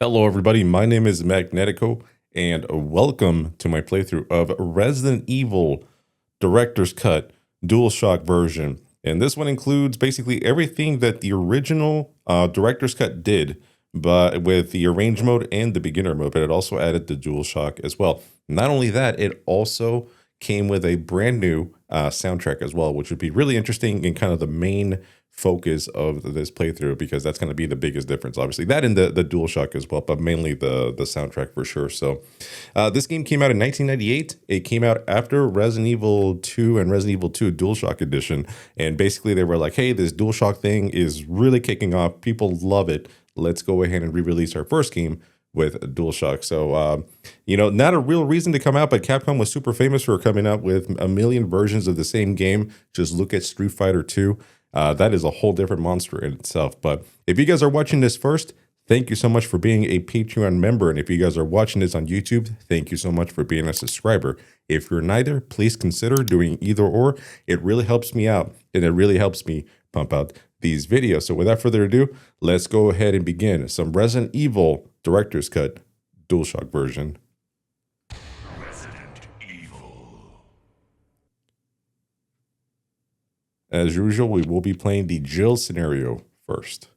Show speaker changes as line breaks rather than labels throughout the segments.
Hello, everybody. My name is Magnetico, and welcome to my playthrough of Resident Evil Director's Cut DualShock version. And this one includes basically everything that the original Director's Cut did, but with the arrange mode and the beginner mode, but it also added the DualShock as well. Not only that, it also came with a brand new soundtrack as well, which would be really interesting and kind of the main focus of this playthrough, because that's going to be the biggest difference. Obviously that and the DualShock as well, but mainly the soundtrack for sure. So this game came out in 1998. It came out after Resident Evil 2 and Resident Evil 2 DualShock edition, and basically they were like, hey, this DualShock thing is really kicking off, people love it, let's go ahead and re-release our first game with DualShock. So, not a real reason to come out, but Capcom was super famous for coming out with a million versions of the same game. Just look at Street Fighter 2. That is a whole different monster in itself. But if you guys are watching this first, thank you so much for being a Patreon member. And if you guys are watching this on YouTube, thank you so much for being a subscriber. If you're neither, please consider doing either or. It really helps me out, and it really helps me pump out these videos. So without further ado, let's go ahead and begin some Resident Evil Director's Cut DualShock version. As usual, we will be playing the Jill scenario first.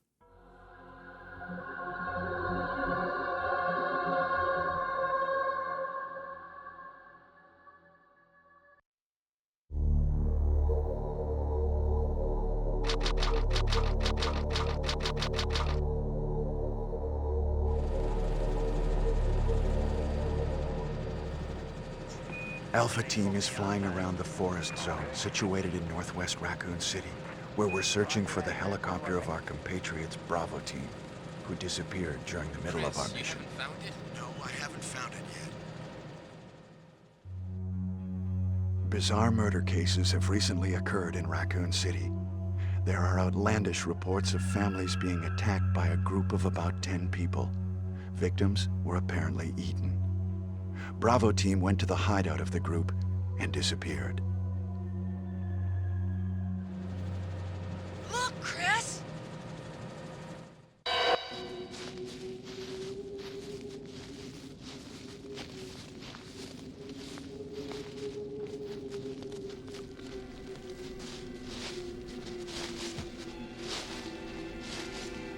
Alpha Team is flying around the forest zone situated in northwest Raccoon City, where we're searching for the helicopter of our compatriots Bravo Team, who disappeared during the middle of our mission.
You haven't found it?
No, I haven't found it yet. Bizarre murder cases have recently occurred in Raccoon City. There are outlandish reports of families being attacked by a group of about 10 people. Victims were apparently eaten. Bravo Team went to the hideout of the group and disappeared.
Look, Chris!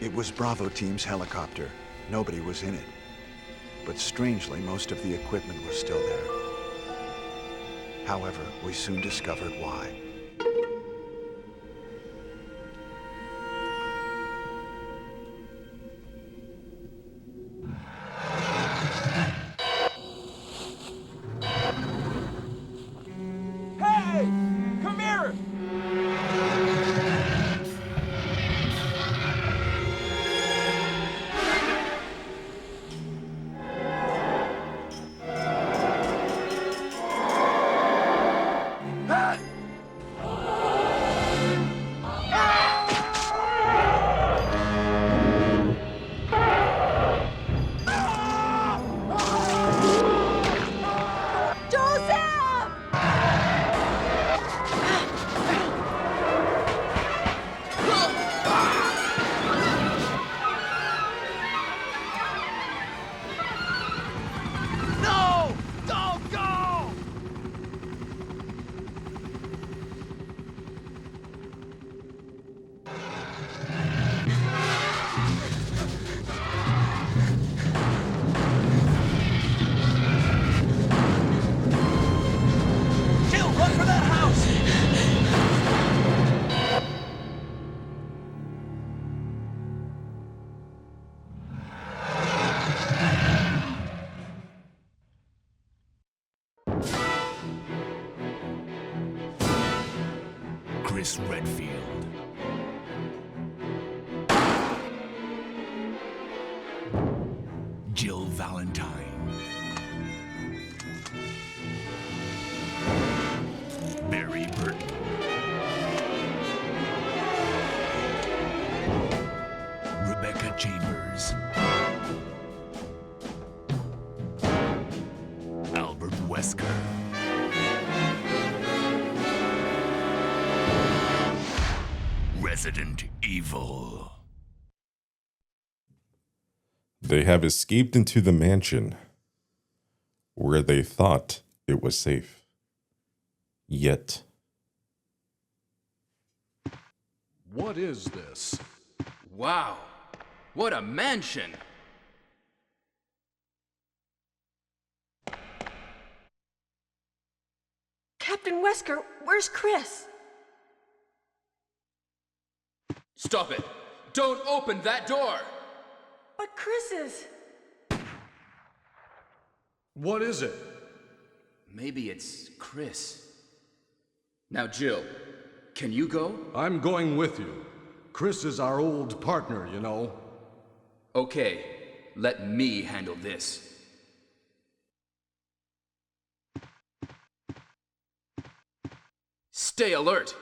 It was Bravo Team's helicopter. Nobody was in it. But strangely, most of the equipment was still there. However, we soon discovered why.
Hey! Come here!
Chris Redfield. Jill Valentine. Barry Burton. Rebecca Chambers. Albert Wesker. Resident Evil.
They have escaped into the mansion where they thought it was safe. Yet.
What is this?
Wow, what a mansion!
Captain Wesker, where's Chris?
Stop it! Don't open that door!
But Chris is...
What is it?
Maybe it's Chris. Now, Jill, can you go?
I'm going with you. Chris is our old partner, you know.
Okay, let me handle this. Stay alert!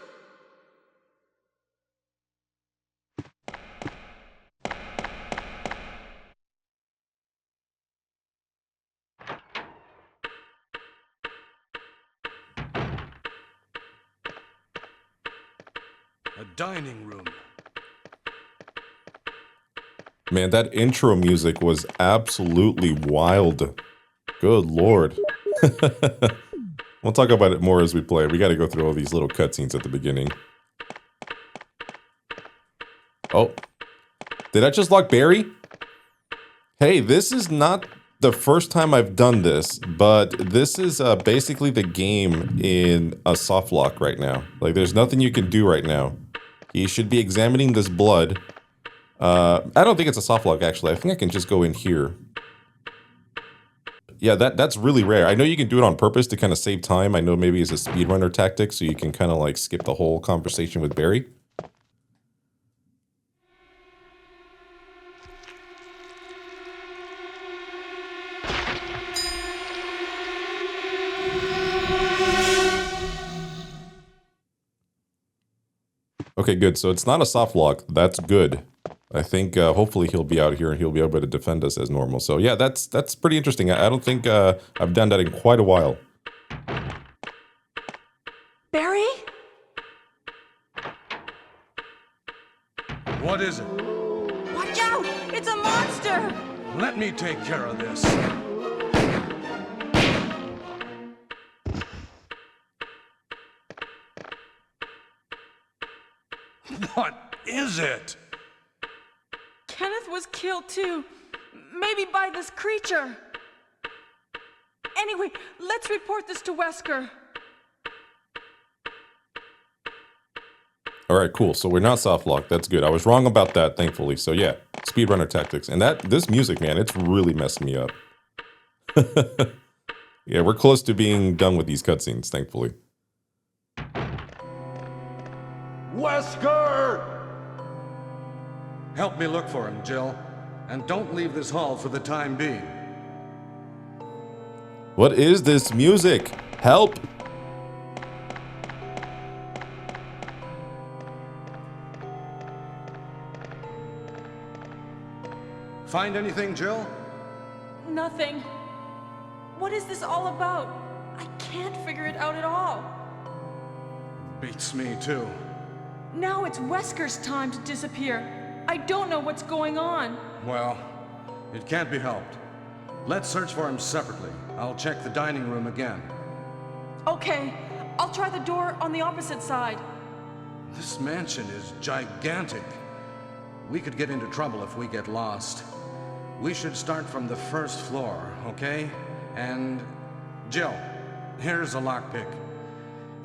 A dining room.
Man, that intro music was absolutely wild. Good lord. We'll talk about it more as we play. We got to go through all these little cutscenes at the beginning. Oh. Did I just lock Barry? Hey, this is not the first time I've done this, but this is basically the game in a soft lock right now. Like, there's nothing you can do right now. He should be examining this blood. I don't think it's a soft lock, actually. I think I can just go in here. Yeah, that's really rare. I know you can do it on purpose to kind of save time. I know maybe it's a speedrunner tactic, so you can kind of like skip the whole conversation with Barry. Okay, good. So it's not a soft lock. That's good. I think hopefully he'll be out here and he'll be able to defend us as normal. So yeah, that's pretty interesting. I don't think I've done that in quite a while.
Barry?
What is it?
Watch out! It's a monster!
Let me take care of this. What is it?
Kenneth was killed too. Maybe by this creature. Anyway, let's report this to Wesker.
All right, cool. So we're not soft locked. That's good. I was wrong about that, thankfully. So yeah, speedrunner tactics. And this music, man, it's really messing me up. Yeah, we're close to being done with these cutscenes, thankfully.
Wesker! Help me look for him, Jill. And don't leave this hall for the time being.
What is this music? Help!
Find anything, Jill?
Nothing. What is this all about? I can't figure it out at all.
Beats me, too.
Now it's Wesker's time to disappear. I don't know what's going on.
Well, it can't be helped. Let's search for him separately. I'll check the dining room again.
Okay, I'll try the door on the opposite side.
This mansion is gigantic. We could get into trouble if we get lost. We should start from the first floor, okay? And Jill, here's a lockpick.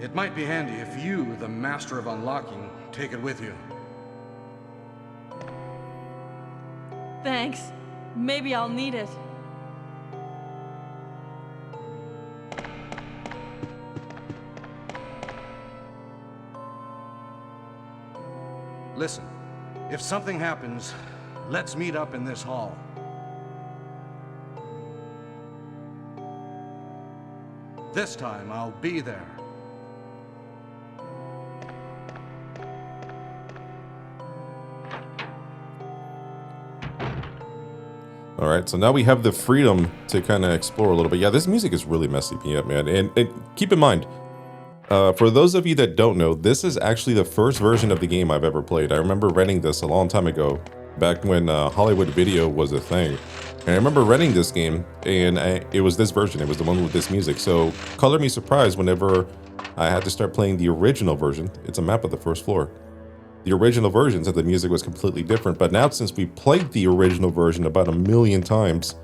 It might be handy if you, the master of unlocking, take it with you.
Thanks. Maybe I'll need it.
Listen, if something happens, let's meet up in this hall. This time, I'll be there.
All right, so now we have the freedom to kind of explore a little bit. Yeah, this music is really messing me up, man. And keep in mind, for those of you that don't know, this is actually the first version of the game I've ever played. I remember renting this a long time ago back when Hollywood Video was a thing. And I remember renting this game, and it was this version. It was the one with this music. So color me surprised whenever I had to start playing the original version. It's a map of the first floor. The original versions of the music was completely different. But now since we played the original version about 1,000,000 times,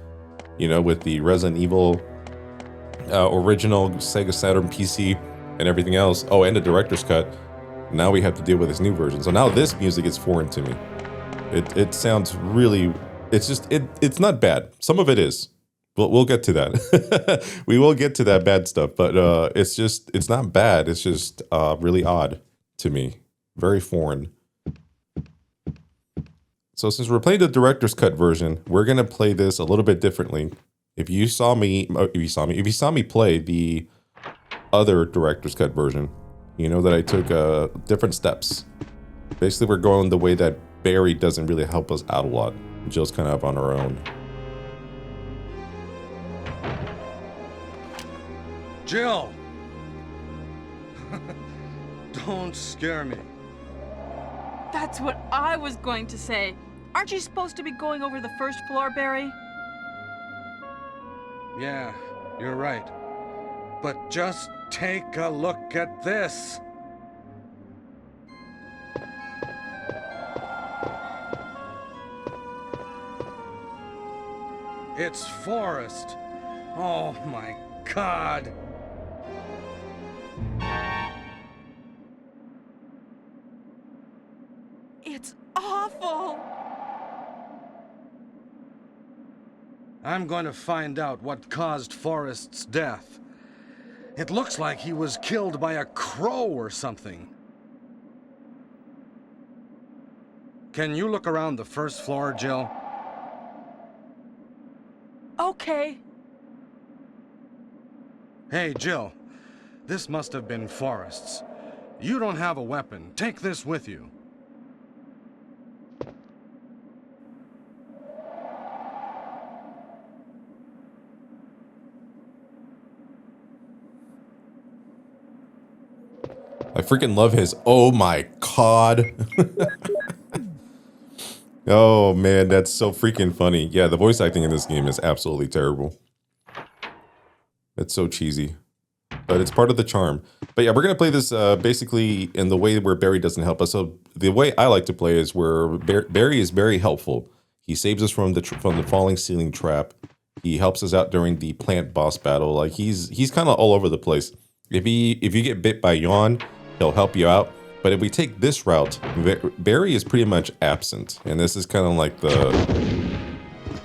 you know, with the Resident Evil original Sega Saturn PC and everything else. Oh, and the director's cut. Now we have to deal with this new version. So now this music is foreign to me. It sounds really, it's not bad. Some of it is. We'll get to that. We will get to that bad stuff, but it's not bad. It's just really odd to me. Very foreign. So since we're playing the director's cut version, we're gonna play this a little bit differently. If you saw me play the other director's cut version, you know that I took different steps. Basically, we're going the way that Barry doesn't really help us out a lot. Jill's kind of on her own.
Jill! Don't scare me.
That's what I was going to say. Aren't you supposed to be going over the first floor, Barry?
Yeah, you're right. But just take a look at this. It's forest. Oh my God.
It's awful.
I'm going to find out what caused Forrest's death. It looks like he was killed by a crow or something. Can you look around the first floor, Jill?
Okay.
Hey, Jill. This must have been Forrest's. You don't have a weapon. Take this with you.
I freaking love his, oh my God. Oh man, that's so freaking funny. Yeah, the voice acting in this game is absolutely terrible. It's so cheesy, but it's part of the charm. But yeah, we're gonna play this basically in the way where Barry doesn't help us. So the way I like to play is where Barry is very helpful. He saves us from the falling ceiling trap. He helps us out during the plant boss battle. Like he's kind of all over the place. If you get bit by Yawn, he'll help you out. But if we take this route, Barry is pretty much absent. And this is kind of like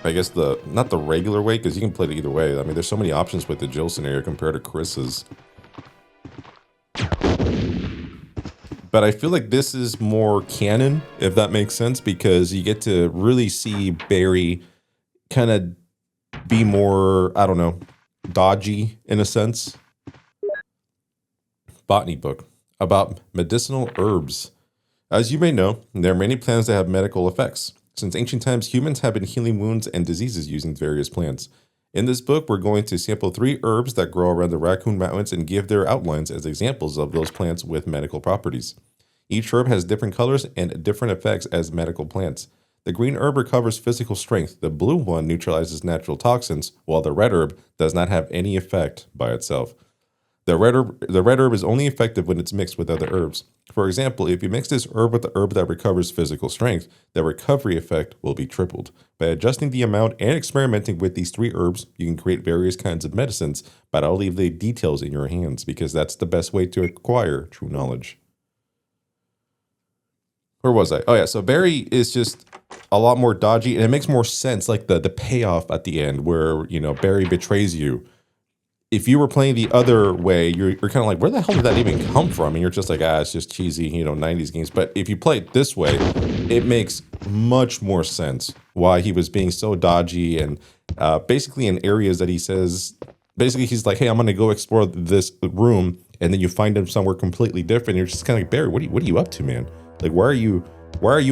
I guess not the regular way, because you can play it either way. I mean, there's so many options with the Jill scenario compared to Chris's. But I feel like this is more canon, if that makes sense, because you get to really see Barry kind of be more, I don't know, dodgy in a sense. Botany book about medicinal herbs. As you may know, there are many plants that have medical effects. Since ancient times, humans have been healing wounds and diseases using various plants. In this book, we're going to sample 3 herbs that grow around the Raccoon Mountains and give their outlines as examples of those plants with medical properties. Each herb has different colors and different effects as medical plants. The green herb recovers physical strength, the blue one neutralizes natural toxins, while the red herb does not have any effect by itself. The red herb is only effective when it's mixed with other herbs. For example, if you mix this herb with the herb that recovers physical strength, the recovery effect will be tripled. By adjusting the amount and experimenting with these 3 herbs, you can create various kinds of medicines, but I'll leave the details in your hands because that's the best way to acquire true knowledge. Where was I? Oh yeah, so Barry is just a lot more dodgy, and it makes more sense, like the payoff at the end where, you know, Barry betrays you. If you were playing the other way, you're kind of like, where the hell did that even come from? And you're just like, it's just cheesy, 90s games. But if you play it this way, it makes much more sense why he was being so dodgy and basically in areas that he says, basically he's like, hey, I'm going to go explore this room. And then you find him somewhere completely different. You're just kind of like, Barry, what are you up to, man? Like, why are you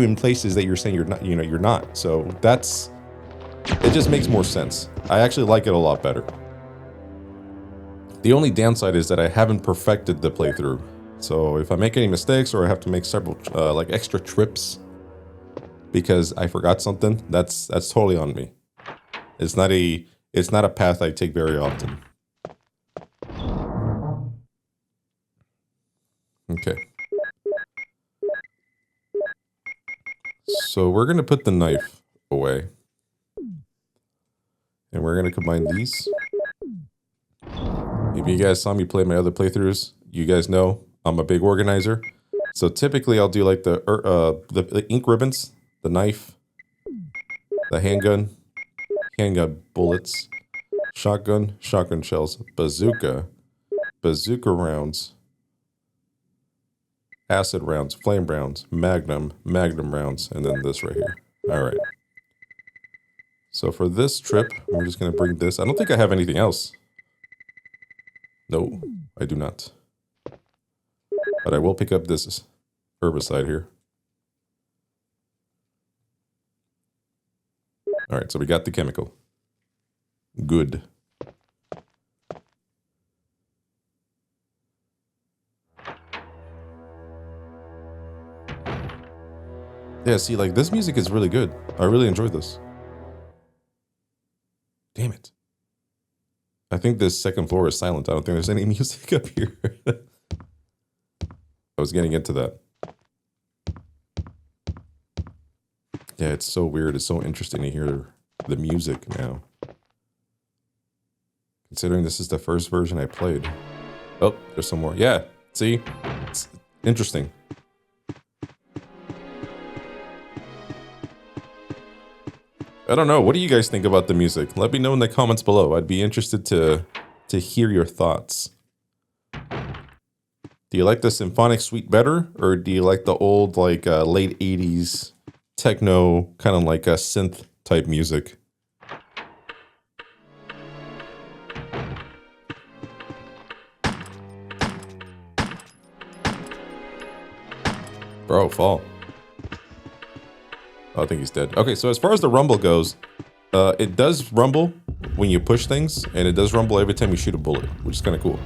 in places that you're saying you're not, you're not? So it just makes more sense. I actually like it a lot better. The only downside is that I haven't perfected the playthrough. So if I make any mistakes or I have to make several like extra trips because I forgot something, that's totally on me. It's not a path I take very often. Okay. So we're gonna put the knife away. And we're gonna combine these. If you guys saw me play my other playthroughs, you guys know I'm a big organizer. So typically I'll do like the ink ribbons, the knife, the handgun bullets, shotgun shells, bazooka rounds, acid rounds, flame rounds, magnum rounds, and then this right here. All right. So for this trip, we're just going to bring this. I don't think I have anything else. No, I do not. But I will pick up this herbicide here. All right, so we got the chemical. Good. Yeah, see, like, this music is really good. I really enjoyed this. Damn it. I think this second floor is silent. I don't think there's any music up here. I was getting into that. Yeah, it's so weird. It's so interesting to hear the music now. Considering this is the first version I played. Oh, there's some more. Yeah, see? It's interesting. I don't know. What do you guys think about the music? Let me know in the comments below. I'd be interested to hear your thoughts. Do you like the symphonic suite better, or do you like the old, like, late 80s techno, kind of like a synth type music? Bro, fall. Oh, I think he's dead. Okay, so as far as the rumble goes, it does rumble when you push things, and it does rumble every time you shoot a bullet, which is kind of cool.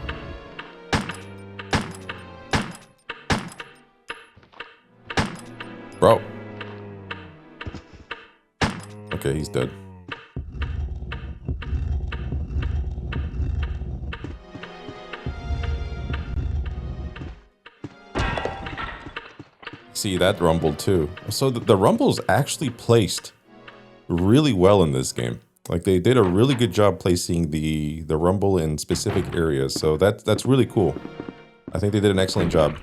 Bro. Okay, he's dead. See, that rumbled too. So the rumble's actually placed really well in this game. Like, they did a really good job placing the rumble in specific areas. So that's really cool. I think they did an excellent job.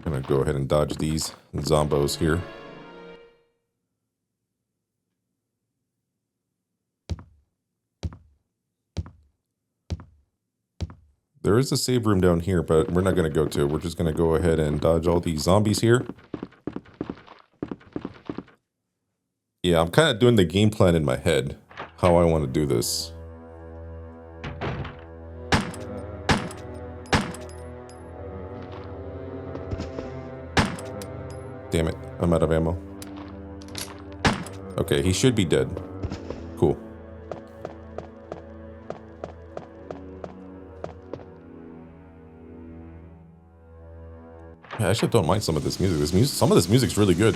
I'm gonna go ahead and dodge these zombos here. There is a save room down here, but we're not going to go to. We're just going to go ahead and dodge all these zombies here. Yeah, I'm kind of doing the game plan in my head, how I want to do this. Damn it, I'm out of ammo. Okay, he should be dead. Cool. Yeah, I actually don't mind some of this music. Some of this music's really good.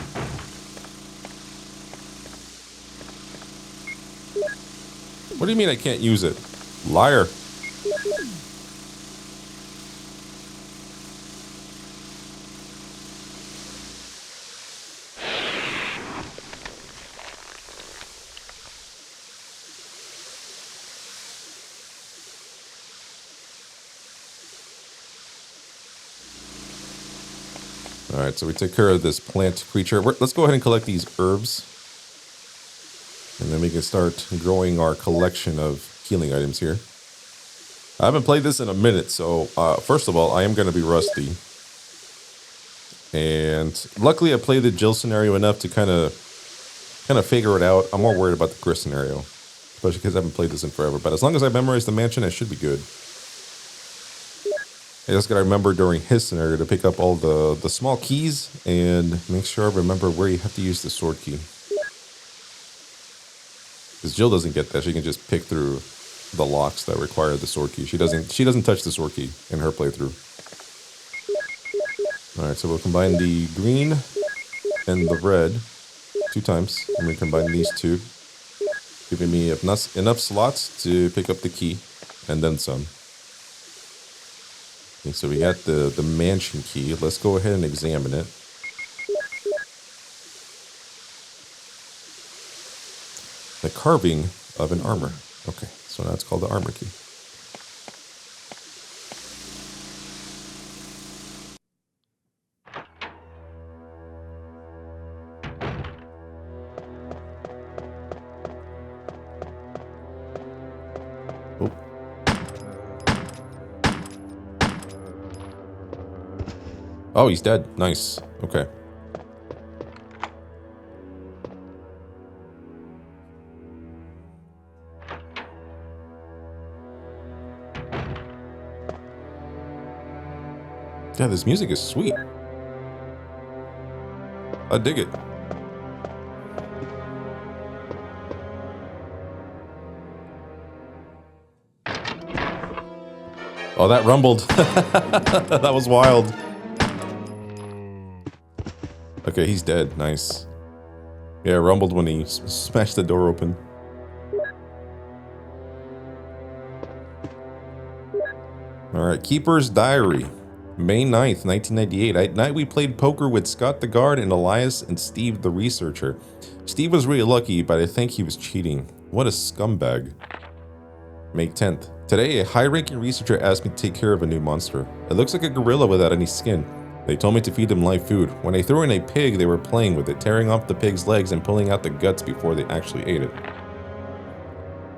What do you mean I can't use it? Liar. All right, so we take care of this plant creature. Let's go ahead and collect these herbs. And then we can start growing our collection of healing items here. I haven't played this in a minute, so first of all, I am going to be rusty. And luckily I played the Jill scenario enough to kind of figure it out. I'm more worried about the Chris scenario, especially because I haven't played this in forever. But as long as I memorize the mansion, I should be good. I just gotta remember during his scenario to pick up all the small keys and make sure I remember where you have to use the sword key. Because Jill doesn't get that. She can just pick through the locks that require the sword key. She doesn't touch the sword key in her playthrough. Alright, so we'll combine the green and the red 2 times. And we combine these two, giving me enough slots to pick up the key and then some. Okay, so we got the mansion key. Let's go ahead and examine it. The carving of an armor. Okay, so now it's called the armor key. Oh. Oh, he's dead. Nice. Okay. Yeah, this music is sweet. I dig it. Oh, that rumbled. That was wild. Okay, he's dead. Nice. Yeah, it rumbled when he smashed the door open. Alright, Keeper's Diary. May 9th, 1998. At night we played poker with Scott the Guard and Elias and Steve the Researcher. Steve was really lucky, but I think he was cheating. What a scumbag. May 10th. Today, a high-ranking researcher asked me to take care of a new monster. It looks like a gorilla without any skin. They told me to feed him live food. When I threw in a pig, they were playing with it, tearing off the pig's legs and pulling out the guts before they actually ate it.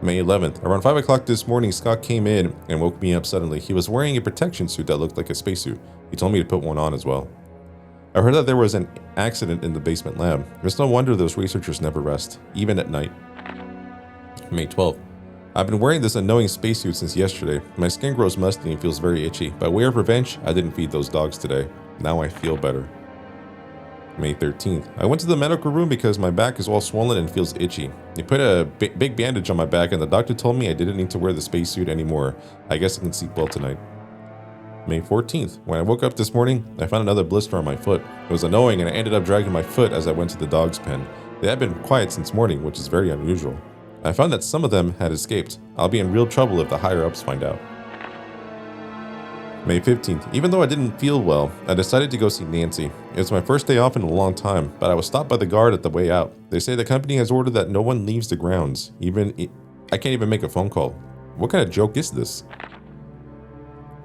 May 11th. Around 5 o'clock this morning, Scott came in and woke me up suddenly. He was wearing a protection suit that looked like a spacesuit. He told me to put one on as well. I heard that there was an accident in the basement lab. It's no wonder those researchers never rest, even at night. May 12th. I've been wearing this annoying spacesuit since yesterday. My skin grows musty and feels very itchy. By way of revenge, I didn't feed those dogs today. Now I feel better. May 13th. I went to the medical room because my back is all swollen and feels itchy. They put a big bandage on my back and the doctor told me I didn't need to wear the spacesuit anymore. I guess I can sleep well tonight. May 14th. When I woke up this morning, I found another blister on my foot. It was annoying and I ended up dragging my foot as I went to the dog's pen. They had been quiet since morning, which is very unusual. I found that some of them had escaped. I'll be in real trouble if the higher-ups find out. May 15th. Even though I didn't feel well, I decided to go see Nancy. It was my first day off in a long time, but I was stopped by the guard at the way out. They say the company has ordered that no one leaves the grounds. I can't even make a phone call. What kind of joke is this?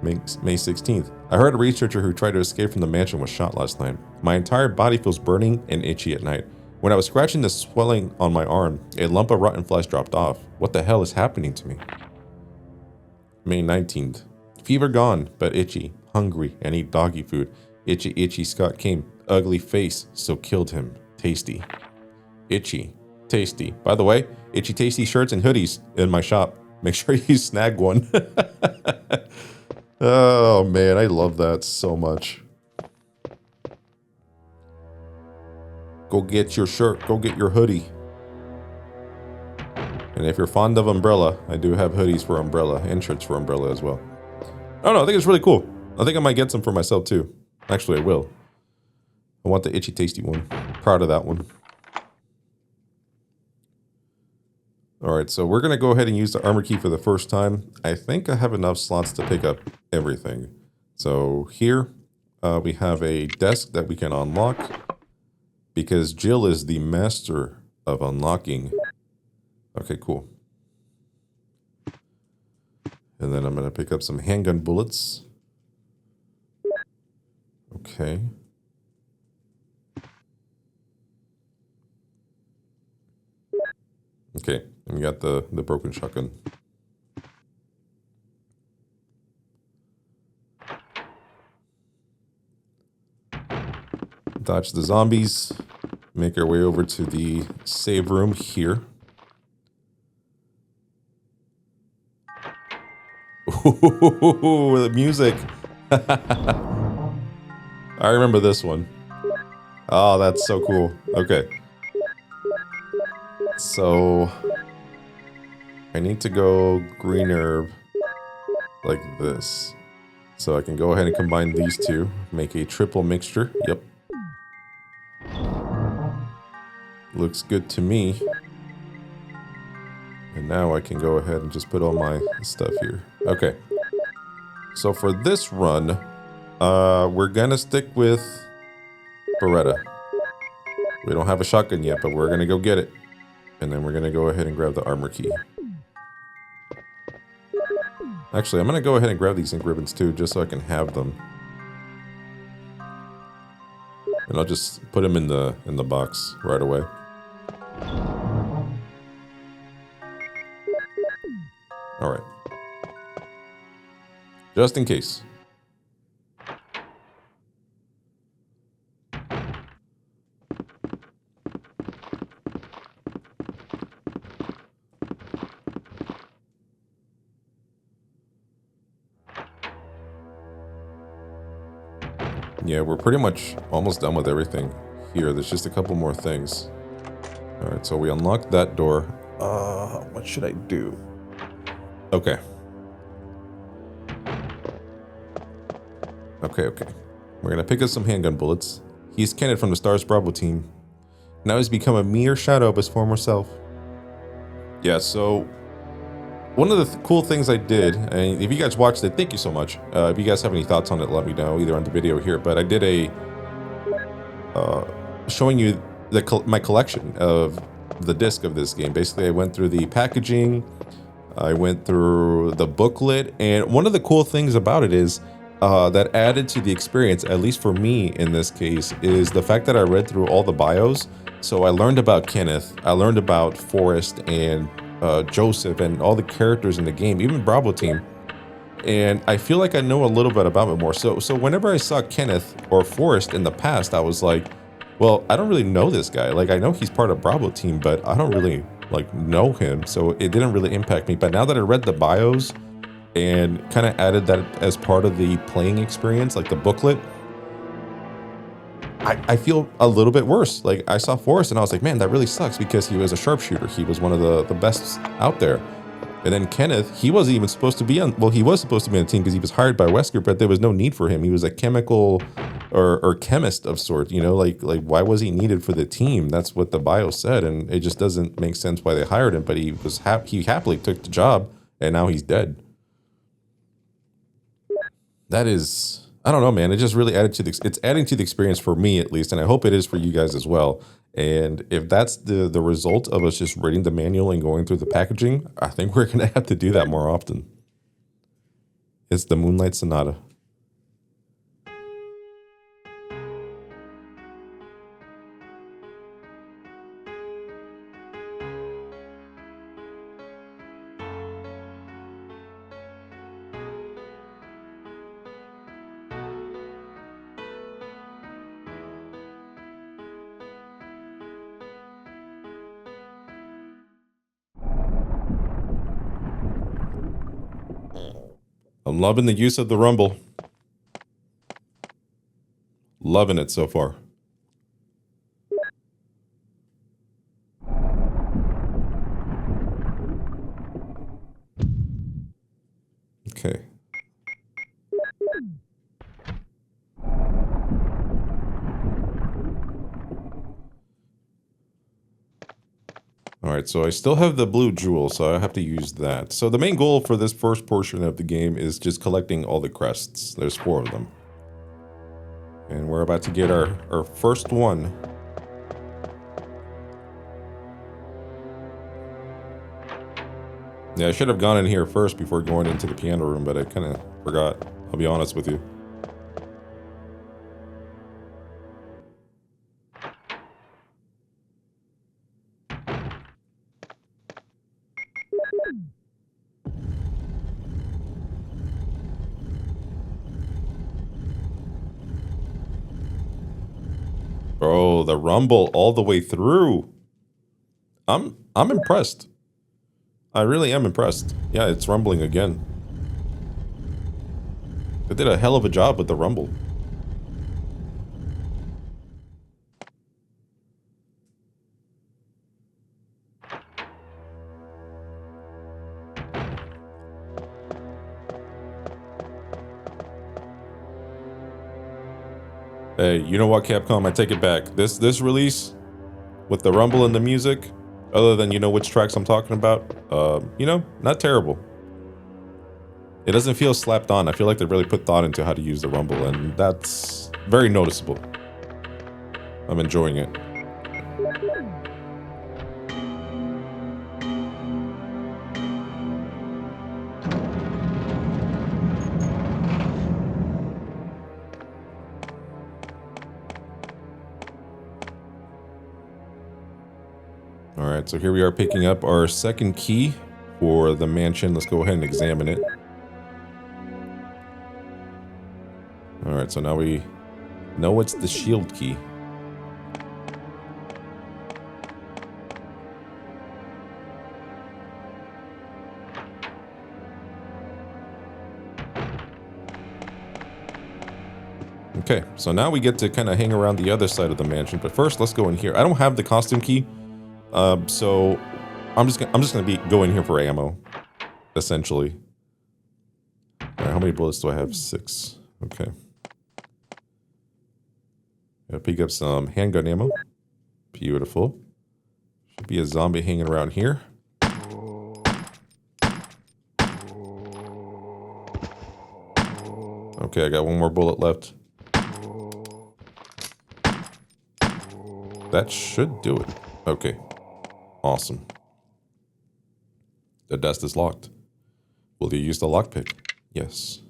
May 16th. I heard a researcher who tried to escape from the mansion was shot last night. My entire body feels burning and itchy at night. When I was scratching the swelling on my arm, a lump of rotten flesh dropped off. What the hell is happening to me? May 19th. Fever gone, but itchy, hungry, and eat doggy food. Itchy, itchy, Scott came. Ugly face, so killed him. Tasty. Itchy, tasty. By the way, itchy, tasty shirts and hoodies in my shop. Make sure you snag one. Oh man, I love that so much. Go get your shirt, go get your hoodie. And if you're fond of Umbrella, I do have hoodies for Umbrella and shirts for Umbrella as well. Oh no, I think it's really cool. I think I might get some for myself too. Actually, I will. I want the itchy tasty one. Proud of that one. Alright, so we're going to go ahead and use the armor key for the first time. I think I have enough slots to pick up everything. So here we have a desk that we can unlock because Jill is the master of unlocking. Okay, cool. And then I'm going to pick up some handgun bullets. Okay. Okay, and we got the broken shotgun. Dodge the zombies. Make our way over to the save room here. Ooh, the music. I remember this one. Oh, that's so cool. Okay. So I need to go green herb like this. So I can go ahead and combine these two, make a triple mixture. Yep. Looks good to me. And now I can go ahead and just put all my stuff here. Okay. So for this run, we're gonna stick with Beretta. We don't have a shotgun yet, but we're gonna go get it. And then we're gonna go ahead and grab the armor key. Actually, I'm gonna go ahead and grab these ink ribbons too, just so I can have them. And I'll just put them in the box right away. All right. Just in case. Yeah, we're pretty much almost done with everything here. There's just a couple more things. All right, so we unlocked that door. What should I do? Okay. Okay. We're gonna pick up some handgun bullets. He's Kenneth from the Stars Bravo team. Now he's become a mere shadow of his former self. Yeah, so one of the cool things I did, and if you guys watched it, thank you so much. If you guys have any thoughts on it, let me know, either on the video here. But I did a showing you my collection of the disc of this game. Basically, I went through the packaging, I went through the booklet, and one of the cool things about it is that added to the experience, at least for me in this case, is the fact that I read through all the bios. So I learned about Kenneth, I learned about Forrest and Joseph and all the characters in the game, even Bravo team. And I feel like I know a little bit about it more. So whenever I saw Kenneth or Forrest in the past, I was like, well, I don't really know this guy. Like, I know he's part of Bravo team, but I don't really like know him. So it didn't really impact me. But now that I read the bios and kind of added that as part of the playing experience, like the booklet, I feel a little bit worse. Like, I saw Forrest and I was like, man, that really sucks, because he was a sharpshooter. He was one of the best out there. And then Kenneth, he wasn't even supposed to be on, well, he was supposed to be on the team because he was hired by Wesker, but there was no need for him. He was a chemical or chemist of sorts, you know, like why was he needed for the team? That's what the bio said. And it just doesn't make sense why they hired him, but he was he happily took the job, and now he's dead. That is, I don't know, man. It just really added to it's adding to the experience for me, at least. And I hope it is for you guys as well. And if that's the result of us just reading the manual and going through the packaging, I think we're going to have to do that more often. It's the Moonlight Sonata. I'm loving the use of the rumble. Loving it so far. Okay. All right, so I still have the blue jewel, so I have to use that. So the main goal for this first portion of the game is just collecting all the crests. There's 4 of them. And we're about to get our first one. Yeah, I should have gone in here first before going into the piano room, but I kind of forgot. I'll be honest with you. Bro, the rumble all the way through. I'm impressed. I really am impressed. Yeah, it's rumbling again. They did a hell of a job with the rumble. Hey, you know what, Capcom? I take it back. This release, with the rumble and the music, other than you know which tracks I'm talking about, you know, not terrible. It doesn't feel slapped on. I feel like they really put thought into how to use the rumble, and that's very noticeable. I'm enjoying it. Alright, so here we are picking up our second key for the mansion. Let's go ahead and examine it. Alright, so now we know it's the shield key. Okay, so now we get to kind of hang around the other side of the mansion, but first let's go in here. I don't have the costume key, so I'm just gonna go in here for ammo, essentially. All right, how many bullets do I have? 6. Okay. Gotta pick up some handgun ammo. Beautiful. Should be a zombie hanging around here. Okay, I got one more bullet left. That should do it. Okay. Awesome. The desk is locked. Will you use the lockpick? Yes.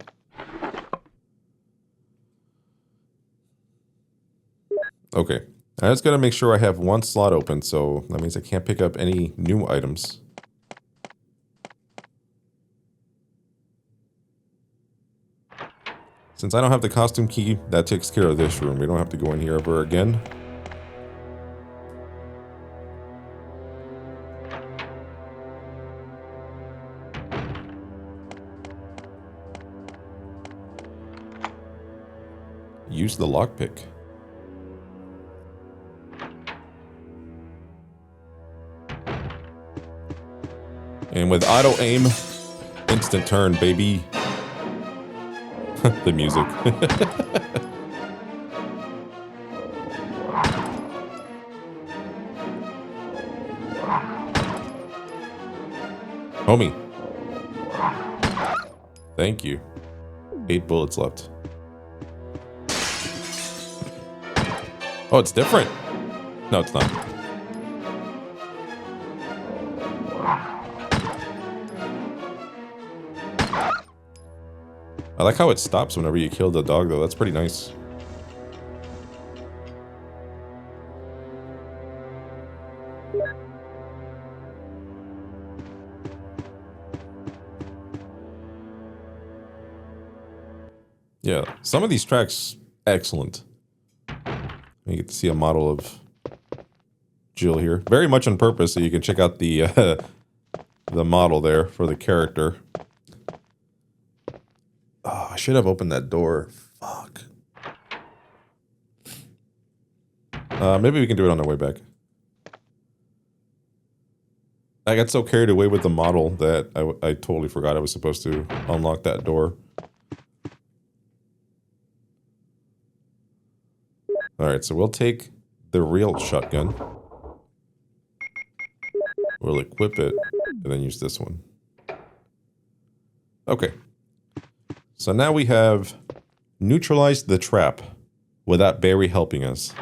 Okay. I just gotta make sure I have one slot open, so that means I can't pick up any new items. Since I don't have the costume key, that takes care of this room. We don't have to go in here ever again. Use the lockpick. And with auto aim, instant turn, baby. The music. Homie. Thank you. 8 bullets left. Oh, it's different. No, it's not. I like how it stops whenever you kill the dog, though. That's pretty nice. Yeah, some of these tracks, excellent. You get to see a model of Jill here. Very much on purpose, so you can check out the model there for the character. Oh, I should have opened that door. Fuck. Maybe we can do it on our way back. I got so carried away with the model that I totally forgot I was supposed to unlock that door. Alright, so we'll take the real shotgun. We'll equip it, and then use this one. Okay. So now we have neutralized the trap without Barry helping us.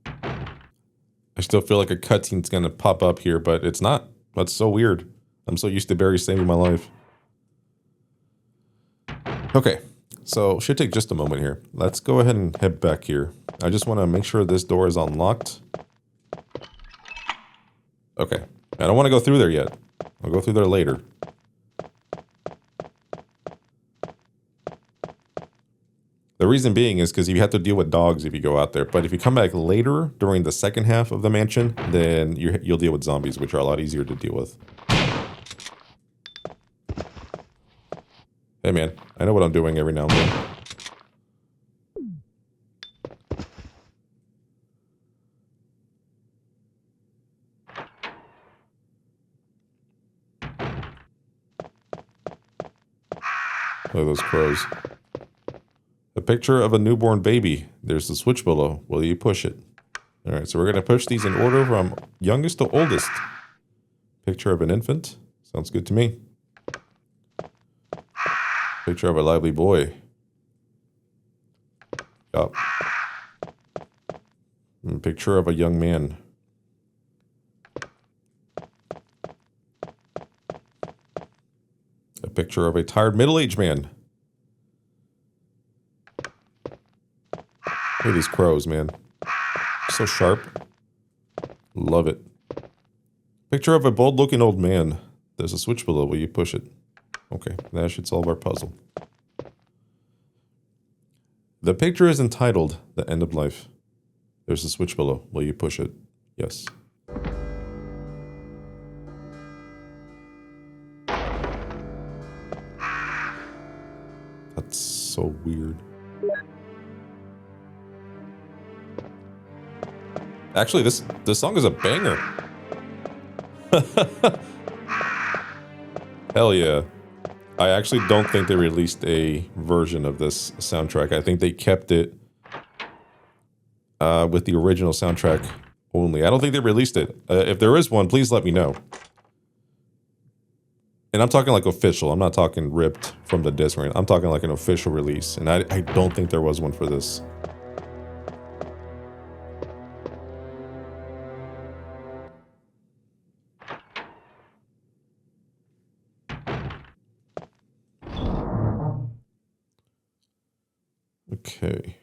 I still feel like a cutscene's gonna pop up here, but it's not. That's so weird. I'm so used to Barry saving my life. Okay. So, should take just a moment here. Let's go ahead and head back here. I just want to make sure this door is unlocked. Okay. I don't want to go through there yet. I'll go through there later. The reason being is because you have to deal with dogs if you go out there. But if you come back later during the second half of the mansion, then you'll deal with zombies, which are a lot easier to deal with. Hey man, I know what I'm doing every now and then. Look at those crows. picture of a newborn baby. There's the switch below. Will you push it? All right, so we're going to push these in order from youngest to oldest. Picture of an infant. Sounds good to me. Picture of a lively boy. Yup. Picture of a young man. A picture of a tired middle-aged man. Look at these crows, man. So sharp. Love it. Picture of a bold-looking old man. There's a switch below. Will you push it? Okay, that should solve our puzzle. The picture is entitled The End of Life. There's a switch below. Will you push it? Yes. That's so weird. Actually, this song is a banger. Hell yeah. I actually don't think they released a version of this soundtrack. I think they kept it with the original soundtrack only. I don't think they released it. If there is one, please let me know. And I'm talking like official. I'm not talking ripped from the disc. I'm talking like an official release. And I don't think there was one for this. Okay.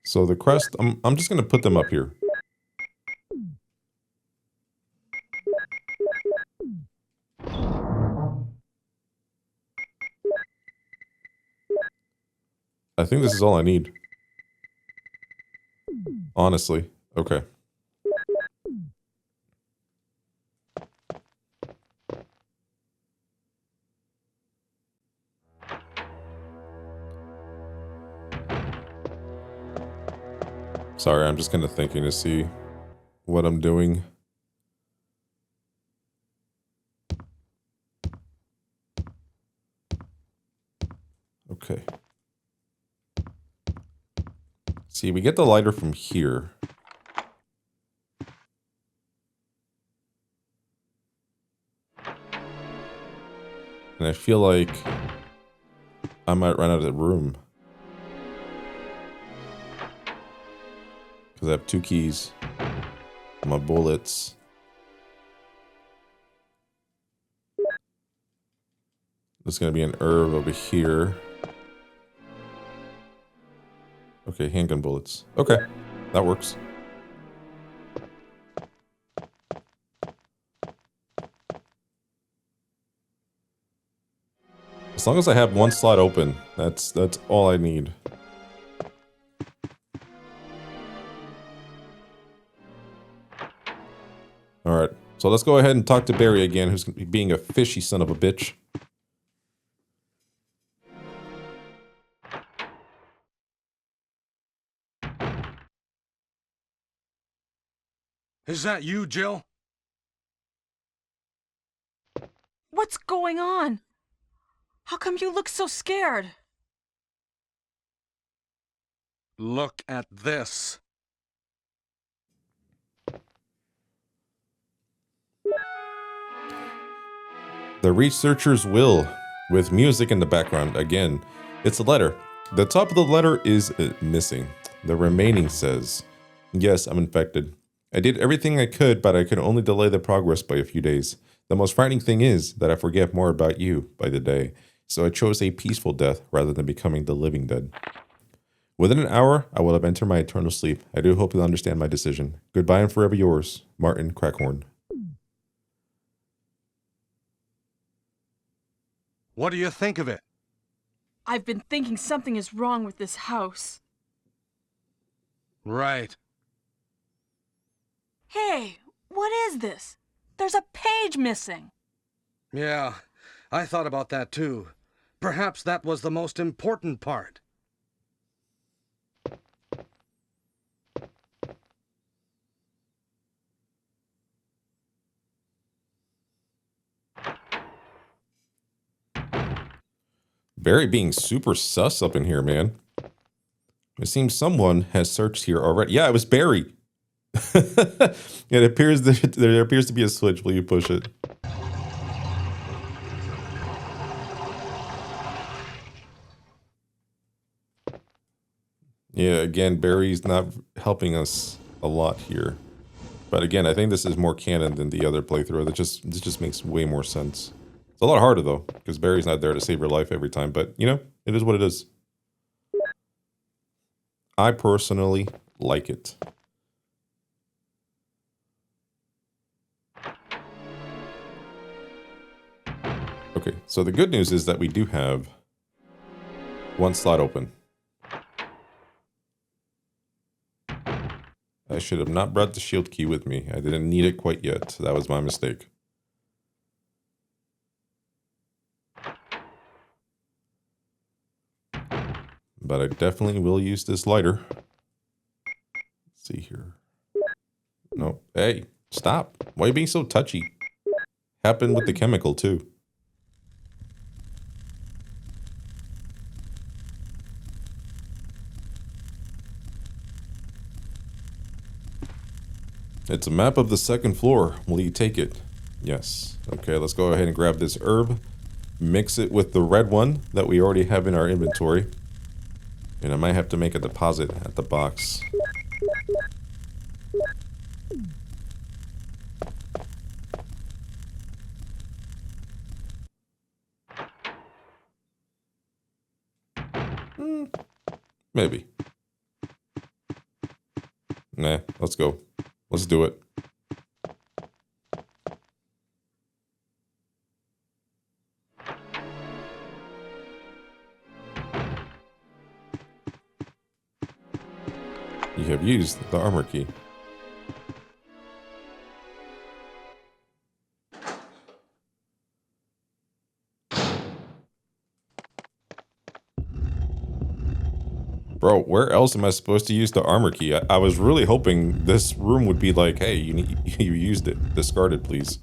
So the crest, I'm just gonna put them up here. I think this is all I need. Honestly. Okay. Sorry, I'm just kind of thinking to see what I'm doing. Okay. See, we get the lighter from here. And I feel like I might run out of room. Because I have 2 keys. My bullets. There's going to be an herb over here. Okay, handgun bullets. Okay, that works. As long as I have one slot open, that's all I need. Alright, so let's go ahead and talk to Barry again, who's being a fishy son of a bitch.
Is that you, Jill?
What's going on? How come you look so scared?
Look at this.
The researcher's will, with music in the background. Again, it's a letter. The top of the letter is missing. The remaining says, "Yes, I'm infected. I did everything I could, but I could only delay the progress by a few days. The most frightening thing is that I forget more about you by the day, so I chose a peaceful death rather than becoming the living dead. Within an hour, I will have entered my eternal sleep. I do hope you'll understand my decision. Goodbye and forever yours, Martin Crackhorn."
What do you think of it?
I've been thinking something is wrong with this house.
Right.
Hey, what is this? There's a page missing.
Yeah, I thought about that too. Perhaps that was the most important part.
Barry being super sus up in here, man. It seems someone has searched here already. Yeah, it was Barry. It appears that there appears to be a switch. Will you push it? Yeah, again, Barry's not helping us a lot here. But again, I think this is more canon than the other playthrough. This just makes way more sense. It's a lot harder though, because Barry's not there to save your life every time. But you know, it is what it is. I personally like it. Okay, so the good news is that we do have one slot open. I should have not brought the shield key with me. I didn't need it quite yet. That was my mistake. But I definitely will use this lighter. Let's see here. No, hey, stop. Why are you being so touchy? Happened with the chemical too. It's a map of the second floor. Will you take it? Yes. Okay, let's go ahead and grab this herb. Mix it with the red one that we already have in our inventory. And I might have to make a deposit at the box. Maybe. Nah, let's go. Let's do it. You have used the armor key. Bro, where else am I supposed to use the armor key? I was really hoping this room would be like, hey, you used it. Discard it, please.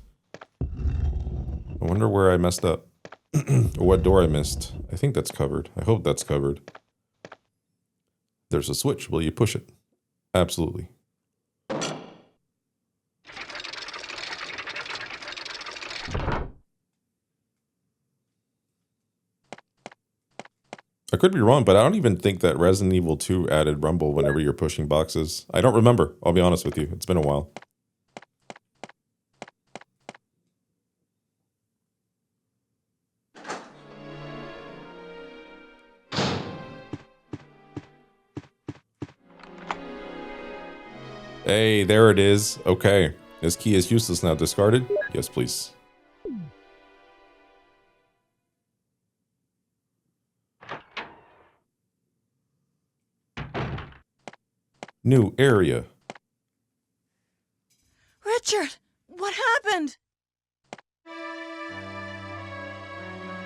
I wonder where I messed up. Or what door I missed. I think that's covered. I hope that's covered. There's a switch. Will you push it? Absolutely. I could be wrong, but I don't even think that Resident Evil 2 added rumble whenever you're pushing boxes. I don't remember. I'll be honest with you. It's been a while. Hey, there it is. Okay. This key is useless now. Discarded? Yes, please. New area.
Richard, what happened?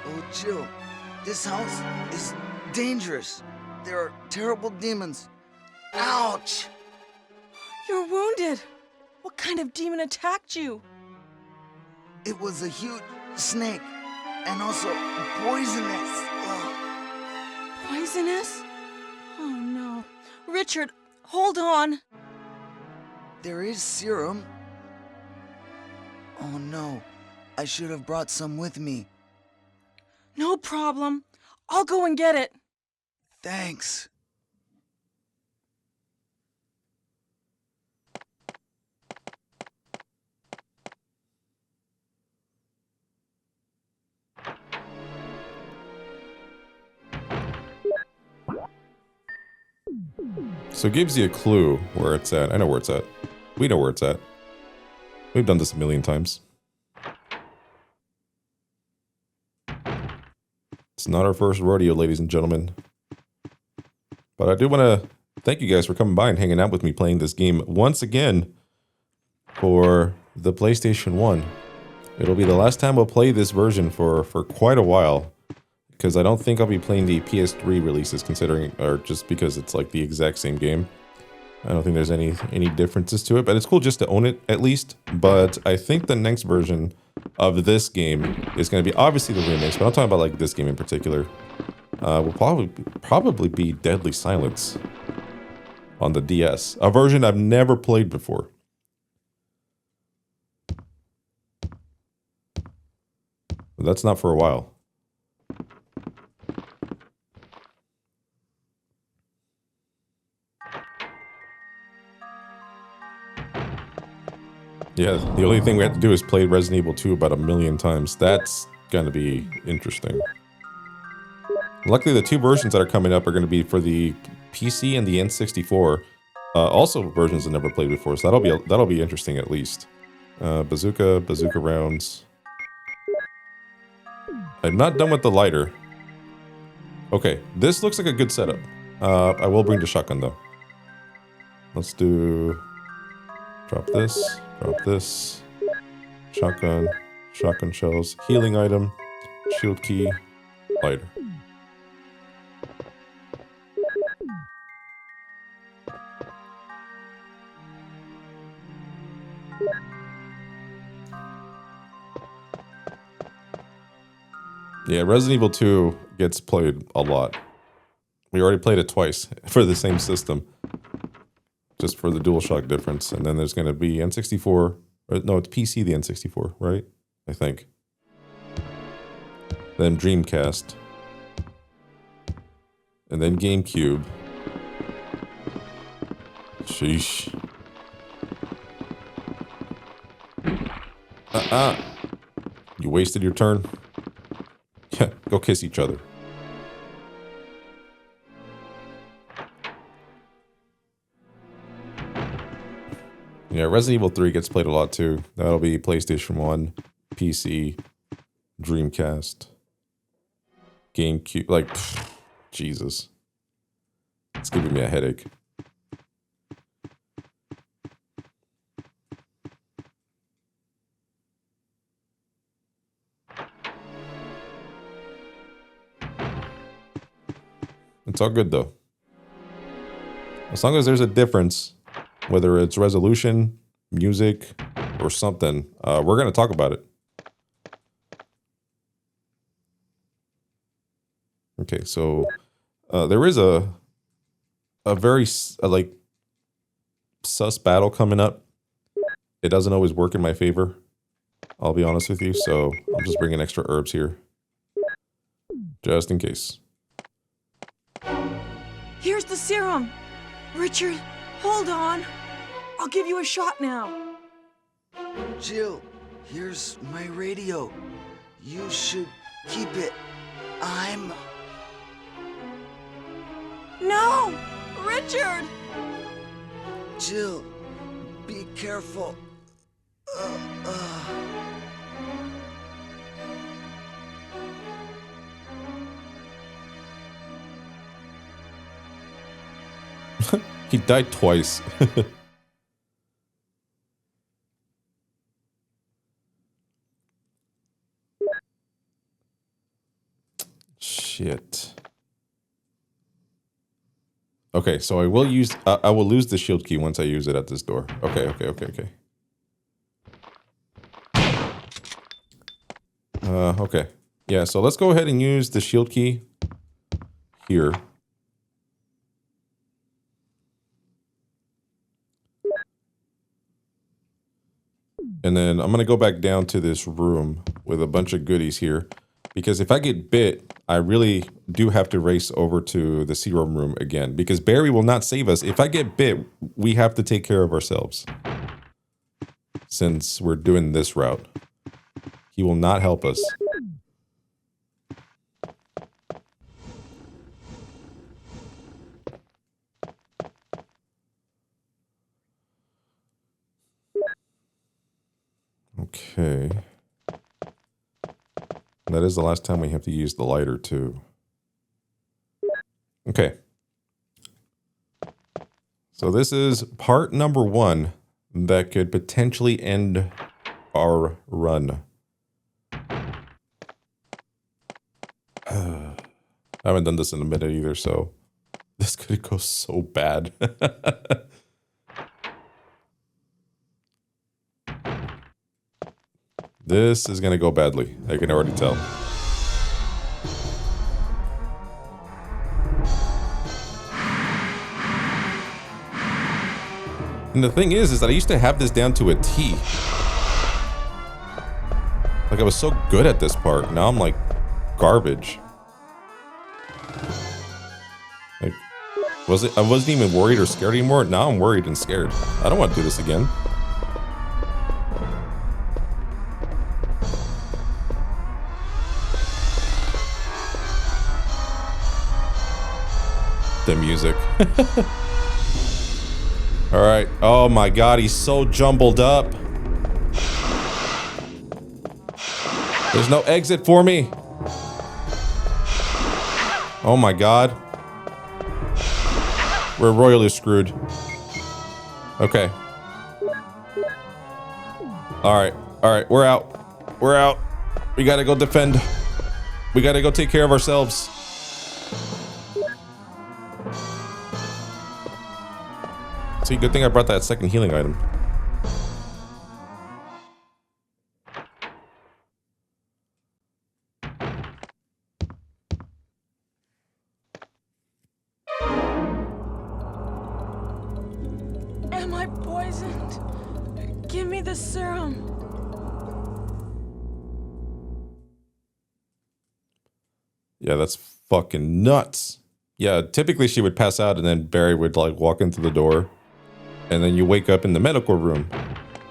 Oh, Jill, this house is dangerous. There are terrible demons. Ouch!
You're wounded. What kind of demon attacked you?
It was a huge snake, and also poisonous. Ugh.
Poisonous? Oh no. Richard, hold on.
There is serum. Oh no, I should have brought some with me.
No problem. I'll go and get it.
Thanks.
So it gives you a clue where it's at. I know where it's at. We know where it's at. We've done this a million times. It's not our first rodeo, ladies and gentlemen. But I do want to thank you guys for coming by and hanging out with me playing this game once again for the PlayStation 1. It'll be the last time we'll play this version for quite a while, because I don't think I'll be playing the PS3 releases, considering, or just because it's like the exact same game. I don't think there's any differences to it, but it's cool just to own it at least. But I think the next version of this game is going to be obviously the remix, but I'm talking about like this game in particular. will probably be Deadly Silence on the DS, a version I've never played before. But that's not for a while. Yeah, the only thing we have to do is play Resident Evil 2 about 1,000,000 times. That's gonna be interesting. Luckily, the 2 versions that are coming up are gonna be for the PC and the N64. Also versions I've never played before, so that'll be interesting at least. Bazooka rounds. I'm not done with the lighter. Okay, this looks like a good setup. I will bring the shotgun though. Let's do... Drop this. Shotgun shells, healing item, shield key, lighter. Yeah, Resident Evil 2 gets played a lot. We already played it twice for the same system. Just for the DualShock difference. And then there's going to be N64. Or, no, it's PC, the N64, right? I think. Then Dreamcast. And then GameCube. Sheesh. You wasted your turn? Yeah, go kiss each other. Yeah, Resident Evil 3 gets played a lot too. That'll be PlayStation 1, PC, Dreamcast, GameCube. Like, Jesus. It's giving me a headache. It's all good though. As long as there's a difference, whether it's resolution, music, or something, we're going to talk about it. Okay, so there is a very like sus battle coming up. It doesn't always work in my favor, I'll be honest with you, so I'm just bringing extra herbs here. Just in case.
Here's the serum. Richard, hold on. I'll give you a shot now.
Jill, here's my radio. You should keep it.
No! Richard!
Jill, be careful.
He died twice. Shit. Okay, so I will lose the shield key once I use it at this door. Okay. Okay. Yeah, so let's go ahead and use the shield key here. And then I'm going to go back down to this room with a bunch of goodies here. Because if I get bit, I really do have to race over to the CD-ROM room again. Because Barry will not save us. If I get bit, we have to take care of ourselves. Since we're doing this route. He will not help us. Okay. That is the last time we have to use the lighter too. Okay. So this is part number 1 that could potentially end our run. I haven't done this in a minute either, so this could go so bad. This is going to go badly. I can already tell. And the thing is that I used to have this down to a T. Like I was so good at this part. Now I'm like garbage. Like, I wasn't even worried or scared anymore. Now I'm worried and scared. I don't want to do this again. The music. All right. Oh my God, he's so jumbled up. There's no exit for me. Oh my God. We're royally screwed. Okay. All right. All right. We're out. We're out. We gotta go defend. We gotta go take care of ourselves. See, good thing I brought that second healing item.
Am I poisoned? Give me the serum.
Yeah, that's fucking nuts. Yeah, typically she would pass out and then Barry would like walk into the door and then you wake up in the medical room.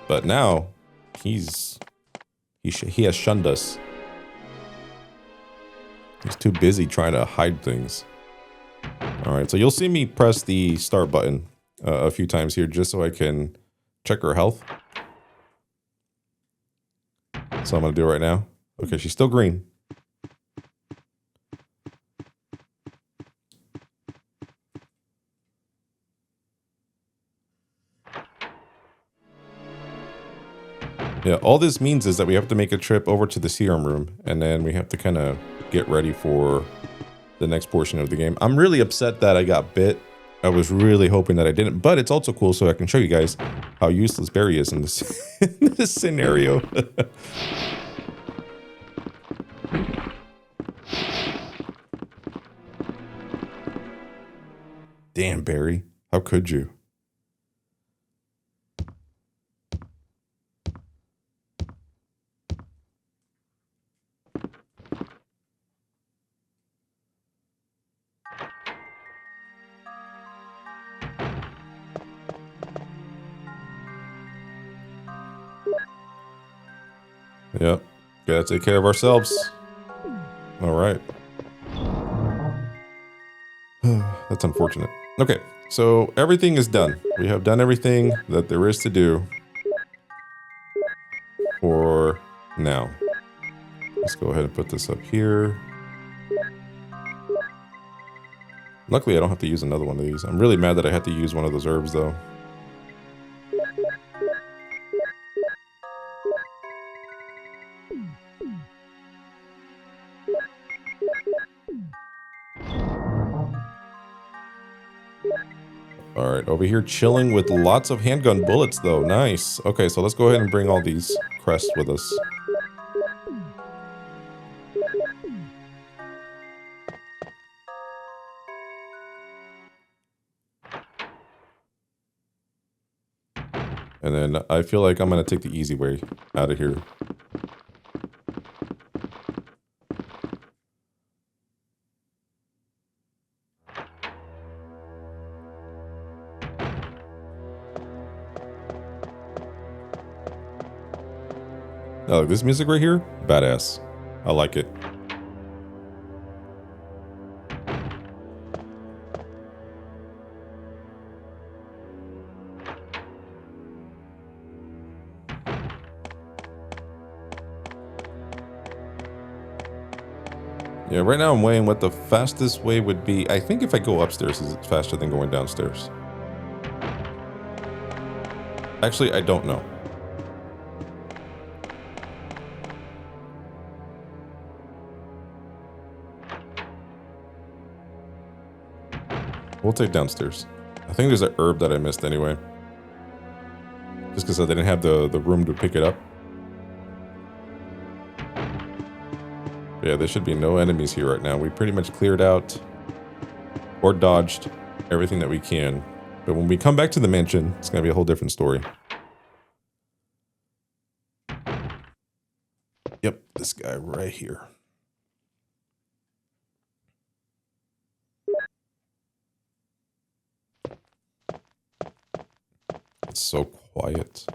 But now he has shunned us. He's too busy trying to hide things. All right, so you'll see me press the start button a few times here just so I can check her health. So I'm gonna do it right now. Okay, she's still green. Yeah, all this means is that we have to make a trip over to the serum room and then we have to kind of get ready for the next portion of the game. I'm really upset that I got bit. I was really hoping that I didn't, but it's also cool so I can show you guys how useless Barry is in this, in this scenario. Damn, Barry. How could you? Yep. Gotta take care of ourselves. All right. That's unfortunate. Okay, so everything is done. We have done everything that there is to do for now. Let's go ahead and put this up here. Luckily, I don't have to use another one of these. I'm really mad that I had to use one of those herbs, though. All right, over here chilling with lots of handgun bullets, though. Nice. Okay, so let's go ahead and bring all these crests with us. And then I feel like I'm going to take the easy way out of here. Oh, this music right here? Badass. I like it. Yeah, right now I'm weighing what the fastest way would be. I think if I go upstairs, it's faster than going downstairs. Actually, I don't know. We'll take downstairs. I think there's an herb that I missed anyway. Just because I didn't have the room to pick it up. Yeah, there should be no enemies here right now. We pretty much cleared out or dodged everything that we can But when we come back to the mansion, it's going to be a whole different story. Yep, this guy right here. It's so quiet.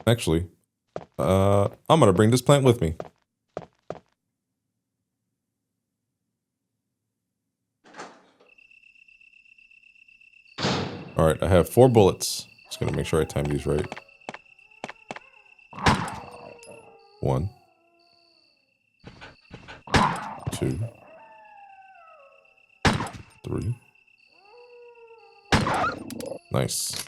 Actually, I'm going to bring this plant with me. All right, I have 4 bullets. Just going to make sure I time these right. 1, 2, 3. Nice.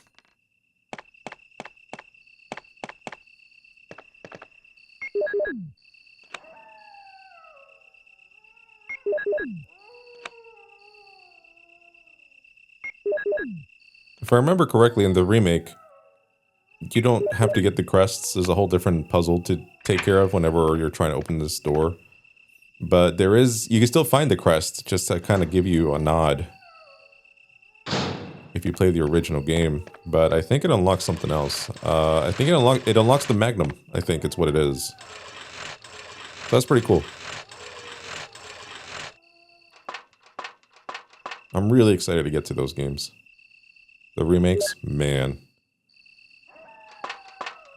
If I remember correctly, in the remake, you don't have to get the crests. There's a whole different puzzle to take care of whenever you're trying to open this door. But there is, you can still find the crest, just to kind of give you a nod if you play the original game. But I think it unlocks something else. I think it unlocks the Magnum. I think it's what it is. So that's pretty cool. I'm really excited to get to those games. The remakes, man.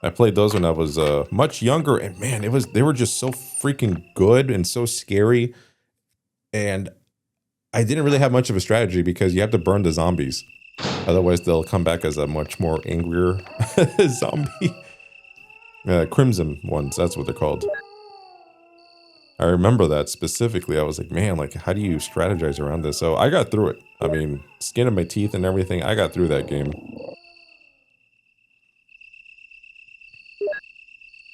I played those when I was much younger, and man, they were just so freaking good and so scary. And I didn't really have much of a strategy because you have to burn the zombies. Otherwise, they'll come back as a much more angrier zombie. Crimson ones, that's what they're called. I remember that specifically. I was like, man, like, how do you strategize around this? So I got through it. I mean, skin of my teeth and everything, I got through that game.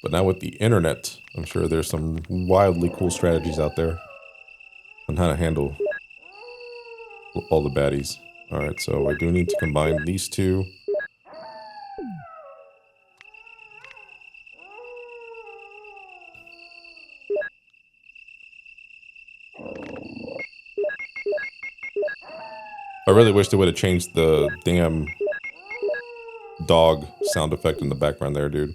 But now with the internet, I'm sure there's some wildly cool strategies out there on how to handle all the baddies. Alright, so I do need to combine these two. I really wish they would have changed the damn dog sound effect in the background there, dude.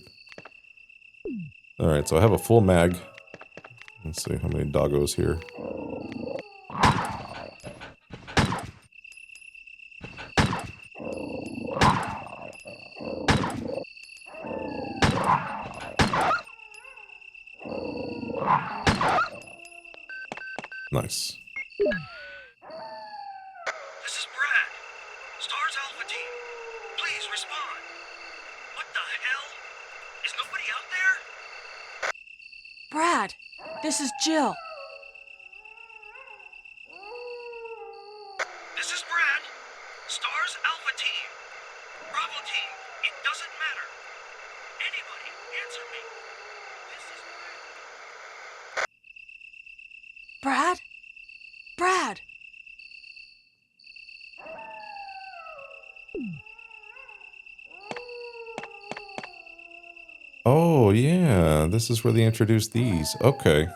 Alright, so I have a full mag. Let's see how many doggos here. Nice.
This is Brad. Stars Alpha Team. Please respond. What the hell? Is nobody out there?
Brad, this is Jill.
This is Brad. Stars Alpha Team. Bravo Team. It doesn't matter. Anybody answer me. This is
Brad? Brad!
Oh, yeah. This is where they introduced these. Okay.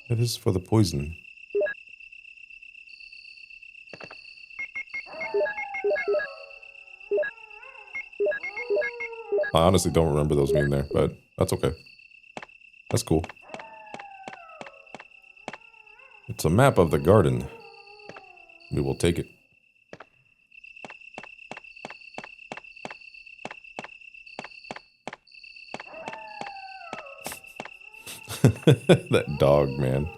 It is for the poison. I honestly don't remember those being there, but that's okay. That's cool. It's a map of the garden. We will take it. That dog, man.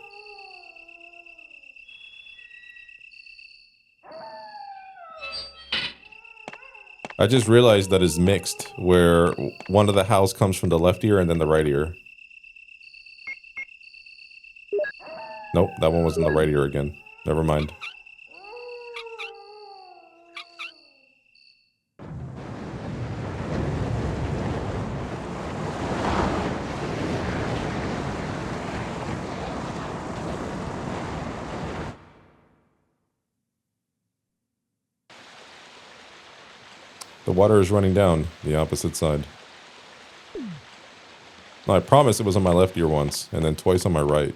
I just realized that it's mixed, where one of the howls comes from the left ear and then the right ear. Nope, that one was in the right ear again. Never mind. The water is running down the opposite side. No, I promise it was on my left ear once, and then twice on my right.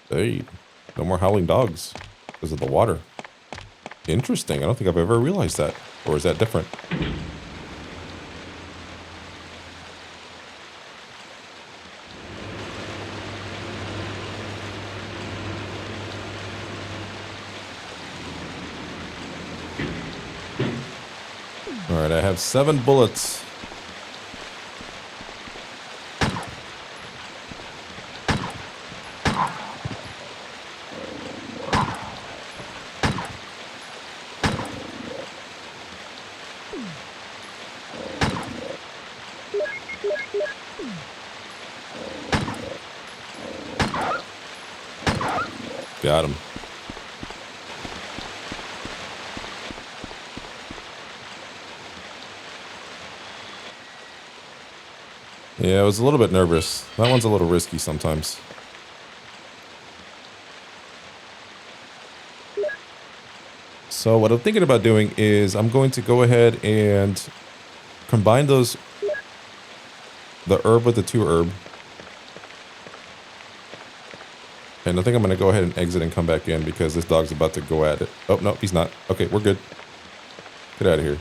Hey, no more howling dogs because of the water. Interesting. I don't think I've ever realized that. Or is that different? Alright, I have 7 bullets. Got him. Yeah, I was a little bit nervous. That one's a little risky sometimes. So what I'm thinking about doing is I'm going to go ahead and combine those, the herb with the 2 herb. And I think I'm going to go ahead and exit and come back in because this dog's about to go at it. Oh, no, he's not. Okay, we're good. Get out of here.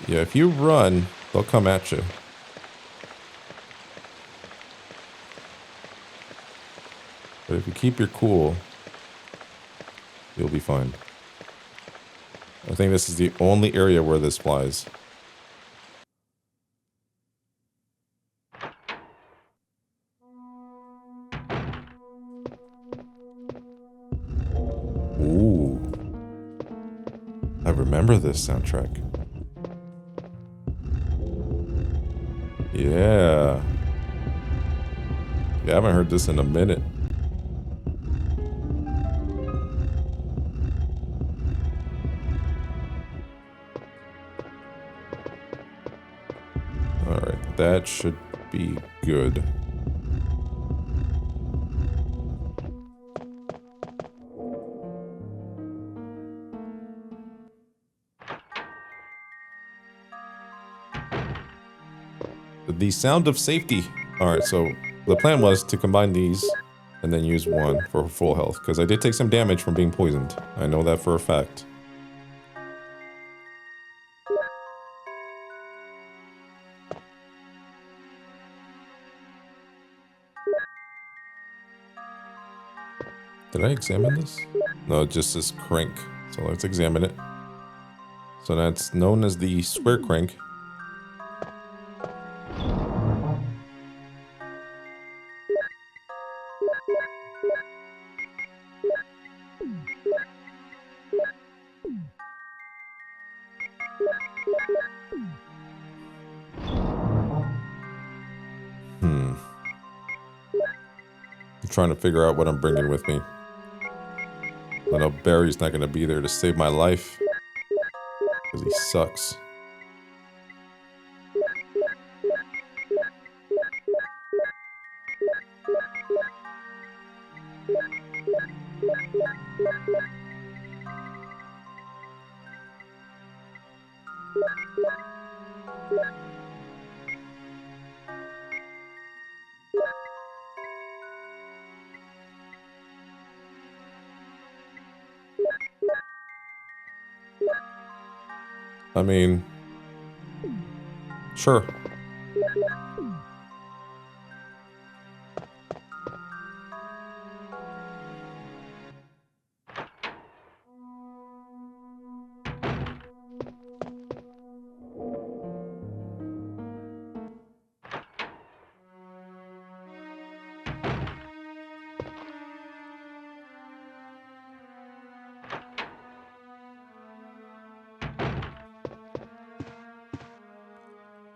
Yeah, if you run, they'll come at you. But if you keep your cool, you'll be fine. I think this is the only area where this flies. Ooh. I remember this soundtrack. Yeah. Yeah, I haven't heard this in a minute. Alright, that should be good. The sound of safety. Alright, so the plan was to combine these and then use one for full health, because I did take some damage from being poisoned. I know that for a fact. Did I examine this? No, it just says crank. So let's examine it. So that's known as the square crank. I'm trying to figure out what I'm bringing with me. I know Barry's not going to be there to save my life, because he sucks. I mean, sure.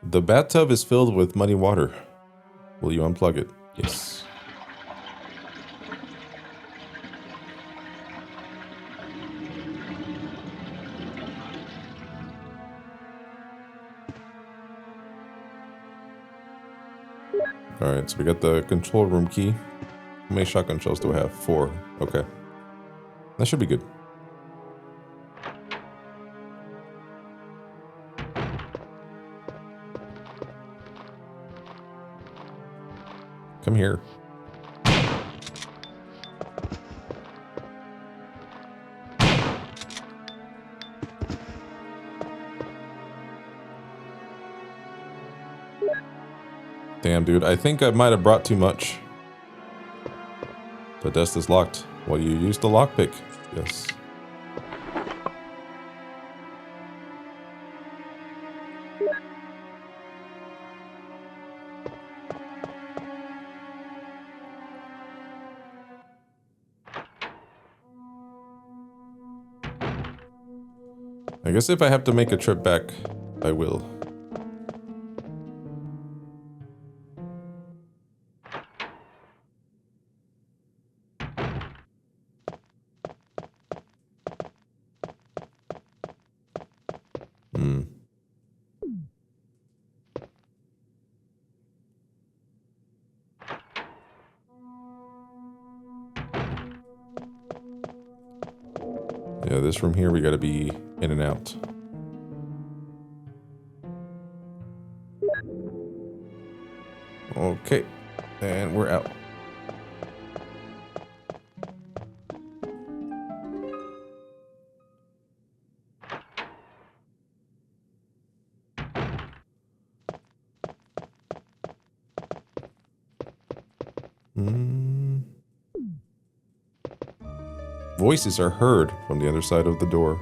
The bathtub is filled with muddy water. Will you unplug it? Yes. Alright, so we got the control room key. How many shotgun shells do I have? 4. Okay. That should be good. Come here. Damn, dude. I think I might have brought too much. The desk is locked. Well, you used the lockpick. Yes. I guess if I have to make a trip back, I will. Yeah, this room here, we gotta be in and out. Okay, and we're out. Voices are heard from the other side of the door.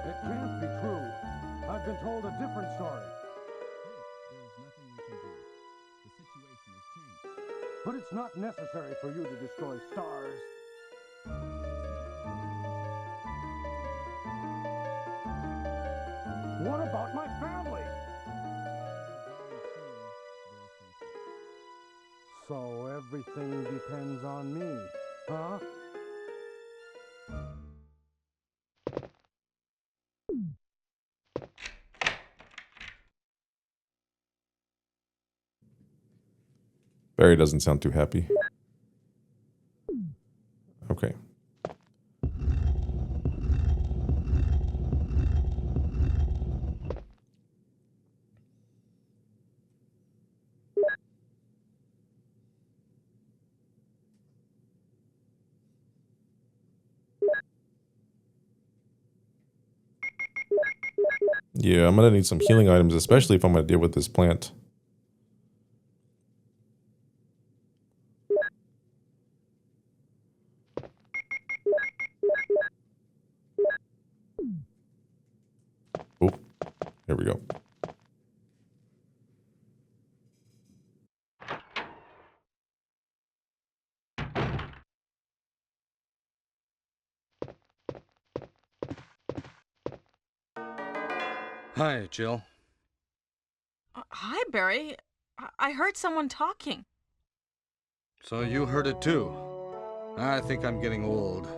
It can't be true. I've been told a different story.
There's nothing we can do. The situation has changed.
But it's not necessary for you to destroy stars. What about my family? So everything depends on me, huh?
Barry doesn't sound too happy. Okay. Yeah, I'm gonna need some healing items, especially if I'm gonna deal with this plant. Oh, here we go.
Hi, Jill.
Hi, Barry. I heard someone talking.
So you heard it too. I think I'm getting old.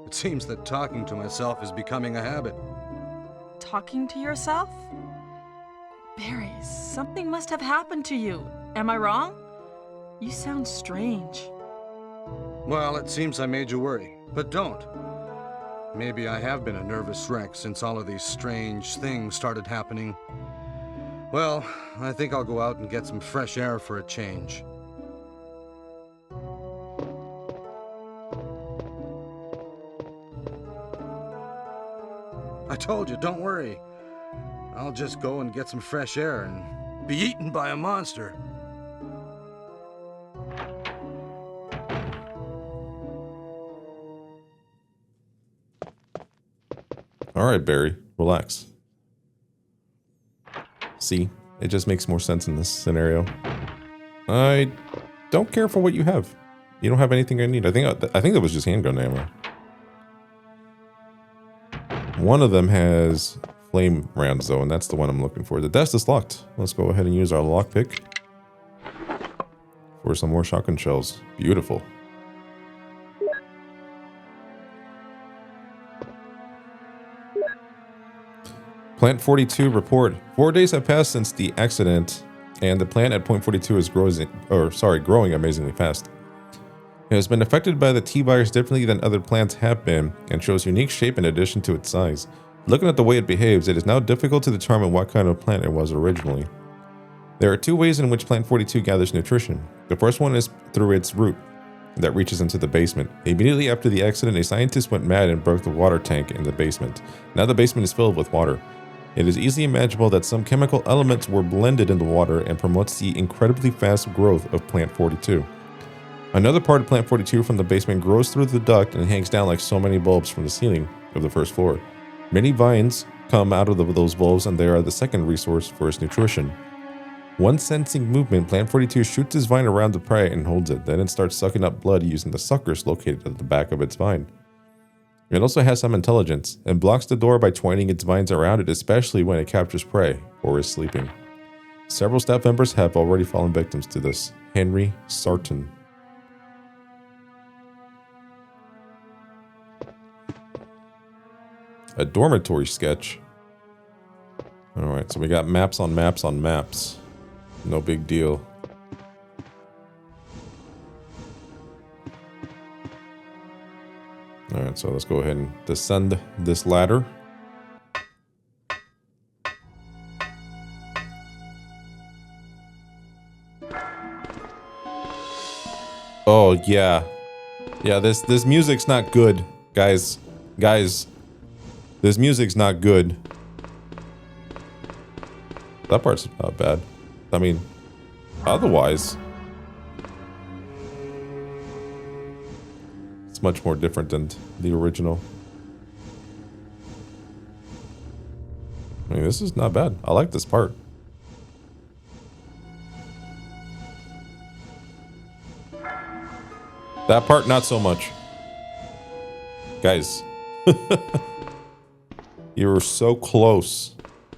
It seems that talking to myself is becoming a habit.
Talking to yourself? Barry, something must have happened to you. Am I wrong? You sound strange.
Well, it seems I made you worry, but don't. Maybe I have been a nervous wreck since all of these strange things started happening. Well, I think I'll go out and get some fresh air for a change. I told you, don't worry. I'll just go and get some fresh air and be eaten by a monster.
All right, Barry, relax. See, it just makes more sense in this scenario. I don't care for what you have. You don't have anything I need. I think that was just handgun ammo. One of them has flame rounds though, and that's the one I'm looking for. The desk is locked. Let's go ahead and use our lockpick for some more shotgun shells. Beautiful. Plant 42 report. 4 days have passed since the accident and the plant at point 42 is growing amazingly fast. It has been affected by the T-virus differently than other plants have been, and shows unique shape in addition to its size. Looking at the way it behaves, it is now difficult to determine what kind of plant it was originally. There are two ways in which plant 42 gathers nutrition. The first one is through its root that reaches into the basement. Immediately after the accident, a scientist went mad and broke the water tank in the basement. Now the basement is filled with water. It is easily imaginable that some chemical elements were blended in the water and promotes the incredibly fast growth of plant 42. Another part of plant 42 from the basement grows through the duct and hangs down like so many bulbs from the ceiling of the first floor. Many vines come out of those bulbs, and they are the second resource for its nutrition. Once sensing movement, plant 42 shoots its vine around the prey and holds it. Then it starts sucking up blood using the suckers located at the back of its vine. It also has some intelligence and blocks the door by twining its vines around it, especially when it captures prey or is sleeping. Several staff members have already fallen victims to this. Henry Sarton. A dormitory sketch. Alright, so we got maps on maps on maps. No big deal. Alright, so let's go ahead and descend this ladder. Oh yeah. Yeah, this music's not good, guys. This music's not good. That part's not bad. I mean, otherwise, it's much more different than the original. I mean, this is not bad. I like this part. That part, not so much. Guys. You were so close.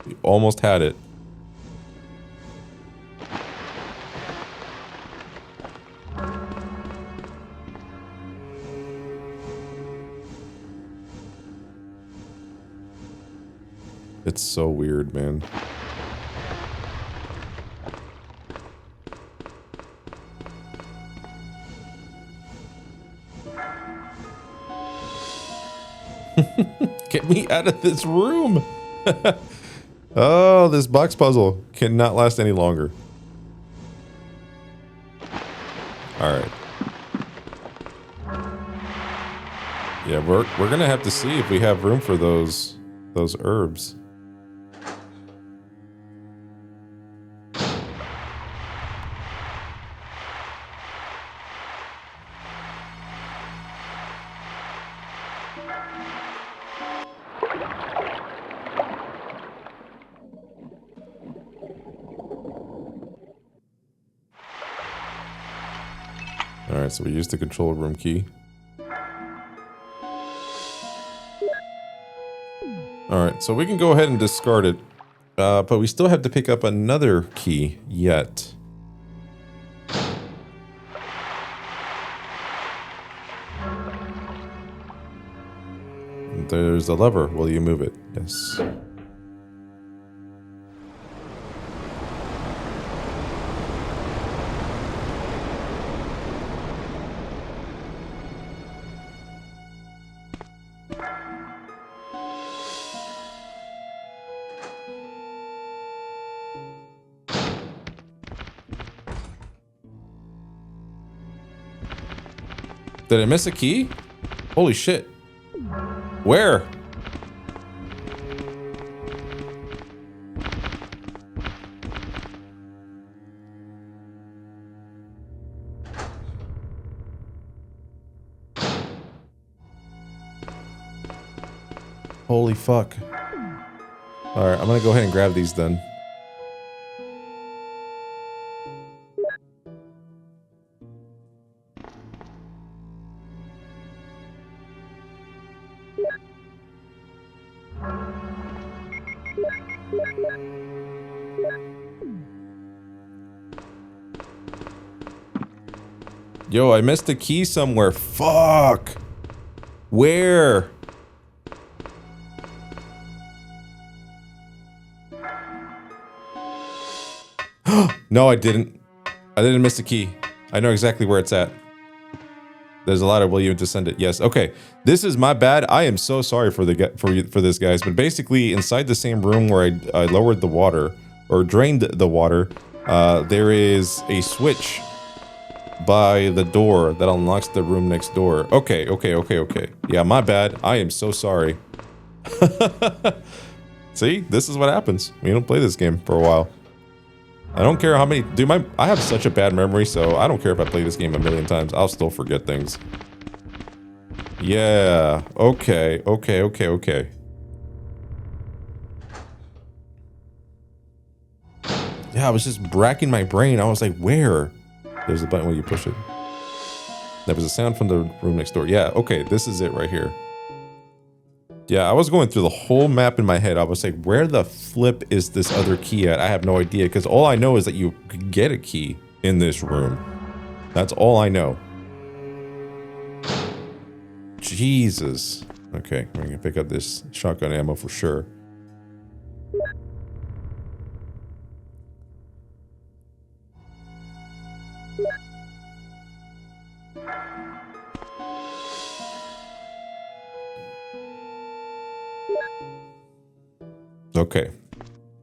You almost had it. It's so weird, man. Get me out of this room. Oh, this box puzzle cannot last any longer. All right. Yeah, we're gonna have to see if we have room for those herbs. Alright, so we use the control room key. Alright, so we can go ahead and discard it. But we still have to pick up another key yet. There's a lever. Will you move it? Yes. Did I miss a key? Holy shit. Where? Holy fuck. Alright, I'm gonna go ahead and grab these then. Yo, I missed a key somewhere. Fuck. Where? No, I didn't. I didn't miss the key. I know exactly where it's at. There's a ladder. Will you descend it? Yes. Okay. This is my bad. I am so sorry for this, guys. But basically, inside the same room where I lowered the water or drained the water, there is a switch by the door that unlocks the room next door. Okay. Yeah, my bad. I am so sorry. See, this is what happens. We don't play this game for a while. I don't care how many, dude, I have such a bad memory, so I don't care if I play this game a million times. I'll still forget things. Yeah, okay. Yeah, I was just racking my brain. I was like, where? There's a button where you push it. There was a sound from the room next door. Yeah, okay, this is it right here. Yeah, I was going through the whole map in my head. I was like, where the flip is this other key at? I have no idea, because all I know is that you could get a key in this room. That's all I know. Jesus. Okay, we're gonna pick up this shotgun ammo for sure. Okay,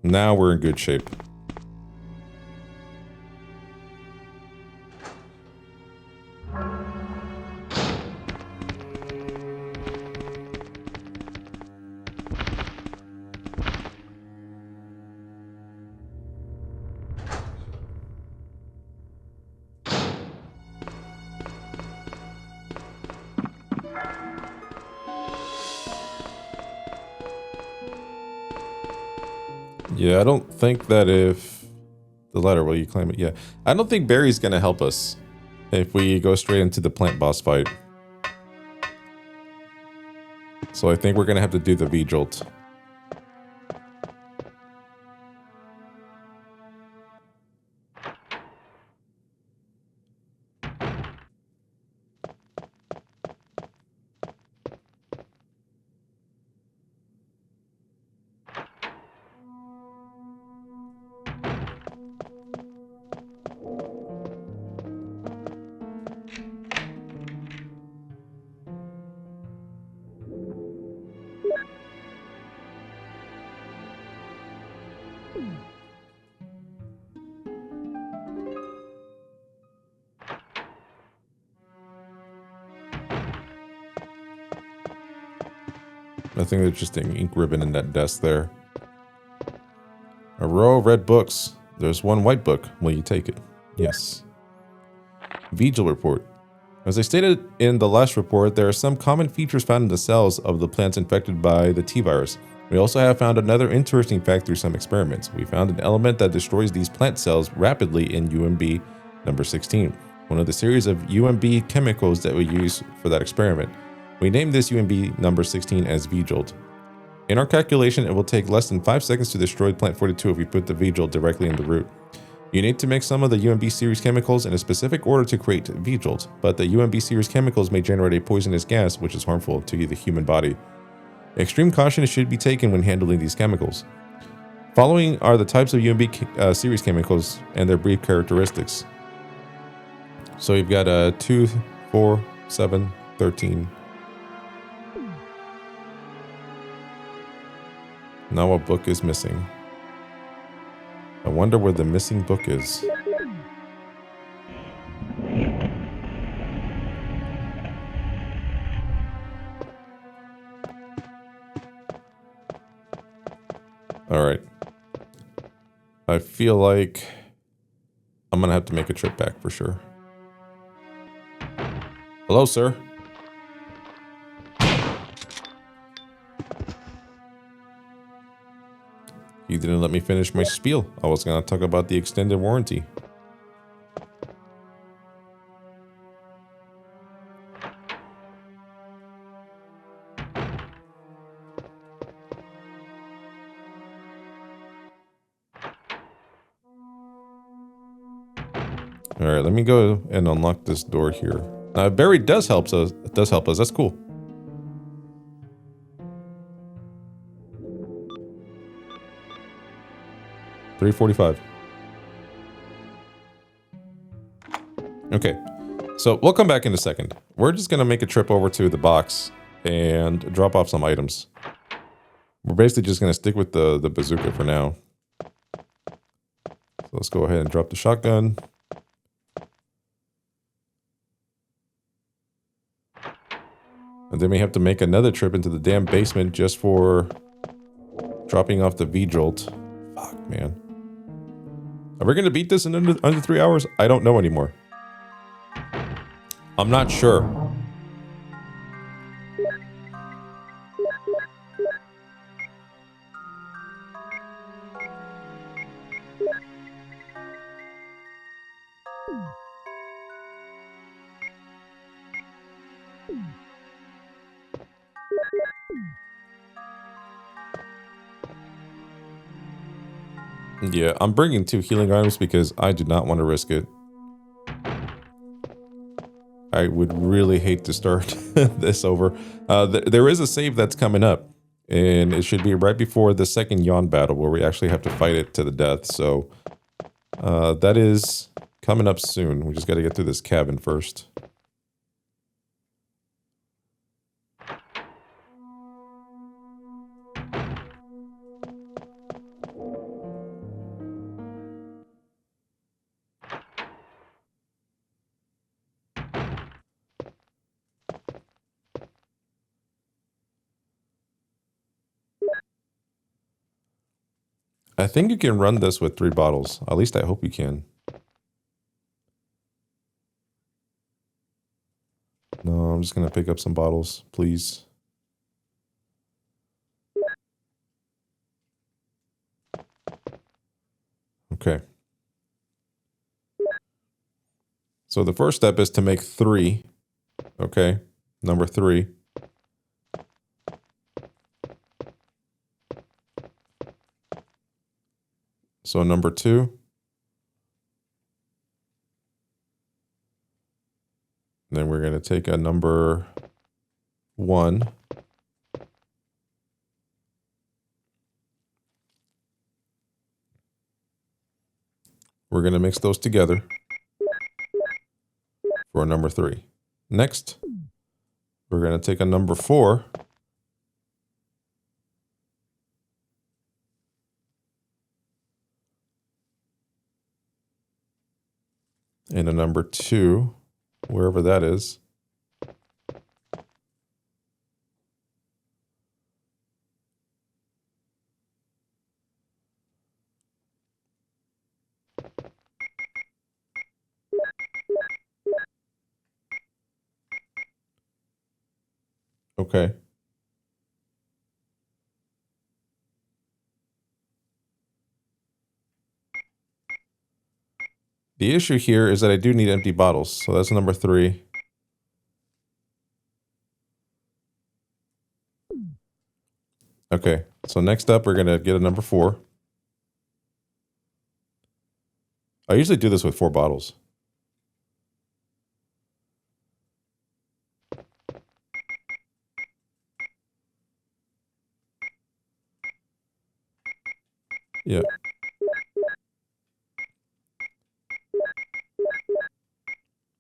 now we're in good shape. Yeah, I don't think that if the ladder, will you climb it? Yeah, I don't think Barry's gonna help us if we go straight into the plant boss fight. So I think we're gonna have to do the V-Jolt. I think there's just an ink ribbon in that desk there. A row of red books. There's one white book. Will you take it? Yes. Vigil report. As I stated in the last report, there are some common features found in the cells of the plants infected by the T-virus. We also have found another interesting fact through some experiments. We found an element that destroys these plant cells rapidly in UMB number 16, one of the series of UMB chemicals that we use for that experiment. We named this UMB number 16 as V-Jolt. In our calculation, it will take less than 5 seconds to destroy plant 42 if we put the V-Jolt directly in the root. You need to mix some of the UMB series chemicals in a specific order to create V-Jolt, but the UMB series chemicals may generate a poisonous gas which is harmful to the human body. Extreme caution should be taken when handling these chemicals. Following are the types of UMB series chemicals and their brief characteristics. So you've got 2, 4, 7, 13. Now a book is missing. I wonder where the missing book is. Alright. I feel like I'm gonna have to make a trip back for sure. Hello, sir. You didn't let me finish my spiel. I was gonna talk about the extended warranty. All right, let me go and unlock this door here. Now, Barry does help us. That's cool. $345. Okay, so we'll come back in a second. We're just gonna make a trip over to the box and drop off some items. We're basically just gonna stick with the bazooka for now. So let's go ahead and drop the shotgun. And then we have to make another trip into the damn basement just for dropping off the V-Jolt. Fuck, man. Are we gonna beat this in under 3 hours? I don't know anymore. I'm not sure. Yeah, I'm bringing 2 healing items because I do not want to risk it. I would really hate to start this over. There is a save that's coming up, and it should be right before the second yawn battle where we actually have to fight it to the death. So that is coming up soon. We just got to get through this cabin first. I think you can run this with 3 bottles. At least I hope you can. No, I'm just going to pick up some bottles, please. Okay. So the first step is to make 3. Okay. Number 3. So number 2. Then we're going to take a number 1. We're going to mix those together for a number 3. Next, we're going to take a number 4. And a number 2, wherever that is. Okay. The issue here is that I do need empty bottles. So that's number 3. Okay. So next up, we're going to get a number 4. I usually do this with 4 bottles. Yeah.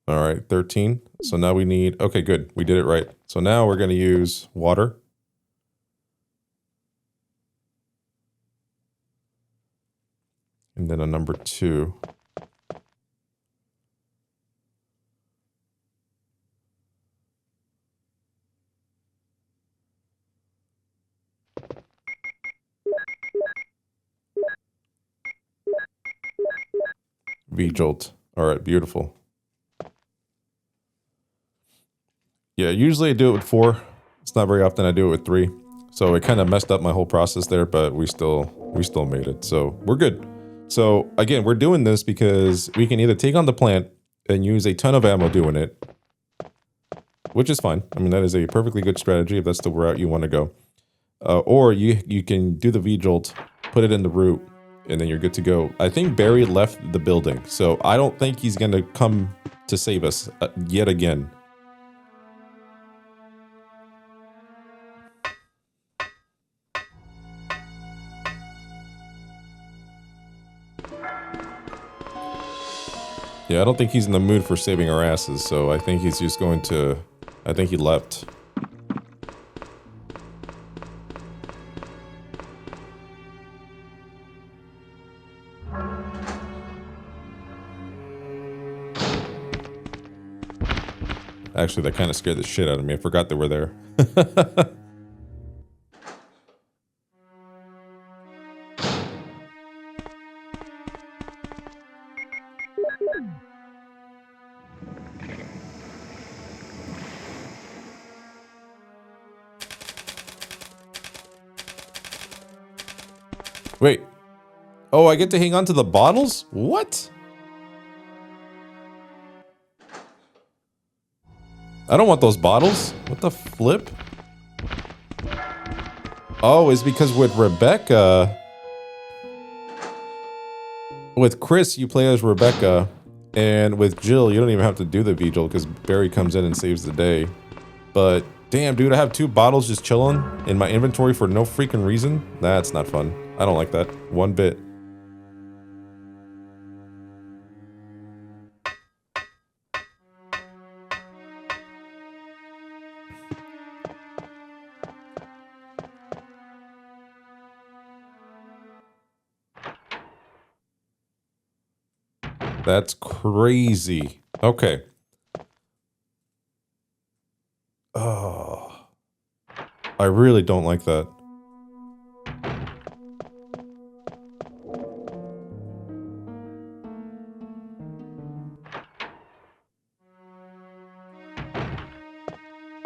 All right, 13. So now we need, okay, good. We did it right. So now we're going to use water. And then a number 2. V-Jolt. All right, beautiful. Yeah, usually I do it with 4. It's not very often I do it with 3. So it kind of messed up my whole process there, but we still made it. So we're good. So again, we're doing this because we can either take on the plant and use a ton of ammo doing it, which is fine. I mean, that is a perfectly good strategy if that's the route you want to go. Or you can do the V-Jolt, put it in the root, and then you're good to go. I think Barry left the building, so I don't think he's going to come to save us yet again. Yeah, I don't think he's in the mood for saving our asses, so I think he's just going to... I think he left. Actually, that kind of scared the shit out of me. I forgot they were there. Wait. Oh, I get to hang on to the bottles? What? I don't want those bottles. What the flip? Oh, it's because with Rebecca... With Chris, you play as Rebecca. And with Jill, you don't even have to do the vigil because Barry comes in and saves the day. But, damn, dude, I have 2 bottles just chilling in my inventory for no freaking reason? That's not fun. I don't like that. One bit. That's crazy. Okay. Oh. I really don't like that.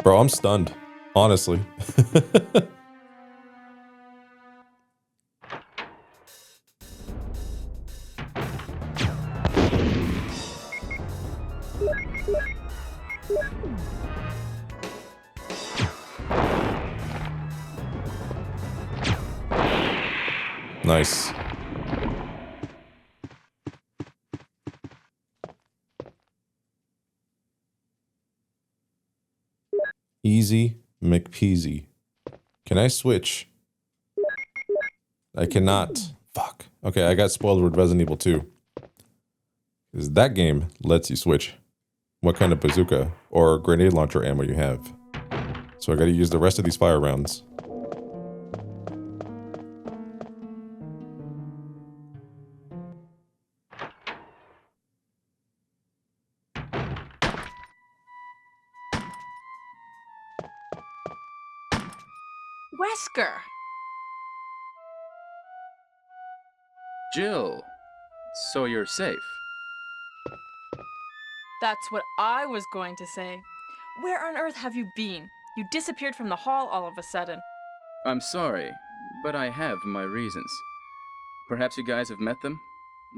Bro, I'm stunned. Honestly. Nice. Easy McPeasy. Can I switch? I cannot. Fuck. Okay, I got spoiled with Resident Evil 2. Because that game lets you switch what kind of bazooka or grenade launcher ammo you have. So I gotta use the rest of these fire rounds.
Wesker!
Jill, so you're safe.
That's what I was going to say. Where on earth have you been? You disappeared from the hall all of a sudden.
I'm sorry, but I have my reasons. Perhaps you guys have met them?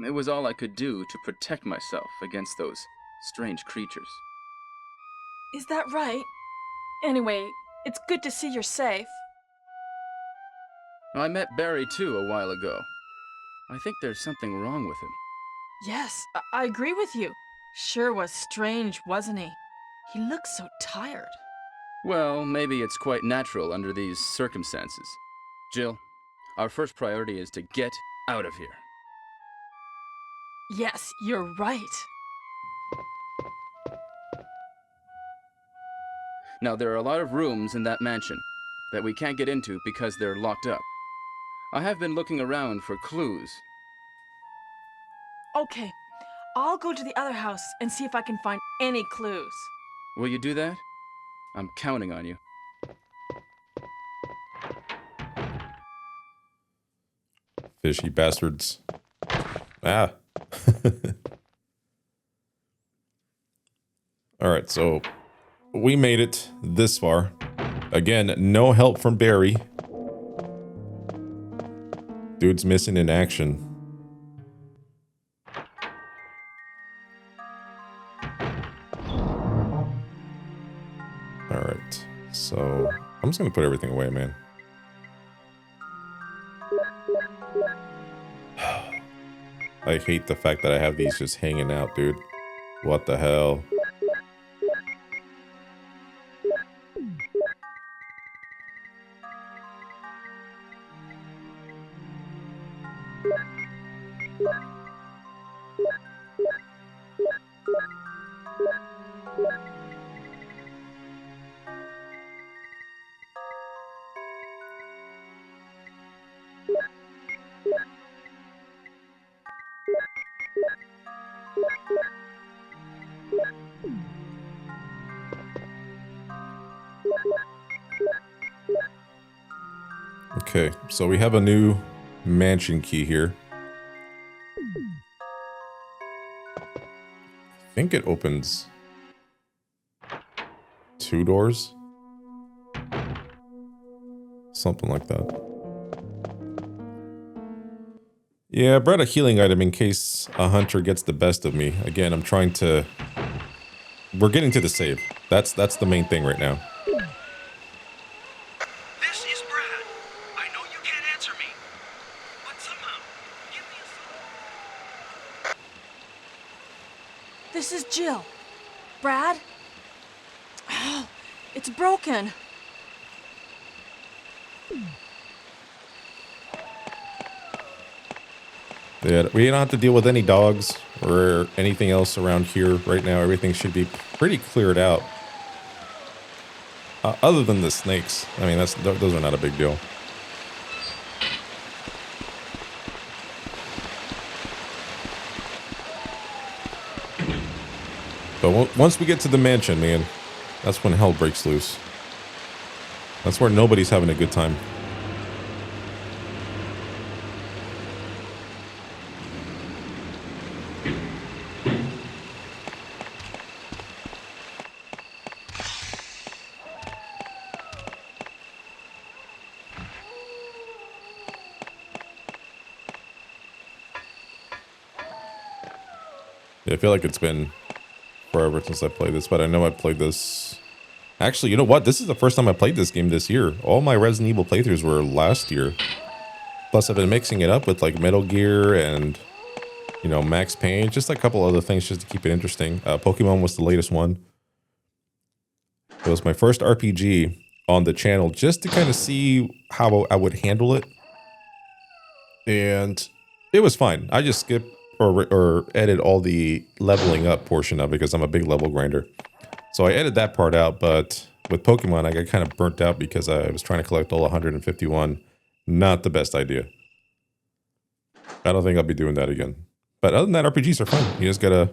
It was all I could do to protect myself against those strange creatures.
Is that right? Anyway, it's good to see you're safe.
I met Barry too a while ago. I think there's something wrong with him.
Yes, I agree with you. Sure was strange, wasn't he? He looked so tired.
Well, maybe it's quite natural under these circumstances. Jill, our first priority is to get out of here.
Yes, you're right.
Now, there are a lot of rooms in that mansion that we can't get into because they're locked up. I have been looking around for clues.
Okay, I'll go to the other house and see if I can find any clues.
Will you do that? I'm counting on you.
Fishy bastards. Ah. Alright, so we made it this far. Again, no help from Barry. Dude's missing in action. Alright, so I'm just gonna put everything away, man. I hate the fact that I have these just hanging out, dude. What the hell? Okay, so we have a new mansion key here. I think it opens 2 doors. Something like that. Yeah, I brought a healing item in case a hunter gets the best of me. Again, I'm trying to... We're getting to the save. That's the main thing right now.
This is Brad. I know you can't answer me, but somehow, give me a sign.
This is Jill. Brad? Oh, it's broken.
Yeah, we don't have to deal with any dogs or anything else around here right now. Everything should be pretty cleared out. Other than the snakes. I mean, those are not a big deal. But once we get to the mansion, man, that's when hell breaks loose. That's where nobody's having a good time. Yeah, I feel like it's been forever since I played this, but I know I played this. Actually, you know what? This is the first time I played this game this year. All my Resident Evil playthroughs were last year. Plus, I've been mixing it up with like Metal Gear and, you know, Max Payne, just a couple other things just to keep it interesting. Pokemon was the latest one. It was my first RPG on the channel just to kind of see how I would handle it. And it was fine. I just skipped or edit all the leveling up portion of it because I'm a big level grinder. So I edited that part out, but with Pokemon, I got kind of burnt out because I was trying to collect all 151. Not the best idea. I don't think I'll be doing that again. But other than that, RPGs are fun. You just gotta,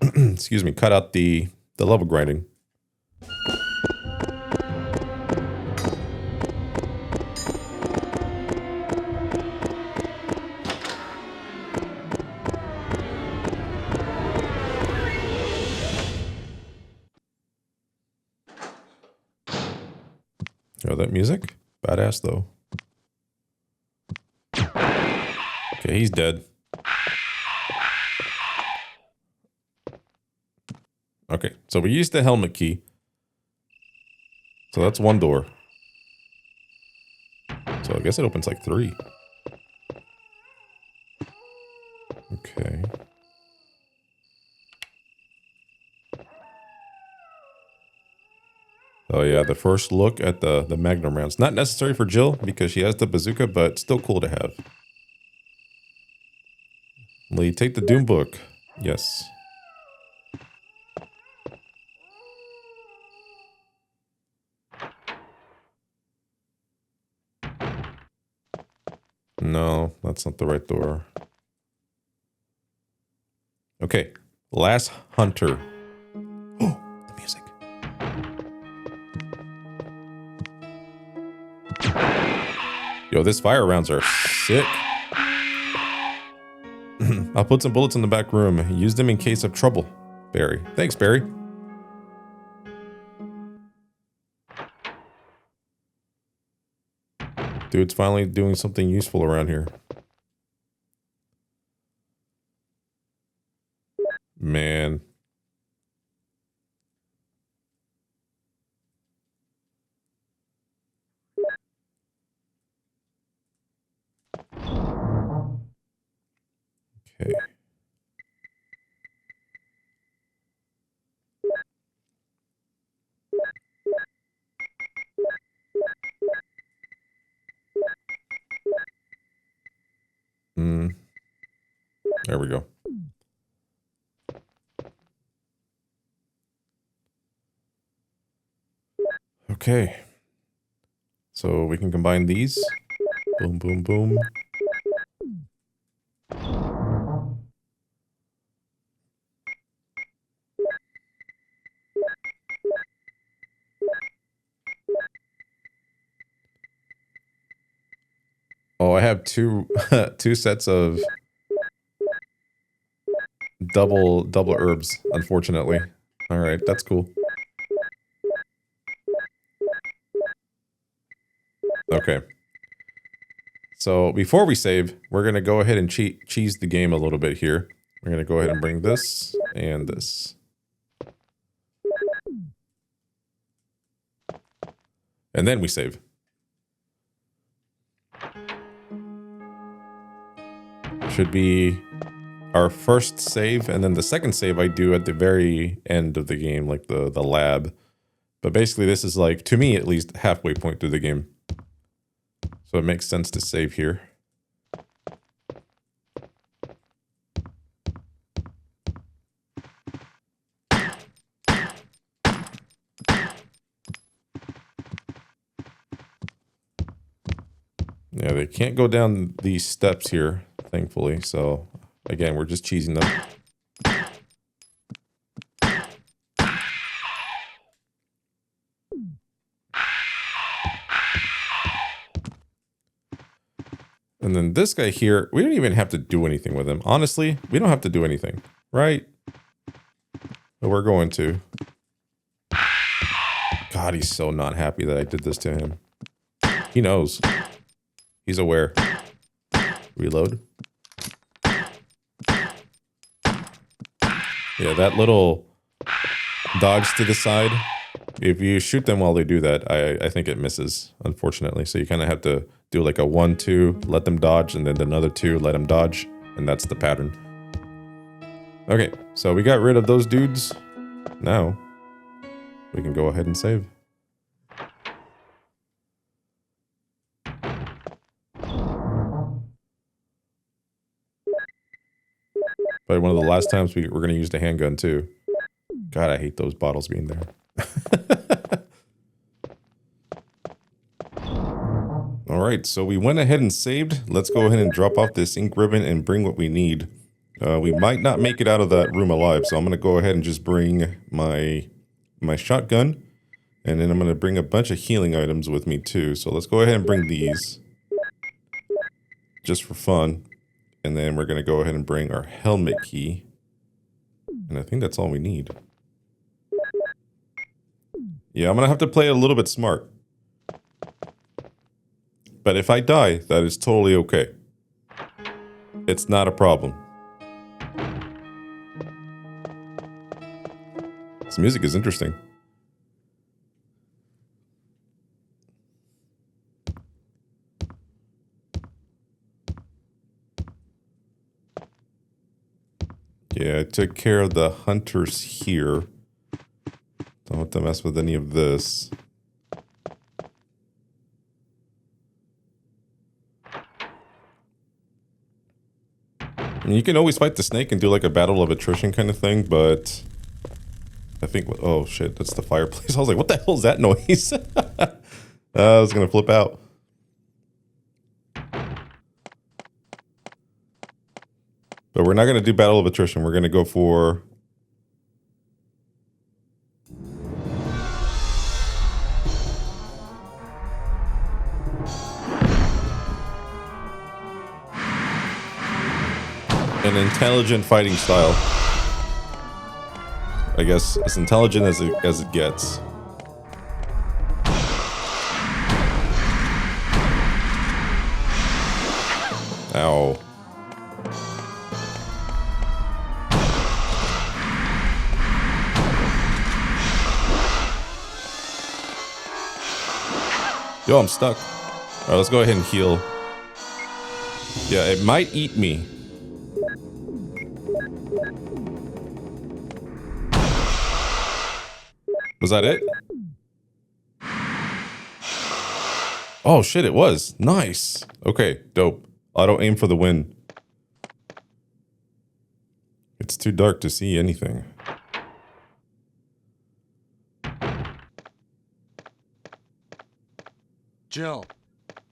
excuse me, cut out the level grinding. Oh, that music? Badass, though. Okay, he's dead. Okay, so we used the helmet key. So that's 1 door. So I guess it opens like 3. Okay. Oh yeah, the first look at the Magnum rounds. Not necessary for Jill because she has the bazooka, but still cool to have. Lee, take the Doom book. Yes. No, that's not the right door. Okay, last hunter. Oh, the music. Yo, this fire rounds are sick. I'll put some bullets in the back room. Use them in case of trouble. Barry. Thanks, Barry. Dude's finally doing something useful around here. Man. Okay. There we go. Okay. So we can combine these. Boom, boom, boom. Oh, I have two two sets of double herbs, unfortunately. All right, that's cool. Okay. So before we save, we're gonna go ahead and cheese the game a little bit here. We're gonna go ahead and bring this and this. And then we save. Should be our first save, and then the second save I do at the very end of the game, like the lab. But basically this is like, to me at least, halfway point through the game. So it makes sense to save here. Yeah, they can't go down these steps here, thankfully. So, again, we're just cheesing them. And then this guy here, we don't even have to do anything with him. Honestly, we don't have to do anything, right? But we're going to. God, he's so not happy that I did this to him. He knows. He's aware. Reload. Yeah, that little dodge to the side. If you shoot them while they do that, I think it misses, unfortunately. So you kind of have to do like a 1-2, let them dodge, and then another 2, let them dodge. And that's the pattern. Okay, so we got rid of those dudes. Now, we can go ahead and save. But one of the last times we're going to use the handgun too. God, I hate those bottles being there. Alright, so we went ahead and saved. Let's go ahead and drop off this ink ribbon and bring what we need. We might not make it out of that room alive, so I'm going to go ahead and just bring my shotgun. And then I'm going to bring a bunch of healing items with me too. So let's go ahead and bring these. Just for fun. And then we're going to go ahead and bring our helmet key. And I think that's all we need. Yeah, I'm going to have to play a little bit smart. But if I die, that is totally okay. It's not a problem. This music is interesting. Yeah, I took care of the hunters here. Don't have to mess with any of this. I mean, you can always fight the snake and do like a battle of attrition kind of thing, but I think, oh shit, that's the fireplace. I was like, what the hell is that noise? I was gonna flip out. But we're not going to do battle of attrition. We're going to go for... an intelligent fighting style. I guess as intelligent as it gets. Ow. Yo, I'm stuck. Alright, let's go ahead and heal. Yeah, it might eat me. Was that it? Oh shit, it was. Nice. Okay, dope. Auto aim for the win. It's too dark to see anything.
Jill,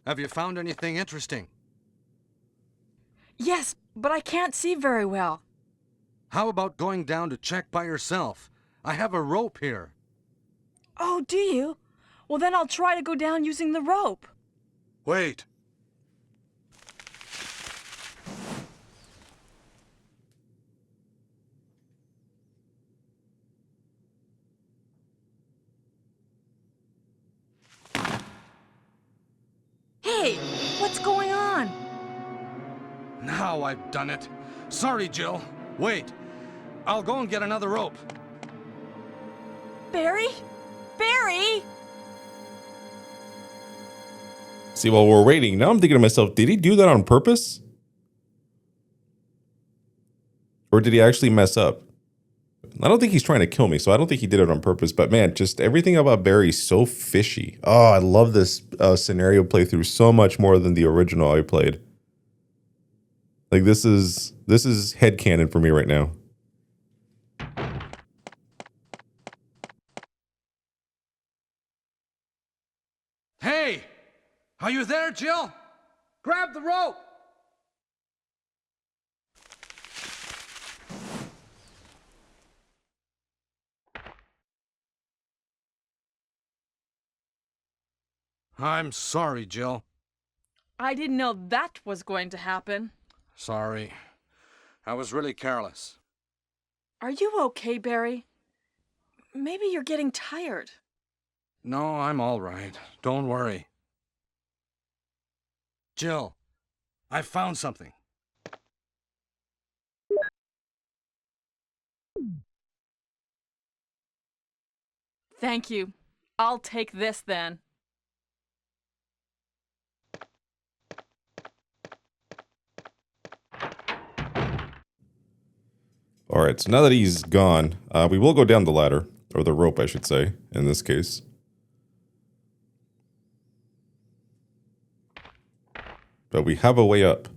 have you found anything interesting?
Yes, but I can't see very well.
How about going down to check by yourself? I have a rope here.
Oh, do you? Well, then I'll try to go down using the rope.
Wait.
What's going on?
Now I've done it. Sorry, Jill. Wait. I'll go and get another rope.
Barry? Barry?
See, while we're waiting, now I'm thinking to myself, did he do that on purpose? Or did he actually mess up? I don't think he's trying to kill me, so I don't think he did it on purpose. But man, just everything about Barry's so fishy. Oh, I love this scenario playthrough so much more than the original I played. Like this is headcanon for me right now.
Hey! Are you there, Jill? Grab the rope! I'm sorry, Jill.
I didn't know that was going to happen.
Sorry. I was really careless.
Are you okay, Barry? Maybe you're getting tired.
No, I'm all right. Don't worry. Jill, I found something.
Thank you. I'll take this then.
All right, so now that he's gone, we will go down the ladder, or the rope, I should say, in this case. But we have a way up.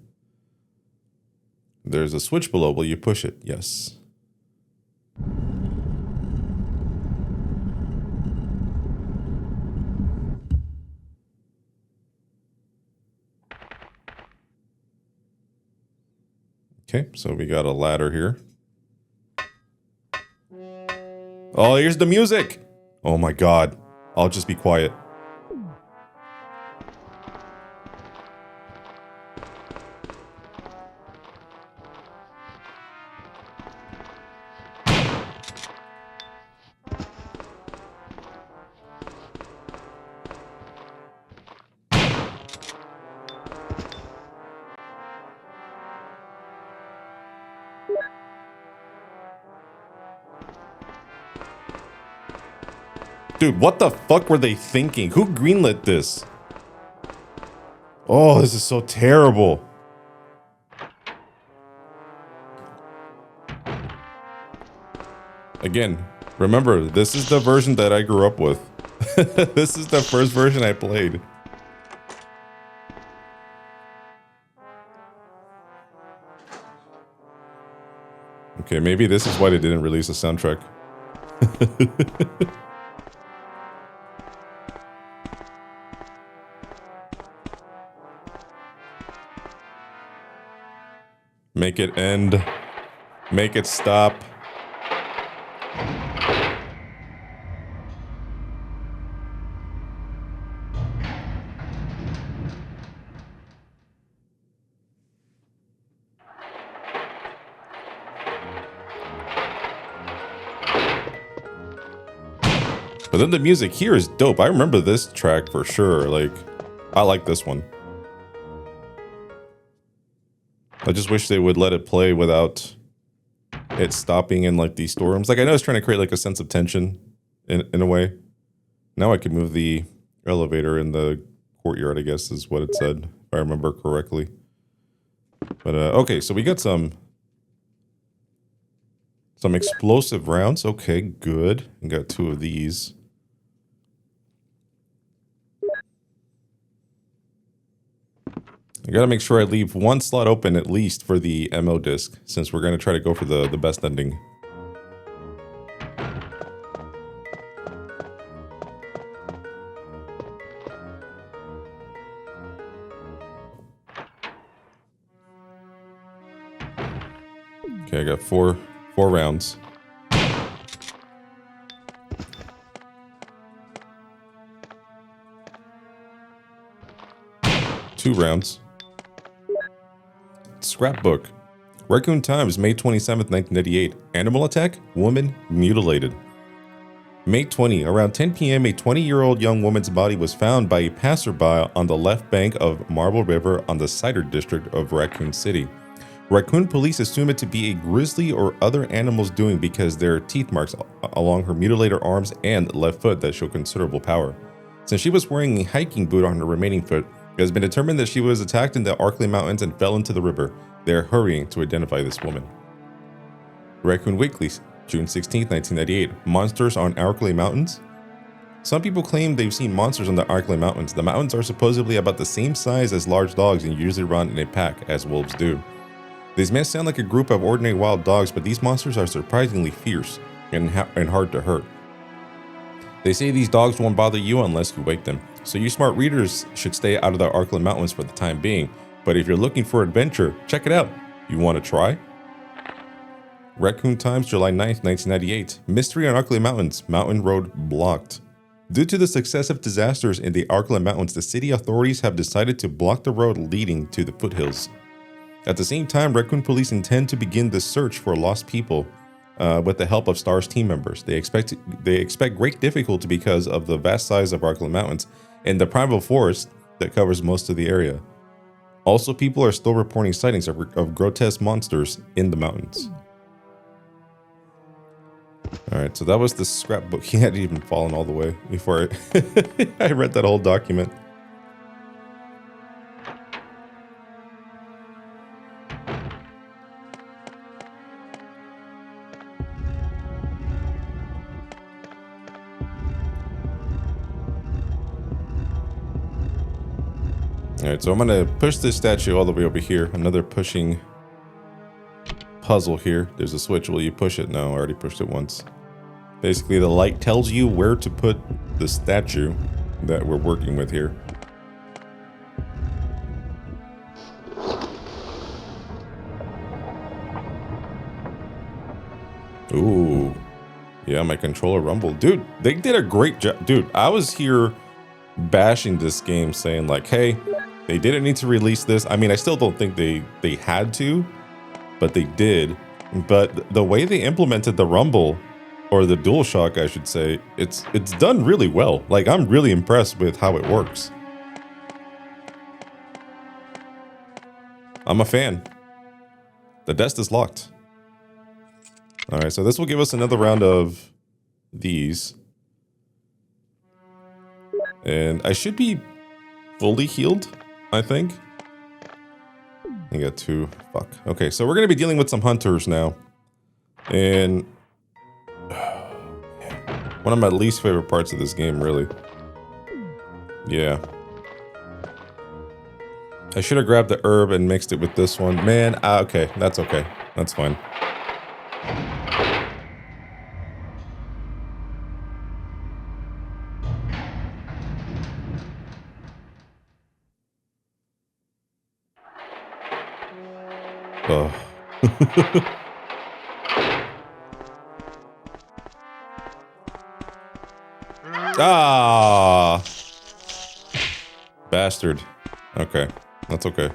There's a switch below. Will you push it? Yes. Okay, so we got a ladder here. Oh, here's the music! Oh my god. I'll just be quiet. Dude, what the fuck were they thinking? Who greenlit this? Oh, this is so terrible. Again, remember, this is the version that I grew up with. This is the first version I played. Okay, maybe this is why they didn't release a soundtrack. Make it end. Make it stop. But then the music here is dope. I remember this track for sure. Like, I like this one. I just wish they would let it play without it stopping in like these storerooms. Like I know it's trying to create like a sense of tension in a way. Now I can move the elevator in the courtyard, I guess is what it said, if I remember correctly. But okay, so we got some explosive rounds. Okay, good. We got 2 of these. I gotta make sure I leave 1 slot open at least for the MO disc, since we're gonna try to go for the best ending. Okay, I got four rounds. Two rounds. Scrapbook. Raccoon Times, May 27th, 1998. Animal attack? Woman mutilated. May 20, around 10 p.m., a 20-year-old young woman's body was found by a passerby on the left bank of Marble River on the Cider district of Raccoon City. Raccoon police assume it to be a grizzly or other animal's doing because there are teeth marks along her mutilated arms and left foot that show considerable power. Since she was wearing a hiking boot on her remaining foot, it has been determined that she was attacked in the Arklay Mountains and fell into the river. They are hurrying to identify this woman. Raccoon Weekly, June 16, 1998. Monsters on Arklay Mountains? Some people claim they've seen monsters on the Arklay Mountains. The mountains are supposedly about the same size as large dogs and usually run in a pack, as wolves do. These may sound like a group of ordinary wild dogs, but these monsters are surprisingly fierce and hard to hurt. They say these dogs won't bother you unless you wake them, so you smart readers should stay out of the Arklay Mountains for the time being. But if you're looking for adventure, check it out. You want to try? Raccoon Times, July 9th, 1998. Mystery on Arklay Mountains. Mountain road blocked. Due to the successive disasters in the Arklay Mountains, the city authorities have decided to block the road leading to the foothills. At the same time, Raccoon Police intend to begin the search for lost people with the help of STAR's team members. They expect great difficulty because of the vast size of Arklay Mountains and the primal forest that covers most of the area. Also, people are still reporting sightings of grotesque monsters in the mountains. Alright, so that was the scrapbook. He hadn't even fallen all the way before I read that whole document. Alright, so I'm gonna push this statue all the way over here. Another pushing puzzle here. There's a switch. Will you push it? No, I already pushed it once. Basically, the light tells you where to put the statue that we're working with here. Ooh. Yeah, my controller rumbled. Dude, they did a great job. Dude, I was here bashing this game saying like, hey, they didn't need to release this. I mean, I still don't think they had to, but they did. But the way they implemented the rumble, or the DualShock, I should say, it's done really well. Like, I'm really impressed with how it works. I'm a fan. The desk is locked. All right, so this will give us another round of these. And I should be fully healed, I think. I got two. Fuck. Okay, so we're going to be dealing with some hunters now. And one of my least favorite parts of this game, really. Yeah. I should have grabbed the herb and mixed it with this one. Man, okay. That's okay. That's fine. Oh. Ah, bastard. Okay, that's okay.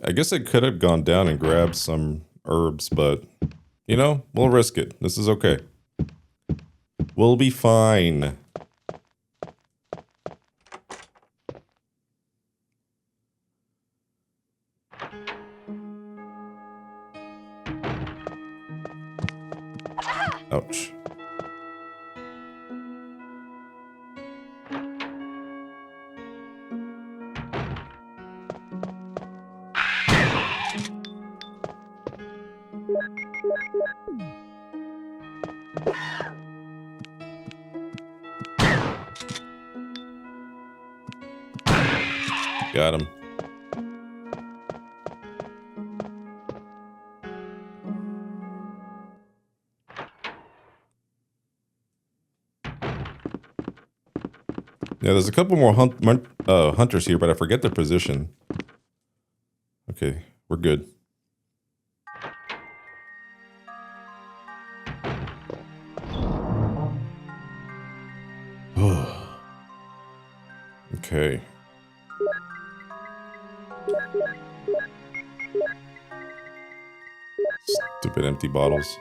I guess I could have gone down and grabbed some herbs, but, you know, we'll risk it. This is okay. We'll be fine. Ouch. Got him. Yeah, there's a couple more hunters here, but I forget their position. Okay, we're good. Okay. Stupid empty bottles.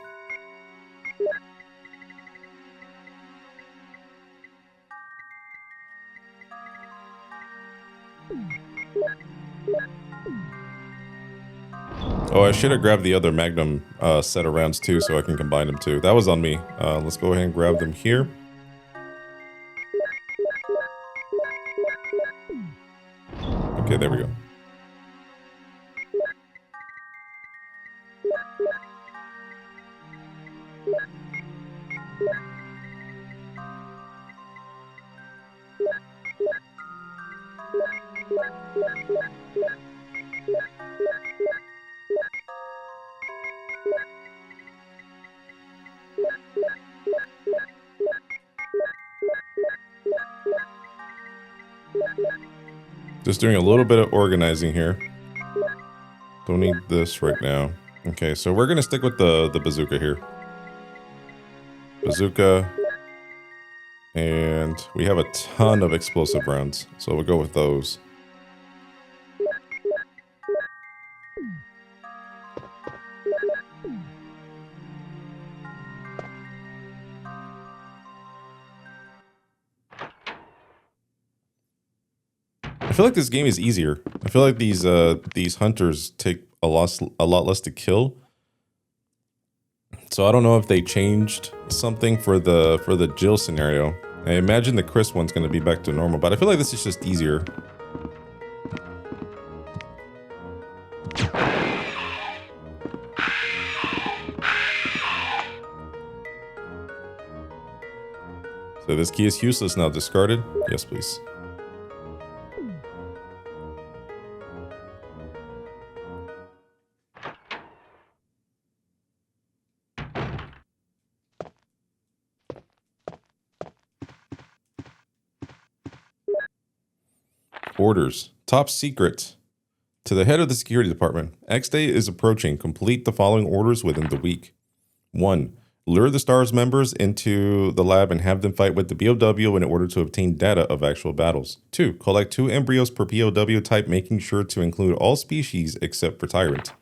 Oh, I should have grabbed the other Magnum set of rounds too, so I can combine them too. That was on me. Let's go ahead and grab them here. Okay, there we go. Just doing a little bit of organizing here. Don't need this right now. Okay, so we're gonna stick with the bazooka here. Bazooka. And we have a ton of explosive rounds, so we'll go with those. I feel like this game is easier. I feel like these hunters take a lot less to kill. So I don't know if they changed something for the Jill scenario. I imagine the Chris one's going to be back to normal, but I feel like this is just easier. So this key is useless now. Discarded? Yes, please. Orders. Top secret. To the head of the security department. X-Day is approaching. Complete the following orders within the week. 1. Lure the STARS members into the lab and have them fight with the POW in order to obtain data of actual battles. 2. Collect 2 embryos per POW type, making sure to include all species except for Tyrant.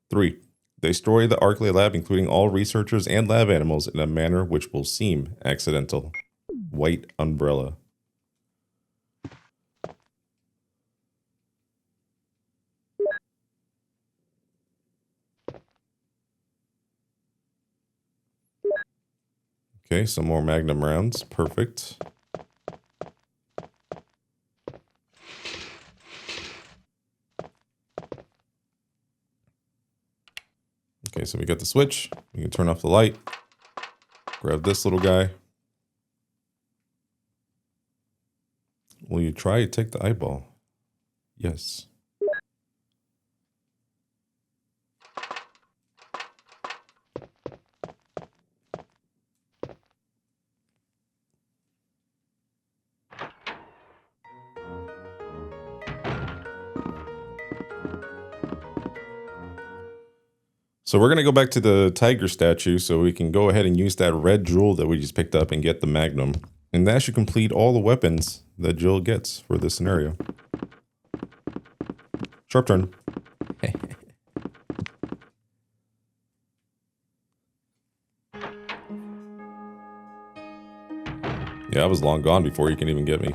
3. Destroy the Arclay lab, including all researchers and lab animals, in a manner which will seem accidental. White umbrella. Okay, some more Magnum rounds. Perfect. Okay, so we got the switch. We can turn off the light. Grab this little guy. Will you try to take the eyeball? Yes. So we're going to go back to the tiger statue so we can go ahead and use that red jewel that we just picked up and get the Magnum. And that should complete all the weapons that Jill gets for this scenario. Sharp turn. Yeah, I was long gone before you can even get me.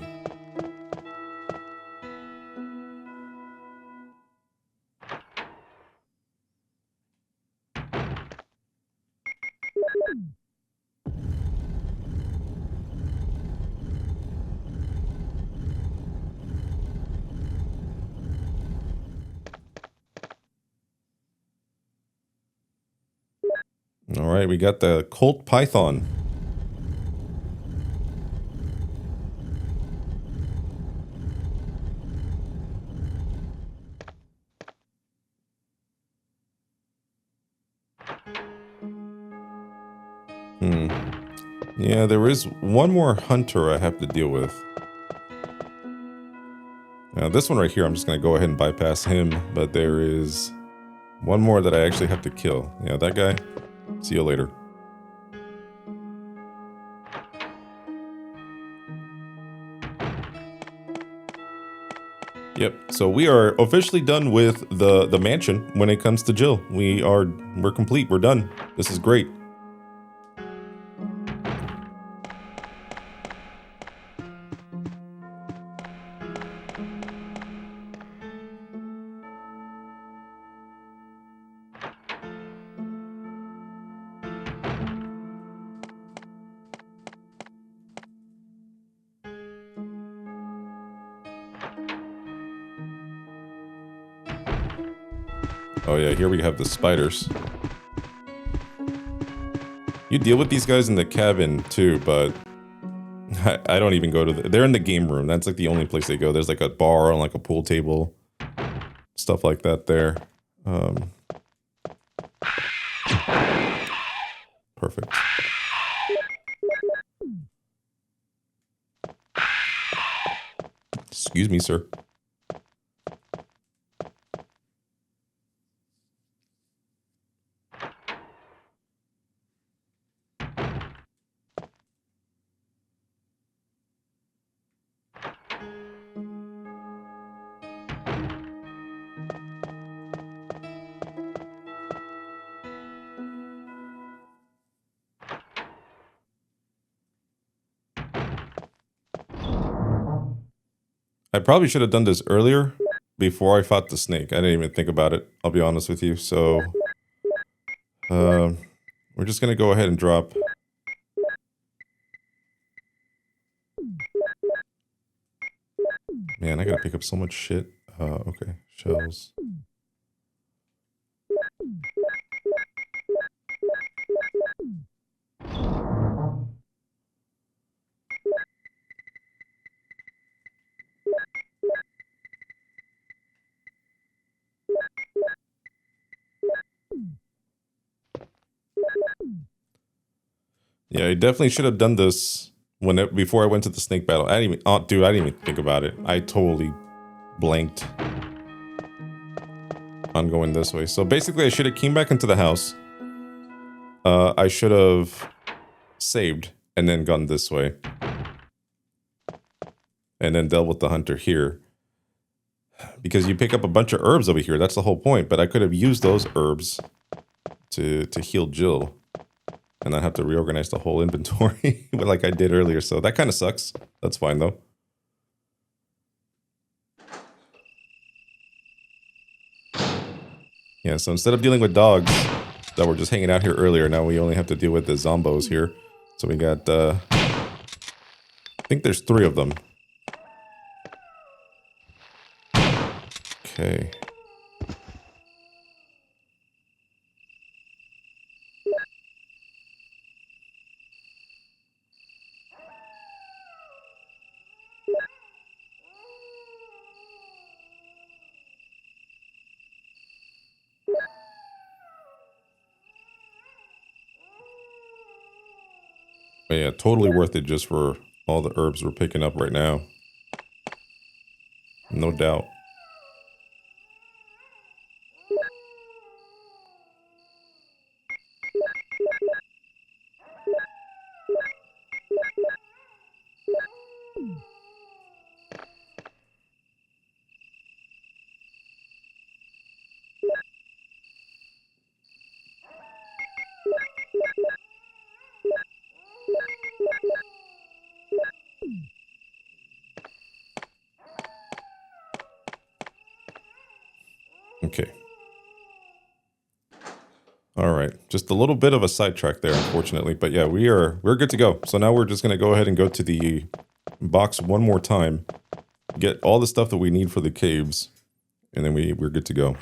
All right, we got the Colt Python. Yeah, there is one more hunter I have to deal with. Now this one right here, I'm just gonna go ahead and bypass him, but there is one more that I actually have to kill. Yeah, that guy. See you later. Yep, so we are officially done with the mansion when it comes to Jill. We're complete, we're done. This is great. Oh yeah, here we have the spiders. You deal with these guys in the cabin too, but I don't even go to they're in the game room. That's like the only place they go. There's like a bar and like a pool table. Stuff like that there. Perfect. Excuse me, sir. I probably should have done this earlier before I fought the snake. I didn't even think about it, I'll be honest with you. So, we're just gonna go ahead and drop. Man, I gotta pick up so much shit. Okay, shells. Yeah, I definitely should have done this before I went to the snake battle. I didn't even, dude, I didn't even think about it. I totally blanked on going this way. So basically, I should have came back into the house. I should have saved and then gone this way, and then dealt with the hunter here. Because you pick up a bunch of herbs over here. That's the whole point. But I could have used those herbs to heal Jill. And I have to reorganize the whole inventory like I did earlier. So that kind of sucks. That's fine though. Yeah, so instead of dealing with dogs that were just hanging out here earlier, now we only have to deal with the zombos here. So we got, I think there's 3 of them. Okay. But yeah, totally worth it just for all the herbs we're picking up right now. No doubt. Okay. All right. Just a little bit of a sidetrack there, unfortunately. But yeah, we're good to go. So now we're just going to go ahead and go to the box one more time. Get all the stuff that we need for the caves. And then we're good to go.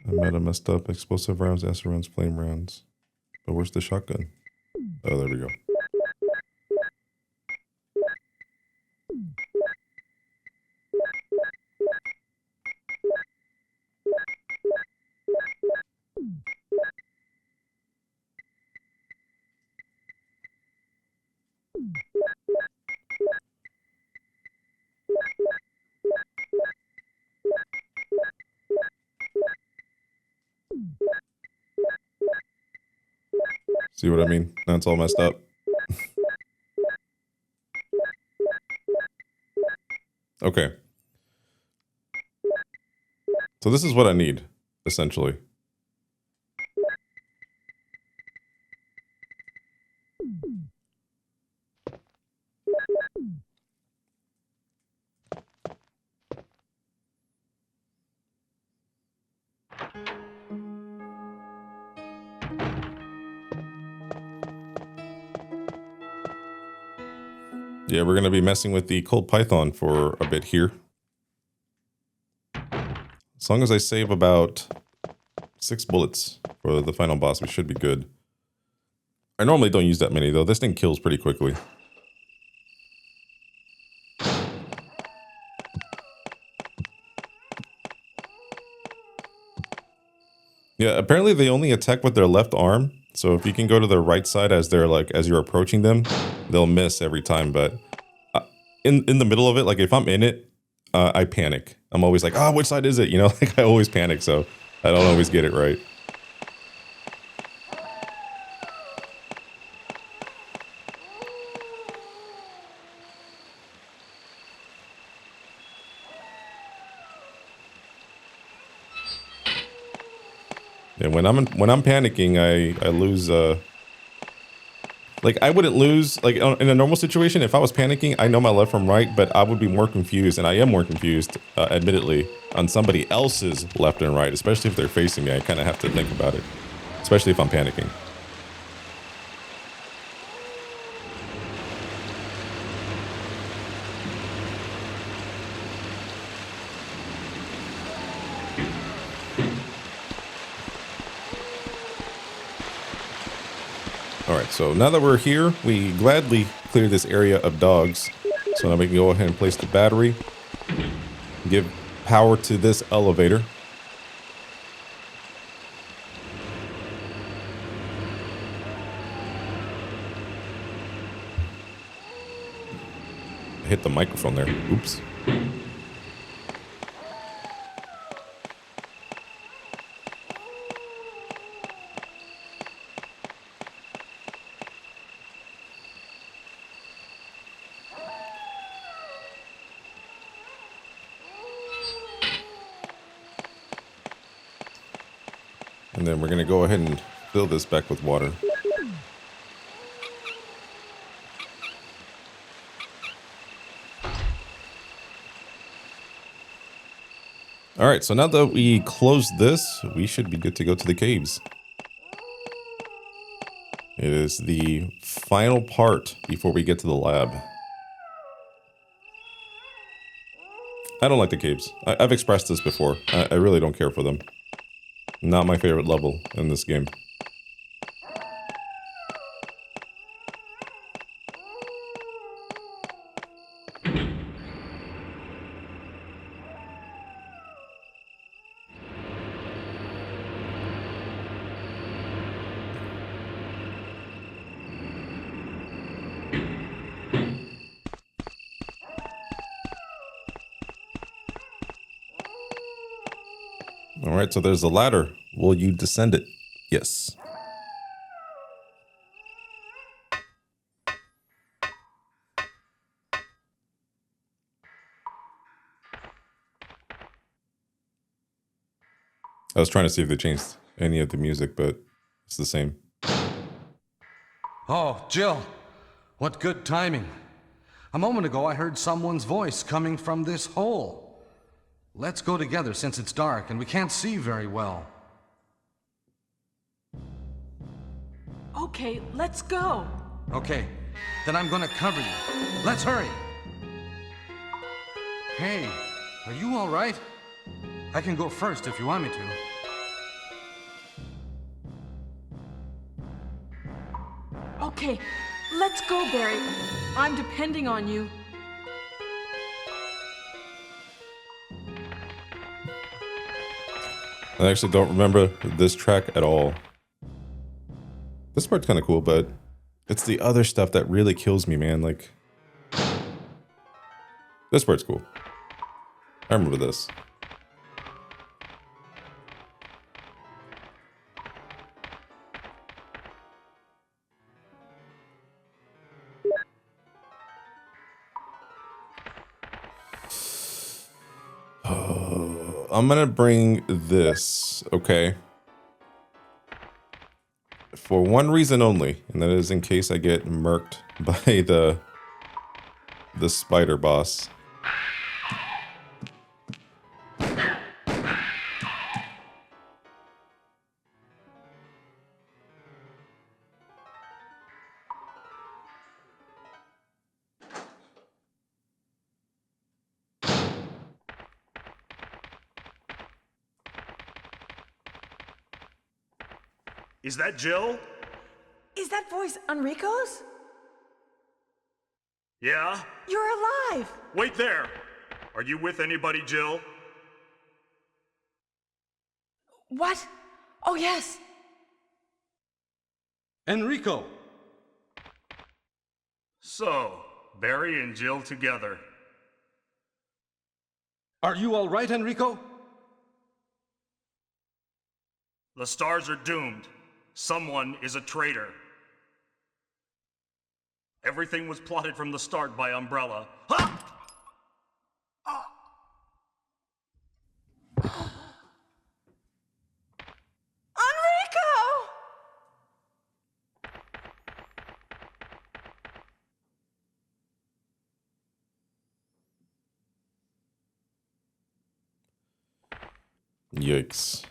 I might have messed up. Explosive rounds, acid rounds, flame rounds. But where's the shotgun? Oh, there we go. See what I mean? Now it's all messed up. Okay. So this is what I need, essentially. Yeah, we're going to be messing with the Cold Python for a bit here. As long as I save about 6 bullets for the final boss, we should be good. I normally don't use that many, though. This thing kills pretty quickly. Yeah, apparently they only attack with their left arm. So if you can go to the right side as they're as you're approaching them, they'll miss every time. But in the middle of it, like if I'm in it, I panic. I'm always like, which side is it? You know, like I always panic, so I don't always get it right. And when I'm panicking, I lose. Like I wouldn't lose like in a normal situation. If I was panicking, I know my left from right, but I would be more confused, and I am more confused, admittedly, on somebody else's left and right, especially if they're facing me. I kind of have to think about it, especially if I'm panicking. Alright, so now that we're here, we gladly clear this area of dogs. So now we can go ahead and place the battery. Give power to this elevator. I hit the microphone there. Oops. And then we're going to go ahead and fill this back with water. All right, so now that we close this, we should be good to go to the caves. It is the final part before we get to the lab. I don't like the caves. I've expressed this before. I really don't care for them. Not my favorite level in this game. All right, so there's a ladder. Will you descend it? Yes. I was trying to see if they changed any of the music, but it's the same.
Oh, Jill, what good timing. A moment ago, I heard someone's voice coming from this hole. Let's go together since it's dark and we can't see very well.
Okay, let's go.
Okay, then I'm gonna cover you. Let's hurry. Hey, are you all right? I can go first if you want me to.
Okay, let's go, Barry. I'm depending on you.
I actually don't remember this track at all. This part's kind of cool, but it's the other stuff that really kills me, man. Like, this part's cool. I remember this. I'm gonna bring this, okay? For one reason only, and that is in case I get murked by the spider boss.
Is that Jill?
Is that voice Enrico's?
Yeah?
You're alive!
Wait there! Are you with anybody, Jill?
What? Oh, yes.
Enrico!
So, Barry and Jill together.
Are you all right, Enrico?
The stars are doomed. Someone is a traitor. Everything was plotted from the start by Umbrella. Ha!
Enrico!
Yikes.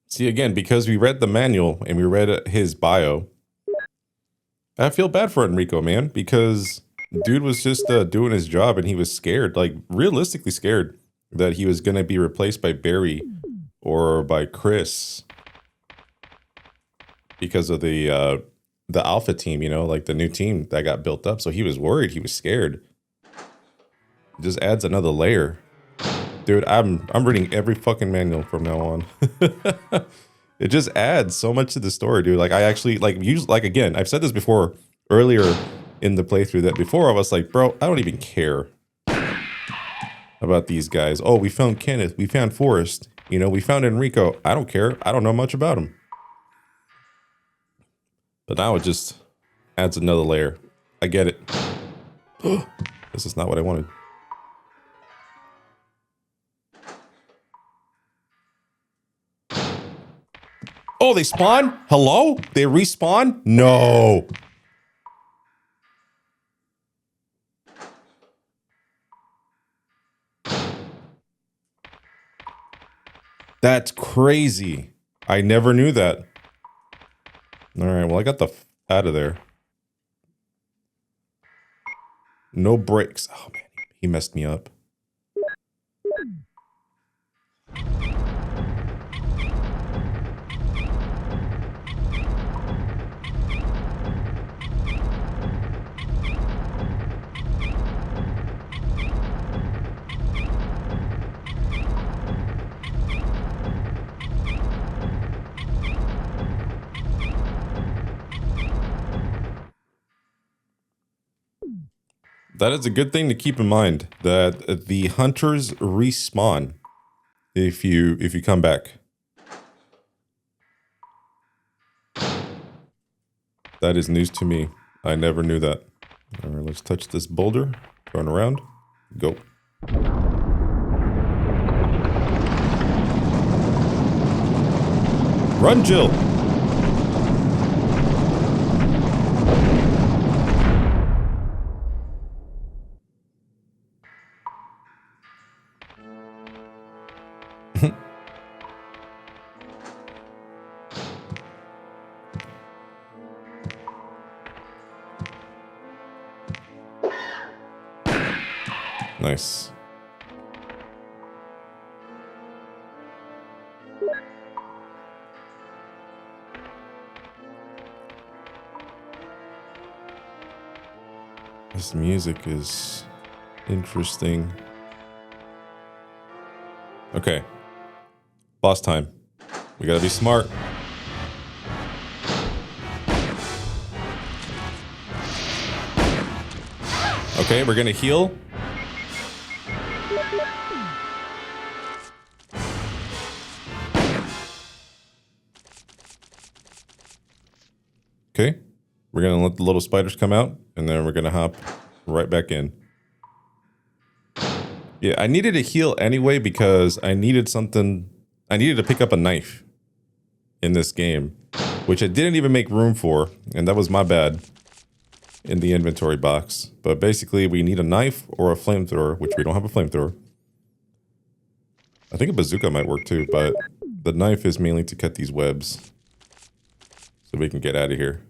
See, again, because we read the manual and we read his bio, I feel bad for Enrico, man, because dude was just doing his job and he was scared, like realistically scared that he was going to be replaced by Barry or by Chris because of the Alpha team, you know, like the new team that got built up. So he was worried. He was scared. It just adds another layer. Dude, I'm reading every fucking manual from now on. It just adds so much to the story, dude. Like, I actually, again, I've said this before, earlier in the playthrough, that before I was like, bro, I don't even care about these guys. Oh, we found Kenneth. We found Forrest. You know, we found Enrico. I don't care. I don't know much about him. But now it just adds another layer. I get it. This is not what I wanted. Oh, they spawn? Hello? They respawn? No. That's crazy. I never knew that. All right, well, I got the f out of there. No brakes. Oh, man, he messed me up. That is a good thing to keep in mind, that the hunters respawn if you come back. That is news to me. I never knew that. All right, let's touch this boulder. Turn around. Go. Run, Jill. Nice. This music is interesting. Okay. Boss time. We gotta be smart. Okay, we're gonna heal. Okay. We're gonna let the little spiders come out, and then we're gonna hop right back in. Yeah, I needed to heal anyway because I needed something. I needed to pick up a knife in this game, which I didn't even make room for, and that was my bad in the inventory box. But basically, we need a knife or a flamethrower, which we don't have a flamethrower. I think a bazooka might work too, but the knife is mainly to cut these webs so we can get out of here.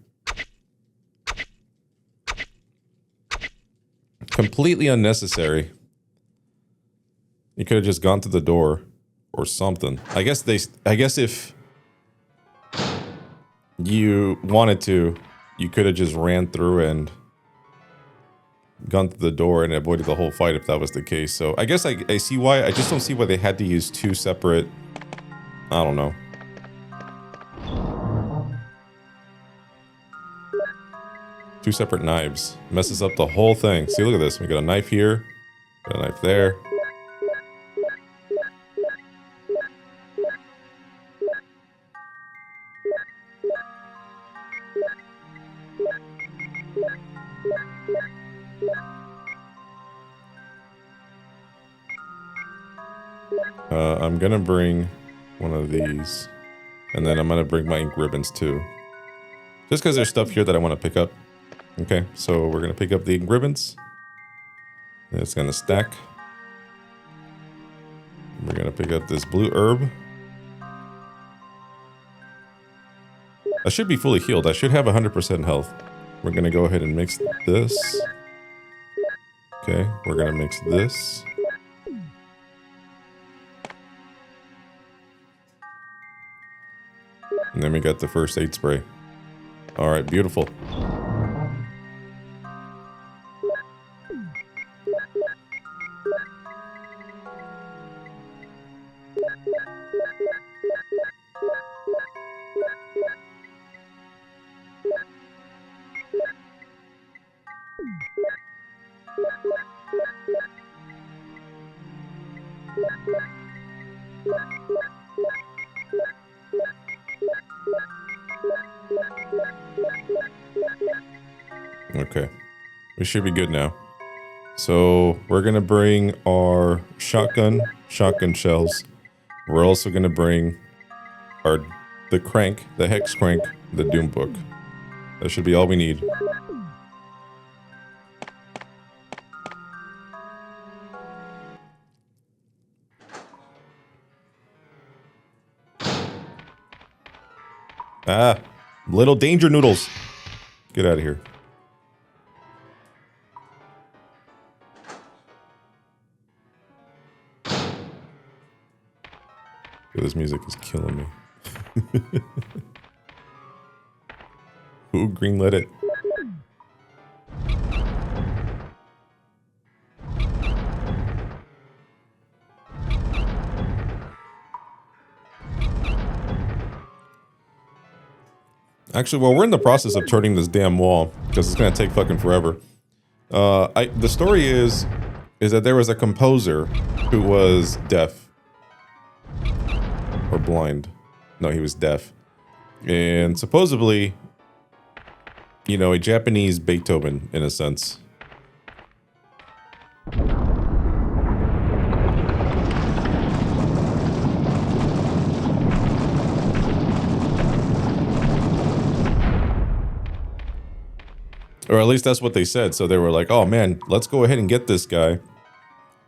Completely unnecessary. You could have just gone to the door or something. I guess if you wanted to, you could have just ran through and gone to the door and avoided the whole fight if that was the case. So I guess I see why. I just don't see why they had to use two separate, I don't know. Two separate knives. Messes up the whole thing. See, look at this. We got a knife here. Got a knife there. I'm gonna bring one of these. And then I'm gonna bring my ink ribbons too. Just because there's stuff here that I want to pick up. Okay, so we're gonna pick up the ink ribbons. And it's gonna stack. We're gonna pick up this blue herb. I should be fully healed. I should have 100% health. We're gonna go ahead and mix this. Okay, we're gonna mix this. And then we got the first aid spray. All right, beautiful. Okay, we should be good now. So we're gonna bring our shotgun shells. We're also gonna bring the crank, the hex crank, the doom book. That should be all we need. Ah, little danger noodles. Get out of here. This music is killing me. Who greenlit it? Actually, well, we're in the process of turning this damn wall because it's gonna take fucking forever. The story is that there was a composer who was deaf. Or blind. No, he was deaf. And supposedly, you know, a Japanese Beethoven, in a sense. Or at least that's what they said. So they were like, oh man, let's go ahead and get this guy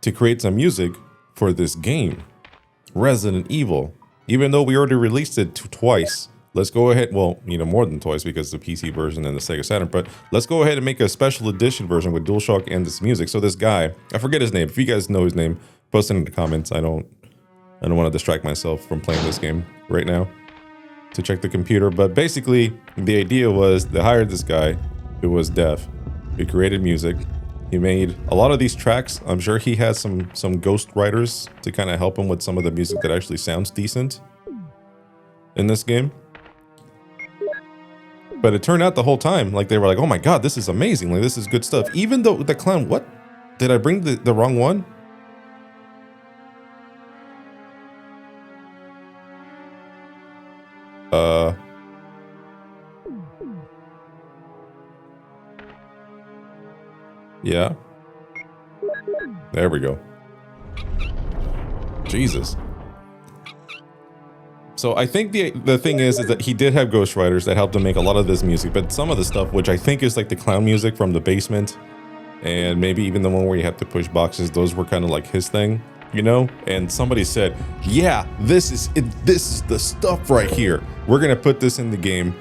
to create some music for this game. Resident Evil. Even though we already released it twice, let's go ahead. Well, you know, more than toys because the PC version and the Sega Saturn. But let's go ahead and make a special edition version with DualShock and this music. So this guy, I forget his name. If you guys know his name, post it in the comments. I don't want to distract myself from playing this game right now to check the computer. But basically, the idea was they hired this guy who was deaf. He created music. He made a lot of these tracks. I'm sure he has some ghost writers to kind of help him with some of the music that actually sounds decent in this game. But it turned out the whole time, like they were like, oh my god, this is amazing. Like, this is good stuff. Even though the clown, what? Did I bring the wrong one? Yeah. There we go. Jesus. So I think the thing is that he did have ghostwriters that helped him make a lot of this music, but some of the stuff, which I think is like the clown music from the basement, and maybe even the one where you have to push boxes, those were kind of like his thing, you know? And somebody said, yeah, this is the stuff right here. We're gonna put this in the game.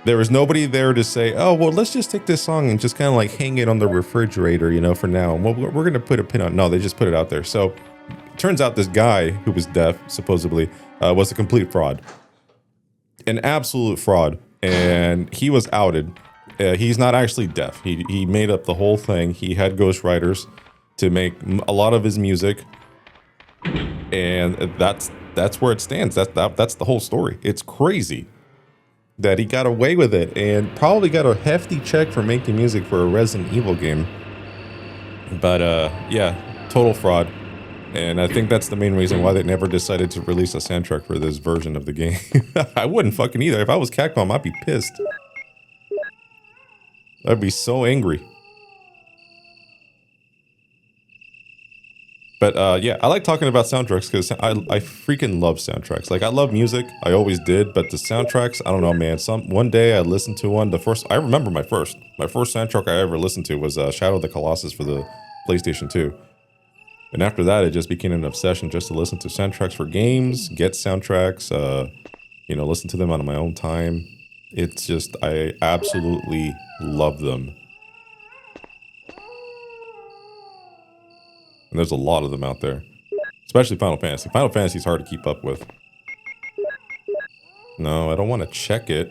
There was nobody there to say, oh, well, let's just take this song and just kind of like hang it on the refrigerator, you know, for now. Well, we're going to put a pin on. No, they just put it out there. So it turns out this guy who was deaf, supposedly, was a complete fraud. An absolute fraud. And he was outed. He's not actually deaf. He made up the whole thing. He had ghostwriters to make a lot of his music. And that's where it stands. That's the whole story. It's crazy that he got away with it and probably got a hefty check for making music for a Resident Evil game. But yeah, total fraud. And I think that's the main reason why they never decided to release a soundtrack for this version of the game. I wouldn't fucking either. If I was Capcom, I'd be pissed. I'd be so angry. But yeah, I like talking about soundtracks because I freaking love soundtracks. Like, I love music, I always did, but the soundtracks, I don't know, man. One day I listened to one. I remember my first soundtrack I ever listened to was Shadow of the Colossus for the PlayStation 2. And after that, it just became an obsession just to listen to soundtracks for games, get soundtracks, you know, listen to them on my own time. It's just, I absolutely love them. And there's a lot of them out there. Especially Final Fantasy. Final Fantasy is hard to keep up with. No, I don't want to check it.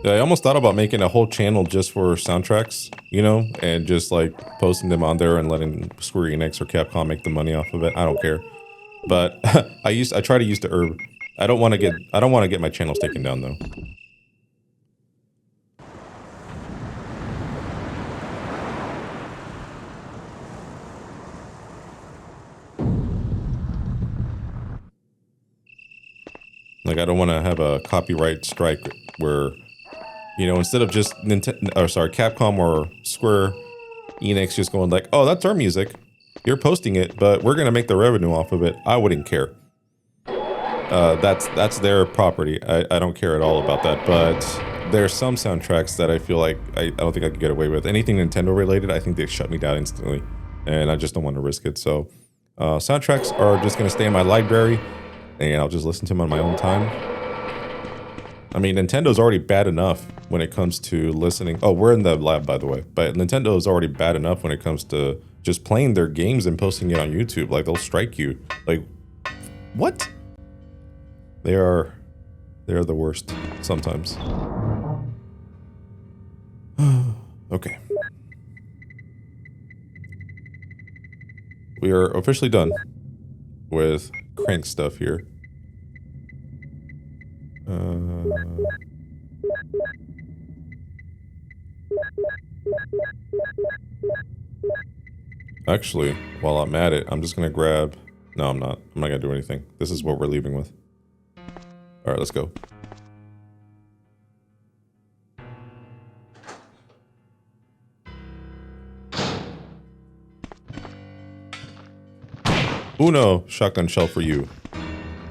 Yeah, I almost thought about making a whole channel just for soundtracks, you know? And just like posting them on there and letting Square Enix or Capcom make the money off of it. I don't care. But I try to use the herb. I don't want to get my channels taken down though. Like, I don't want to have a copyright strike where, you know, instead of just Capcom or Square Enix just going like, oh, that's our music. You're posting it, but we're going to make the revenue off of it. I wouldn't care. That's their property. I don't care at all about that. But there's some soundtracks that I feel like I don't think I could get away with. Anything Nintendo related, I think they shut me down instantly. And I just don't want to risk it. So soundtracks are just going to stay in my library. And I'll just listen to them on my own time. I mean, Nintendo's already bad enough when it comes to listening. Oh, we're in the lab, by the way. But Nintendo is already bad enough when it comes to just playing their games and posting it on YouTube. Like, they'll strike you. Like, what? They're the worst sometimes. Okay. We are officially done with crank stuff here. Actually, while I'm at it, I'm just gonna grab... No, I'm not. I'm not gonna do anything. This is what we're leaving with. Alright, let's go. Uno shotgun shell for you.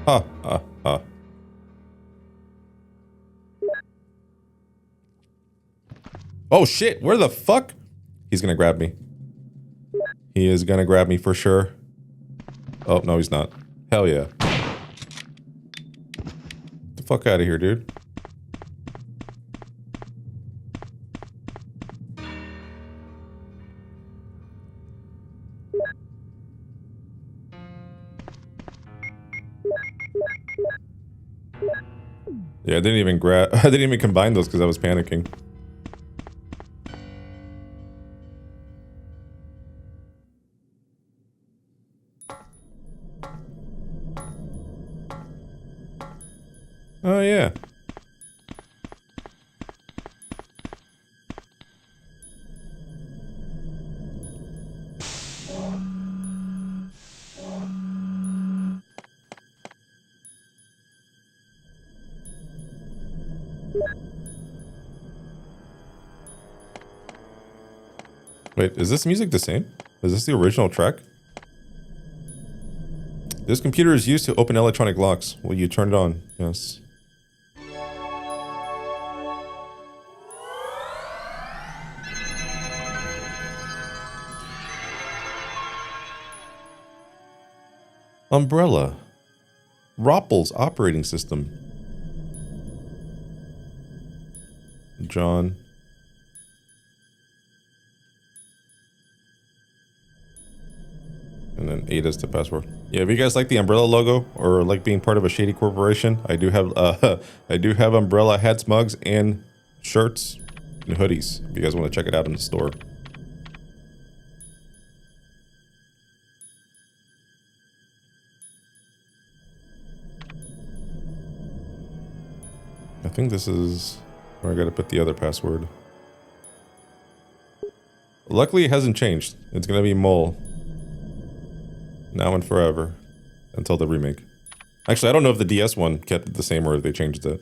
Ha, ha, ha. Oh shit, where the fuck? He's gonna grab me. He is gonna grab me for sure. Oh, no, he's not. Hell yeah. Get the fuck out of here, dude. Yeah, I didn't even I didn't even combine those because I was panicking. Oh, yeah. Wait, is this music the same? Is this the original track? This computer is used to open electronic locks. Will you turn it on? Yes. Umbrella. Roppel's operating system. John. And then 8 is the password. Yeah, if you guys like the Umbrella logo or like being part of a shady corporation, I do have Umbrella hats, mugs, and shirts and hoodies. If you guys want to check it out in the store. I think this is where I gotta put the other password. Luckily, it hasn't changed. It's gonna be Mole. Now and forever. Until the remake. Actually, I don't know if the DS one kept it the same or if they changed it.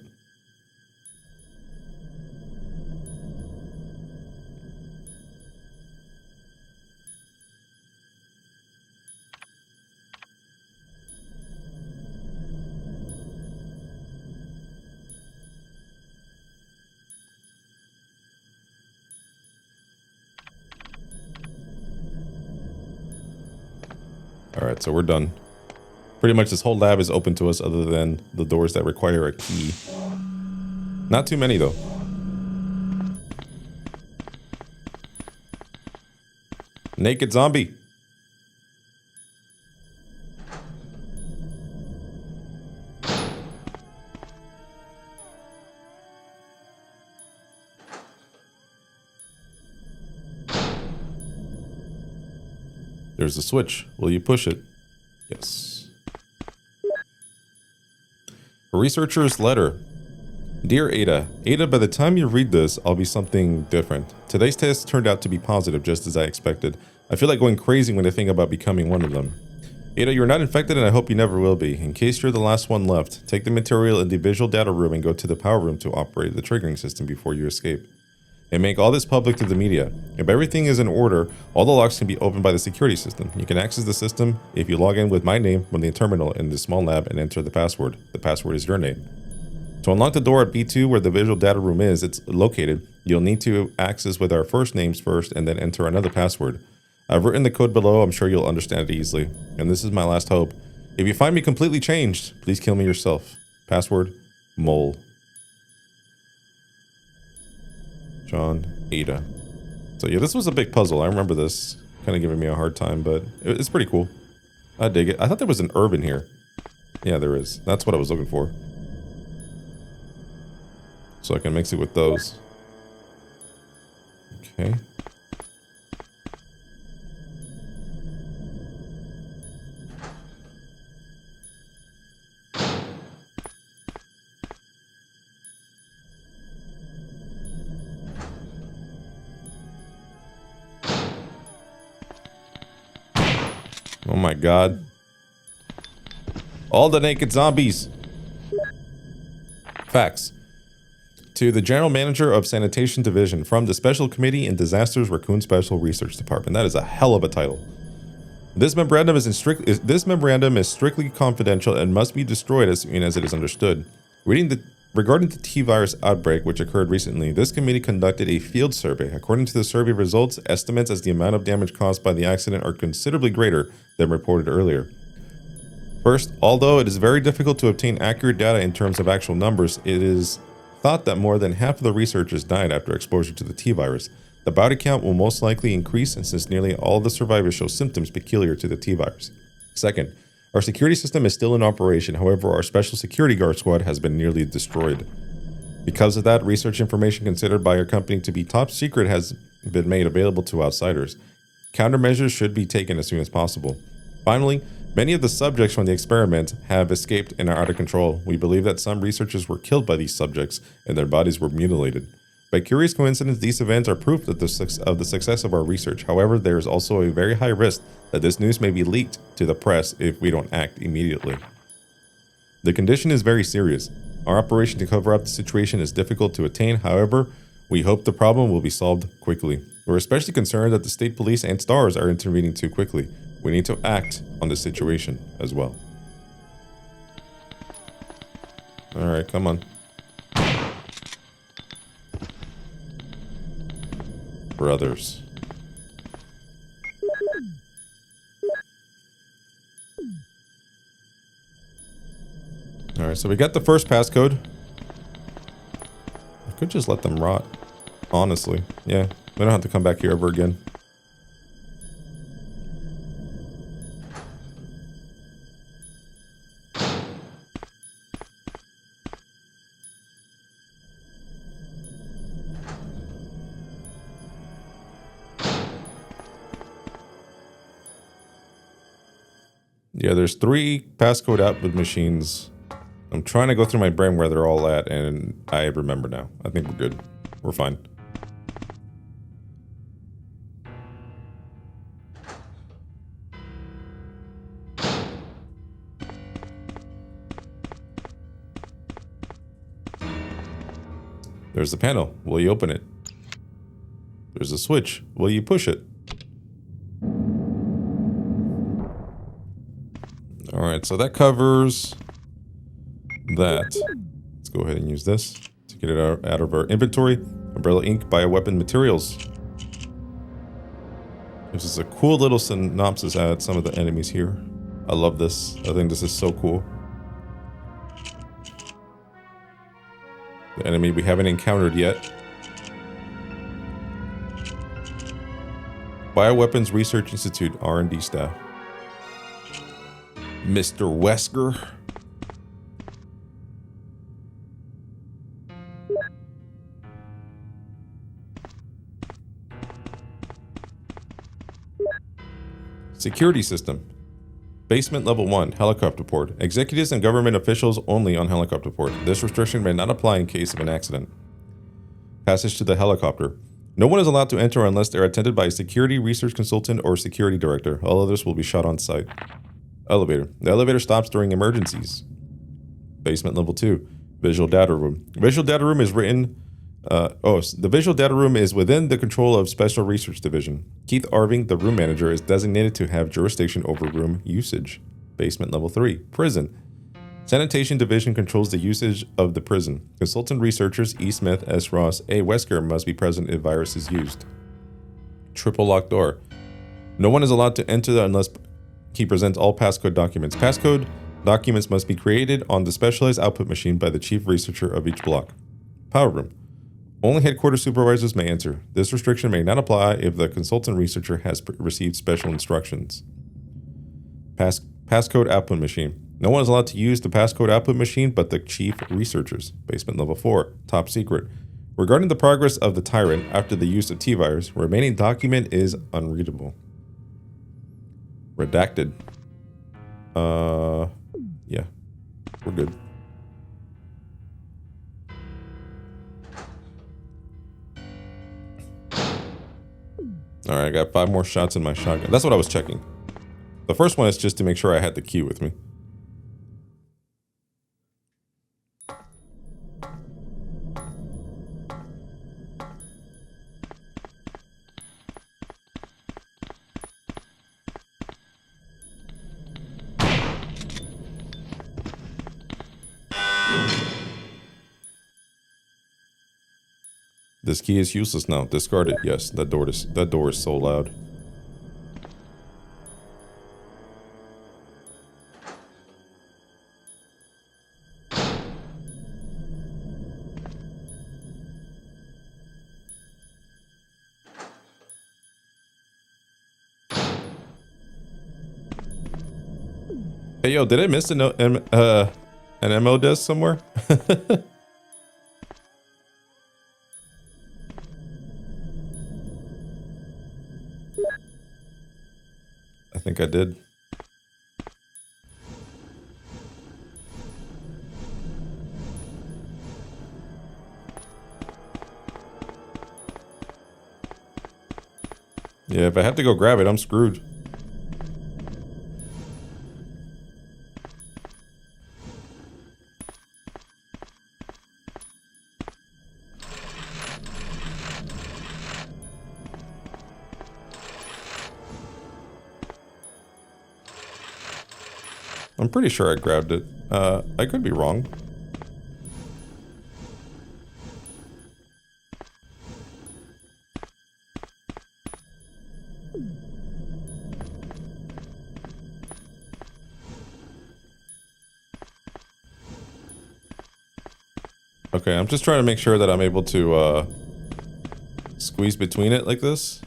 Alright, so we're done. Pretty much this whole lab is open to us other than the doors that require a key. Not too many though. Naked zombie. There's a switch. Will you push it? Yes. A researcher's letter. Dear Ada. Ada, by the time you read this, I'll be something different. Today's test turned out to be positive, just as I expected. I feel like going crazy when I think about becoming one of them. Ada, you're not infected and I hope you never will be. In case you're the last one left, take the material in the visual data room and go to the power room to operate the triggering system before you escape. And make all this public to the media. If everything is in order, all the locks can be opened by the security system. You can access the system if you log in with my name from the terminal in the small lab and enter the password. The password is your name. To unlock the door at B2 where the visual data room is, it's located, you'll need to access with our first names first and then enter another password. I've written the code below, I'm sure you'll understand it easily. And this is my last hope. If you find me completely changed, please kill me yourself. Password, Mole. John, Ada. So yeah, this was a big puzzle. I remember this kind of giving me a hard time, but it's pretty cool. I dig it. I thought there was an herb in here. Yeah, there is. That's what I was looking for. So I can mix it with those. Okay. Oh my god. All the naked zombies. Facts. To the General Manager of Sanitation Division from the Special Committee in Disasters Raccoon Special Research Department. That is a hell of a title. This memorandum is strictly confidential and must be destroyed as soon as it is understood. Regarding the T-virus outbreak, which occurred recently, this committee conducted a field survey. According to the survey results, estimates as the amount of damage caused by the accident are considerably greater than reported earlier. First, although it is very difficult to obtain accurate data in terms of actual numbers, it is thought that more than half of the researchers died after exposure to the T-virus. The body count will most likely increase since nearly all of the survivors show symptoms peculiar to the T-virus. Second, our security system is still in operation, however, our special security guard squad has been nearly destroyed. Because of that, research information considered by our company to be top secret has been made available to outsiders. Countermeasures should be taken as soon as possible. Finally, many of the subjects from the experiment have escaped and are out of control. We believe that some researchers were killed by these subjects and their bodies were mutilated. By curious coincidence, these events are proof that of the success of our research. However, there is also a very high risk that this news may be leaked to the press if we don't act immediately. The condition is very serious. Our operation to cover up the situation is difficult to attain. However, we hope the problem will be solved quickly. We're especially concerned that the state police and STARS are intervening too quickly. We need to act on this situation as well. Alright, come on. Brothers. Alright, so we got the first passcode. I could just let them rot. Honestly. Yeah, we don't have to come back here ever again. Yeah, there's 3 passcode output machines. I'm trying to go through my brain where they're all at, and I remember now. I think we're good. We're fine. There's the panel. Will you open it? There's a switch. Will you push it? Alright, so that covers that. Let's go ahead and use this to get it out of our inventory. Umbrella ink, bioweapon materials. This is a cool little synopsis at some of the enemies here. I love this. I think this is so cool. The enemy we haven't encountered yet. Bioweapons Research Institute R&D staff. Mr. Wesker. Security system. Basement level 1, helicopter port. Executives and government officials only on helicopter port. This restriction may not apply in case of an accident. Passage to the helicopter. No one is allowed to enter unless they are attended by a security research consultant or security director. All others will be shot on site. Elevator. The elevator stops during emergencies. Basement level 2. Visual data room. Visual data room is the visual data room is within the control of Special Research Division. Keith Arving, the room manager, is designated to have jurisdiction over room usage. Basement level 3. Prison. Sanitation Division controls the usage of the prison. Consultant researchers E. Smith, S. Ross, A. Wesker must be present if virus is used. Triple locked door. No one is allowed to enter unless he presents all passcode documents. Passcode documents must be created on the specialized output machine by the chief researcher of each block. Power room. Only headquarters supervisors may enter. This restriction may not apply if the consultant researcher has received special instructions. Passcode output machine. No one is allowed to use the passcode output machine but the chief researchers. Basement level 4. Top secret. Regarding the progress of the Tyrant after the use of T-virus, remaining document is unreadable. Redacted. Yeah. We're good. Alright, I got 5 more shots in my shotgun. That's what I was checking. The first one is just to make sure I had the key with me. This key is useless now. Discard it. Yes, that door is so loud. Hey yo, did I miss an MO disc somewhere? I think I did. Yeah, if I have to go grab it, I'm screwed. I'm pretty sure I grabbed it. I could be wrong. Okay, I'm just trying to make sure that I'm able to squeeze between it like this.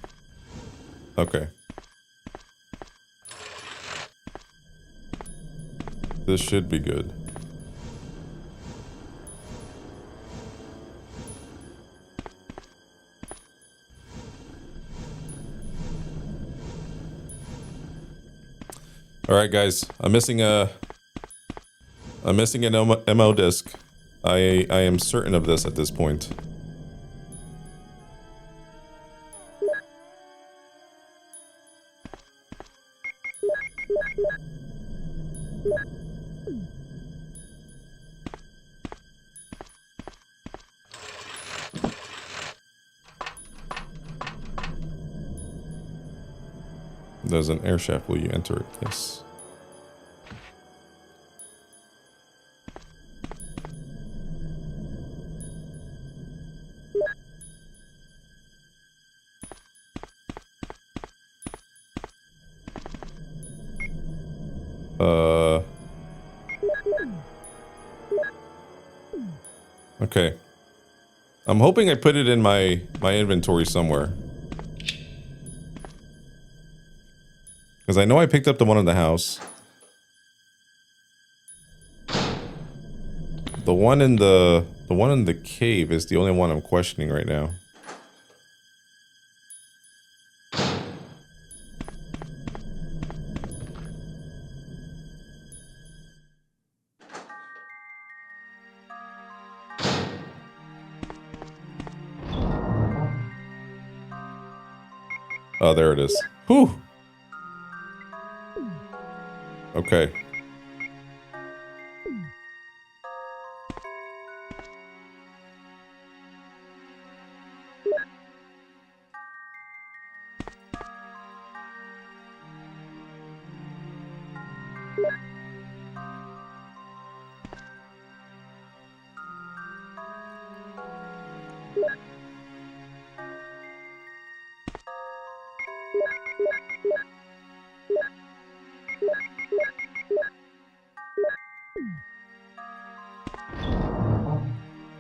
Okay. This should be good. All right, guys. I'm missing an MO disc. I am certain of this at this point. There's an air shaft. Will you enter it? Yes. Okay. I'm hoping I put it in my inventory somewhere. Because I know I picked up the one in the house. The one in the cave is the only one I'm questioning right now. Oh, there it is. Whew. Okay.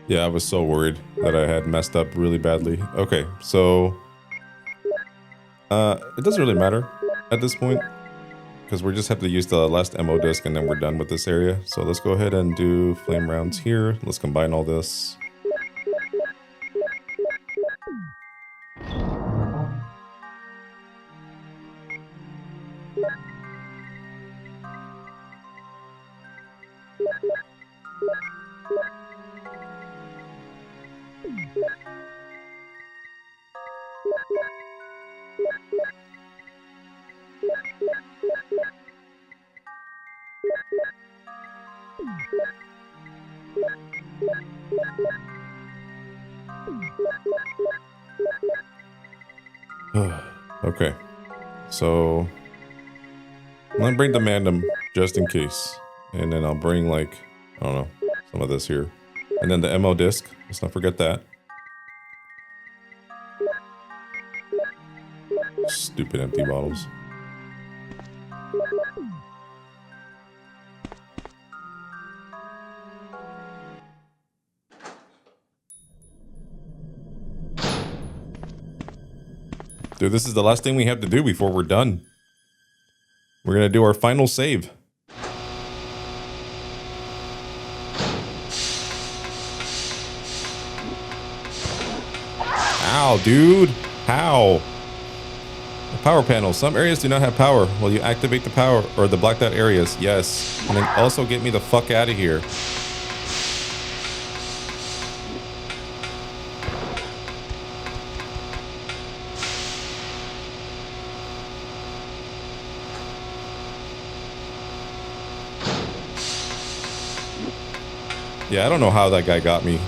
Yeah, I was so worried that I had messed up really badly. Okay, so it doesn't really matter at this point because we just have to use the last MO disc and then we're done with this area. So let's go ahead and do flame rounds here. Let's combine all this. Okay, so I'm gonna bring the Mandem just in case, and then I'll bring like, I don't know, some of this here, and then the MO disc. Let's not forget that. Stupid empty bottles. Dude, this is the last thing we have to do before we're done. We're gonna do our final save. Ow, dude. How? The power panel. Some areas do not have power. Will you activate the power or the blacked out areas? Yes. And then also get me the fuck out of here. Yeah, I don't know how that guy got me.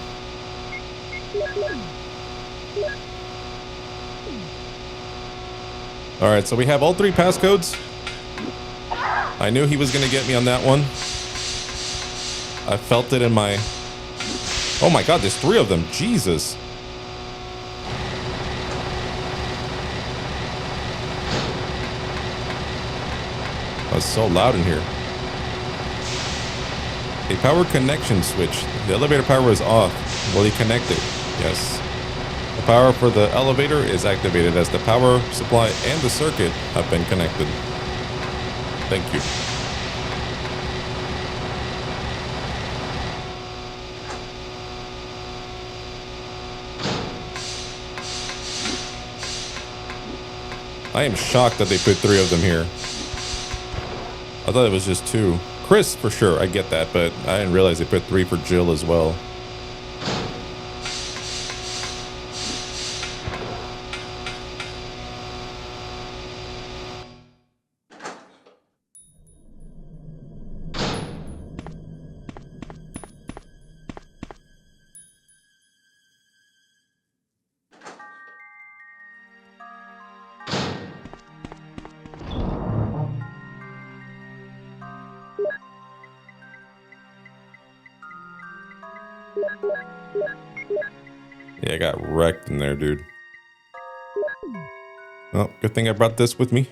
Alright, so we have all 3 passcodes. I knew he was going to get me on that one. I felt it in my... Oh my god, there's 3 of them. Jesus. It's so loud in here. A power connection switch. The elevator power is off. Will you connect it? Yes. The power for the elevator is activated as the power supply and the circuit have been connected. Thank you. I am shocked that they put 3 of them here. I thought it was just 2. Chris, for sure, I get that, but I didn't realize they put 3 for Jill as well. Yeah, I got wrecked in there, dude. Well, good thing I brought this with me.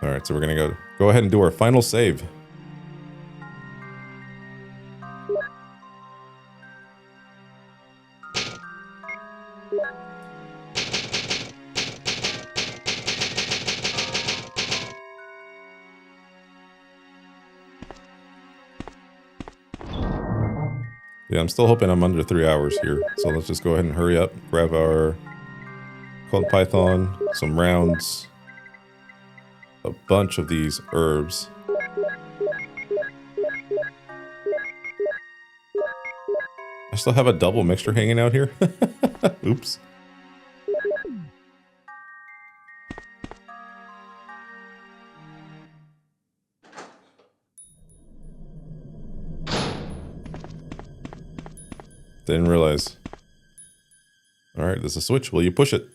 Alright, so we're gonna go ahead and do our final save. Yeah, I'm still hoping I'm under 3 hours here. So let's just go ahead and hurry up. Grab our Cold Python, some rounds, a bunch of these herbs. I still have a double mixture hanging out here. Oops. Didn't realize. Alright, there's a switch. Will you push it?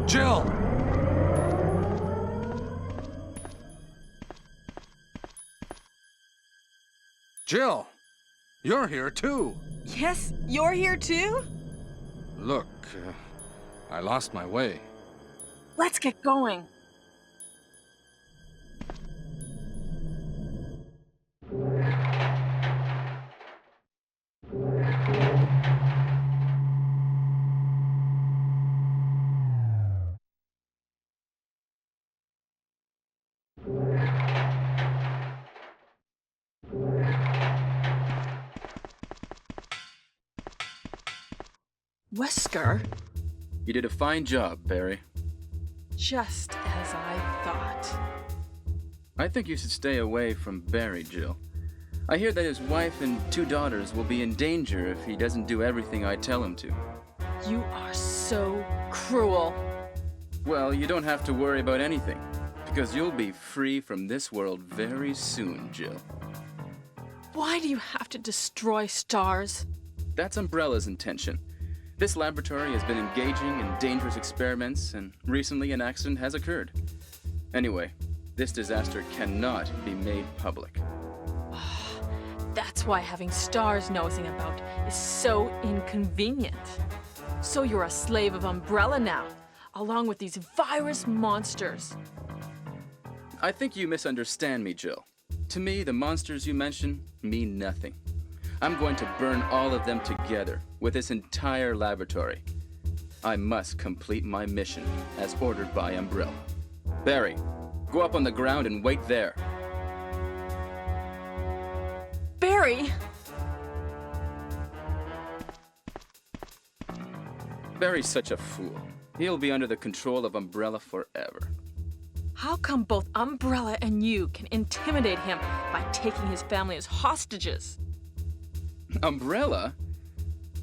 Jill! Jill! You're here too!
Yes, you're here too?
Look, I lost my way.
Let's get going. Wesker?
You did a fine job, Barry.
Just as I thought.
I think you should stay away from Barry, Jill. I hear that his wife and 2 daughters will be in danger if he doesn't do everything I tell him to.
You are so cruel.
Well, you don't have to worry about anything, because you'll be free from this world very soon, Jill.
Why do you have to destroy stars?
That's Umbrella's intention. This laboratory has been engaging in dangerous experiments, and recently an accident has occurred. Anyway, this disaster cannot be made public.
That's why having stars nosing about is so inconvenient. So you're a slave of Umbrella now, along with these virus monsters.
I think you misunderstand me, Jill. To me, the monsters you mention mean nothing. I'm going to burn all of them together with this entire laboratory. I must complete my mission as ordered by Umbrella. Barry, go up on the ground and wait there.
Barry!
Barry's such a fool. He'll be under the control of Umbrella forever.
How come both Umbrella and you can intimidate him by taking his family as hostages?
Umbrella?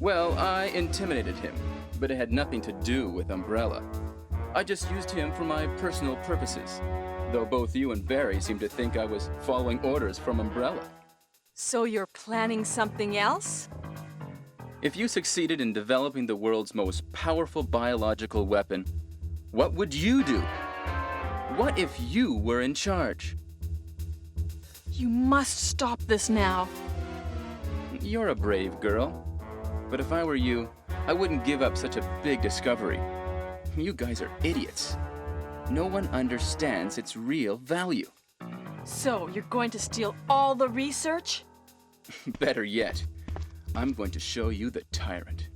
Well, I intimidated him, but it had nothing to do with Umbrella. I just used him for my personal purposes, though both you and Barry seem to think I was following orders from Umbrella.
So you're planning something else?
If you succeeded in developing the world's most powerful biological weapon, what would you do? What if you were in charge?
You must stop this now.
You're a brave girl. But if I were you, I wouldn't give up such a big discovery. You guys are idiots. No one understands its real value.
So you're going to steal all the research?
Better yet, I'm going to show you the tyrant.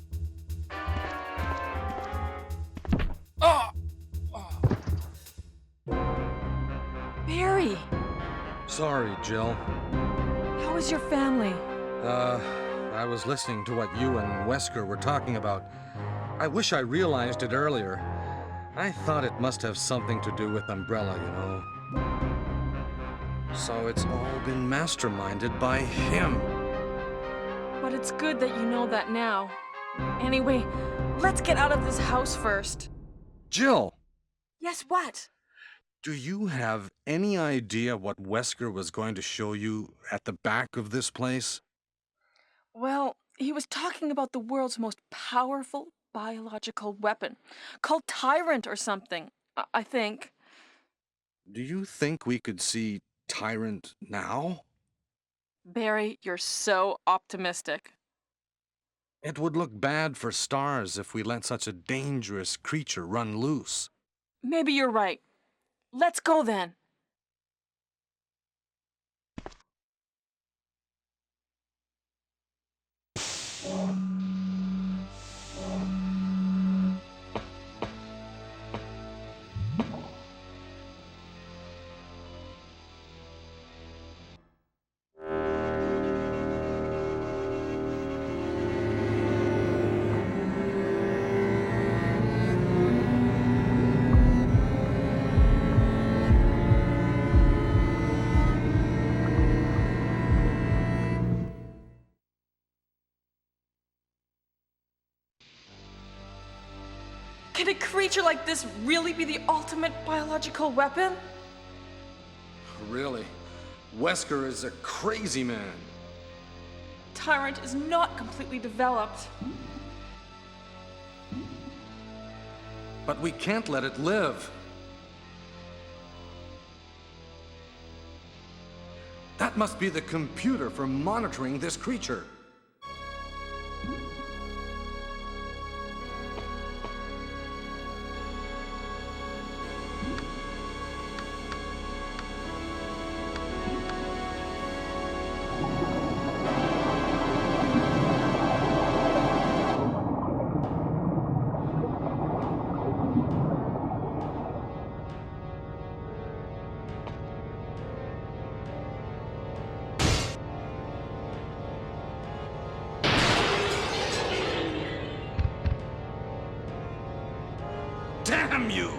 Barry!
Sorry, Jill.
How is your family?
I was listening to what you and Wesker were talking about. I wish I realized it earlier. I thought it must have something to do with Umbrella, you know. So it's all been masterminded by him.
But it's good that you know that now. Anyway, let's get out of this house first.
Jill!
Yes, what?
Do you have any idea what Wesker was going to show you at the back of this place?
Well, he was talking about the world's most powerful biological weapon, called Tyrant or something, I think.
Do you think we could see Tyrant now?
Barry, you're so optimistic.
It would look bad for Stars if we let such a dangerous creature run loose.
Maybe you're right. Let's go then. Can a creature like this really be the ultimate biological weapon?
Really? Wesker is a crazy man.
Tyrant is not completely developed.
But we can't let it live. That must be the computer for monitoring this creature. Damn you!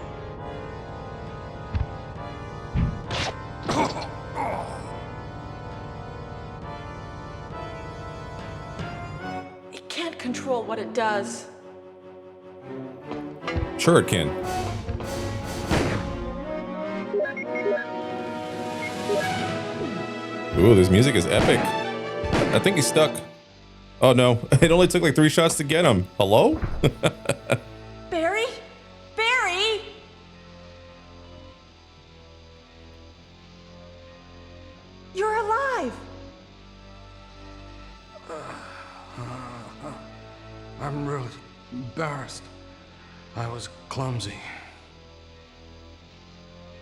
It can't control what it does.
Sure it can. Ooh, this music is epic. I think he's stuck. Oh no, it only took like 3 shots to get him. Hello?
Barry? Barry? You're alive!
embarrassed. I was clumsy.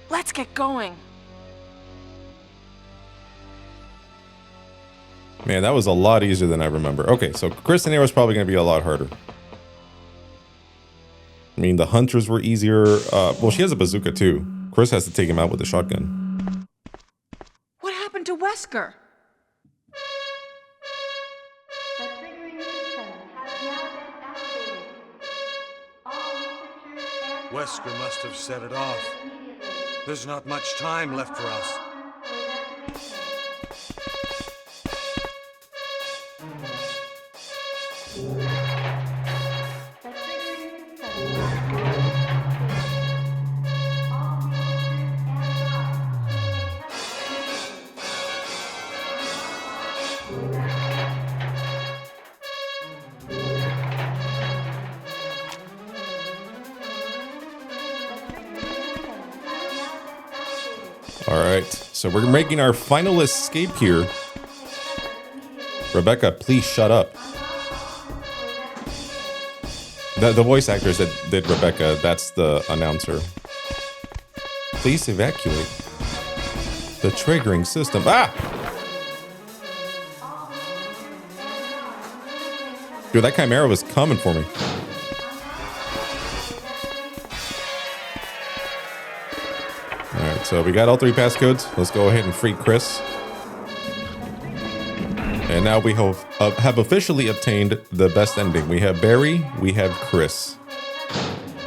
Let's get going.
Man, that was a lot easier than I remember. Okay, so Chris and Arrow is probably going to be a lot harder. I mean, the hunters were easier. Well, she has a bazooka too. Chris has to take him out with a shotgun.
What happened to Wesker?
The triggering system has now been activated. All researchers and
Wesker must have set it off. There's not much time left for us.
All right, so we're making our final escape here. Rebecca, please shut up. The voice actors that did Rebecca, that's the announcer. Please evacuate. The triggering system. Ah! Dude, that Chimera was coming for me. Alright, so we got all 3 passcodes. Let's go ahead and free Chris. And now we have officially obtained the best ending. We have Barry, we have Chris.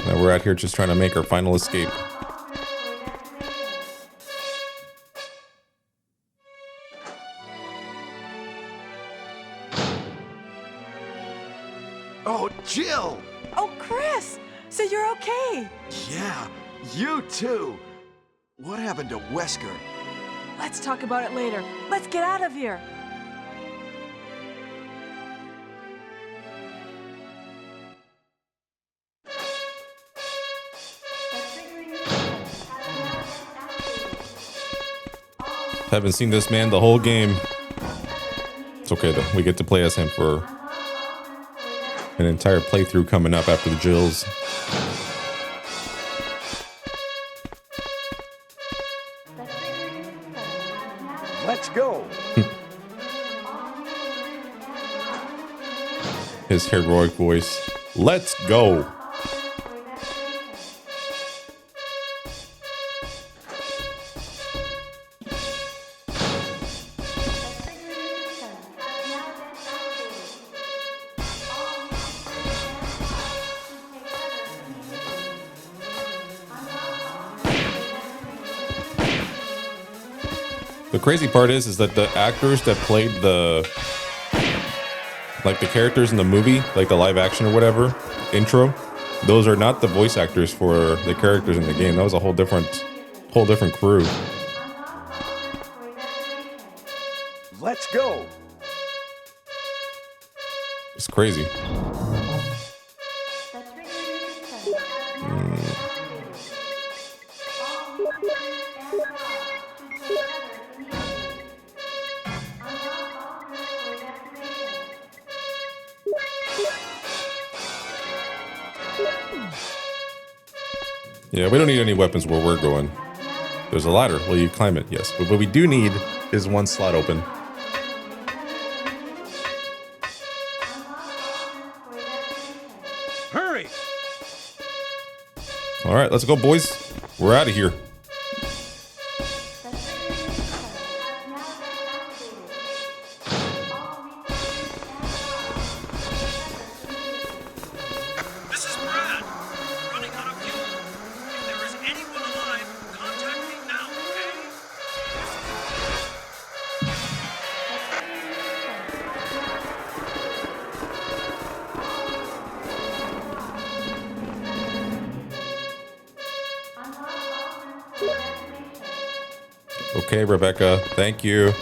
Now we're out here just trying to make our final escape.
Oh, Jill!
Oh, Chris! So you're okay?
Yeah, you too. What happened to Wesker?
Let's talk about it later. Let's get out of here.
Haven't seen this man the whole game. It's okay though. We get to play as him for an entire playthrough coming up after the Jills.
Let's go.
His heroic voice. Let's go. The crazy part is that the actors that played the characters in the movie, like the live action or whatever intro, those are not the voice actors for the characters in the game. That was a whole different crew.
Let's go.
It's crazy. Yeah, we don't need any weapons where we're going. There's a ladder. Will you climb it? Yes. But what we do need is one slot open.
Hurry!
All right, let's go, boys. We're out of here.
This is Brad. Running out of fuel. If there is anyone alive, contact me now,
Okay, Rebecca. Thank you.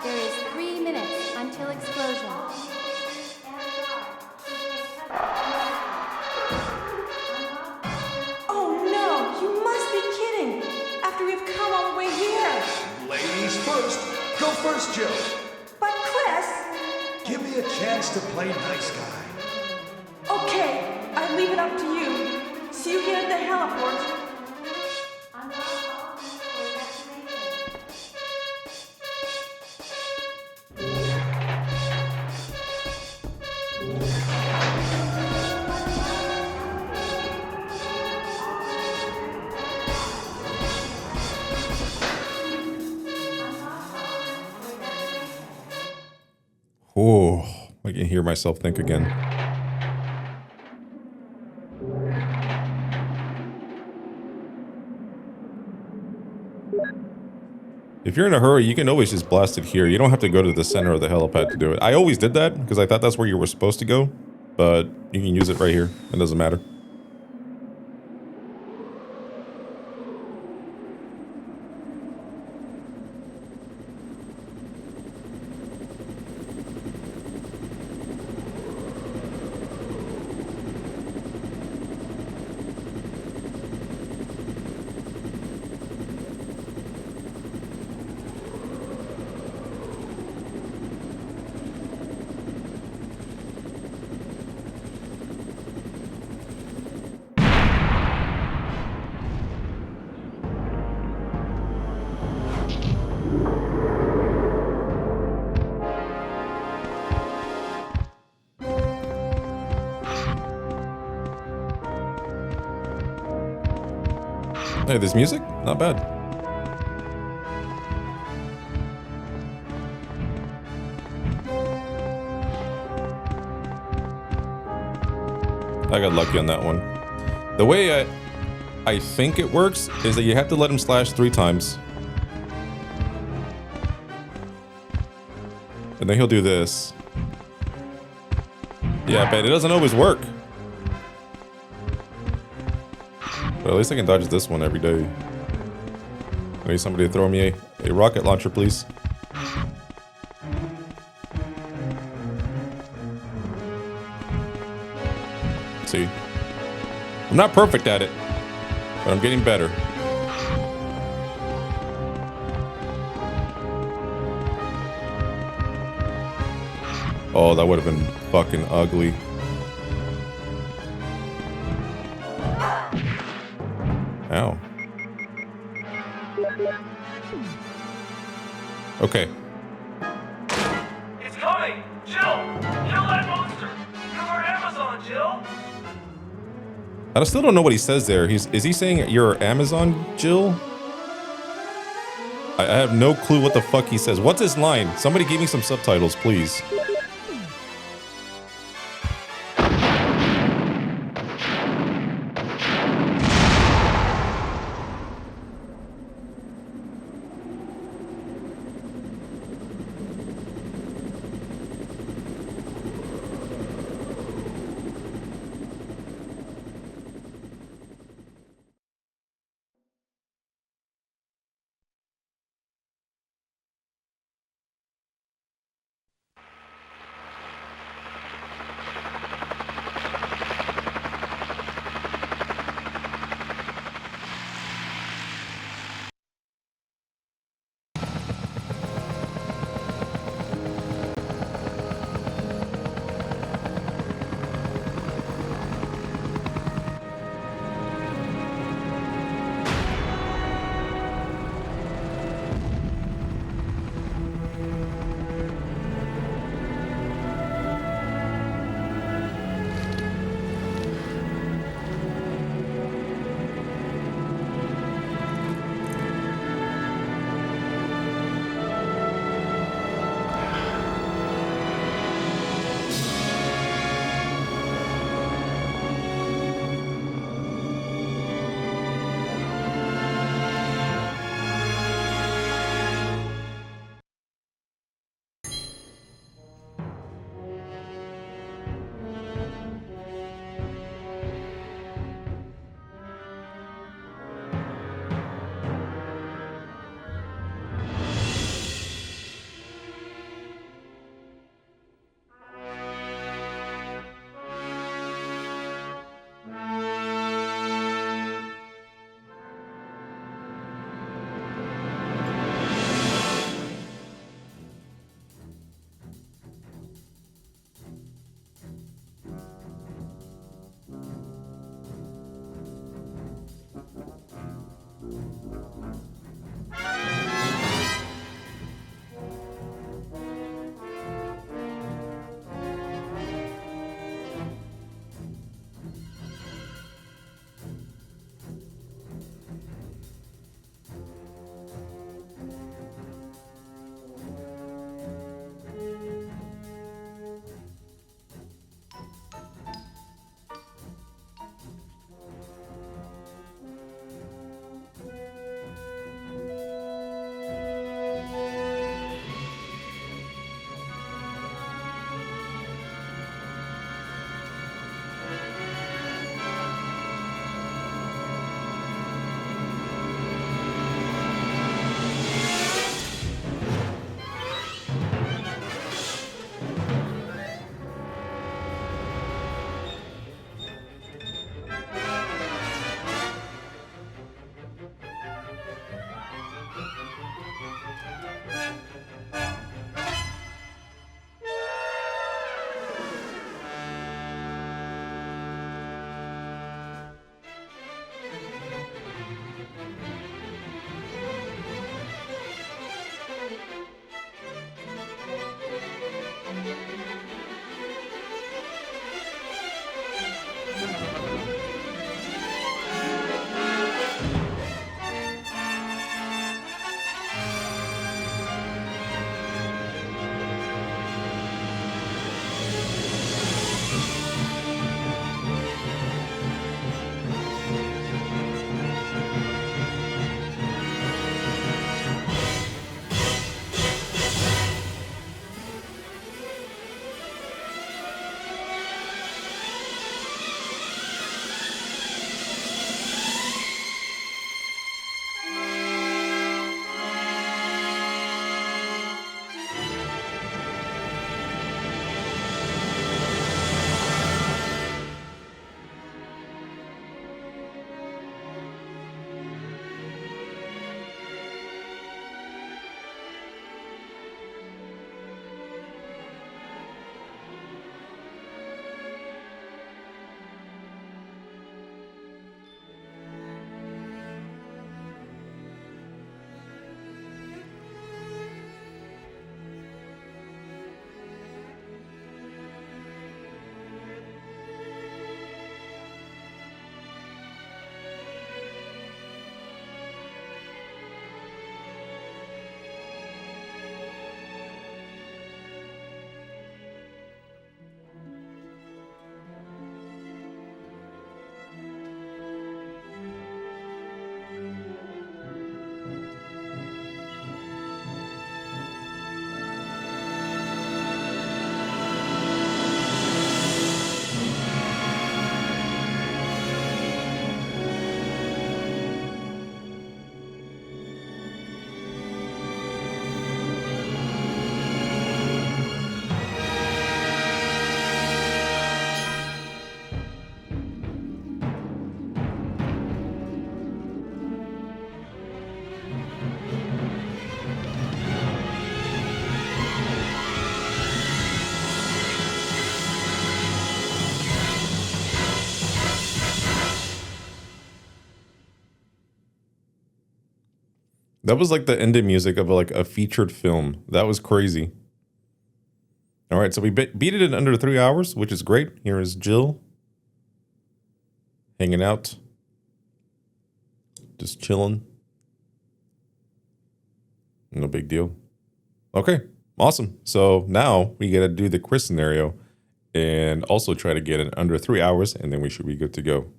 There is 3 minutes until explosion.
Oh no! You must be kidding! After we've come all the way here!
Ladies first. Go first, Jill.
But
chance to play nice guy.
Okay, I leave it up to you. See you here at the heliport.
Oh, I can hear myself think again. If you're in a hurry, you can always just blast it here. You don't have to go to the center of the helipad to do it. I always did that because I thought that's where you were supposed to go, but you can use it right here. It doesn't matter. Hey, this music? Not bad. I got lucky on that one. The way I think it works is that you have to let him slash 3 times. And then he'll do this. Yeah, but it doesn't always work. But at least I can dodge this one every day. I need somebody to throw me a rocket launcher, please. See? I'm not perfect at it, but I'm getting better. Oh, that would have been fucking ugly. Ow. Okay.
It's coming! Jill! Kill that monster! You're our Amazon, Jill!
I still don't know what he says there. Is he saying you're Amazon, Jill? I have no clue what the fuck he says. What's his line? Somebody give me some subtitles, please. That was like the ending music of like a featured film. That was crazy. All right, so we beat it in under 3 hours, which is great. Here is Jill hanging out, just chilling. No big deal. Okay, awesome. So now we got to do the Chris scenario and also try to get it under 3 hours, and then we should be good to go.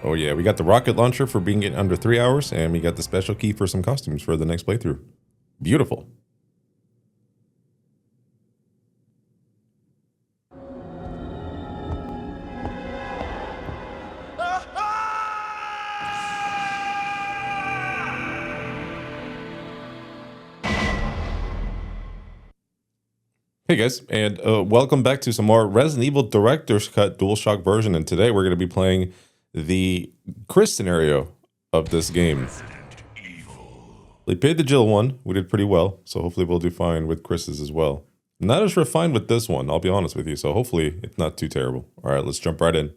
Oh yeah, we got the rocket launcher for being in under 3 hours, and we got the special key for some costumes for the next playthrough. Beautiful. Hey guys, and welcome back to some more Resident Evil Director's Cut DualShock version, and today we're going to be playing the Chris scenario of this game. We paid the Jill one, we did pretty well, so hopefully we'll do fine with Chris's as well. Not as refined with this one, I'll be honest with you, so hopefully it's not too terrible. Alright, let's jump right in.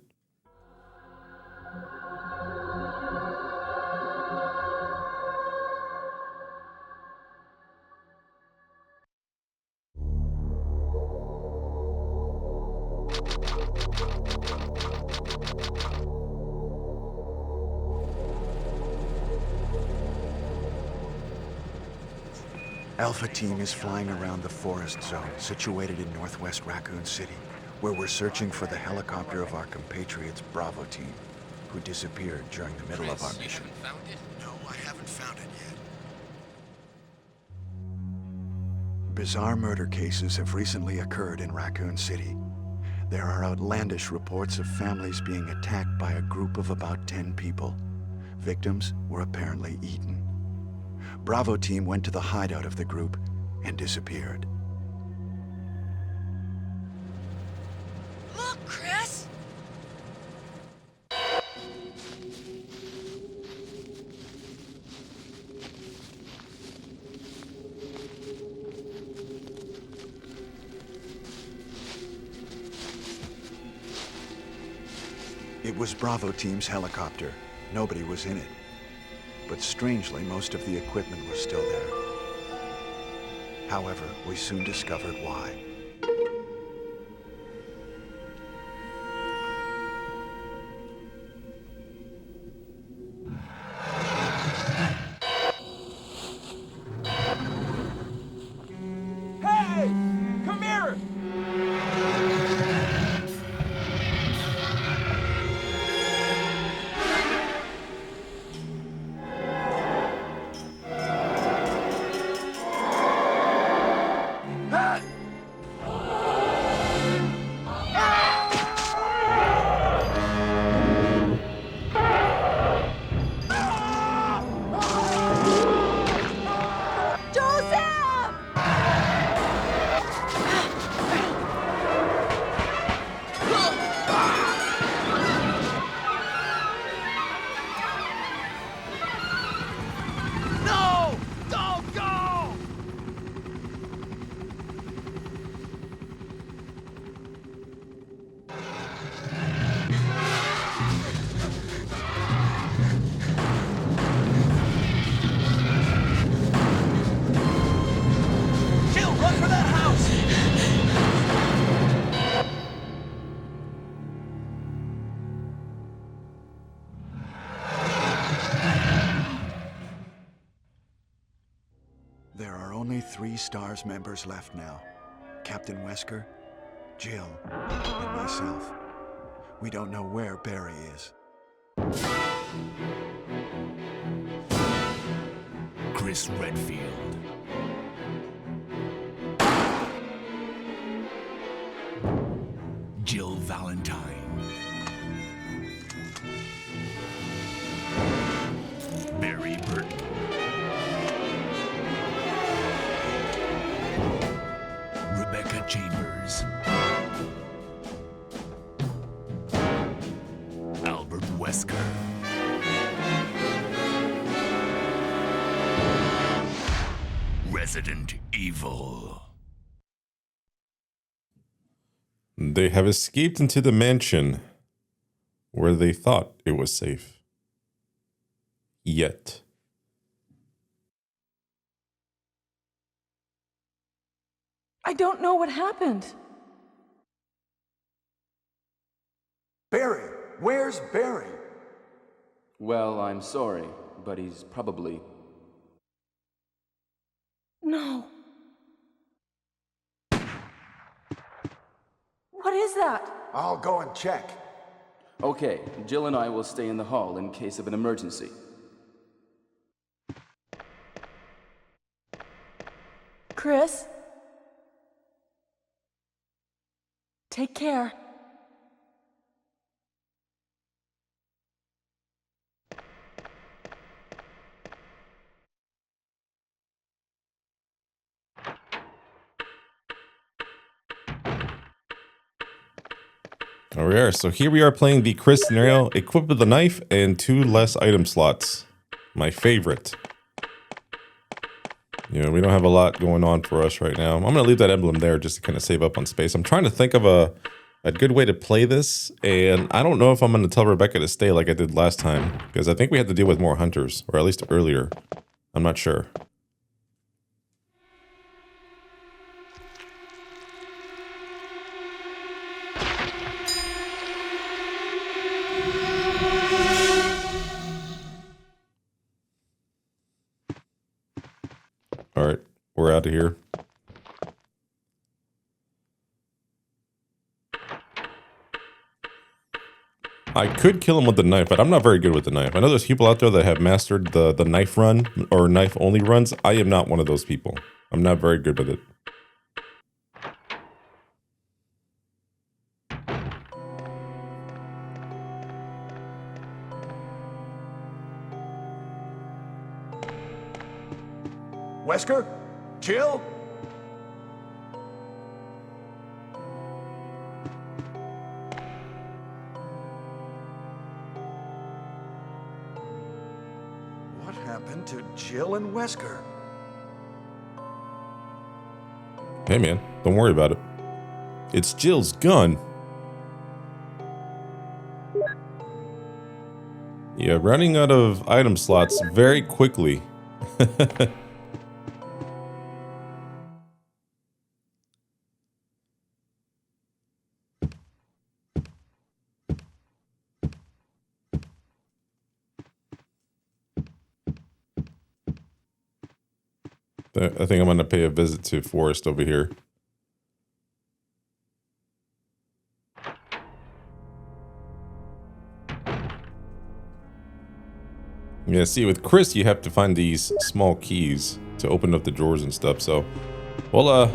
Alpha Team is flying around the forest zone situated in northwest Raccoon City, where we're searching for the helicopter of our compatriots Bravo Team, who disappeared during the middle of our mission. No, I haven't found it yet. Bizarre murder cases have recently occurred in Raccoon City. There are outlandish reports of families being attacked by a group of about 10 people. Victims were apparently eaten. Bravo Team went to the hideout of the group and disappeared.
Look, Chris!
It was Bravo Team's helicopter. Nobody was in it. But strangely, most of the equipment was still there. However, we soon discovered why.
Hey! Come here!
There are only 3 STARS members left now. Captain Wesker, Jill, and myself. We don't know where Barry is.
Chris Redfield. Jill Valentine. Barry Burton. Rebecca Chambers. Albert Wesker. Resident Evil.
They have escaped into the mansion where they thought it was safe. Yet.
I don't know what happened.
Barry! Where's Barry?
Well, I'm sorry, but he's probably...
No. What is that?
I'll go and check.
Okay, Jill and I will stay in the hall in case of an emergency.
Chris? Take care.
There we are. So here we are playing the Chris scenario, equipped with a knife and 2 less item slots. My favorite. You know, we don't have a lot going on for us right now. I'm going to leave that emblem there just to kind of save up on space. I'm trying to think of a good way to play this, and I don't know if I'm going to tell Rebecca to stay like I did last time, because I think we had to deal with more hunters, or at least earlier. I'm not sure. All right, we're out of here. I could kill him with the knife, but I'm not very good with the knife. I know there's people out there that have mastered the knife run or knife only runs. I am not one of those people. I'm not very good with it.
Wesker? Jill? What happened to Jill and Wesker?
Hey man, don't worry about it. It's Jill's gun. Yeah, running out of item slots very quickly. I think I'm going to pay a visit to Forrest over here. Yeah, see, with Chris, you have to find these small keys to open up the drawers and stuff. So, we'll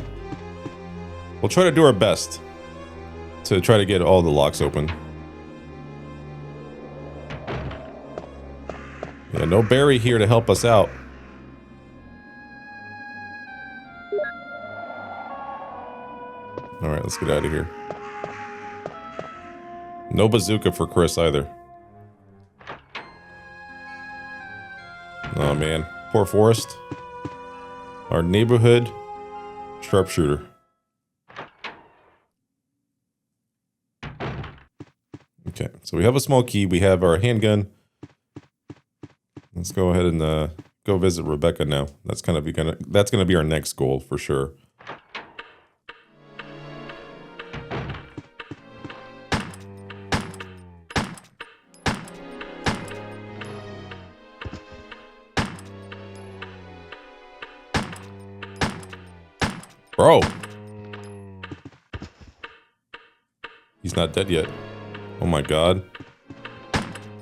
try to do our best to try to get all the locks open. Yeah, no Barry here to help us out. All right, let's get out of here. No bazooka for Chris either. Oh man, poor Forrest. Our neighborhood sharpshooter. Okay, so we have a small key. We have our handgun. Let's go ahead and go visit Rebecca now. That's gonna be our next goal for sure. Bro. He's not dead yet. Oh my god.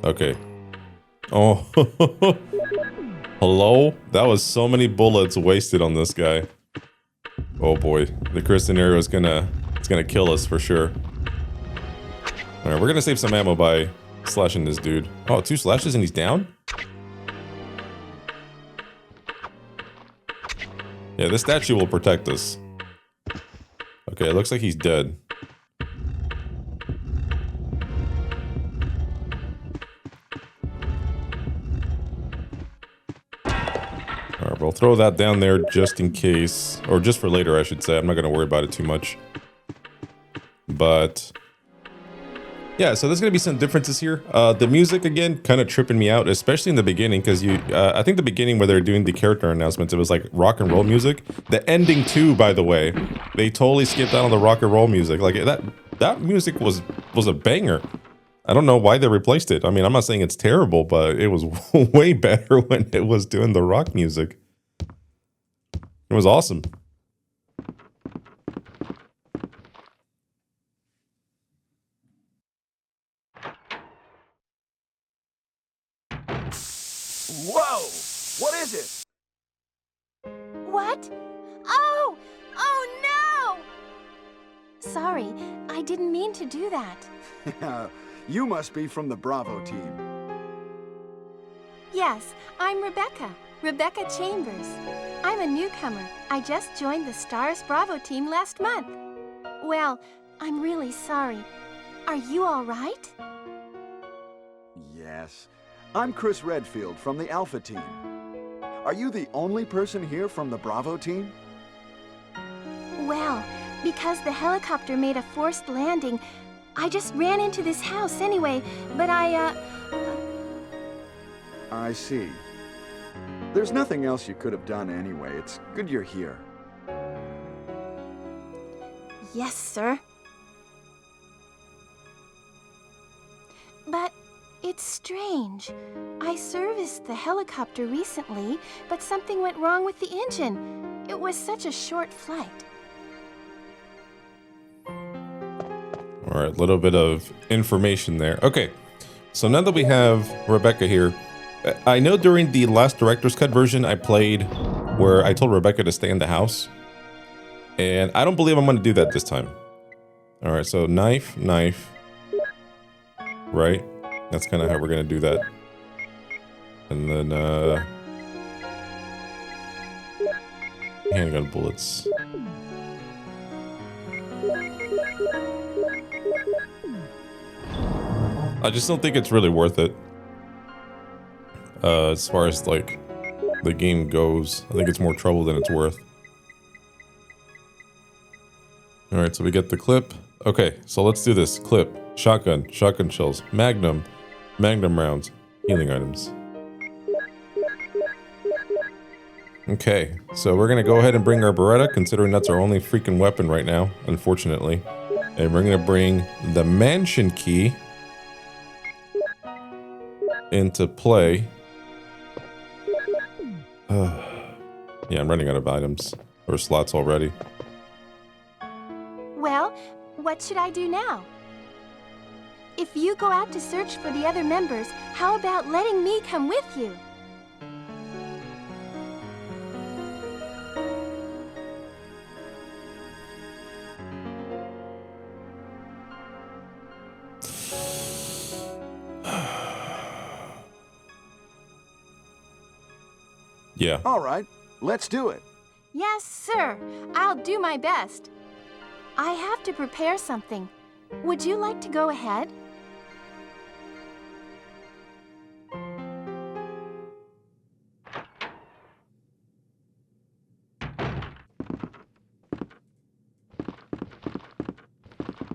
Okay. Oh. Hello? That was so many bullets wasted on this guy. Oh boy. The Chris scenario is it's gonna kill us for sure. Alright, we're gonna save some ammo by slashing this dude. Oh, 2 slashes and he's down? Yeah, this statue will protect us. Okay, it looks like he's dead. Alright, we'll throw that down there just in case. Or just for later, I should say. I'm not going to worry about it too much. But Yeah, so there's gonna be some differences here. The music again, kind of tripping me out, especially in the beginning, because I think the beginning where they're doing the character announcements, it was like rock and roll music. The ending too, by the way, they totally skipped out on the rock and roll music. Like that music was a banger. I don't know why they replaced it. I mean, I'm not saying it's terrible, but it was way better when it was doing the rock music. It was awesome.
Whoa! What is it?
What? Oh! Oh no! Sorry, I didn't mean to do that.
You must be from the Bravo team.
Yes, I'm Rebecca. Rebecca Chambers. I'm a newcomer. I just joined the Stars Bravo team last month. Well, I'm really sorry. Are you all right?
Yes. I'm Chris Redfield from the Alpha team. Are you the only person here from the Bravo team?
Well, because the helicopter made a forced landing, I just ran into this house anyway, but I
see. There's nothing else you could have done anyway. It's good you're here.
Yes, sir. But it's strange. I serviced the helicopter recently, but something went wrong with the engine. It was such a short flight.
All right, a little bit of information there. Okay, so now that we have Rebecca here, I know during the last director's cut version I played where I told Rebecca to stay in the house, and I don't believe I'm going to do that this time. All right, so knife, right? That's kind of how we're going to do that. And then handgun bullets. I just don't think it's really worth it. As far as like the game goes, I think it's more trouble than it's worth. All right, so we get the clip. Okay, so let's do this. Clip, shotgun shells, magnum rounds, healing items. Okay, so we're gonna go ahead and bring our Beretta, considering that's our only freaking weapon right now, unfortunately. And we're gonna bring the mansion key into play. Yeah, I'm running out of items or slots already.
Well, what should I do now? If you go out to search for the other members, how about letting me come with you?
Yeah.
All right, let's do it.
Yes, sir. I'll do my best. I have to prepare something. Would you like to go ahead?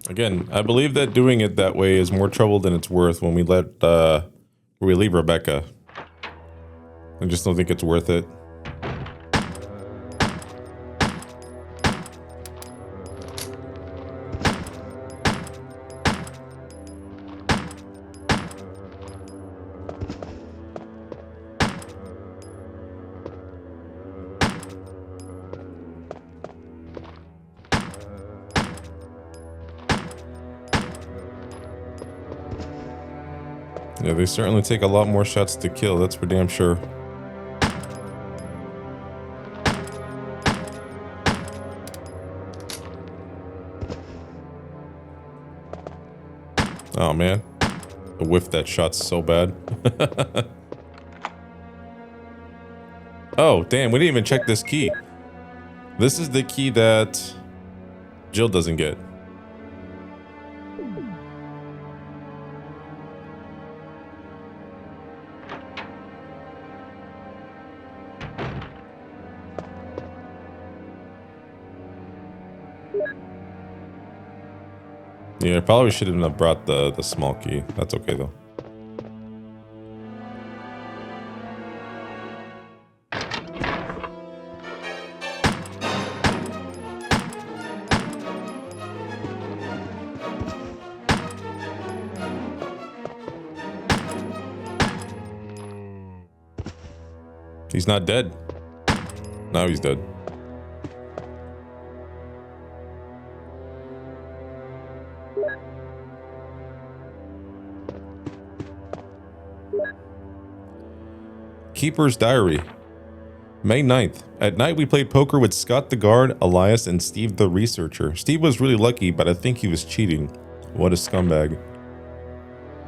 Again, I believe that doing it that way is more trouble than it's worth when we leave Rebecca. I just don't think it's worth it. Yeah, they certainly take a lot more shots to kill, that's for damn sure. Oh man, I whiffed that shot so bad. Oh damn, we didn't even check this key. This is the key that Jill doesn't get. Yeah, I probably shouldn't have brought the small key. That's okay though. He's not dead. Now he's dead. Keeper's Diary. May 9th. At night we played poker with Scott the Guard, Elias, and Steve the Researcher. Steve was really lucky, but I think he was cheating. What a scumbag.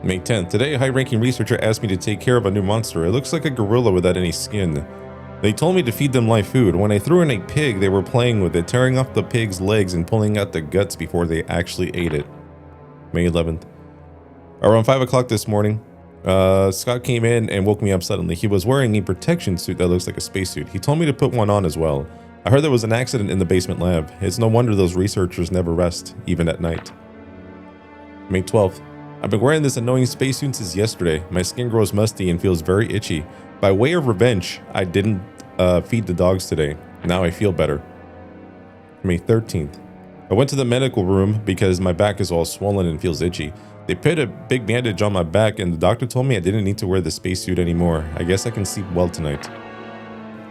May 10th. Today a high-ranking researcher asked me to take care of a new monster. It looks like a gorilla without any skin. They told me to feed them live food. When I threw in a pig, they were playing with it, tearing off the pig's legs and pulling out the guts before they actually ate it. May 11th. Around 5 o'clock this morning, Scott came in and woke me up suddenly. He was wearing a protection suit that looks like a spacesuit. He told me to put one on as well. I heard there was an accident in the basement lab. It's no wonder those researchers never rest, even at night. May 12th. I've been wearing this annoying spacesuit since yesterday. My skin grows musty and feels very itchy. By way of revenge, I didn't feed the dogs today. Now I feel better. May 13th. I went to the medical room because my back is all swollen and feels itchy. They put a big bandage on my back and the doctor told me I didn't need to wear the spacesuit anymore. I guess I can sleep well tonight.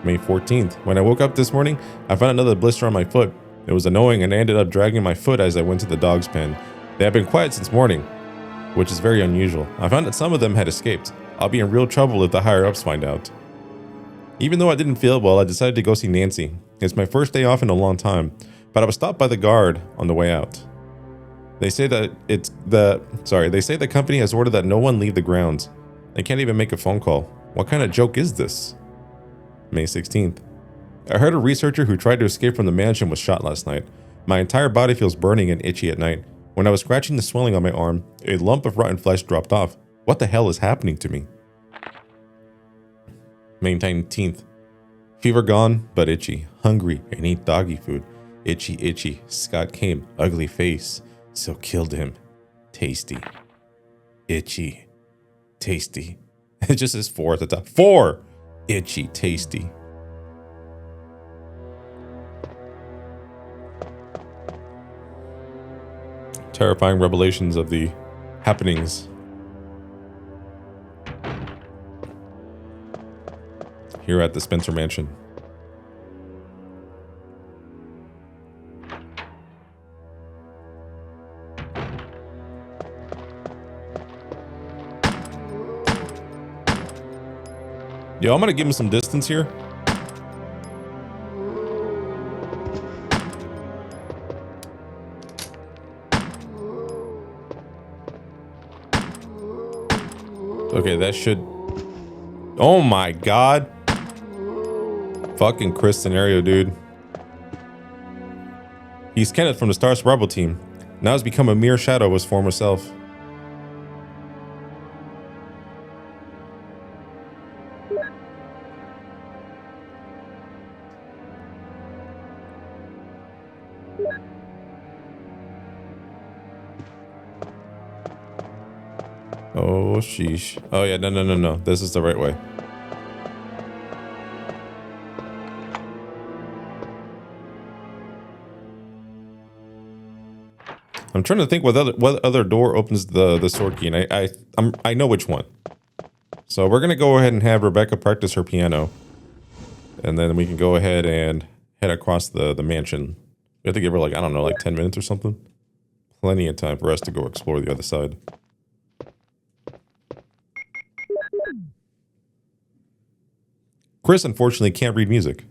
May 14th. When I woke up this morning, I found another blister on my foot. It was annoying and I ended up dragging my foot as I went to the dog's pen. They have been quiet since morning, which is very unusual. I found that some of them had escaped. I'll be in real trouble if the higher-ups find out. Even though I didn't feel well, I decided to go see Nancy. It's my first day off in a long time, but I was stopped by the guard on the way out. They say that they say the company has ordered that no one leave the grounds. They can't even make a phone call. What kind of joke is this? May 16th. I heard a researcher who tried to escape from the mansion was shot last night. My entire body feels burning and itchy at night. When I was scratching the swelling on my arm, a lump of rotten flesh dropped off. What the hell is happening to me? May 19th. Fever gone, but itchy. Hungry and eat doggy food. Itchy, itchy. Scott came. Ugly face. So killed him. Tasty. Itchy. Tasty. It just says 4 at the top. 4! Itchy, tasty. Terrifying revelations of the happenings here at the Spencer Mansion. Yo, I'm gonna give him some distance here. Okay, that should... Oh my god. Fucking Chris scenario, dude. He's Kenneth from the Stars Bravo team. Now has become a mere shadow of his former self. Oh, sheesh. Oh, yeah, no. This is the right way. I'm trying to think what other door opens the sword key, and I know which one. So we're gonna go ahead and have Rebecca practice her piano, and then we can go ahead and head across the mansion. We have to give her like, I don't know, like 10 minutes or something. Plenty of time for us to go explore the other side. Chris unfortunately can't read music.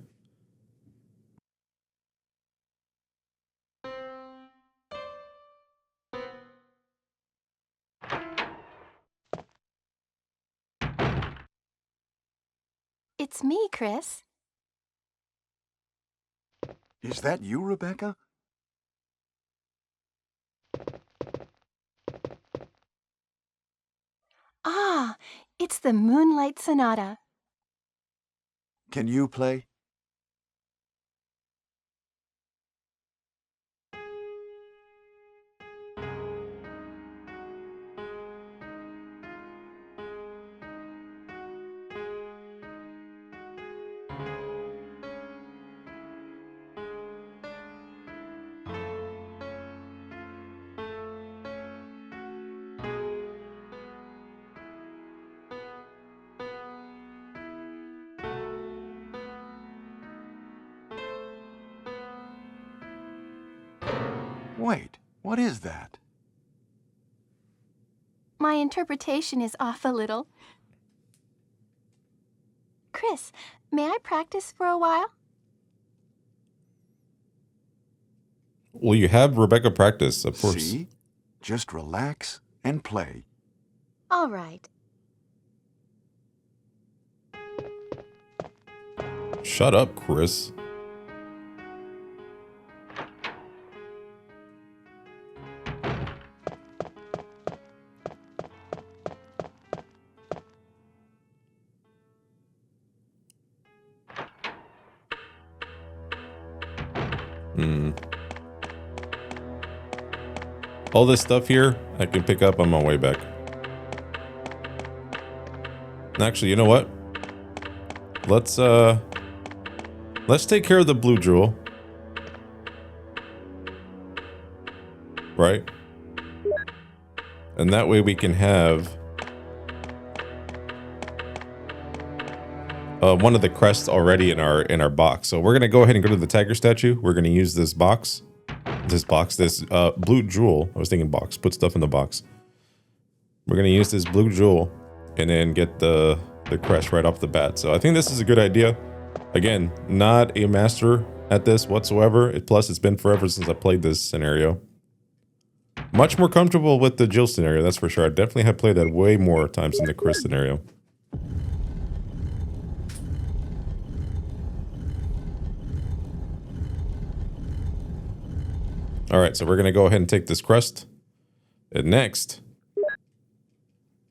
It's me, Chris.
Is that you, Rebecca?
Ah, it's the Moonlight Sonata.
Can you play? Wait, what is that?
My interpretation is off a little. Chris, may I practice for a while?
Well, you have Rebecca practice, of course.
See? Just relax and play.
All right.
Shut up, Chris. All this stuff here, I can pick up on my way back. Actually, you know what? Let's take care of the blue jewel. Right? And that way we can have one of the crests already in our box. So we're gonna go ahead and go to the tiger statue. We're gonna use this box. This blue jewel. I was thinking box. Put stuff in the box. We're gonna use this blue jewel and then get the crest right off the bat. So I think this is a good idea. Again, not a master at this whatsoever. Plus, it's been forever since I played this scenario. Much more comfortable with the Jill scenario, that's for sure. I definitely have played that way more times than the Chris scenario. Alright, so we're going to go ahead and take this crest. And next,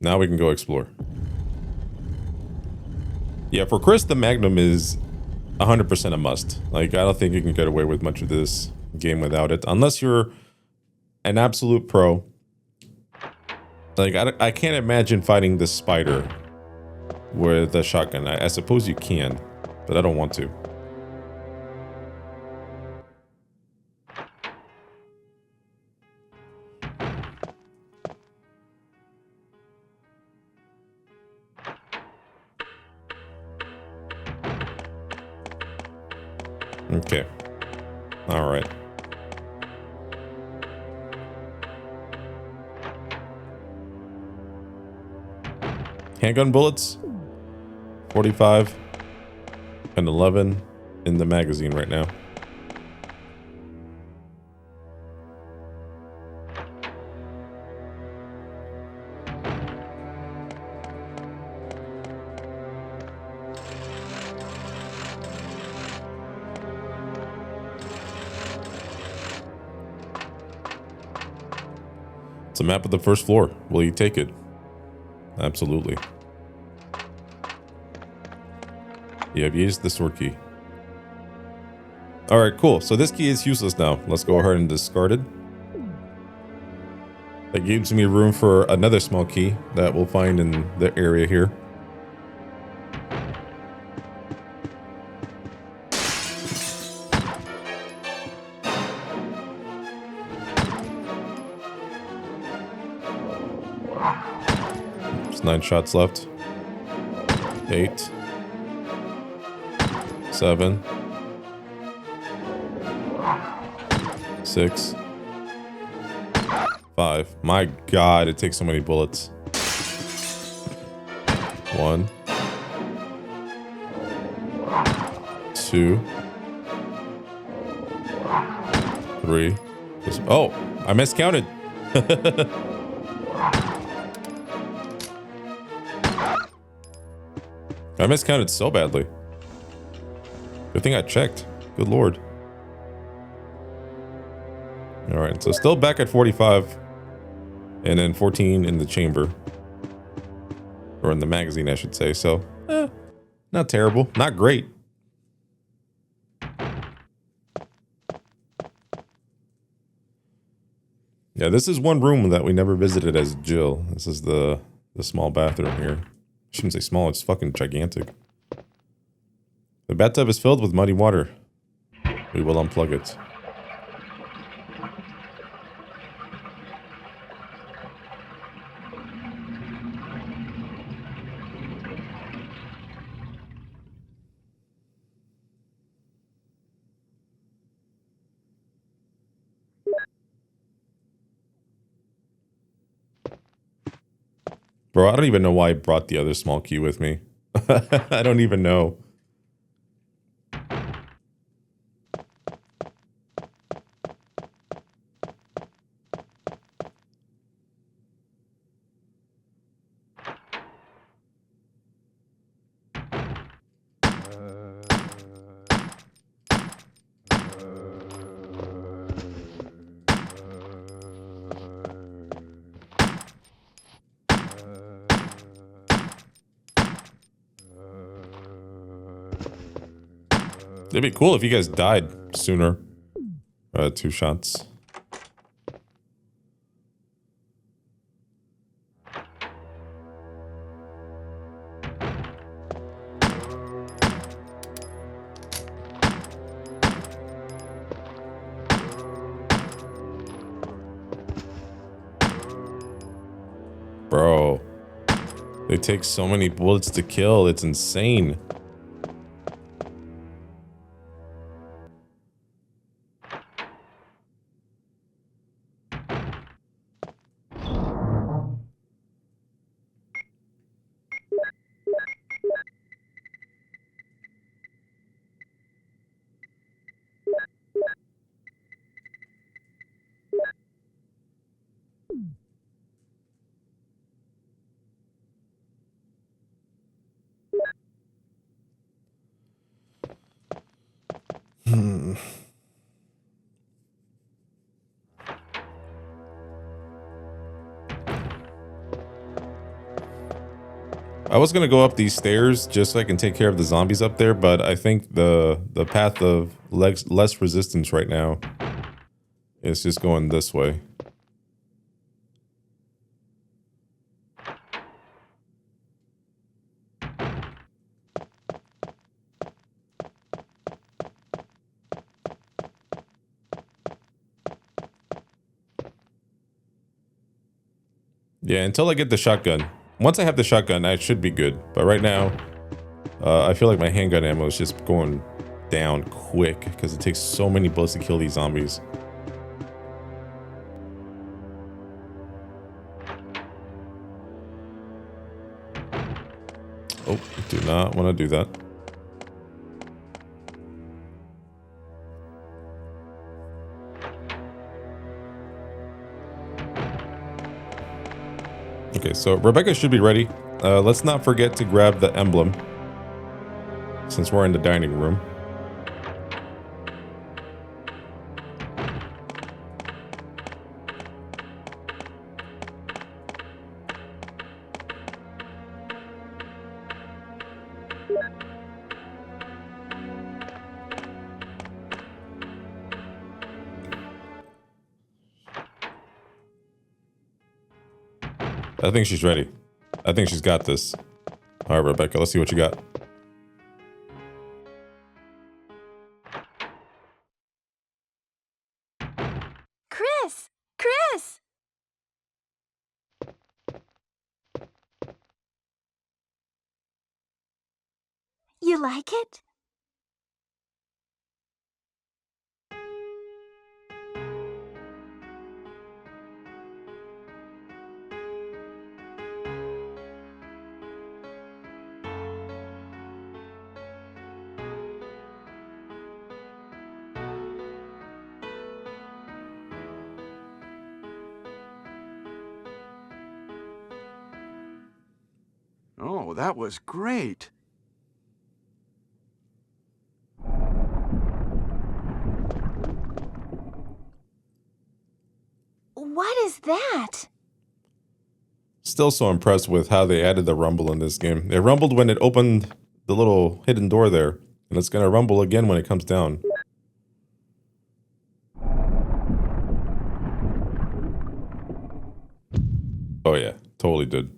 now we can go explore. Yeah, for Chris, the Magnum is 100% a must. Like, I don't think you can get away with much of this game without it. Unless you're an absolute pro. Like, I can't imagine fighting this spider with a shotgun. I suppose you can, but I don't want to. Okay. All right. Handgun bullets. 45 and 11 in the magazine right now. It's a map of the first floor. Will you take it? Absolutely. You have used the sword key. Alright, cool. So this key is useless now. Let's go ahead and discard it. That gives me room for another small key that we'll find in the area here. There's 9 shots left. 8. 7. 6. 5. My God, it takes so many bullets. 1. 2. 3. Oh, I miscounted. I miscounted so badly. Good thing I checked. Good lord. Alright, so still back at 45. And then 14 in the chamber. Or in the magazine, I should say. So, not terrible. Not great. Yeah, this is one room that we never visited as Jill. This is the small bathroom here. I shouldn't say small, it's fucking gigantic. The bathtub is filled with muddy water. We will unplug it. Bro, I don't even know why I brought the other small key with me. I don't even know. It'd be cool if you guys died sooner. 2 shots. Bro, they take so many bullets to kill. It's insane. I was gonna go up these stairs just so I can take care of the zombies up there, but I think the path of less resistance right now is just going this way. Yeah, until I get the shotgun. Once I have the shotgun, I should be good. But right now, I feel like my handgun ammo is just going down quick because it takes so many bullets to kill these zombies. Oh, do not want to do that. Okay, so Rebecca should be ready. Let's not forget to grab the emblem since we're in the dining room. I think she's ready. I think she's got this. All right, Rebecca, let's see what you got.
Chris! Chris! You like it?
Oh, that was great.
What is that?
Still so impressed with how they added the rumble in this game. It rumbled when it opened the little hidden door there, and it's gonna rumble again when it comes down. Oh yeah, totally did.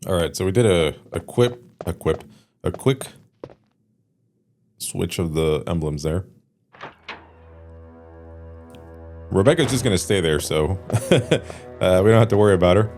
All right, so we did a quick switch of the emblems there. Rebecca's just gonna stay there, so we don't have to worry about her.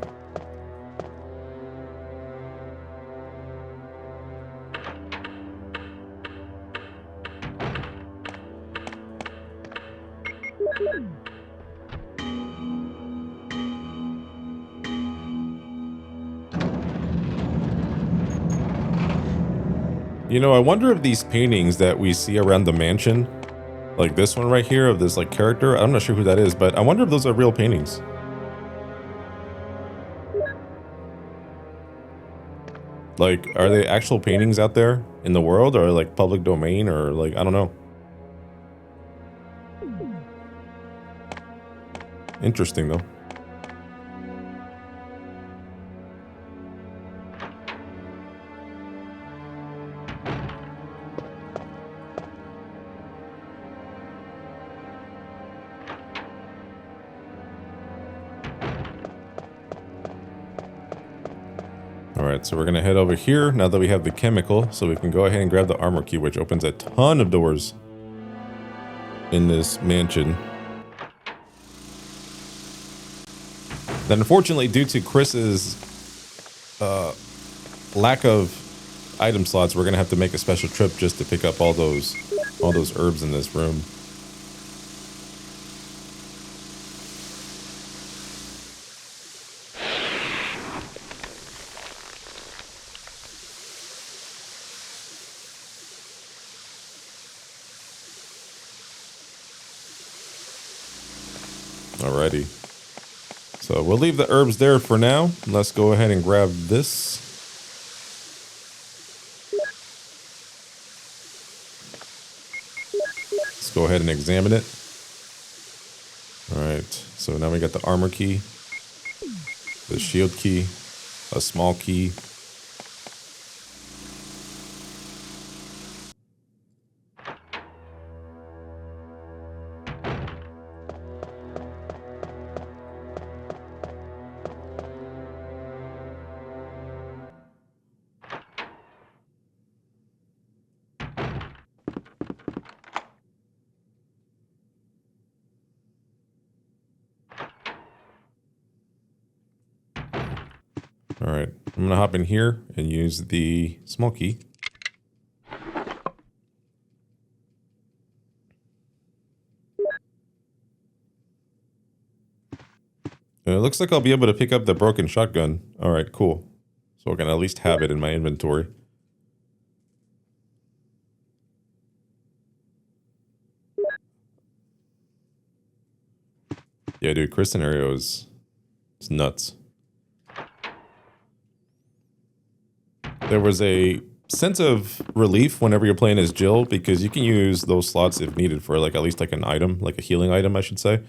You know, I wonder if these paintings that we see around the mansion, like this one right here of this like character, I'm not sure who that is, but I wonder if those are real paintings. Like, are they actual paintings out there in the world, or like public domain, or like, I don't know. Interesting though. Alright, so we're gonna head over here now that we have the chemical, so we can go ahead and grab the armor key, which opens a ton of doors in this mansion. Then unfortunately, due to Chris's lack of item slots, we're gonna have to make a special trip just to pick up all those herbs in this room. Alrighty. So we'll leave the herbs there for now. Let's go ahead and grab this. Let's go ahead and examine it. Alright, so now we got the armor key, the shield key, a small key. Alright, I'm gonna hop in here and use the small key. And it looks like I'll be able to pick up the broken shotgun. Alright, cool. So I can at least have it in my inventory. Yeah, dude, Chris scenario is nuts. There was a sense of relief whenever you're playing as Jill, because you can use those slots if needed for like at least like an item, like a healing item, I should say.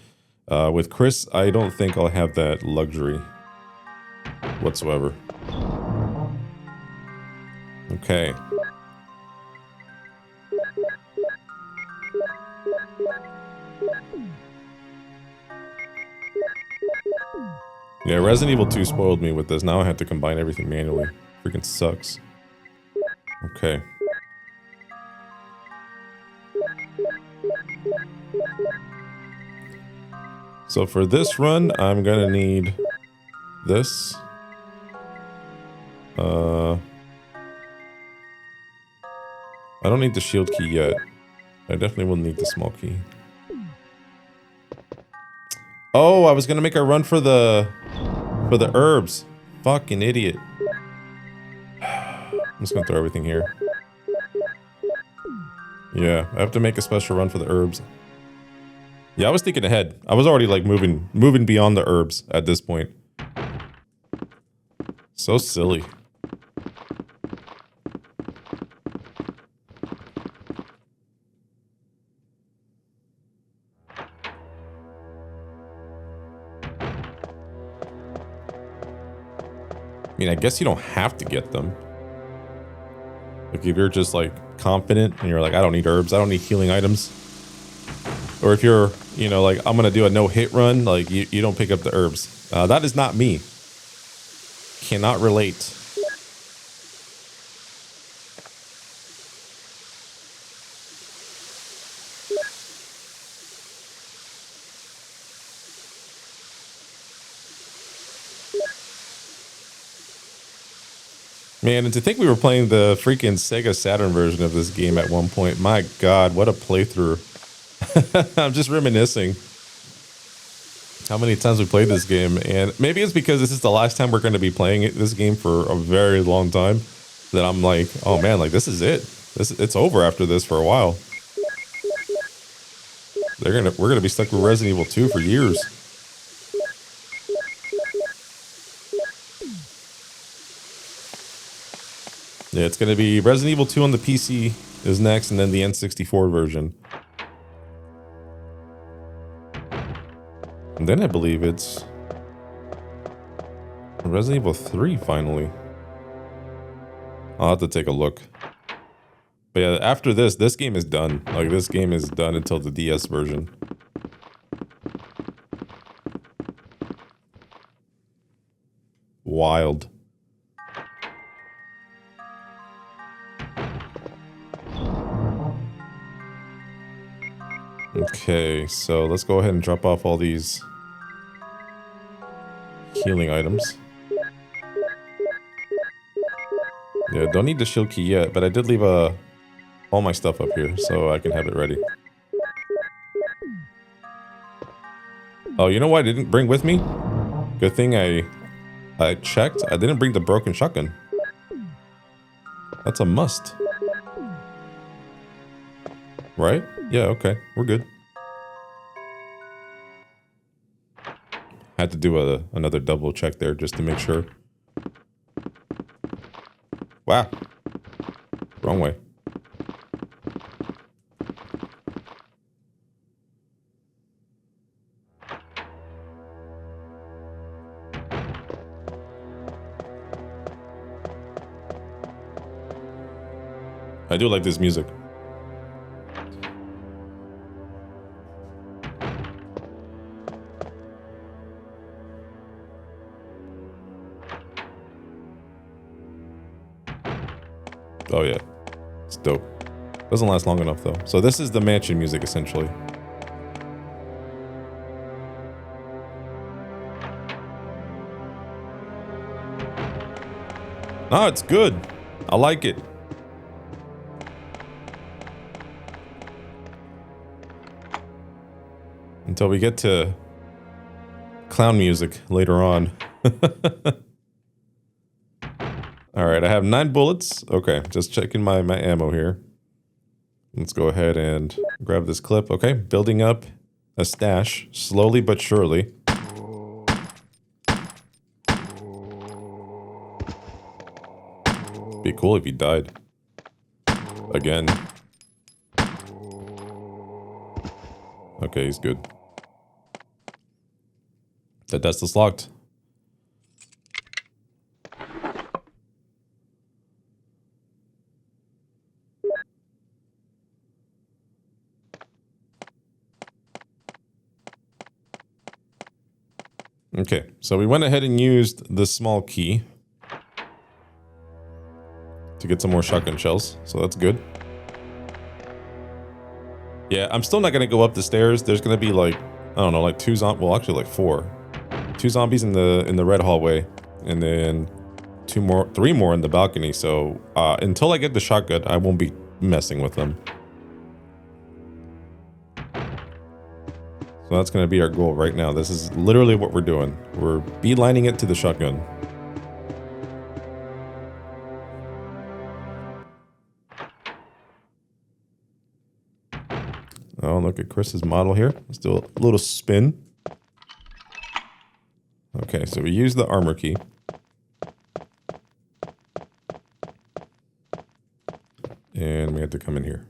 With Chris, I don't think I'll have that luxury whatsoever. Okay. Yeah, Resident Evil 2 spoiled me with this. Now I have to combine everything manually. Freaking sucks. Okay. So for this run, I'm gonna need this. I don't need the shield key yet. I definitely will need the small key. Oh, I was gonna make a run for the herbs. Fucking idiot. I'm just gonna throw everything here. Yeah, I have to make a special run for the herbs. Yeah, I was thinking ahead. I was already like moving beyond the herbs at this point. So silly. I mean, I guess you don't have to get them. Like, if you're just, like, confident and you're like, I don't need herbs, I don't need healing items. Or if you're, you know, like, I'm gonna do a no-hit run, like, you don't pick up the herbs. That is not me. Cannot relate. Man, and to think we were playing the freaking Sega Saturn version of this game at one point. My God, what a playthrough. I'm just reminiscing how many times we played this game. And maybe it's because this is the last time we're going to be playing this game for a very long time that I'm like, oh man, like this is it. It's over after this for a while. We're gonna be stuck with Resident Evil 2 for years. Yeah, it's gonna be Resident Evil 2 on the PC is next, and then the N64 version. And then I believe it's Resident Evil 3 finally. I'll have to take a look. But yeah, after this game is done. Like, this game is done until the DS version. Wild. Okay, so let's go ahead and drop off all these healing items. Yeah, don't need the shield key yet, but I did leave all my stuff up here so I can have it ready. Oh, you know what I didn't bring with me? Good thing I checked. I didn't bring the broken shotgun. That's a must. Right? Yeah, okay. We're good. Had to do another double check there just to make sure. Wow. Wrong way. I do like this music. Oh yeah, it's dope. Doesn't last long enough though. So this is the mansion music essentially. No, it's good. I like it. Until we get to clown music later on. Alright, I have 9 bullets. Okay, just checking my ammo here. Let's go ahead and grab this clip. Okay, building up a stash, slowly but surely. Be cool if he died. Again. Okay, he's good. The desk is locked. Okay, so we went ahead and used the small key to get some more shotgun shells, so that's good. Yeah, I'm still not gonna go up the stairs. There's gonna be like, I don't know, like 2 zombies. Well, actually like 4. 2 zombies in the red hallway, and then 3 more in the balcony. So until I get the shotgun, I won't be messing with them. So that's going to be our goal right now. This is literally what we're doing. We're beelining it to the shotgun. Oh, look at Chris's model here. Let's do a little spin. Okay, so we use the armor key. And we have to come in here.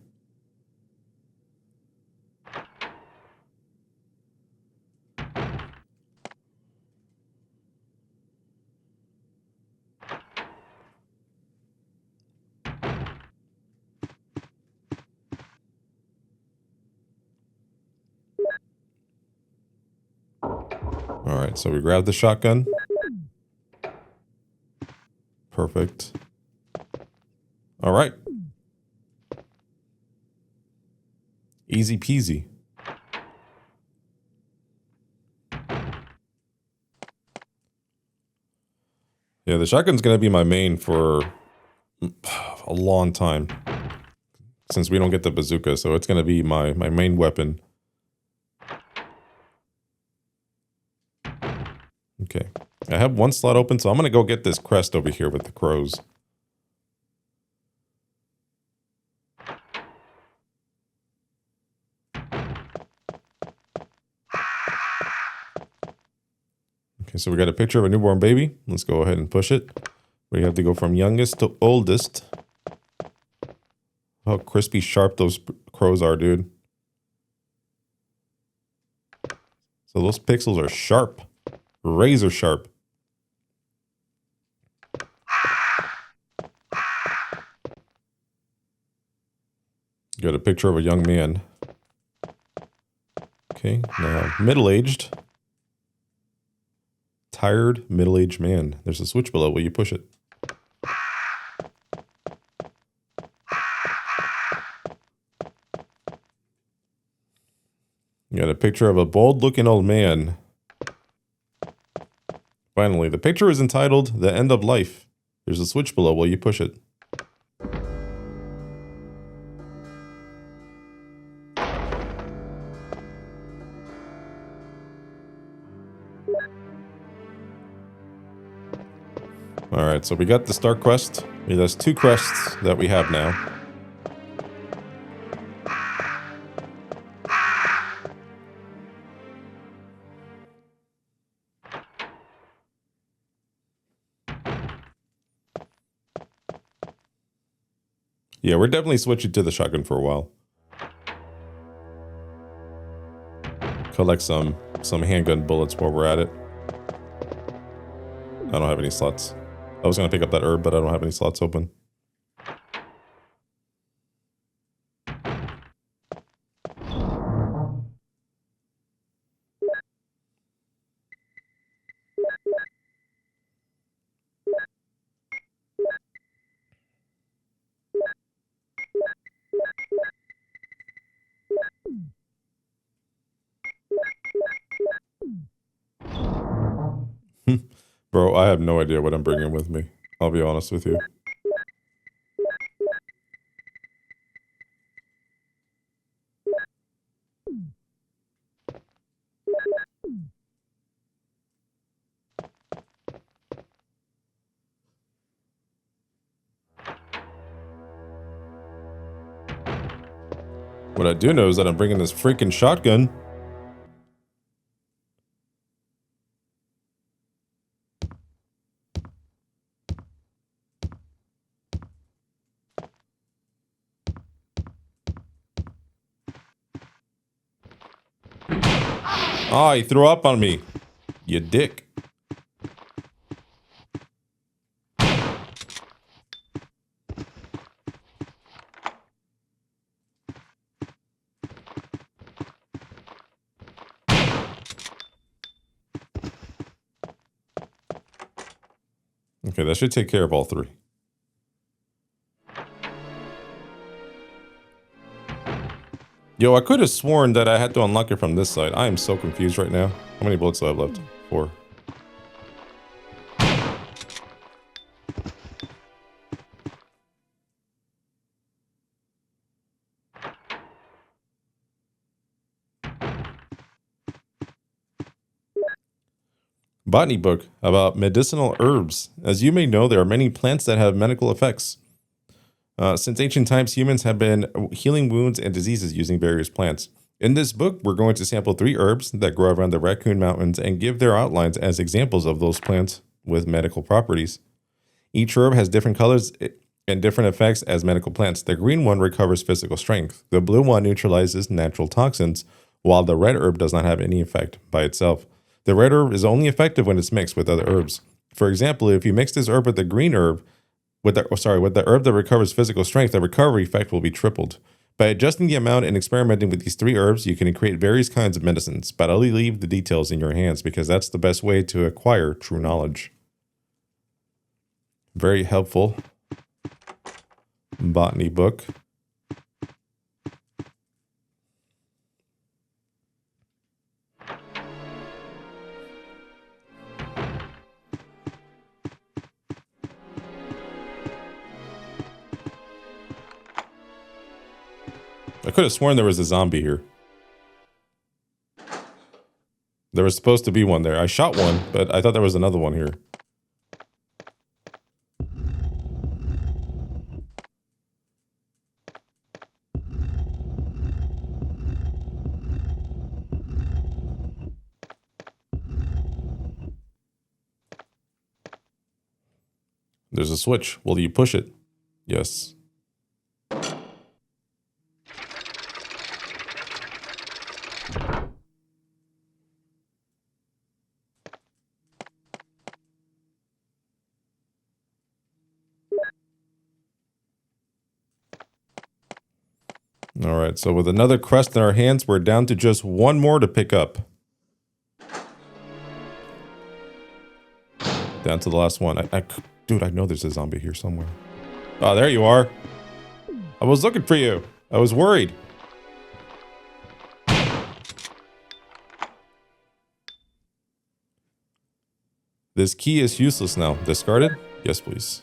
Alright, so we grab the shotgun. Perfect. Alright. Easy peasy. Yeah, the shotgun's gonna be my main for a long time. Since we don't get the bazooka, so it's gonna be my main weapon. Okay, I have 1 slot open, so I'm gonna go get this crest over here with the crows. Okay, so we got a picture of a newborn baby. Let's go ahead and push it. We have to go from youngest to oldest. How crispy sharp those crows are, dude. So those pixels are sharp. Razor sharp. Got a picture of a young man. Okay, now middle-aged. Tired, middle-aged man. There's a switch below. Will you push it? You got a picture of a bald-looking old man. Finally, the picture is entitled The End of Life. There's a switch below. Will you push it? Alright, so we got the Star Quest. There's 2 quests that we have now. Yeah, we're definitely switching to the shotgun for a while. Collect some handgun bullets while we're at it. I don't have any slots. I was going to pick up that herb, but I don't have any slots open. Bro, I have no idea what I'm bringing with me. I'll be honest with you. What I do know is that I'm bringing this freaking shotgun. Oh, he threw up on me. You dick. Okay, that should take care of all 3. Yo, I could have sworn that I had to unlock it from this side. I am so confused right now. How many bullets do I have left? 4. Botany book about medicinal herbs. As you may know, there are many plants that have medical effects. Since ancient times, humans have been healing wounds and diseases using various plants. In this book, we're going to sample 3 herbs that grow around the Raccoon Mountains and give their outlines as examples of those plants with medical properties. Each herb has different colors and different effects as medical plants. The green one recovers physical strength. The blue one neutralizes natural toxins, while the red herb does not have any effect by itself. The red herb is only effective when it's mixed with other herbs. For example, if you mix this herb with the green herb, with the herb that recovers physical strength, the recovery effect will be tripled. By adjusting the amount and experimenting with these 3 herbs, you can create various kinds of medicines, but I'll leave the details in your hands because that's the best way to acquire true knowledge. Very helpful botany book. I could have sworn there was a zombie here. There was supposed to be one there. I shot one, but I thought there was another one here. There's a switch. Will you push it? Yes. All right, so with another crest in our hands, we're down to just one more to pick up. Down to the last one. Dude, I know there's a zombie here somewhere. Oh, there you are. I was looking for you. I was worried. This key is useless now. Discarded? Yes, please.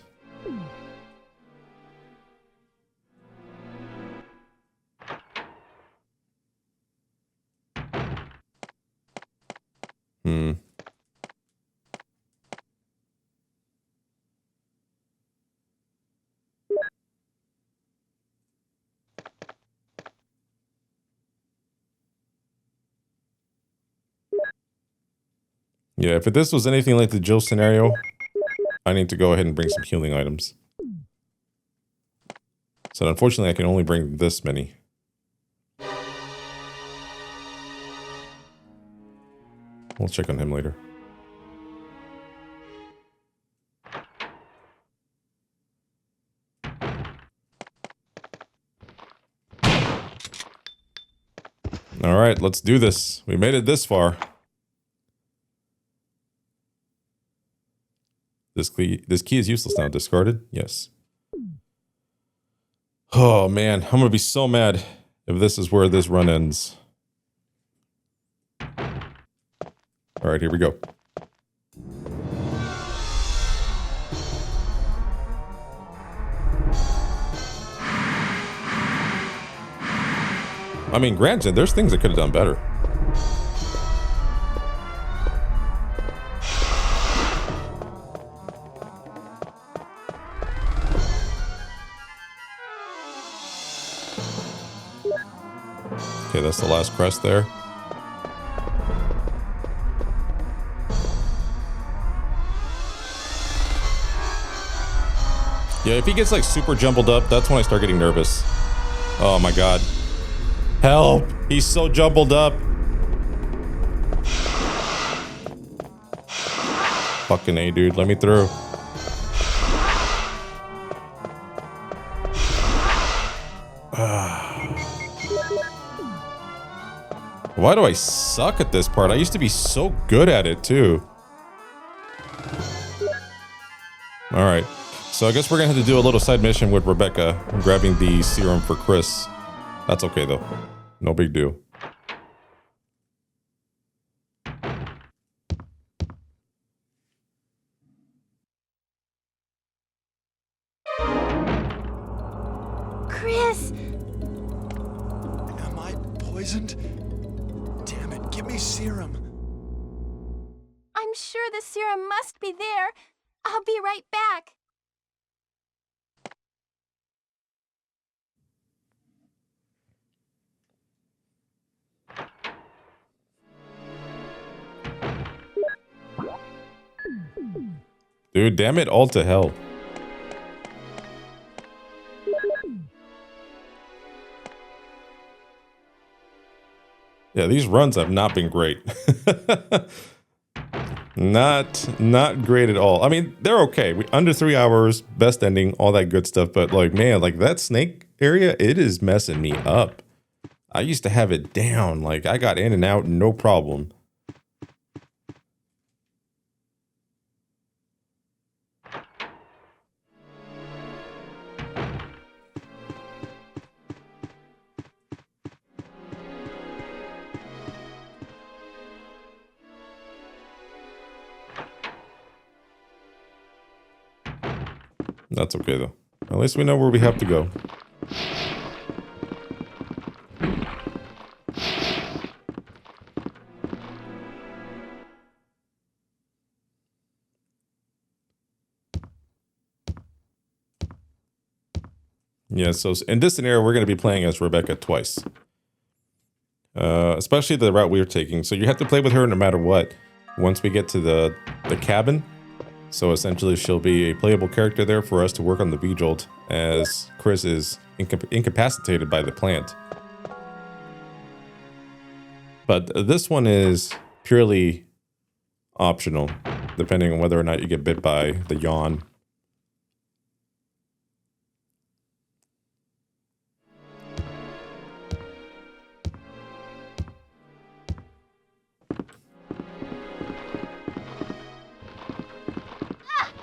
Yeah, if this was anything like the Jill scenario, I need to go ahead and bring some healing items. So unfortunately, I can only bring this many. We'll check on him later. All right, let's do this. We made it this far. This key is useless now. Discarded? Yes. Oh man, I'm gonna be so mad if this is where this run ends. All right, here we go. I mean, granted, there's things I could have done better. Okay, that's the last crest there. Yeah, if he gets like super jumbled up, that's when I start getting nervous. Oh my god. Help! He's so jumbled up. Fucking A, dude. Let me through. Why do I suck at this part? I used to be so good at it, too. Alright. So I guess we're gonna have to do a little side mission with Rebecca. I'm grabbing the serum for Chris. That's okay, though. No big deal.
Chris!
Am I poisoned? Damn it, give me serum.
I'm sure the serum must be there. I'll be right back.
Dude, damn it all to hell. Yeah, these runs have not been great. Not great at all. I mean, they're okay. Under 3 hours, best ending, all that good stuff. But like, man, like that snake area, it is messing me up. I used to have it down. Like I got in and out, no problem. That's okay, though. At least we know where we have to go. Yeah, so in this scenario, we're going to be playing as Rebecca twice. Especially the route we're taking. So you have to play with her no matter what. Once we get to the cabin, So essentially, she'll be a playable character there for us to work on the V-Jolt, as Chris is incapacitated by the plant. But this one is purely optional, depending on whether or not you get bit by the yawn.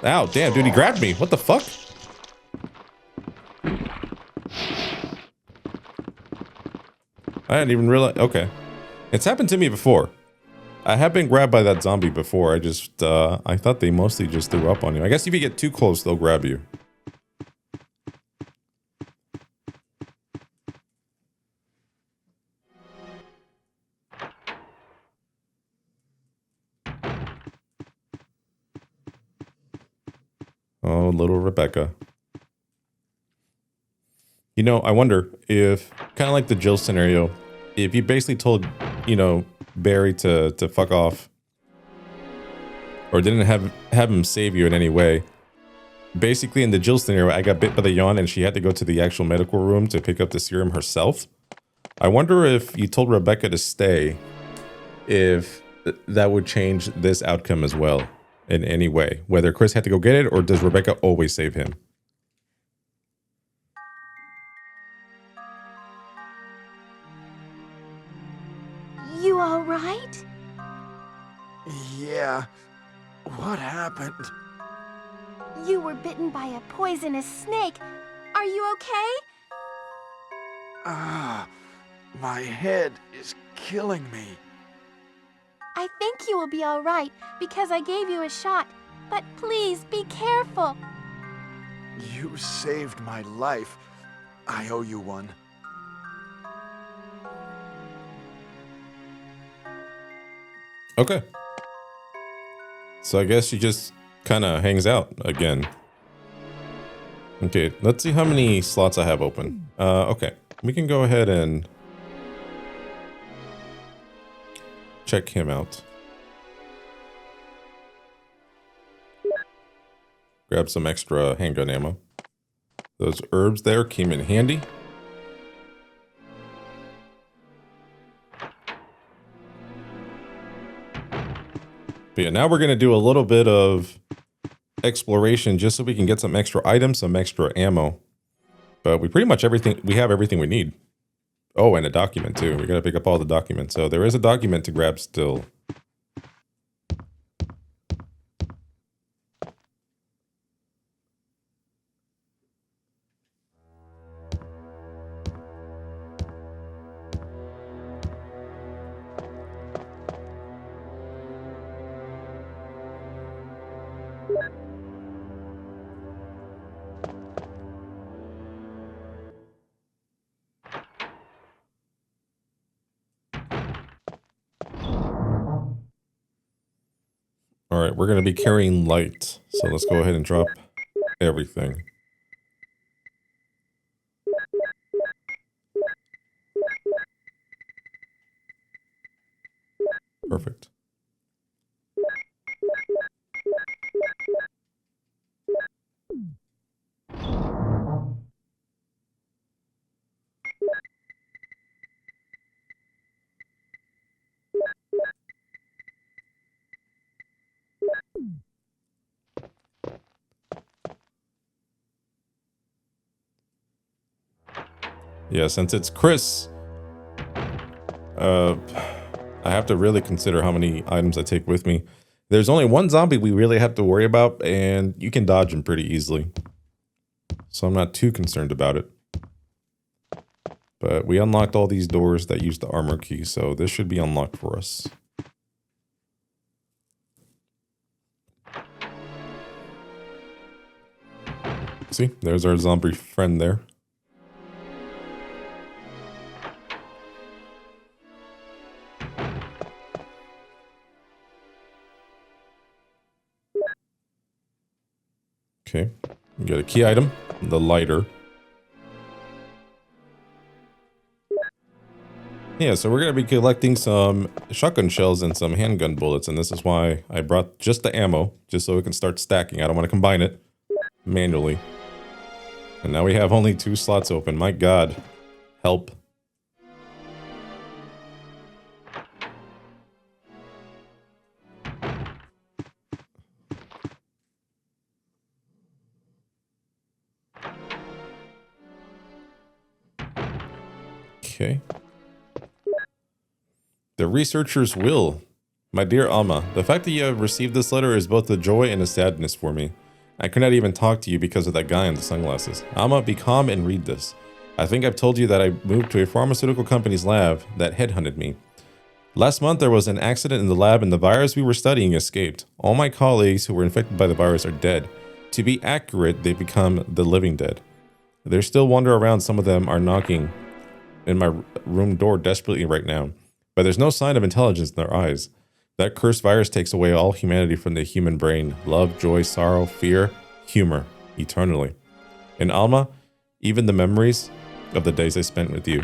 Ow, damn, dude, he grabbed me. What the fuck? I didn't even realize. Okay. It's happened to me before. I have been grabbed by that zombie before. I just, I thought they mostly just threw up on you. I guess if you get too close, they'll grab you. Oh, little Rebecca. You know, I wonder if, kind of like the Jill scenario, if you basically told, you know, Barry to fuck off, or didn't have him save you in any way. Basically, in the Jill scenario, I got bit by the yawn and she had to go to the actual medical room to pick up the serum herself. I wonder if you told Rebecca to stay, if that would change this outcome as well in any way. Whether Chris had to go get it, or does Rebecca always save him?
You all right?
Yeah. What happened?
You were bitten by a poisonous snake. Are you okay?
My head is killing me.
I think you will be all right because I gave you a shot. But please be careful.
You saved my life. I owe you one.
Okay. So I guess she just kind of hangs out again. Okay, let's see how many slots I have open. Okay, we can go ahead and check him out. Grab some extra handgun ammo. Those herbs there came in handy. But yeah, now we're going to do a little bit of exploration just so we can get some extra items, some extra ammo. But we pretty much we have everything we need. Oh, and a document too. We got to pick up all the documents. So there is a document to grab still. All right, we're going to be carrying light. So let's go ahead and drop everything. Perfect. Yeah, since it's Chris, I have to really consider how many items I take with me. There's only one zombie we really have to worry about, and you can dodge him pretty easily. So I'm not too concerned about it. But we unlocked all these doors that use the armor key, so this should be unlocked for us. See, there's our zombie friend there. Okay, we got a key item, the lighter. Yeah, so we're going to be collecting some shotgun shells and some handgun bullets, and this is why I brought just the ammo, just so we can start stacking. I don't want to combine it manually. And now we have only 2 slots open. My god. Help. Okay. The researcher's will. My dear Alma, the fact that you have received this letter is both a joy and a sadness for me. I could not even talk to you because of that guy in the sunglasses. Alma, be calm and read this. I think I've told you that I moved to a pharmaceutical company's lab that headhunted me. Last month there was an accident in the lab and the virus we were studying escaped. All my colleagues who were infected by the virus are dead. To be accurate, they become the living dead. They still wander around. Some of them are knocking in my room door desperately right now. But there's no sign of intelligence in their eyes. That cursed virus takes away all humanity from the human brain. Love, joy, sorrow, fear, humor, eternally. And Alma, even the memories of the days I spent with you.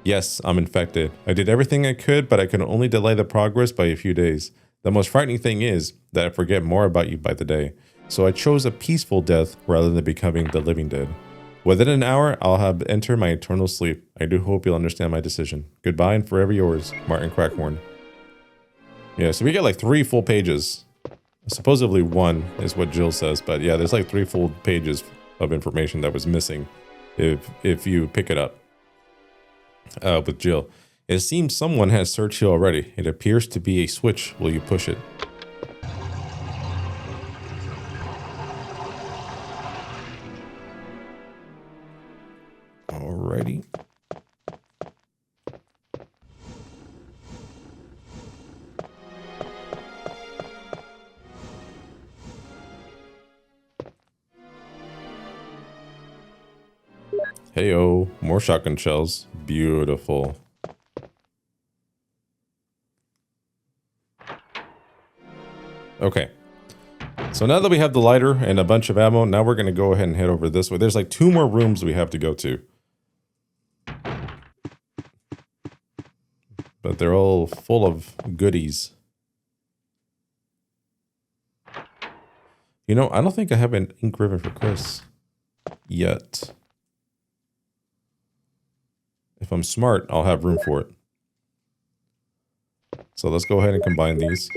Yes, I'm infected. I did everything I could, but I can only delay the progress by a few days. The most frightening thing is that I forget more about you by the day. So I chose a peaceful death rather than becoming the living dead. Within an hour, I'll have entered my eternal sleep. I do hope you'll understand my decision. Goodbye and forever yours, Martin Crackhorn. Yeah, so we get like 3 full pages. Supposedly 1 is what Jill says, but yeah, there's like 3 full pages of information that was missing if you pick it up with Jill. It seems someone has searched you already. It appears to be a switch. Will you push it? Alrighty. Heyo, more shotgun shells. Beautiful. Okay. So now that we have the lighter and a bunch of ammo, now we're going to go ahead and head over this way. There's like 2 more rooms we have to go to. But they're all full of goodies. You know, I don't think I have an ink ribbon for Chris yet. If I'm smart, I'll have room for it. So let's go ahead and combine these.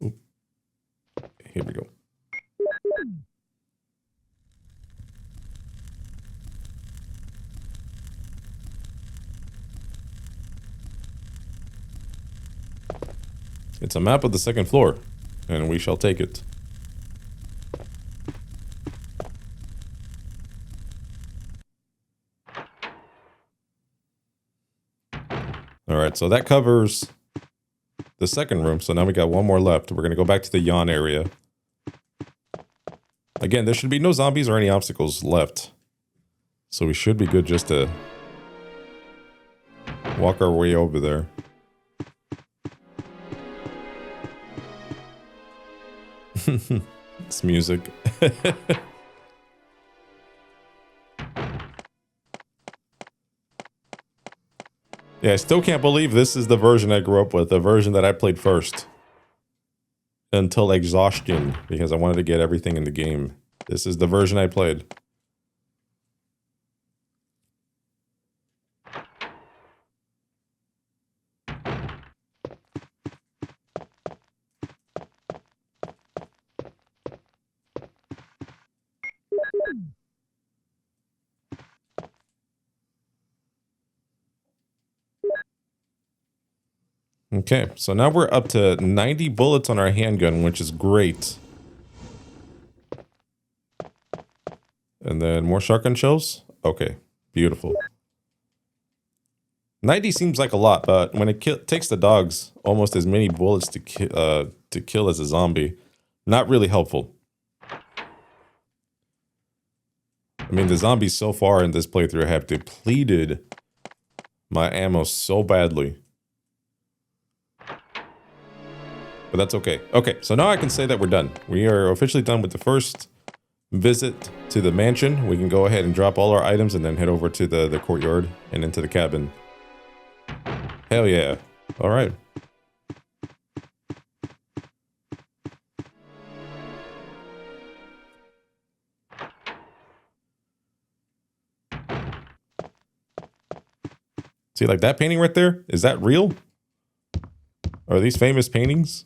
Oop. Here we go. It's a map of the 2nd floor, and we shall take it. Alright, so that covers the 2nd room, so now we got 1 more left. We're going to go back to the yawn area. Again, there should be no zombies or any obstacles left. So we should be good just to walk our way over there. It's music. Yeah, I still can't believe this is the version I grew up with, the version that I played first. Until exhaustion, because I wanted to get everything in the game. This is the version I played. Okay, so now we're up to 90 bullets on our handgun, which is great. And then more shotgun shells? Okay, beautiful. 90 seems like a lot, but when it takes the dogs almost as many bullets to kill as a zombie, not really helpful. I mean, the zombies so far in this playthrough have depleted my ammo so badly. But that's okay. Okay, so now I can say that we're done. We are officially done with the first visit to the mansion, we can go ahead and drop all our items and then head over to the courtyard and into the cabin. Hell yeah. All right. See, like that painting right there? Is that real? Are these famous paintings?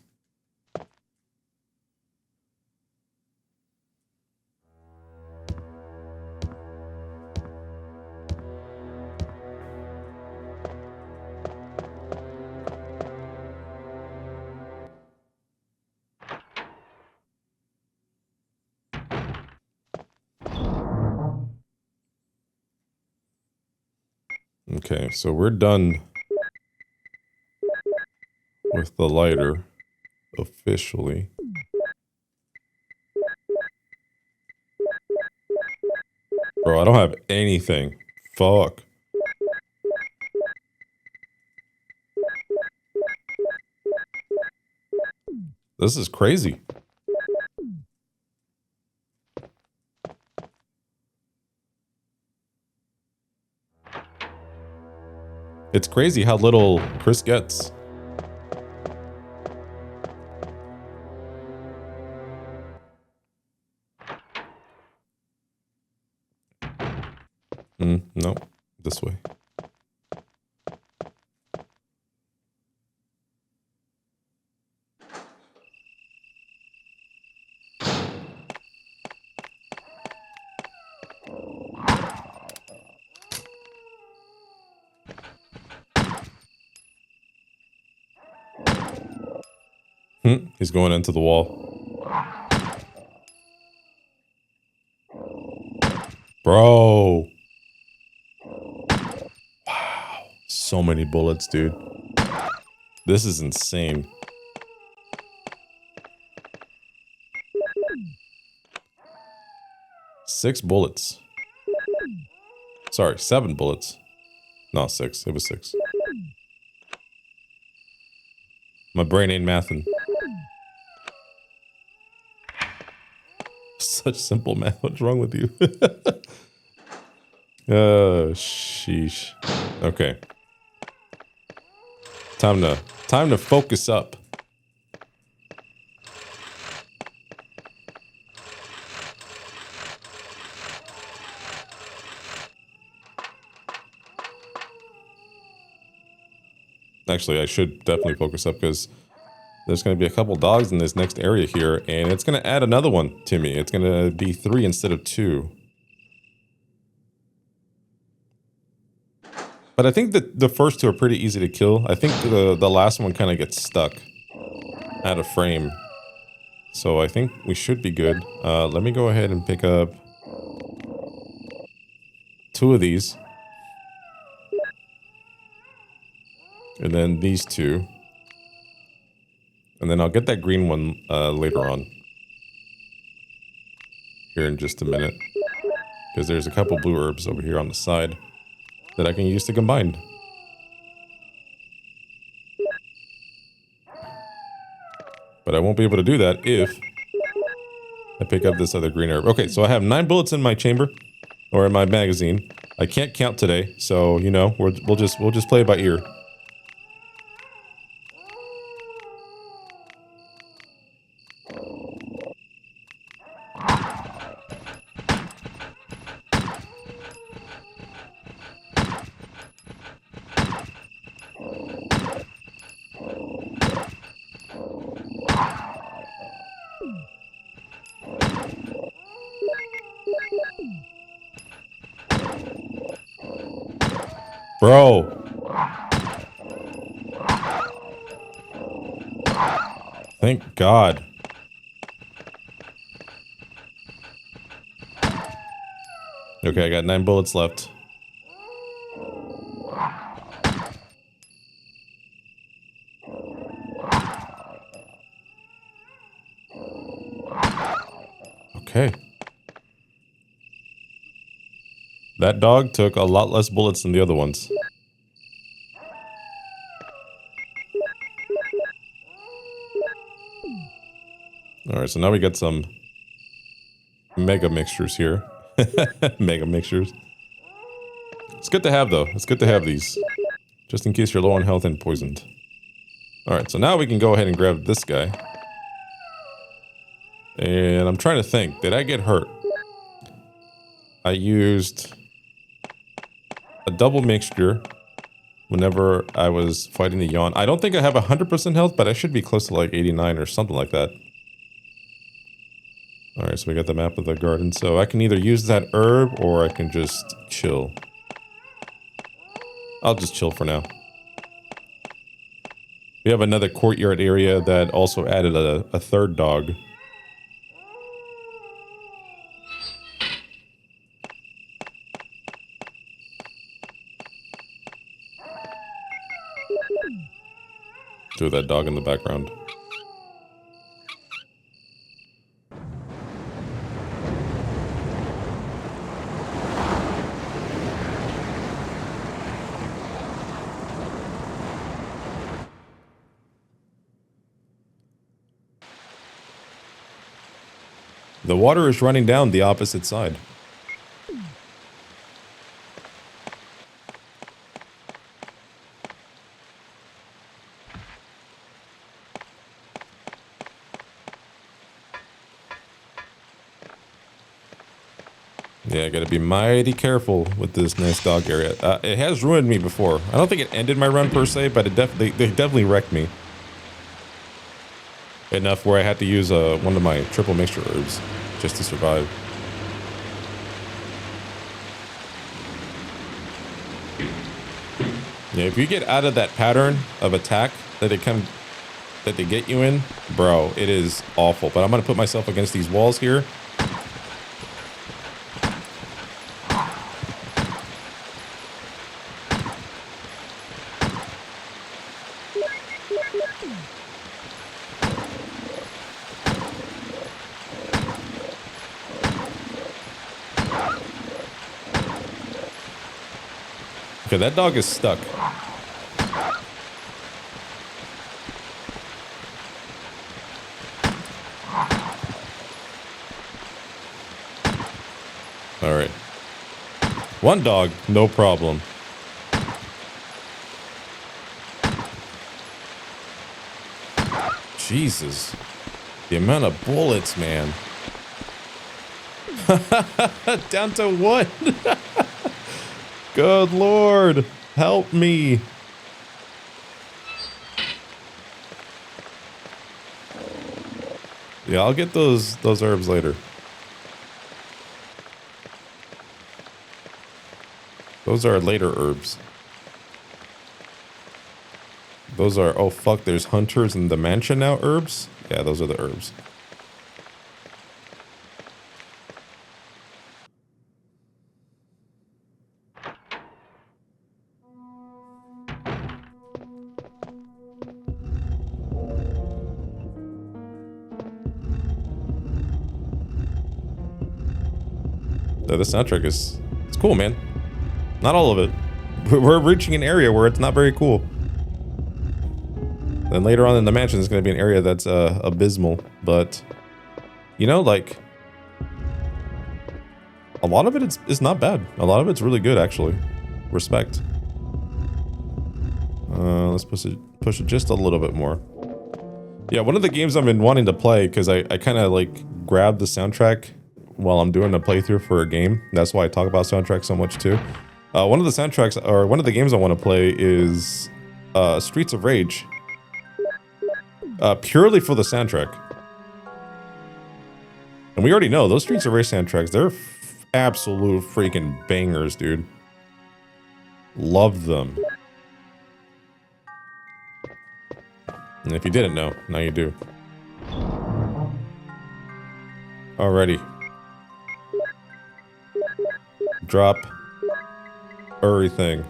Okay, so we're done with the lighter officially. Bro, I don't have anything. Fuck. This is crazy. It's crazy how little Chris gets. No, this way. He's going into the wall. Bro. Wow. So many bullets, dude. This is insane. Six bullets. Sorry, 7 bullets. No, 6. It was 6. My brain ain't mathing. Such simple math. What's wrong with you? Oh, sheesh. Okay. Time to focus up. Actually, I should definitely focus up because there's going to be a couple dogs in this next area here, and it's going to add another one to me. It's going to be 3 instead of 2. But I think that the first 2 are pretty easy to kill. I think the last one kind of gets stuck out of frame. So I think we should be good. Let me go ahead and pick up 2 of these. And then these 2. And then I'll get that green one later on. Here in just a minute. Because there's a couple blue herbs over here on the side that I can use to combine. But I won't be able to do that if I pick up this other green herb. Okay, so I have 9 bullets in my chamber. Or in my magazine. I can't count today, so you know, we'll just play it by ear. Bro. Thank God. Okay, I got 9 bullets left. Okay. That dog took a lot less bullets than the other ones. Alright, so now we got some mega mixtures here. Mega mixtures. It's good to have though. It's good to have these. Just in case you're low on health and poisoned. Alright, so now we can go ahead and grab this guy. And I'm trying to think. Did I get hurt? I used a double mixture whenever I was fighting the yawn. I don't think I have 100% health, but I should be close to like 89 or something like that. Alright, so we got the map of the garden. So I can either use that herb or I can just chill. I'll just chill for now. We have another courtyard area that also added a third dog. Do that dog in the background. The water is running down the opposite side. Yeah, I gotta be mighty careful with this nice dog area. It has ruined me before. I don't think it ended my run per se, but they definitely wrecked me. Enough where I had to use one of my triple mixture herbs just to survive. Yeah, if you get out of that pattern of attack that they get you in, bro, it is awful. But I'm gonna put myself against these walls here. Okay, that dog is stuck. All right. One dog, no problem. Jesus. The amount of bullets, man. Down to one. Good Lord, help me. Yeah, I'll get those herbs later. Those are later herbs. Those are, oh fuck, there's hunters in the mansion now herbs? Yeah, those are the herbs. The soundtrack it's cool, man. Not all of it. We're reaching an area where it's not very cool. Then later on in the mansion, there's going to be an area that's abysmal. But, you know, like, a lot of it is not bad. A lot of it's really good, actually. Respect. Let's push it just a little bit more. Yeah, one of the games I've been wanting to play, because I kind of, like, grabbed the soundtrack while I'm doing a playthrough for a game. That's why I talk about soundtracks so much too. One of the soundtracks, or one of the games I want to play is Streets of Rage. Purely for the soundtrack. And we already know, those Streets of Rage soundtracks, they're absolute freaking bangers, dude. Love them. And if you didn't know, now you do. Alrighty. Drop everything.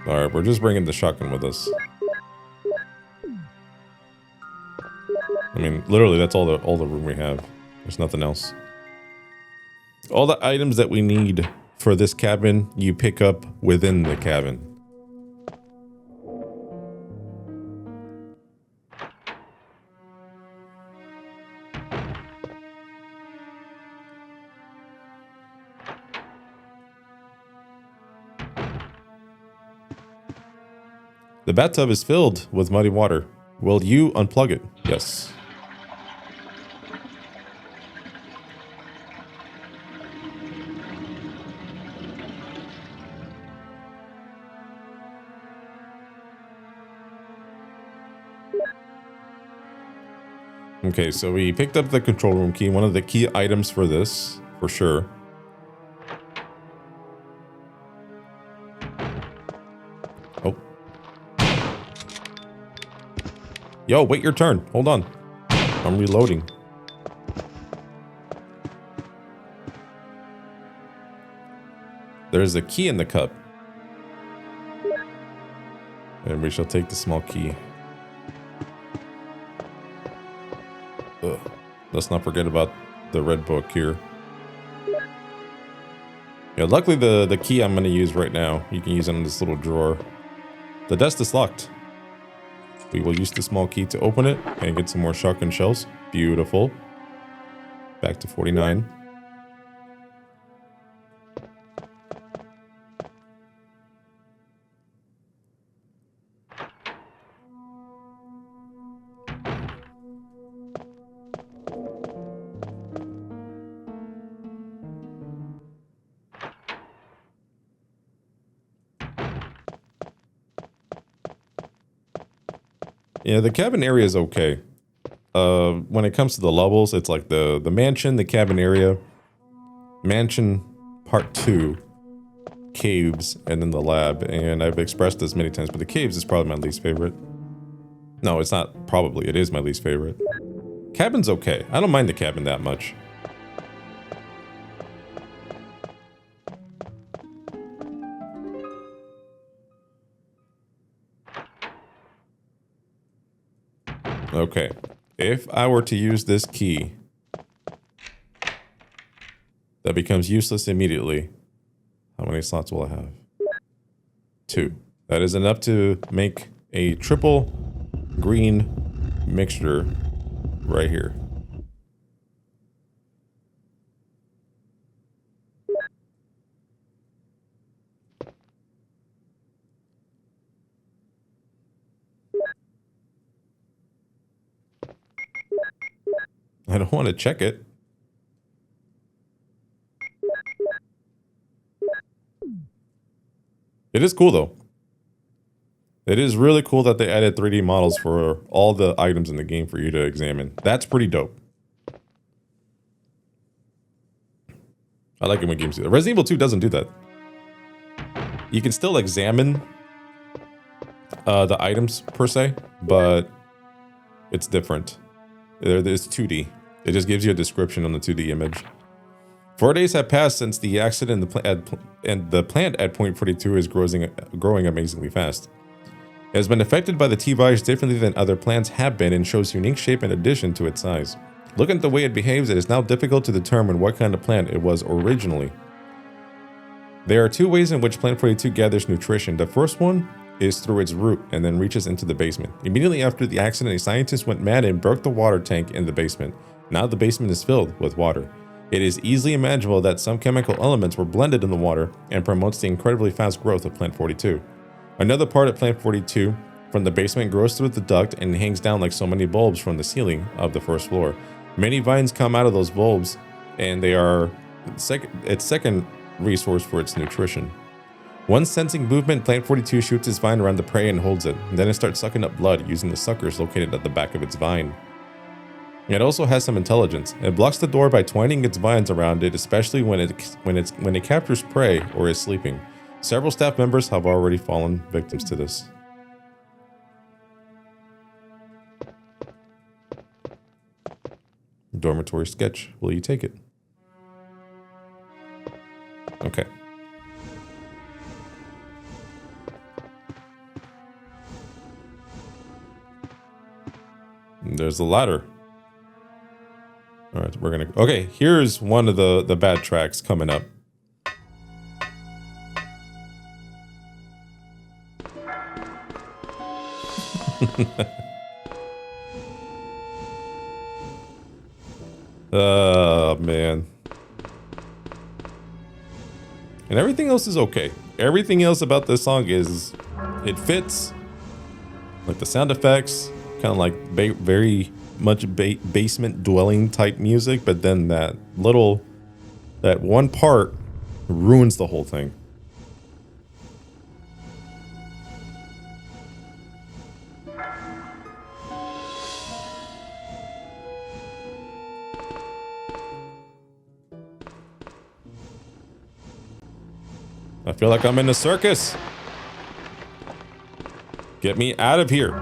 Alright, we're just bringing the shotgun with us. I mean, literally, that's all the room we have. There's nothing else. All the items that we need for this cabin, you pick up within the cabin. The bathtub is filled with muddy water. Will you unplug it? Yes. Okay, so we picked up the control room key, one of the key items for this, for sure. Oh. Yo, wait your turn. Hold on. I'm reloading. There's a key in the cup. And we shall take the small key. Ugh. Let's not forget about the red book here. Yeah, luckily the key I'm going to use right now, you can use it in this little drawer. The desk is locked. We will use the small key to open it and get some more shotgun shells. Beautiful. Back to 49. Yeah, the cabin area is okay. When it comes to the levels, it's like the mansion, the cabin area, mansion part 2, caves, and then the lab. And I've expressed this many times, but the caves is probably my least favorite. No, it's not probably. It is my least favorite. Cabin's okay. I don't mind the cabin that much. Okay, if I were to use this key, that becomes useless immediately. How many slots will I have? 2. That is enough to make a triple green mixture right here. I don't want to check it. It is cool though. It is really cool that they added 3D models for all the items in the game for you to examine. That's pretty dope. I like it when games do that. Resident Evil 2 doesn't do that. You can still examine the items per se, but it's different. It's 2D. It just gives you a description on the 2D image. 4 days have passed since the accident, and the plant at point 42 is growing amazingly fast. It has been affected by the T-virus differently than other plants have been and shows unique shape in addition to its size. Looking at the way it behaves, it is now difficult to determine what kind of plant it was originally. There are 2 ways in which Plant 42 gathers nutrition. The first one is through its root and then reaches into the basement. Immediately after the accident, a scientist went mad and broke the water tank in the basement. Now the basement is filled with water. It is easily imaginable that some chemical elements were blended in the water and promotes the incredibly fast growth of Plant 42. Another part of Plant 42 from the basement grows through the duct and hangs down like so many bulbs from the ceiling of the first floor. Many vines come out of those bulbs, and they are its second resource for its nutrition. Once sensing movement, Plant 42 shoots its vine around the prey and holds it. Then it starts sucking up blood using the suckers located at the back of its vine. It also has some intelligence. It blocks the door by twining its vines around it, especially when it captures prey or is sleeping. Several staff members have already fallen victims to this. Dormitory sketch. Will you take it? Okay. There's the ladder. All right, we're gonna. Okay, here's one of the bad tracks coming up. Oh man. And everything else is okay. Everything else about this song is, it fits. Like the sound effects, kind of like very much basement dwelling type music, but then that one part ruins the whole thing. I feel like I'm in a circus. Get me out of here.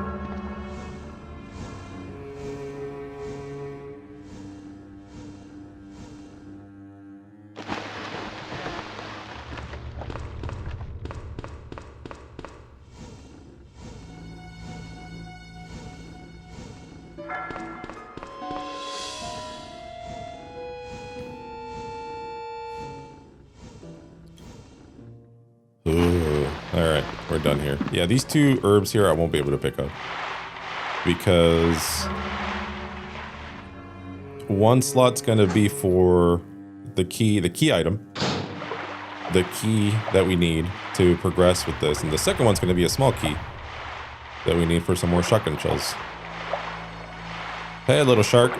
Ooh, all right, we're done here. Yeah, these two herbs here I won't be able to pick up because one slot's gonna be for the key item, the key that we need to progress with this, and the second one's gonna be a small key that we need for some more shotgun shells. Hey, little shark.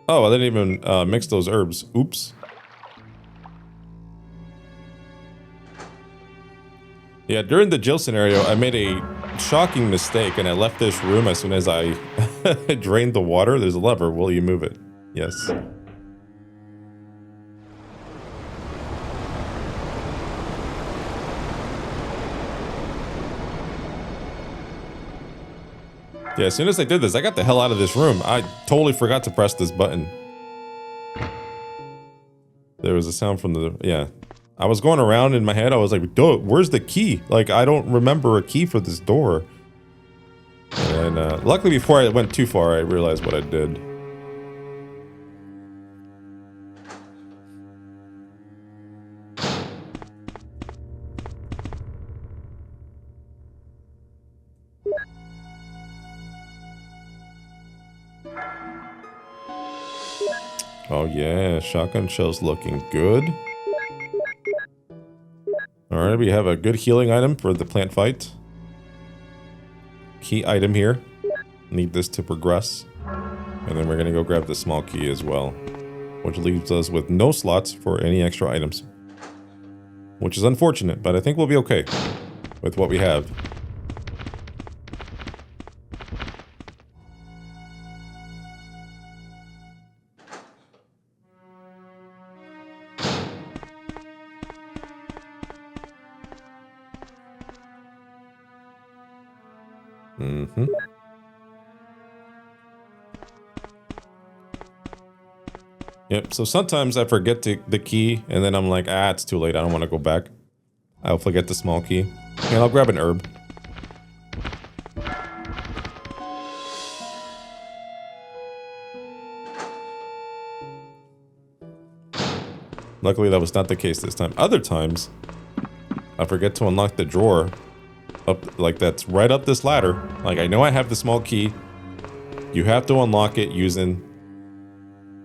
Oh, I didn't even mix those herbs. Oops. Yeah, during the Jill scenario, I made a shocking mistake and I left this room as soon as I drained the water. There's a lever. Will you move it? Yes. Yeah, as soon as I did this, I got the hell out of this room. I totally forgot to press this button. There was a sound from the... Yeah. I was going around in my head. I was like, dude, where's the key? Like, I don't remember a key for this door. And luckily, before I went too far, I realized what I did. Oh yeah, shotgun shells looking good. Alright, we have a good healing item for the plant fight. Key item here. Need this to progress. And then we're gonna go grab the small key as well. Which leaves us with no slots for any extra items. Which is unfortunate, but I think we'll be okay with what we have. Mm-hmm. Yep, so sometimes I forget the key, and then I'm like, it's too late, I don't want to go back. I'll forget the small key. And I'll grab an herb. Luckily, that was not the case this time. Other times, I forget to unlock the drawer. Up, like that's right up this ladder. Like I know I have the small key. You have to unlock it using,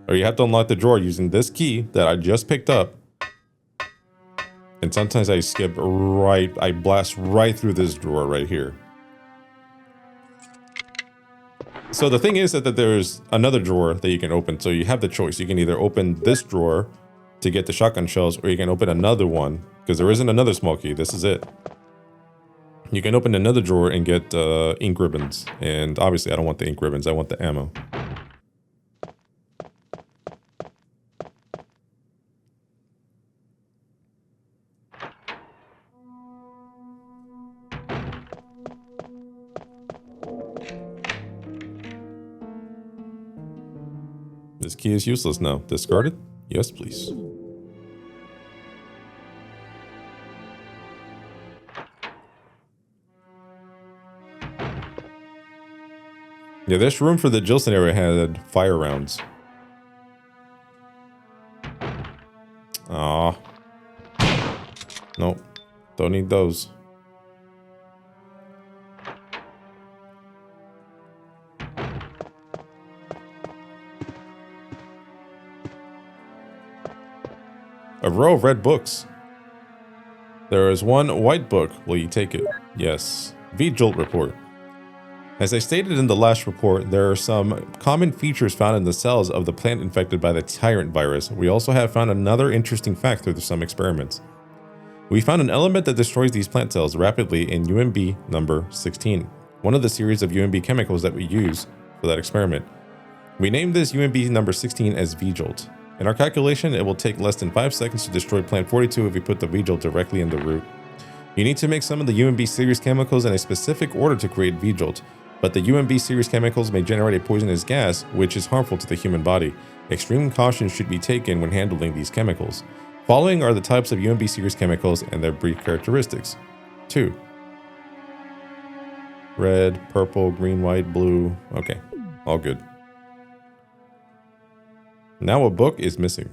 or you have to unlock the drawer using this key that I just picked up. And sometimes I skip right, I blast right through this drawer right here. So the thing is that there's another drawer that you can open. So you have the choice. You can either open this drawer to get the shotgun shells, or you can open another one because there isn't another small key. This is it. You can open another drawer and get ink ribbons. And obviously I don't want the ink ribbons, I want the ammo. This key is useless now. Discard it? Yes, please. Yeah, this room for the Jill scenario had fire rounds. Aw. Nope. Don't need those. A row of red books. There is one white book. Will you take it? Yes. V-Jolt report. As I stated in the last report, there are some common features found in the cells of the plant infected by the Tyrant virus. We also have found another interesting fact through some experiments. We found an element that destroys these plant cells rapidly in UMB number 16, one of the series of UMB chemicals that we use for that experiment. We named this UMB number 16 as V-Jolt. In our calculation, it will take less than 5 seconds to destroy plant 42 if we put the V-Jolt directly in the root. You need to make some of the UMB series chemicals in a specific order to create V-Jolt, but the UMB series chemicals may generate a poisonous gas, which is harmful to the human body. Extreme caution should be taken when handling these chemicals. Following are the types of UMB series chemicals and their brief characteristics. 2. Red, purple, green, white, blue. Okay, all good. Now a book is missing.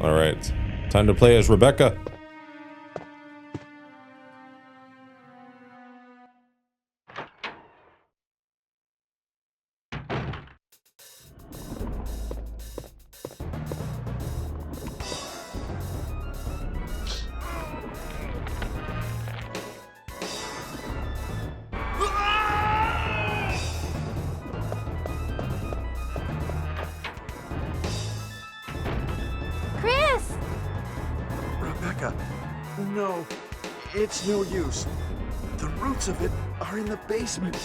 All right, time to play as Rebecca.
Chris!
Rebecca, no, it's no use. The roots of it are in the basement.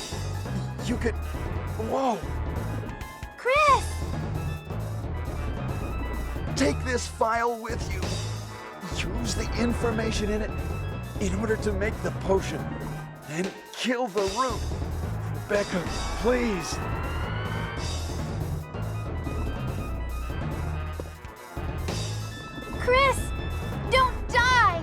You could... Whoa!
Chris!
Take this file with you. Use the information in it in order to make the potion. And kill the root. Rebecca, please.
Chris! Don't die!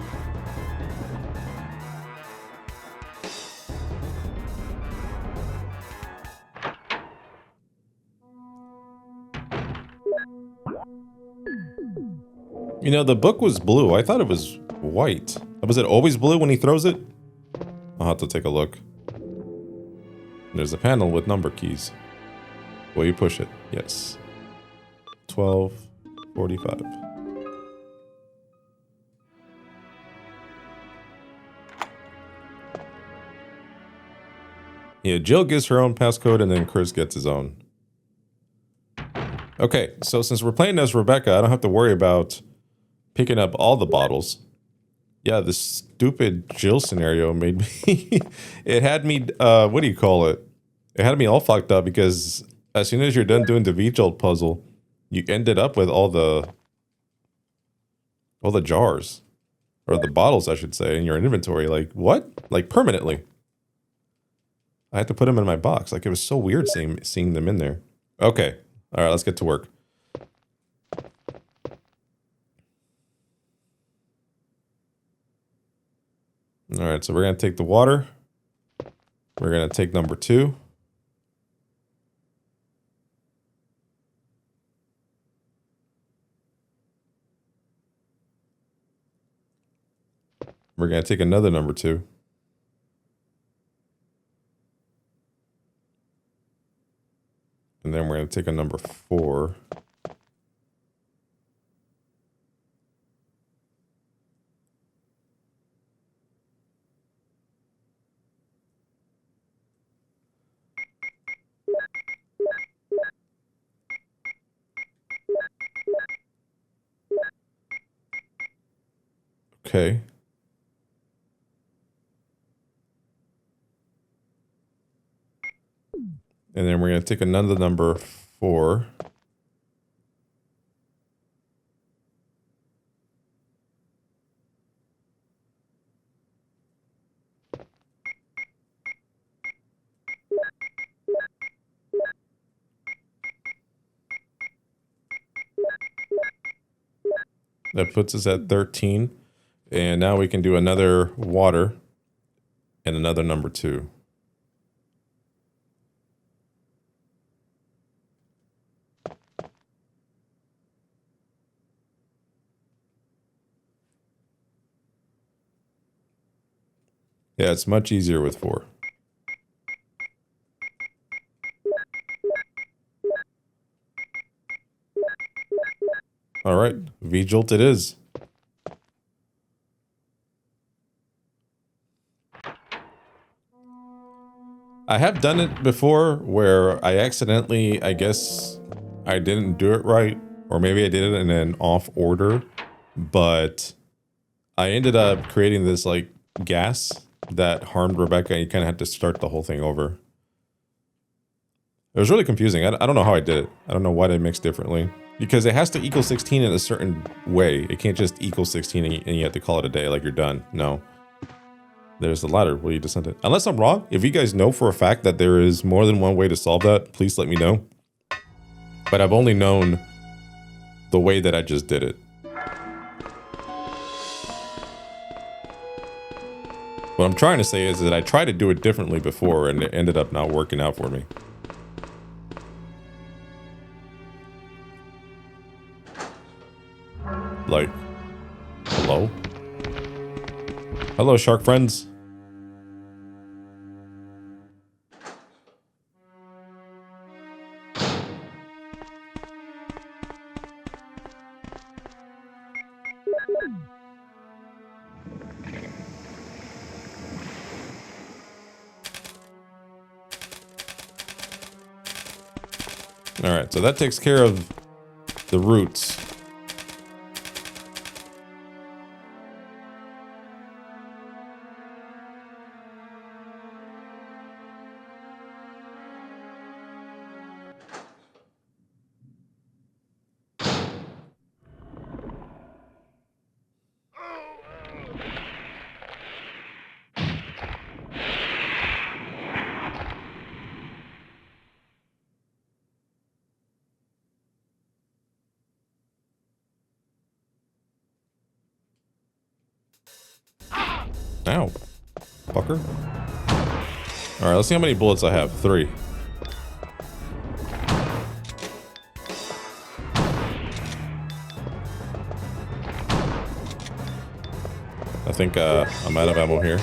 You know, the book was blue. I thought it was white. Was it always blue when he throws it? I'll have to take a look. There's a panel with number keys. Will you push it? Yes. 12:45. Yeah, Jill gets her own passcode and then Chris gets his own. Okay, so since we're playing as Rebecca, I don't have to worry about picking up all the bottles. Yeah, this stupid Jill scenario made me... it had me, what do you call it? It had me all fucked up because as soon as you're done doing the V-Jolt puzzle, you ended up with all the jars. Or the bottles, I should say, in your inventory. Like, what? Like, permanently. I had to put them in my box. Like, it was so weird seeing them in there. Okay. All right, let's get to work. All right, so we're going to take the water. We're going to take number 2. We're going to take another number 2. And then we're going to take a number 4. Okay. And then we're going to take another number 4. That puts us at 13. And now we can do another water and another number 2. Yeah, it's much easier with 4. All right, V-Jolt it is. I have done it before where I accidentally, I guess I didn't do it right, or maybe I did it in an off order, but I ended up creating this like gas that harmed Rebecca, and you kind of had to start the whole thing over. It was really confusing. I don't know how I did it. I don't know what I mixed differently. Because it has to equal 16 in a certain way. It can't just equal 16 and you have to call it a day like you're done. No. There's the ladder. Will you descend it? Unless I'm wrong, if you guys know for a fact that there is more than one way to solve that, please let me know. But I've only known the way that I just did it. What I'm trying to say is that I tried to do it differently before and it ended up not working out for me. Like, hello? Hello, shark friends. All right, so that takes care of the roots. Ow. Fucker. Alright, let's see how many bullets I have. 3. I think I'm out of ammo here.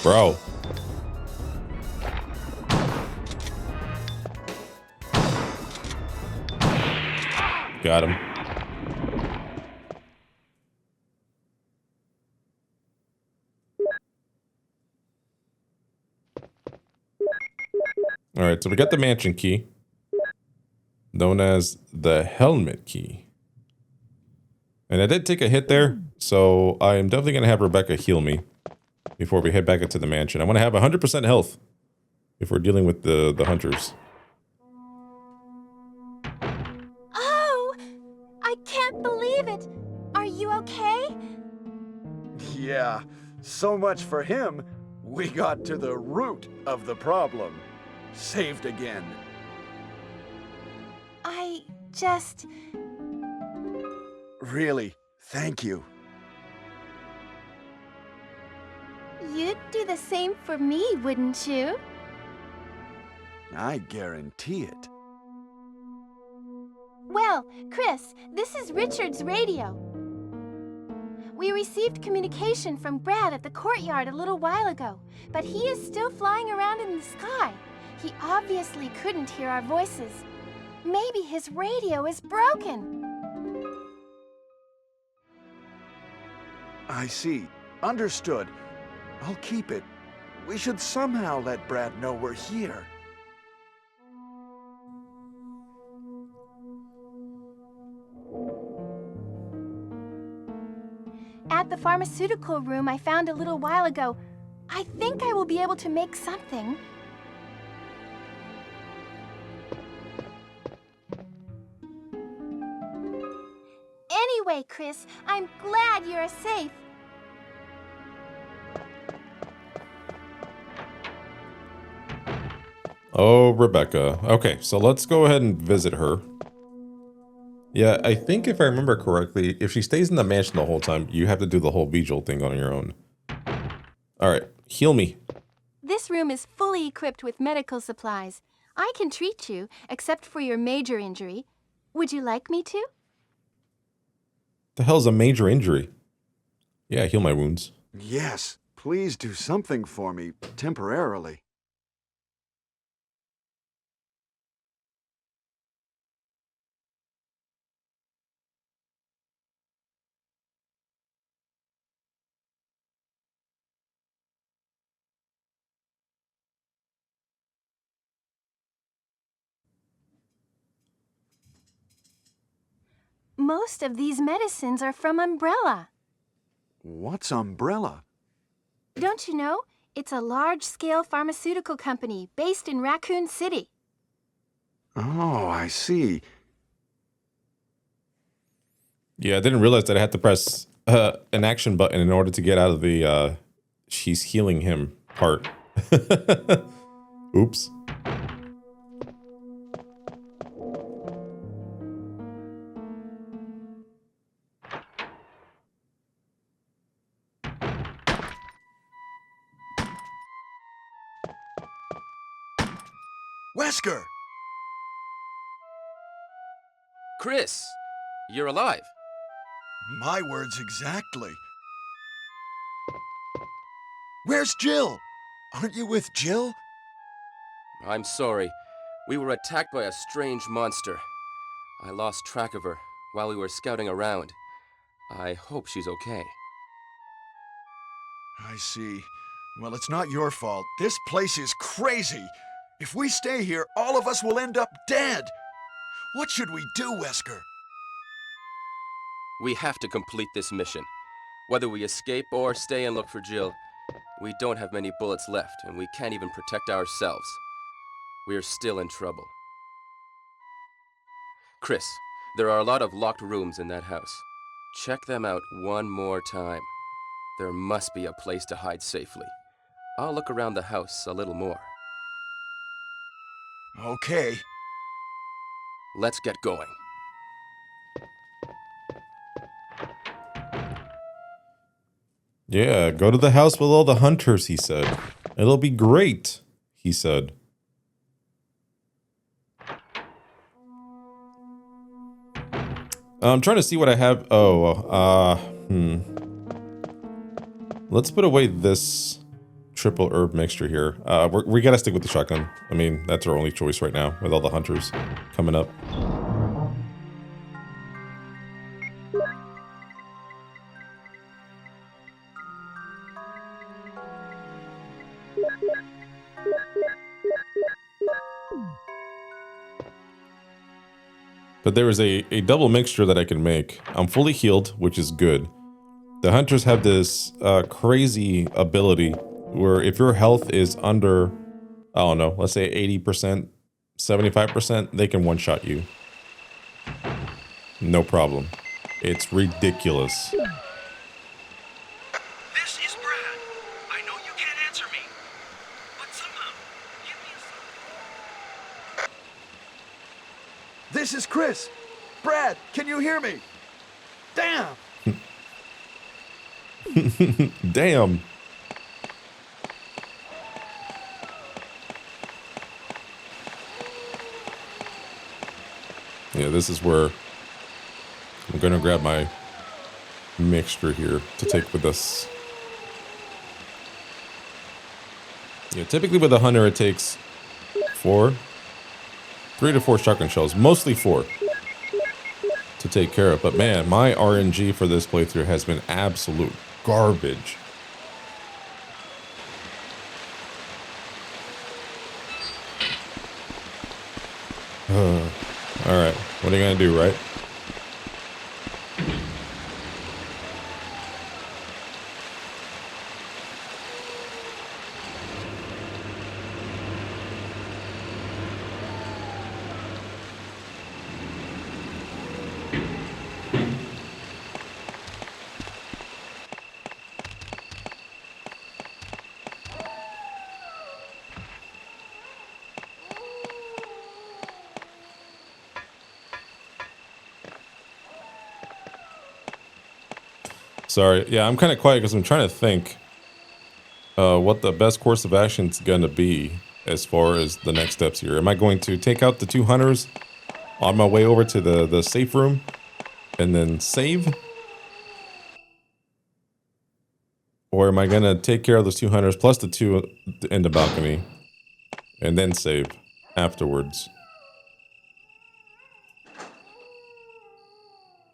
Bro. Got him. All right, so we got the mansion key, known as the helmet key. And I did take a hit there, so I am definitely going to have Rebecca heal me before we head back into the mansion. I want to have 100% health if we're dealing with the hunters.
Oh, I can't believe it. Are you okay?
Yeah, so much for him. We got to the root of the problem. Saved again.
I just...
Really, thank you.
You'd do the same for me, wouldn't you?
I guarantee it.
Well, Chris, this is Richard's radio. We received communication from Brad at the courtyard a little while ago, but he is still flying around in the sky. He obviously couldn't hear our voices. Maybe his radio is broken.
I see. Understood. I'll keep it. We should somehow let Brad know we're here.
At the pharmaceutical room I found a little while ago, I think I will be able to make something. Anyway, Chris, I'm glad you're safe.
Oh, Rebecca. Okay, so let's go ahead and visit her. Yeah, I think if I remember correctly, if she stays in the mansion the whole time, you have to do the whole vigil thing on your own. All right, heal me.
This room is fully equipped with medical supplies. I can treat you, except for your major injury. Would you like me to?
The hell's a major injury? Yeah, heal my wounds.
Yes, please do something for me, temporarily.
Most of these medicines are from Umbrella.
What's Umbrella?
Don't you know? It's a large-scale pharmaceutical company based in Raccoon City.
Oh, I see.
Yeah, I didn't realize that I had to press an action button in order to get out of the she's healing him part. Oops.
Wesker!
Chris, you're alive.
My words exactly. Where's Jill? Aren't you with Jill?
I'm sorry. We were attacked by a strange monster. I lost track of her while we were scouting around. I hope she's okay.
I see. Well, it's not your fault. This place is crazy. If we stay here, all of us will end up dead. What should we do, Wesker?
We have to complete this mission. Whether we escape or stay and look for Jill, we don't have many bullets left, and we can't even protect ourselves. We're still in trouble. Chris, there are a lot of locked rooms in that house. Check them out one more time. There must be a place to hide safely. I'll look around the house a little more.
Okay.
Let's get going.
Yeah, go to the house with all the hunters, he said. It'll be great, he said. I'm trying to see what I have. Let's put away this triple herb mixture here. We gotta stick with the shotgun. I mean, that's our only choice right now with all the hunters coming up. But there is a double mixture that I can make. I'm fully healed, which is good. The hunters have this crazy ability where if your health is under, I don't know, let's say 80%, 75%, they can one-shot you. No problem. It's ridiculous.
This is Brad. I know you can't answer me, but somehow, give me a sign.
This is Chris. Brad, can you hear me? Damn!
Damn. Yeah, this is where I'm gonna grab my mixture here to take with us. Yeah, typically with a hunter it takes 3 to 4 shotgun shells, mostly 4, to take care of. But man, my RNG for this playthrough has been absolute garbage. All right, what are you gonna do, right? Sorry. Yeah, I'm kind of quiet because I'm trying to think what the best course of action is going to be as far as the next steps here. Am I going to take out the 2 hunters on my way over to the safe room and then save? Or am I going to take care of those 2 hunters plus the 2 in the balcony and then save afterwards?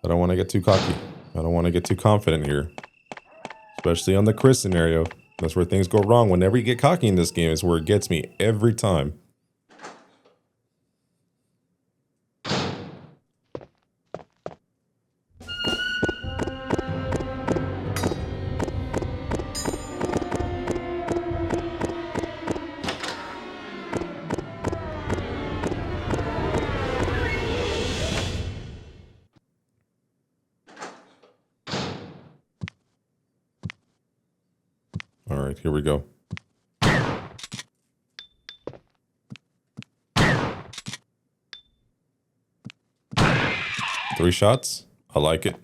I don't want to get too cocky. I don't want to get too confident here. Especially on the Chris scenario. That's where things go wrong. Whenever you get cocky in this game is where it gets me every time. All right, here we go. Three shots. I like it.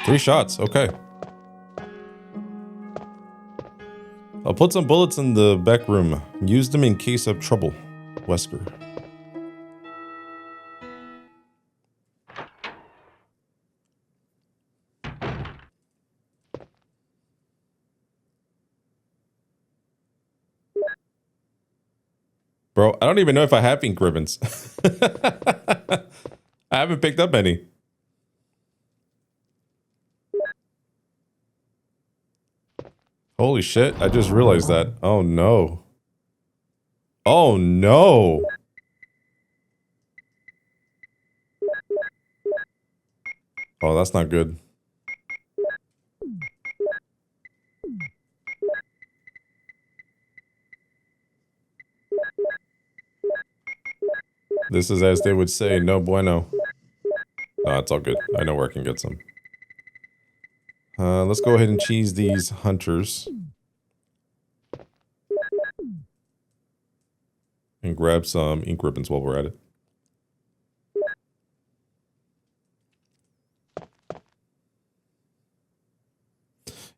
Three shots. Okay. I'll put some bullets in the back room. Use them in case of trouble. Wesker. Bro, I don't even know if I have ink ribbons. I haven't picked up any. Holy shit, I just realized that. Oh no. Oh no. Oh, that's not good. This is, as they would say, no bueno. Oh, it's all good. I know where I can get some. Let's go ahead and cheese these hunters. And grab some ink ribbons while we're at it.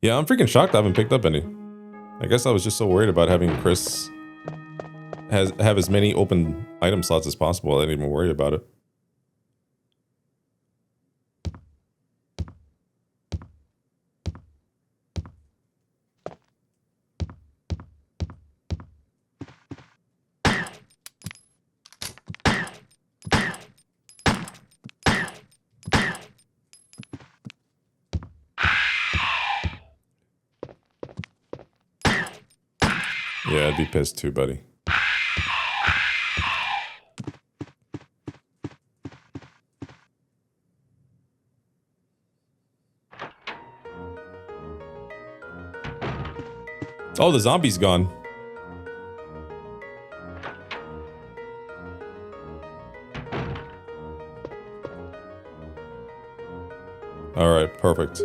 Yeah, I'm freaking shocked I haven't picked up any. I guess I was just so worried about having Chris have as many open item slots as possible. I didn't even worry about it. Yeah, I'd be pissed too, buddy. Oh, the zombie's gone. All right, perfect.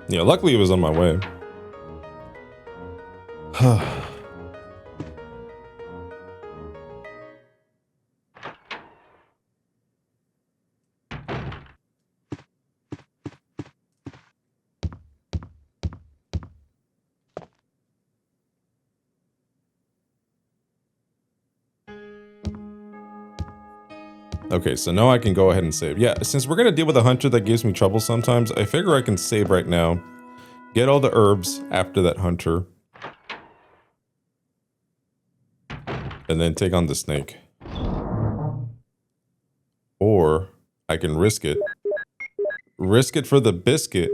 Yeah, luckily it was on my way. Okay, so now I can go ahead and save. Yeah, since we're gonna deal with a hunter that gives me trouble sometimes, I figure I can save right now. Get all the herbs after that hunter. And then take on the snake. Or I can risk it. Risk it for the biscuit.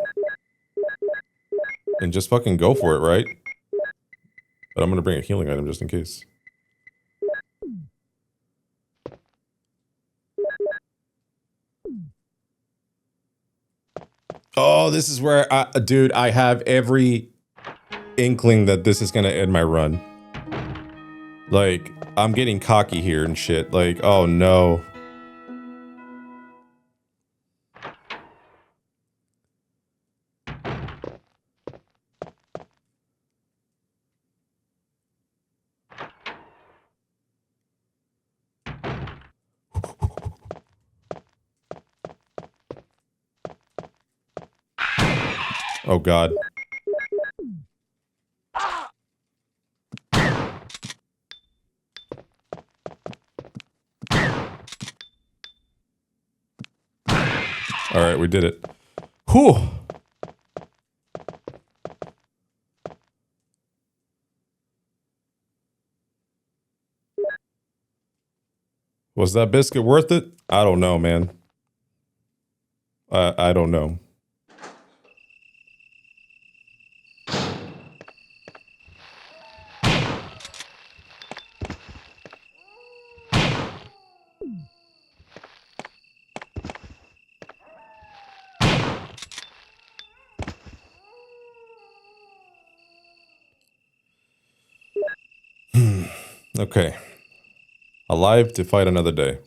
And just fucking go for it, right? But I'm gonna bring a healing item just in case. Oh, this is where dude, I have every inkling that this is gonna end my run. Like, I'm getting cocky here and shit. Like, oh no. Oh god. All right, we did it. Whew. Was that biscuit worth it? I don't know, man. I don't know. Okay. Alive to fight another day.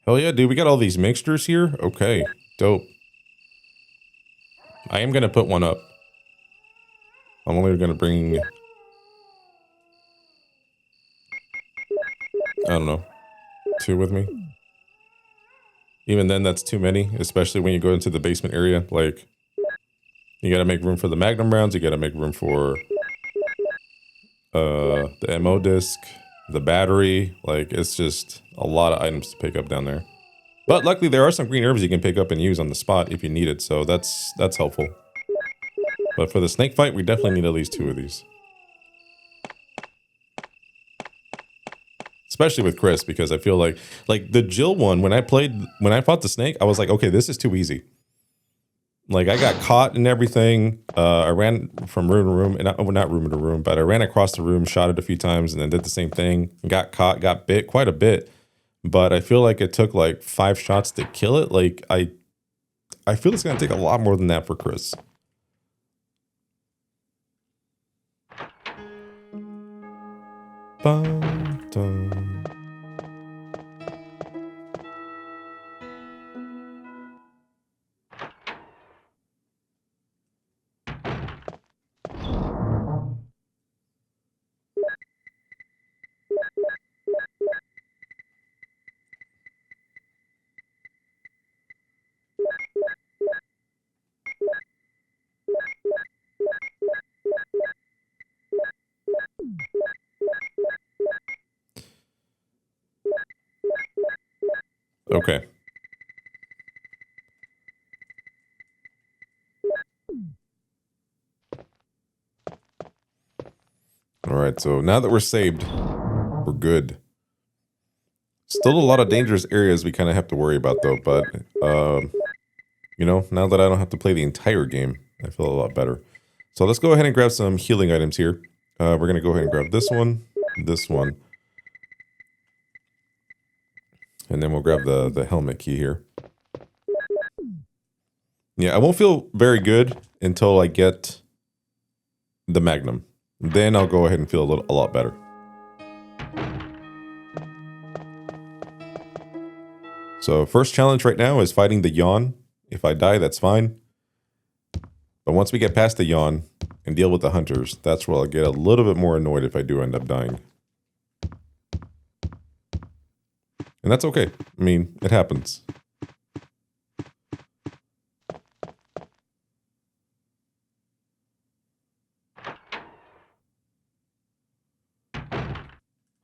Hell yeah, dude, we got all these mixtures here? Okay, dope. I am gonna put one up. I'm only gonna bring... I don't know. 2 with me. Even then, that's too many, especially when you go into the basement area. Like, you gotta make room for the Magnum rounds, you gotta make room for the MO disc, the battery. Like, it's just a lot of items to pick up down there. But luckily, there are some green herbs you can pick up and use on the spot if you need it, so that's helpful. But for the snake fight, we definitely need at least 2 of these. Especially with Chris, because I feel like the Jill one, when I fought the snake, I was like, okay, this is too easy. Like, I got caught and everything. I ran from room to room, and not room to room, but I ran across the room, shot it a few times, and then did the same thing. Got caught, got bit quite a bit. But I feel like it took like 5 shots to kill it. Like, I feel it's gonna take a lot more than that for Chris. Bum, dum. Okay. All right, so now that we're saved, we're good. Still a lot of dangerous areas we kind of have to worry about, though. But, you know, now that I don't have to play the entire game, I feel a lot better. So let's go ahead and grab some healing items here. We're going to go ahead and grab this one, and then we'll grab the helmet key here. Yeah, I won't feel very good until I get the Magnum. Then I'll go ahead and feel a lot better. So first challenge right now is fighting the yawn. If I die, that's fine. But once we get past the yawn and deal with the hunters, that's where I'll get a little bit more annoyed if I do end up dying. And that's okay. I mean, it happens.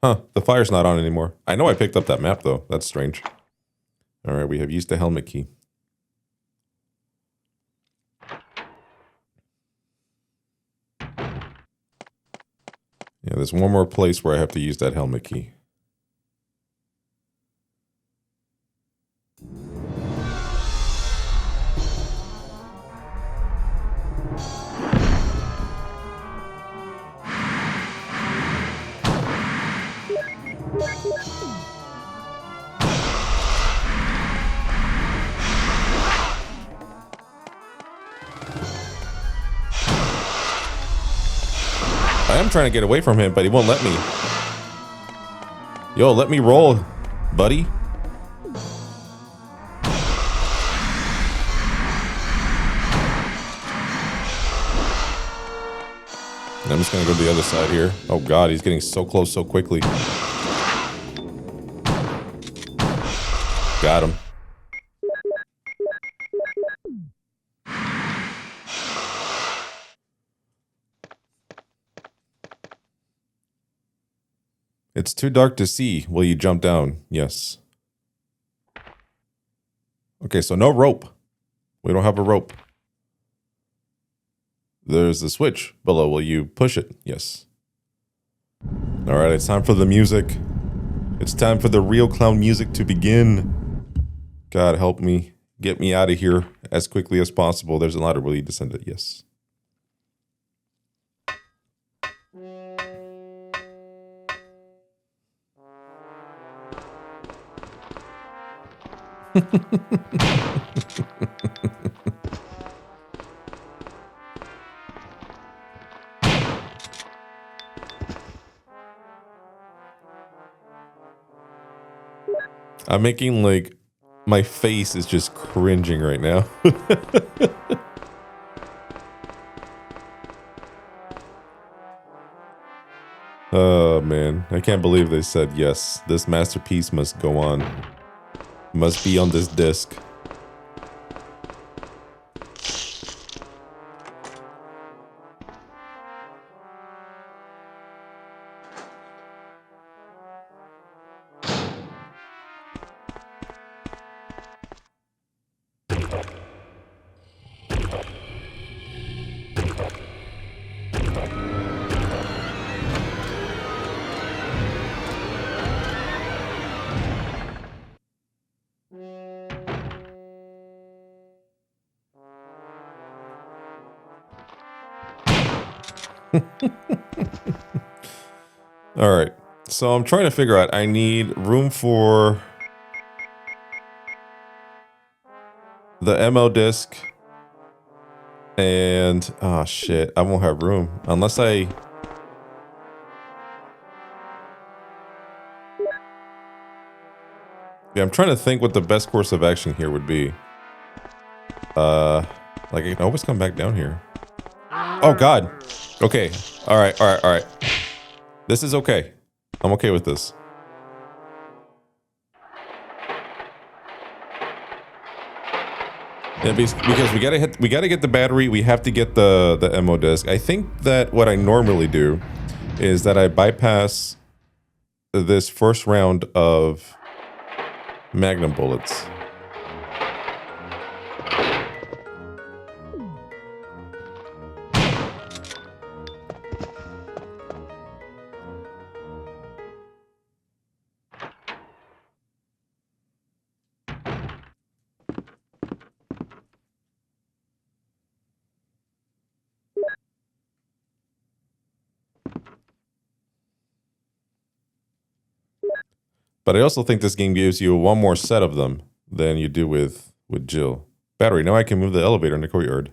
Huh, the fire's not on anymore. I know I picked up that map, though. That's strange. All right, we have used the helmet key. Yeah, there's one more place where I have to use that helmet key. I am trying to get away from him, but he won't let me. Yo, let me roll, buddy. I'm just gonna go to the other side here. Oh God, he's getting so close so quickly. Got him. It's too dark to see. Will you jump down? Yes. Okay, so no rope. We don't have a rope. There's a switch below. Will you push it? Yes. All right, it's time for the music. It's time for the real clown music to begin. God help me. Get me out of here as quickly as possible. There's a ladder. Will you descend it? Yes. I'm making like my face is just cringing right now. Oh man, I can't believe they said yes. This masterpiece must go on. Must be on this disc. All right, so I'm trying to figure out, I need room for the MO disc and, oh shit, I won't have room unless I, yeah, I'm trying to think what the best course of action here would be. Like I can always come back down here. Oh God. Okay. All right. All right. All right. This is okay. I'm okay with this. Yeah, because we gotta get the battery. We have to get the MO disc. I think that what I normally do is that I bypass this first round of Magnum bullets. But I also think this game gives you one more set of them than you do with Jill. Battery. Now I can move the elevator in the courtyard.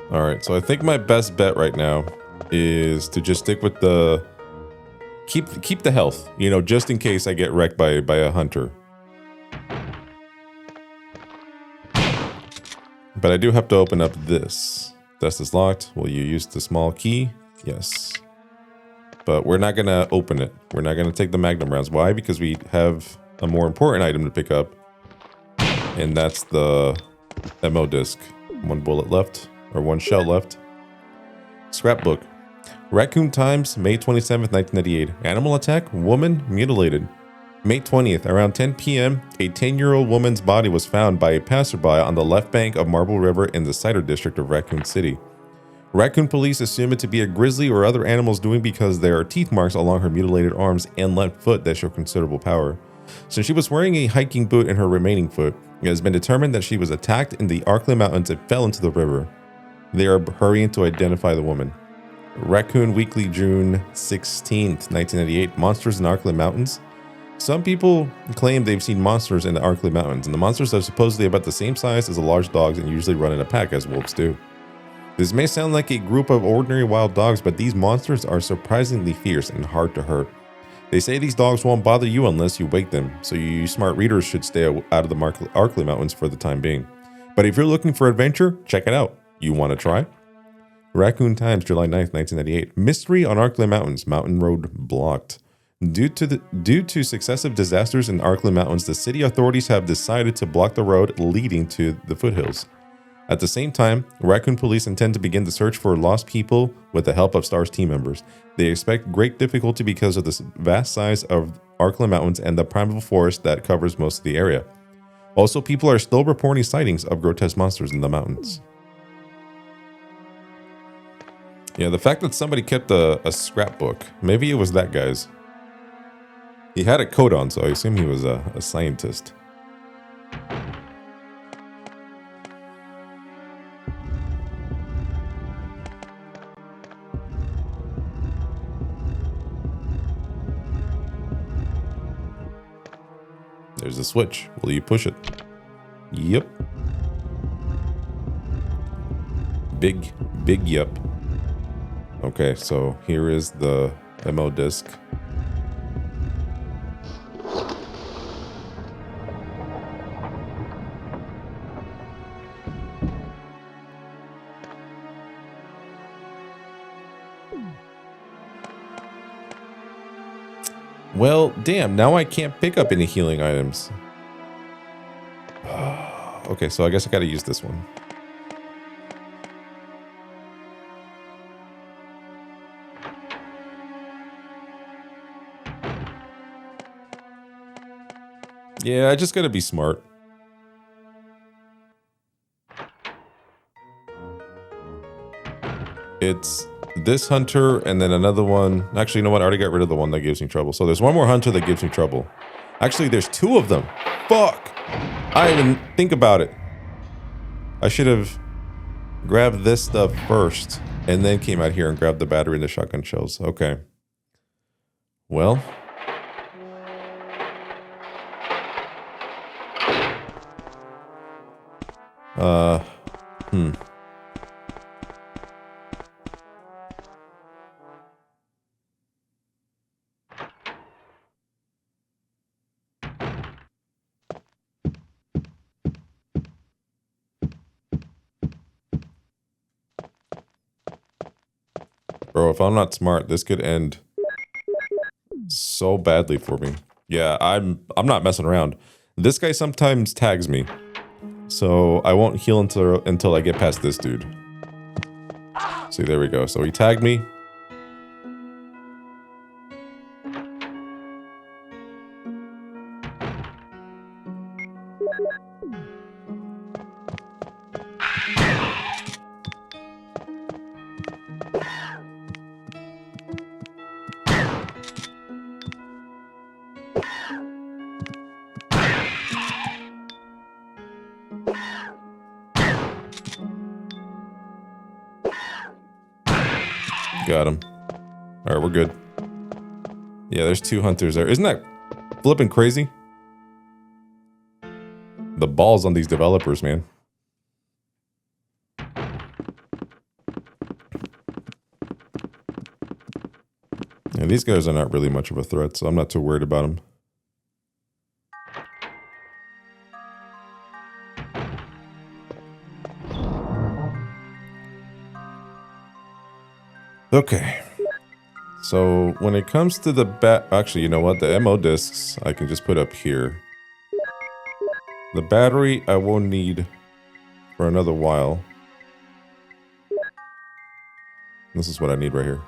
All right, so I think my best bet right now is to just stick with the keep the health, you know, just in case I get wrecked by a hunter. But I do have to open up this. Desk is locked. Will you use the small key? Yes. But we're not gonna open it. We're not gonna take the Magnum rounds. Why? Because we have a more important item to pick up. And that's the MO disc. One bullet left, or one shell left. Scrapbook. Raccoon Times, May 27th, 1998. Animal attack, woman mutilated. May 20th, around 10 p.m., a 10-year-old woman's body was found by a passerby on the left bank of Marble River in the Cider district of Raccoon City. Raccoon police assume it to be a grizzly or other animal's doing because there are teeth marks along her mutilated arms and left foot that show considerable power. Since she was wearing a hiking boot in her remaining foot, it has been determined that she was attacked in the Arkland Mountains and fell into the river. They are hurrying to identify the woman. Raccoon Weekly, June 16th, 1998. Monsters in Arklay Mountains. Some people claim they've seen monsters in the Arklay Mountains, and the monsters are supposedly about the same size as the large dogs and usually run in a pack, as wolves do. This may sound like a group of ordinary wild dogs, but these monsters are surprisingly fierce and hard to hurt. They say these dogs won't bother you unless you wake them, so you smart readers should stay out of the Arklay Mountains for the time being. But if you're looking for adventure, check it out. You want to try? Raccoon Times, July 9th, 1998. Mystery on Arklay Mountains. Mountain road blocked. Due to successive disasters in Arklay Mountains, the city authorities have decided to block the road leading to the foothills. At the same time, Raccoon Police intend to begin the search for lost people with the help of STAR's team members. They expect great difficulty because of the vast size of Arklay Mountains and the primeval forest that covers most of the area. Also, people are still reporting sightings of grotesque monsters in the mountains. Yeah, the fact that somebody kept a scrapbook, maybe it was that guy's. He had a coat on, so I assume he was a scientist. There's a switch. Will you push it? Yep. Big yep. Okay, so here is the MO disc. Well, damn, now I can't pick up any healing items. Okay, so I guess I gotta use this one. Yeah, I just gotta be smart. It's this hunter and then another one. Actually, you know what? I already got rid of the one that gives me trouble. So there's one more hunter that gives me trouble. Actually, there's two of them. Fuck! I didn't even think about it. I should have grabbed this stuff first and then came out here and grabbed the battery and the shotgun shells. Okay. Well. Bro, if I'm not smart, this could end so badly for me. Yeah, I'm not messing around. This guy sometimes tags me. So I won't heal until I get past this dude. See, there we go. So he tagged me. Got him. All right, we're good. Yeah, there's two hunters there. Isn't that flipping crazy? The balls on these developers, man. Yeah, these guys are not really much of a threat, so I'm not too worried about them. Okay, so when it comes to the actually, you know what? The MO discs I can just put up here. The battery I won't need for another while. This is what I need right here.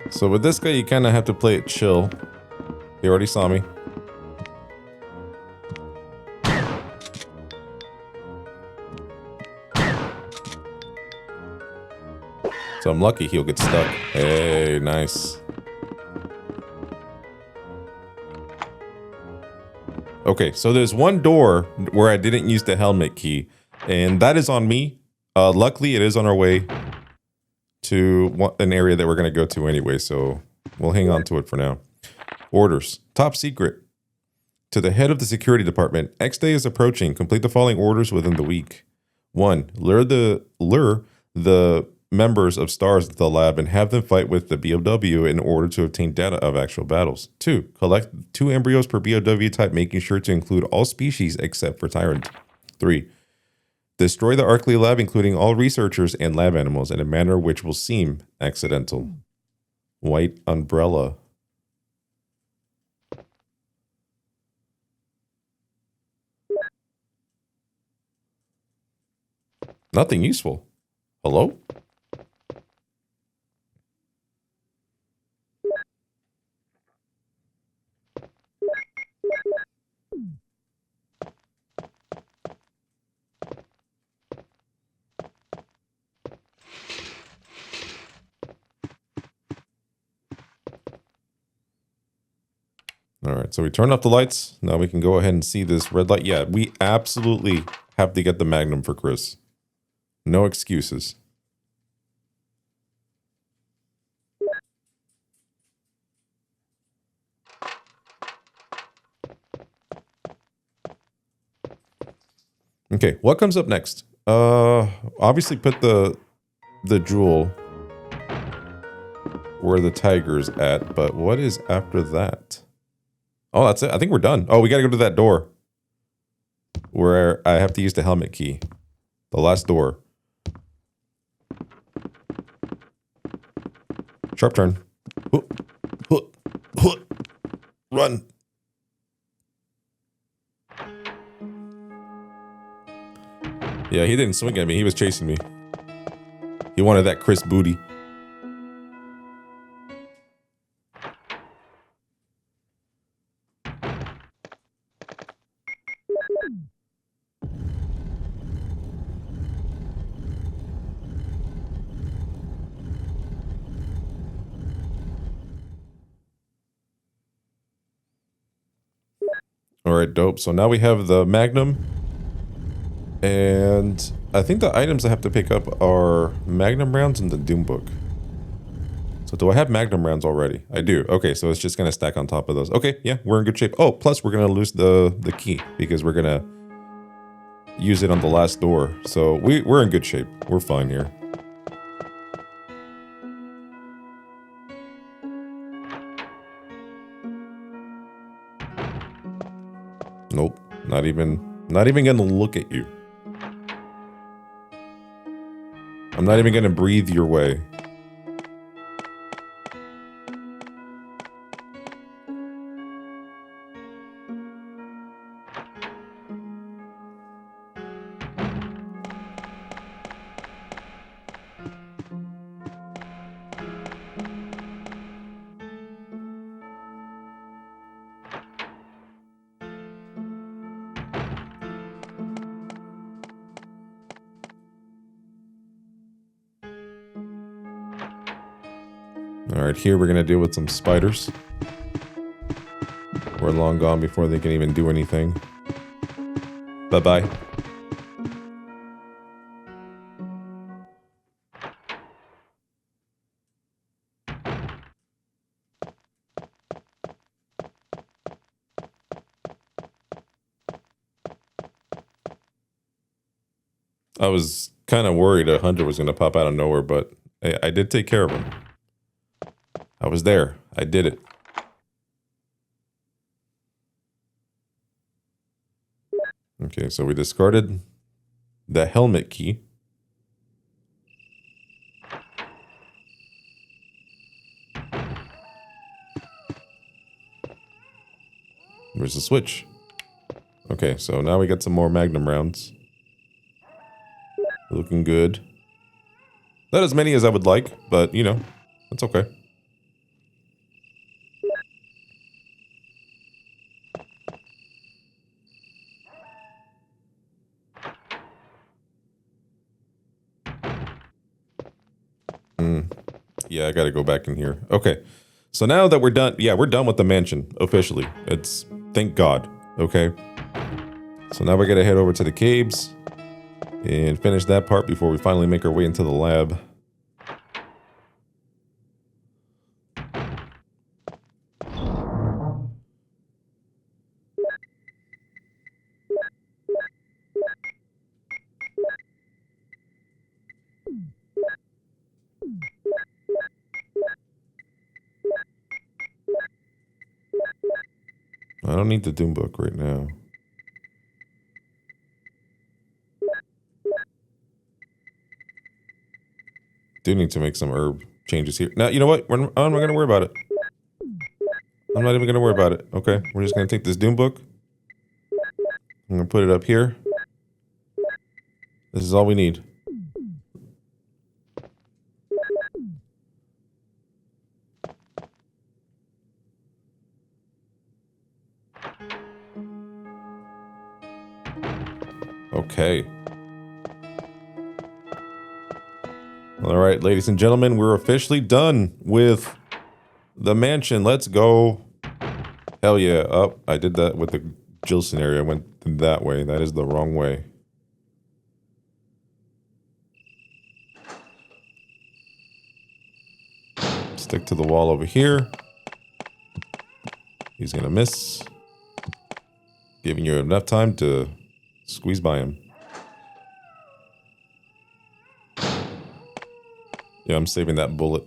So with this guy, you kind of have to play it chill. He already saw me. So I'm lucky he'll get stuck. Hey, nice. Okay, so there's one door where I didn't use the helmet key, and that is on me. Luckily, it is on our way to an area that we're going to go to anyway, so we'll hang on to it for now. Orders. Top secret. To the head of the security department, X Day is approaching. Complete the following orders within the week. 1. Lure the members of STARS to the lab and have them fight with the BOW in order to obtain data of actual battles. 2. Collect 2 embryos per BOW type, making sure to include all species except for Tyrant. 3. Destroy the Arkley lab, including all researchers and lab animals, in a manner which will seem accidental. White umbrella. Nothing useful. Hello? All right, so we turn off the lights. Now we can go ahead and see this red light. Yeah, we absolutely have to get the Magnum for Chris. No excuses. Okay, what comes up next? Obviously put the jewel where the tiger's at, but what is after that? Oh, that's it. I think we're done. Oh, we gotta go to that door where I have to use the helmet key. The last door. Sharp turn. Run. Yeah, he didn't swing at me. He was chasing me. He wanted that crisp booty. All right, dope. So now we have the Magnum. And I think the items I have to pick up are Magnum rounds and the Doom book. So do I have Magnum rounds already? I do. Okay, so it's just going to stack on top of those. Okay, yeah, we're in good shape. Oh, plus we're going to lose the key because we're going to use it on the last door. So we're in good shape. We're fine here. Nope, not even going to look at you. I'm not even going to breathe your way. All right, here we're going to deal with some spiders. We're long gone before they can even do anything. Bye-bye. I was kind of worried a hunter was going to pop out of nowhere, but I did take care of him. I was there. I did it. Okay, so we discarded the helmet key. Where's the switch? Okay, so now we got some more Magnum rounds. Looking good. Not as many as I would like, but, you know, that's okay. Yeah, I gotta go back in here. Okay. So now that we're done, yeah, we're done with the mansion officially. It's thank God. Okay. So now we gotta head over to the caves and finish that part before we finally make our way into the lab. I don't need the Doom book right now. Do need to make some herb changes here. Now, you know what? I'm not going to worry about it. I'm not even going to worry about it. Okay, we're just going to take this Doom book. I'm going to put it up here. This is all we need. Okay. All right, ladies and gentlemen, we're officially done with the mansion. Let's go. Hell yeah. Oh, I did that with the Jill scenario. I went that way. That is the wrong way. Stick to the wall over here. He's gonna miss. Giving you enough time to squeeze by him. Yeah, I'm saving that bullet.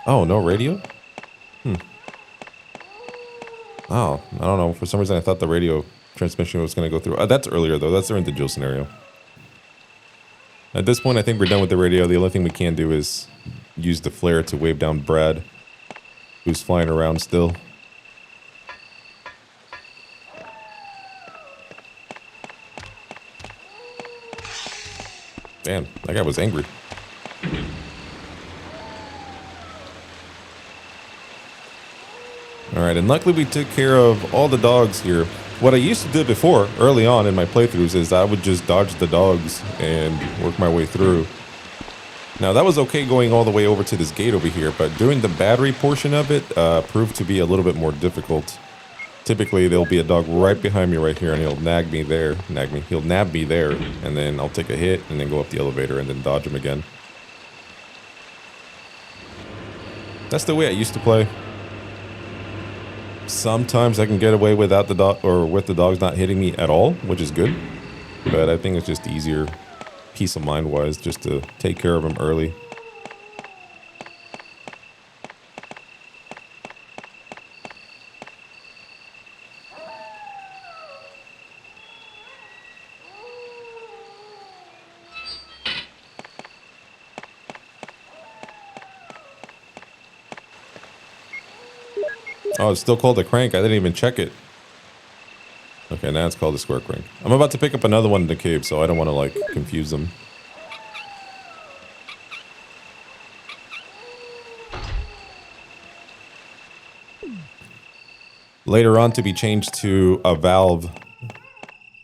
Oh, no radio? Oh, I don't know. For some reason, I thought the radio transmission was going to go through. That's earlier, though. That's during the Jill scenario. At this point, I think we're done with the radio. The only thing we can do is use the flare to wave down Brad, who's flying around still. Damn, that guy was angry. Alright, and luckily we took care of all the dogs here. What I used to do before, early on in my playthroughs, is I would just dodge the dogs and work my way through. Now that was okay going all the way over to this gate over here, but doing the battery portion of it proved to be a little bit more difficult. Typically there'll be a dog right behind me right here and he'll nab me there, he'll nab me there, and then I'll take a hit and then go up the elevator and then dodge him again. That's the way I used to play. Sometimes I can get away without the dog, or with the dogs not hitting me at all, which is good. But I think it's just easier, peace of mind wise, just to take care of them early. Oh, it's still called a crank. I didn't even check it. Okay, now it's called a square crank. I'm about to pick up another one in the cave, so I don't want to, like, confuse them. Later on to be changed to a valve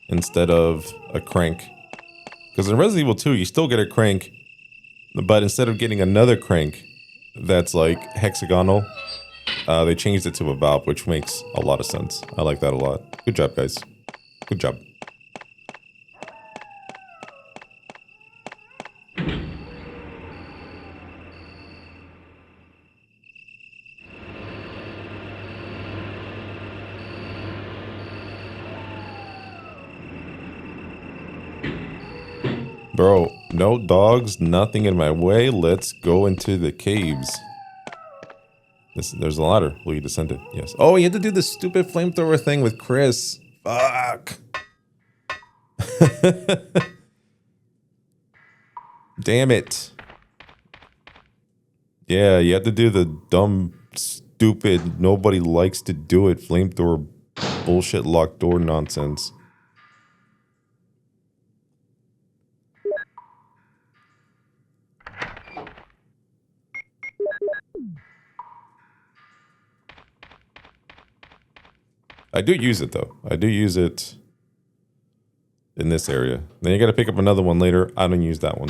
instead of a crank. Because in Resident Evil 2, you still get a crank, but instead of getting another crank that's, like, hexagonal, they changed it to a valve, which makes a lot of sense. I like that a lot. Good job, guys. Good job. Bro, no dogs, nothing in my way. Let's go into the caves. There's a ladder. Will you descend it? Yes. Oh, you had to do the stupid flamethrower thing with Chris. Fuck. Damn it. Yeah, you had to do the dumb, stupid, nobody likes to do it flamethrower bullshit locked door nonsense. I do use it though. I do use it in this area. Then you got to pick up another one later. I don't use that one.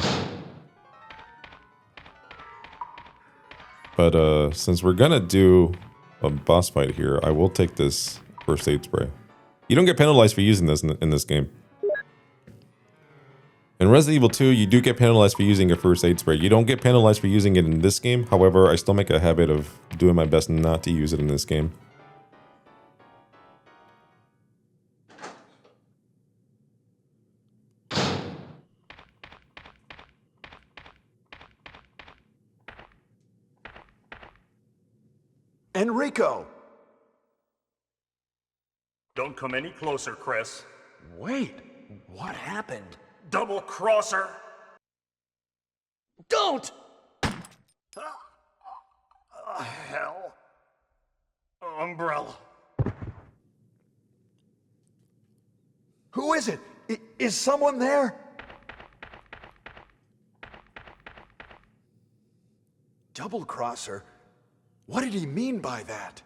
But since we're gonna do a boss fight here, I will take this first aid spray. You don't get penalized for using this in this game. In Resident Evil 2, you do get penalized for using a first aid spray. You don't get penalized for using it in this game. However, I still make a habit of doing my best not to use it in this game.
Enrico!
Don't come any closer, Chris.
Wait, what happened?
Double crosser!
Don't!
Hell. Umbrella.
Who is it? Is someone there? Double crosser? What did he mean by that?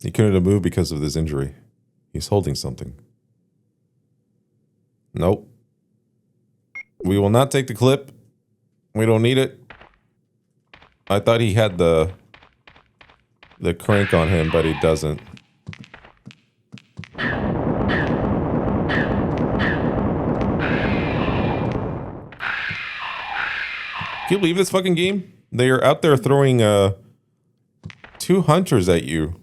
He couldn't have moved because of this injury. He's holding something. Nope. We will not take the clip. We don't need it. I thought he had the crank on him, but he doesn't. Can you believe this fucking game? They are out there throwing 2 hunters at you.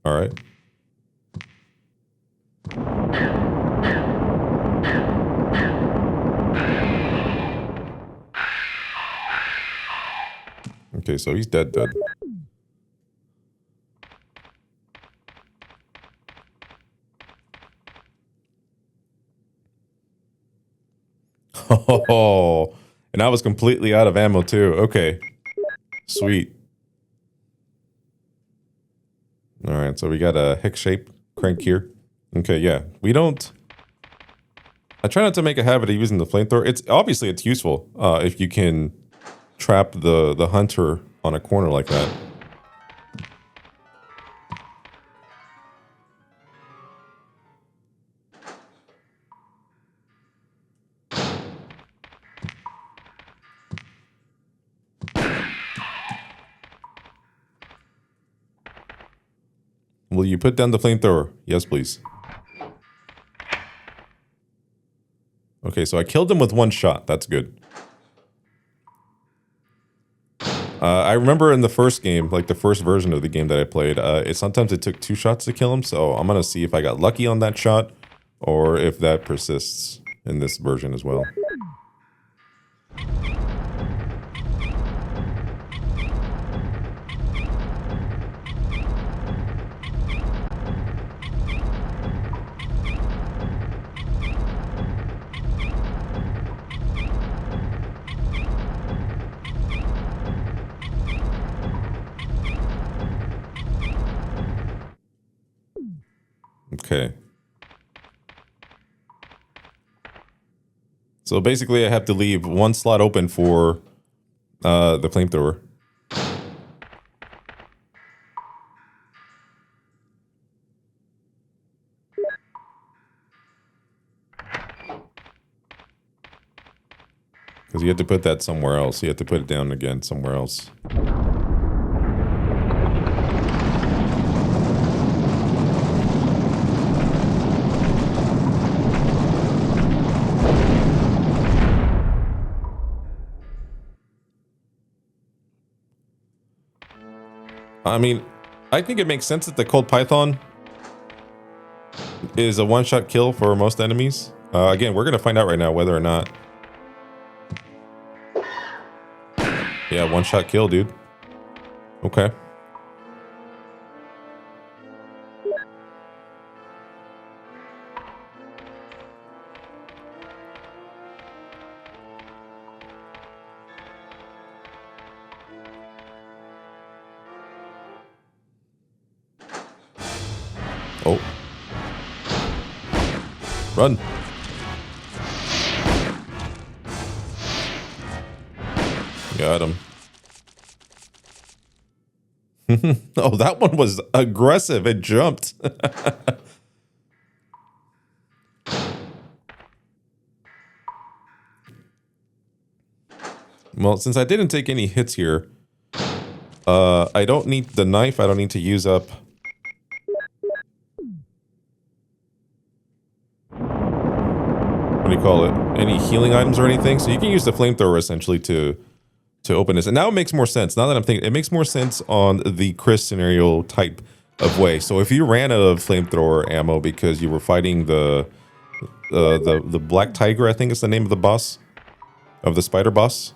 All right. Okay, so he's dead. Oh, and I was completely out of ammo too. Okay. Sweet. All right, so we got a hex-shaped crank here. Okay, yeah. We don't... I try not to make a habit of using the flamethrower. Obviously it's useful if you can trap the hunter on a corner like that. Will you put down the flamethrower? Yes, please. Okay, so I killed him with 1 shot. That's good. I remember in the first game, like the first version of the game that I played, sometimes it took 2 shots to kill him. So I'm gonna see if I got lucky on that shot, or if that persists in this version as well. Okay. So basically I have to leave 1 slot open for the flamethrower. Because you have to put that somewhere else. You have to put it down again somewhere else. I mean, I think it makes sense that the Cold Python is a 1-shot kill for most enemies. Again, we're going to find out right now whether or not. Yeah, 1-shot kill, dude. Okay. Oh. Got him. Oh, that one was aggressive. It jumped. Well, since I didn't take any hits here, I don't need the knife. I don't need to use up. What do you call it? Any healing items or anything? So you can use the flamethrower essentially to open this. And now it makes more sense. Now that I'm thinking, it makes more sense on the Chris scenario type of way. So if you ran out of flamethrower ammo because you were fighting the Black Tiger, I think is the name of the boss, of the spider boss,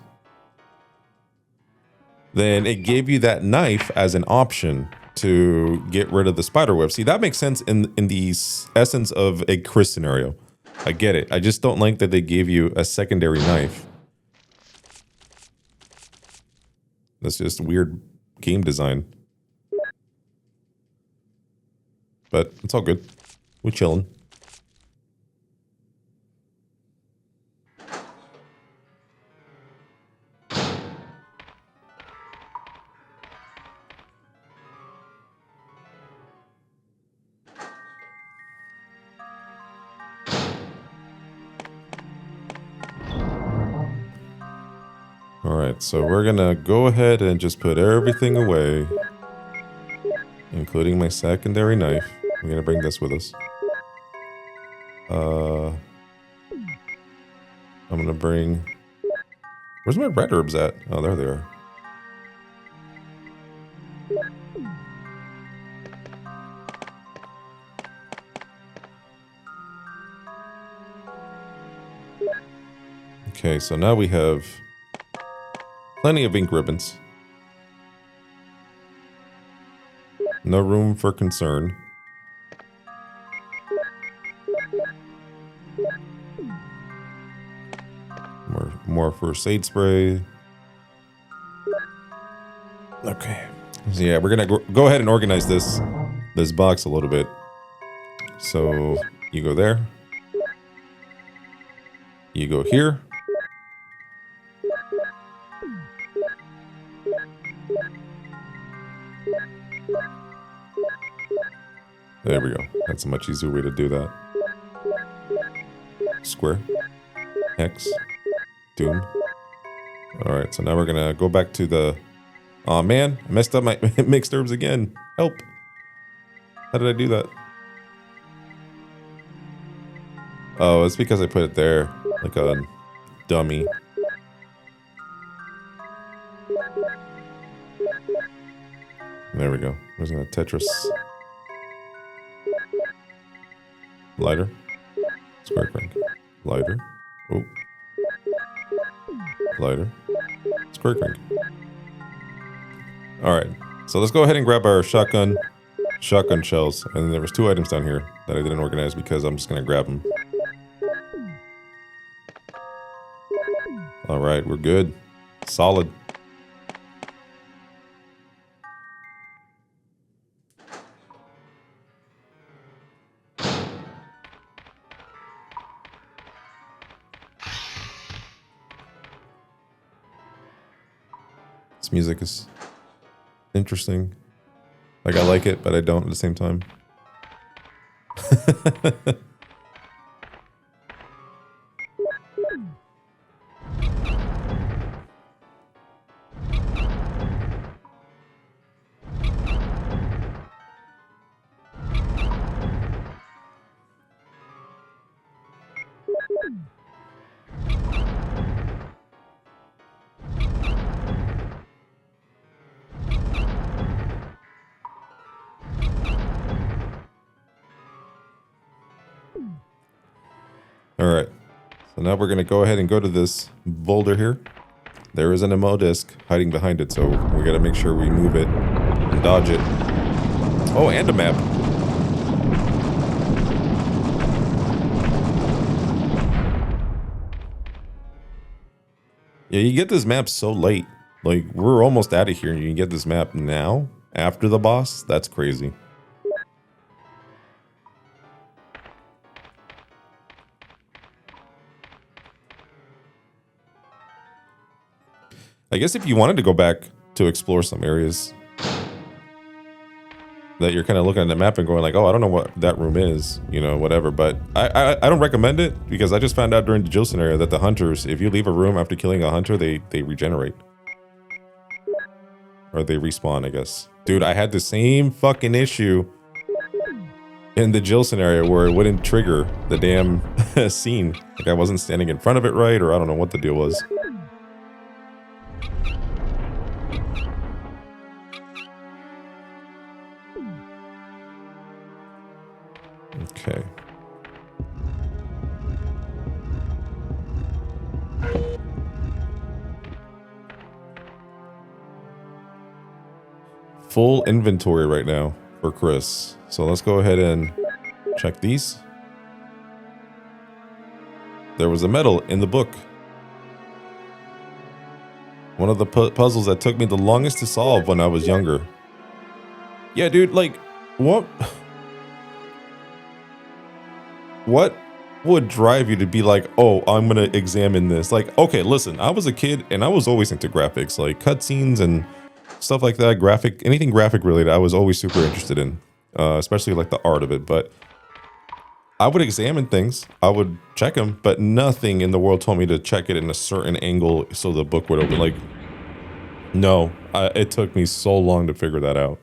then it gave you that knife as an option to get rid of the spider web. See, that makes sense in the essence of a Chris scenario. I get it. I just don't like that they gave you a secondary knife. That's just weird game design. But it's all good. We're chilling. Alright, so we're gonna go ahead and just put everything away, including my secondary knife. We're gonna bring this with us. I'm gonna bring... Where's my red herbs at? Oh, there they are. Okay, so now we have plenty of ink ribbons. No room for concern. More first aid spray. Okay. So yeah, we're gonna go ahead and organize this box a little bit. So you go there. You go here. There we go. That's a much easier way to do that. Square. Hex. Doom. Alright, so now we're gonna go back to the... Aw, man. I messed up my mixed herbs again. Help. How did I do that? Oh, it's because I put it there. Like a dummy. There we go. We're just gonna Tetris. Lighter. Square crank. Lighter. Oh. Lighter. Square crank. Alright. So let's go ahead and grab our shotgun shells. And then there was 2 items down here that I didn't organize because I'm just gonna grab them. Alright, we're good. Solid. This music is interesting. Like, I like it, but I don't at the same time. Alright, so now we're going to go ahead and go to this boulder here. There is an ammo disc hiding behind it, so we got to make sure we move it and dodge it. Oh, and a map. Yeah, you get this map so late. Like, we're almost out of here and you can get this map now, after the boss? That's crazy. I guess if you wanted to go back to explore some areas that you're kind of looking at the map and going like, oh, I don't know what that room is, you know, whatever. But I don't recommend it because I just found out during the Jill scenario that the hunters, if you leave a room after killing a hunter, they regenerate. Or they respawn, I guess. Dude, I had the same fucking issue in the Jill scenario where it wouldn't trigger the damn scene. Like I wasn't standing in front of it right, or I don't know what the deal was. Okay. Full inventory right now for Chris. So let's go ahead and check these. There was a medal in the book. One of the puzzles that took me the longest to solve when I was younger. Yeah, dude, like, what would drive you to be like, oh, I'm gonna examine this? Like, okay, listen, I was a kid and I was always into graphics, like cutscenes and stuff like that, anything graphic related, I was always super interested in, especially like the art of it. But I would examine things, I would check them, but nothing in the world told me to check it in a certain angle so the book would open. Like, no, it took me so long to figure that out.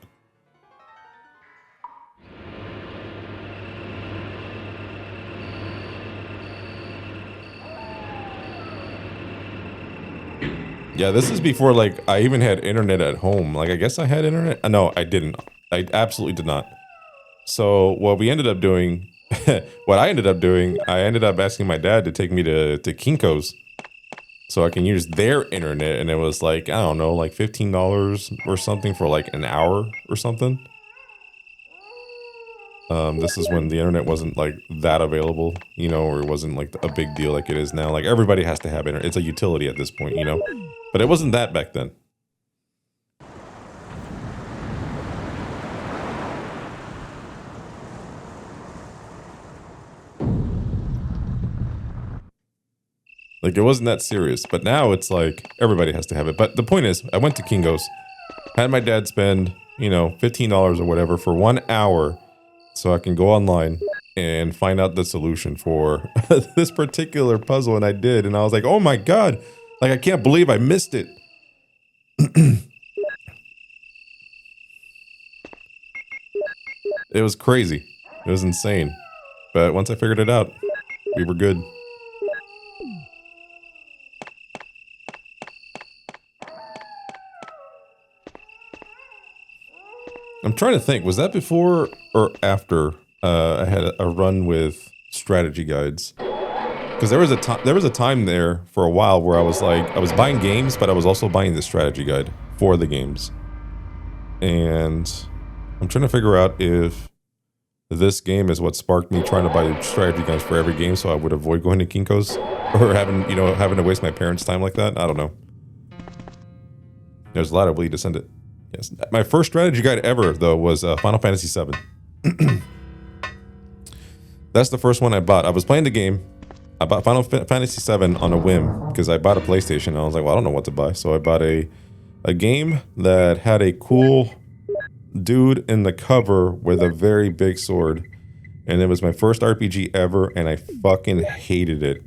Yeah, this is before, like, I even had internet at home. Like, I guess I had internet. No, I didn't. I absolutely did not. So what we ended up doing, I ended up asking my dad to take me to Kinko's so I can use their internet. And it was like, I don't know, like $15 or something for like an hour or something. This is when the internet wasn't like that available, you know, or it wasn't like a big deal like it is now. Like everybody has to have internet. It's a utility at this point, you know, but it wasn't that back then. Like it wasn't that serious, but now it's like everybody has to have it. But the point is, I went to Kinko's, had my dad spend, you know, $15 or whatever for 1 hour so I can go online and find out the solution for this particular puzzle. And I did. And I was like, oh my God, like, I can't believe I missed it. It was crazy. It was insane. But once I figured it out, we were good. I'm trying to think, was that before or after I had a run with strategy guides? Because there was a time there for a while where I was like, I was buying games, but I was also buying the strategy guide for the games. And I'm trying to figure out if this game is what sparked me trying to buy strategy guides for every game so I would avoid going to Kinko's or having to waste my parents' time like that. I don't know. There's a lot of bleed to send it. Yes. My first strategy guide ever, though, was Final Fantasy VII. That's the first one I bought. I was playing the game. I bought Final Fantasy VII on a whim because I bought a PlayStation. And I was like, well, I don't know what to buy. So I bought a game that had a cool dude in the cover with a very big sword. And it was my first RPG ever, and I fucking hated it.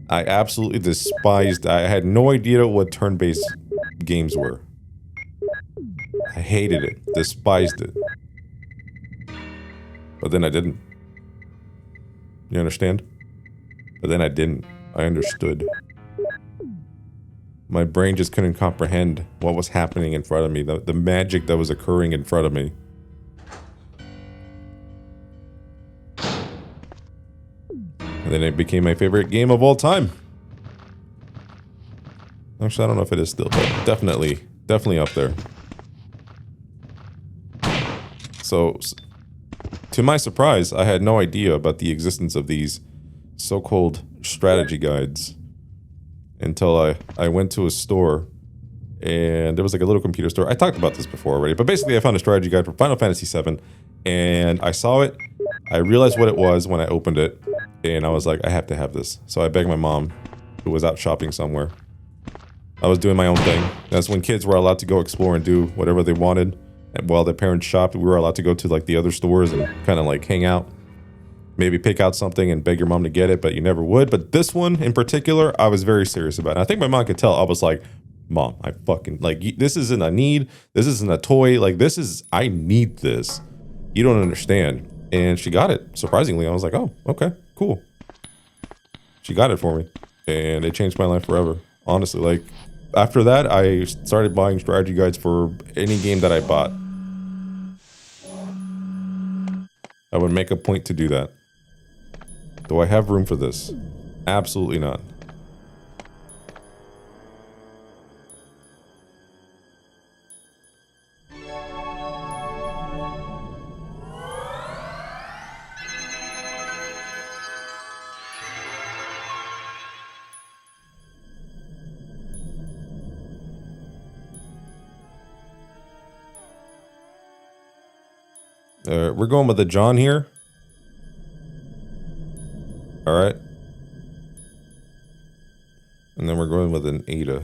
I absolutely despised it. I had no idea what turn-based games were. I hated it, despised it. But then I didn't. You understand? But then I didn't. I understood. My brain just couldn't comprehend what was happening in front of me, the magic that was occurring in front of me. And then it became my favorite game of all time. Actually, I don't know if it is still, but definitely up there. So, to my surprise, I had no idea about the existence of these so-called strategy guides until I went to a store, and there was like a little computer store. I talked about this before already, but basically I found a strategy guide for Final Fantasy VII, and I saw it. I realized what it was when I opened it, and I was like, I have to have this. So I begged my mom, who was out shopping somewhere, I was doing my own thing. That's when kids were allowed to go explore and do whatever they wanted. And while their parents shopped, we were allowed to go to like the other stores and kind of like hang out. Maybe pick out something and beg your mom to get it, but you never would. But this one in particular, I was very serious about it. I think my mom could tell. I was like, Mom, I fucking, like, this isn't a need. This isn't a toy. Like, this is, I need this. You don't understand. And she got it. Surprisingly, I was like, oh, okay, cool. She got it for me. And it changed my life forever. Honestly, like, after that, I started buying strategy guides for any game that I bought. I would make a point to do that. Do I have room for this? Absolutely not. We're going with a John here. All right. And then we're going with an Ada.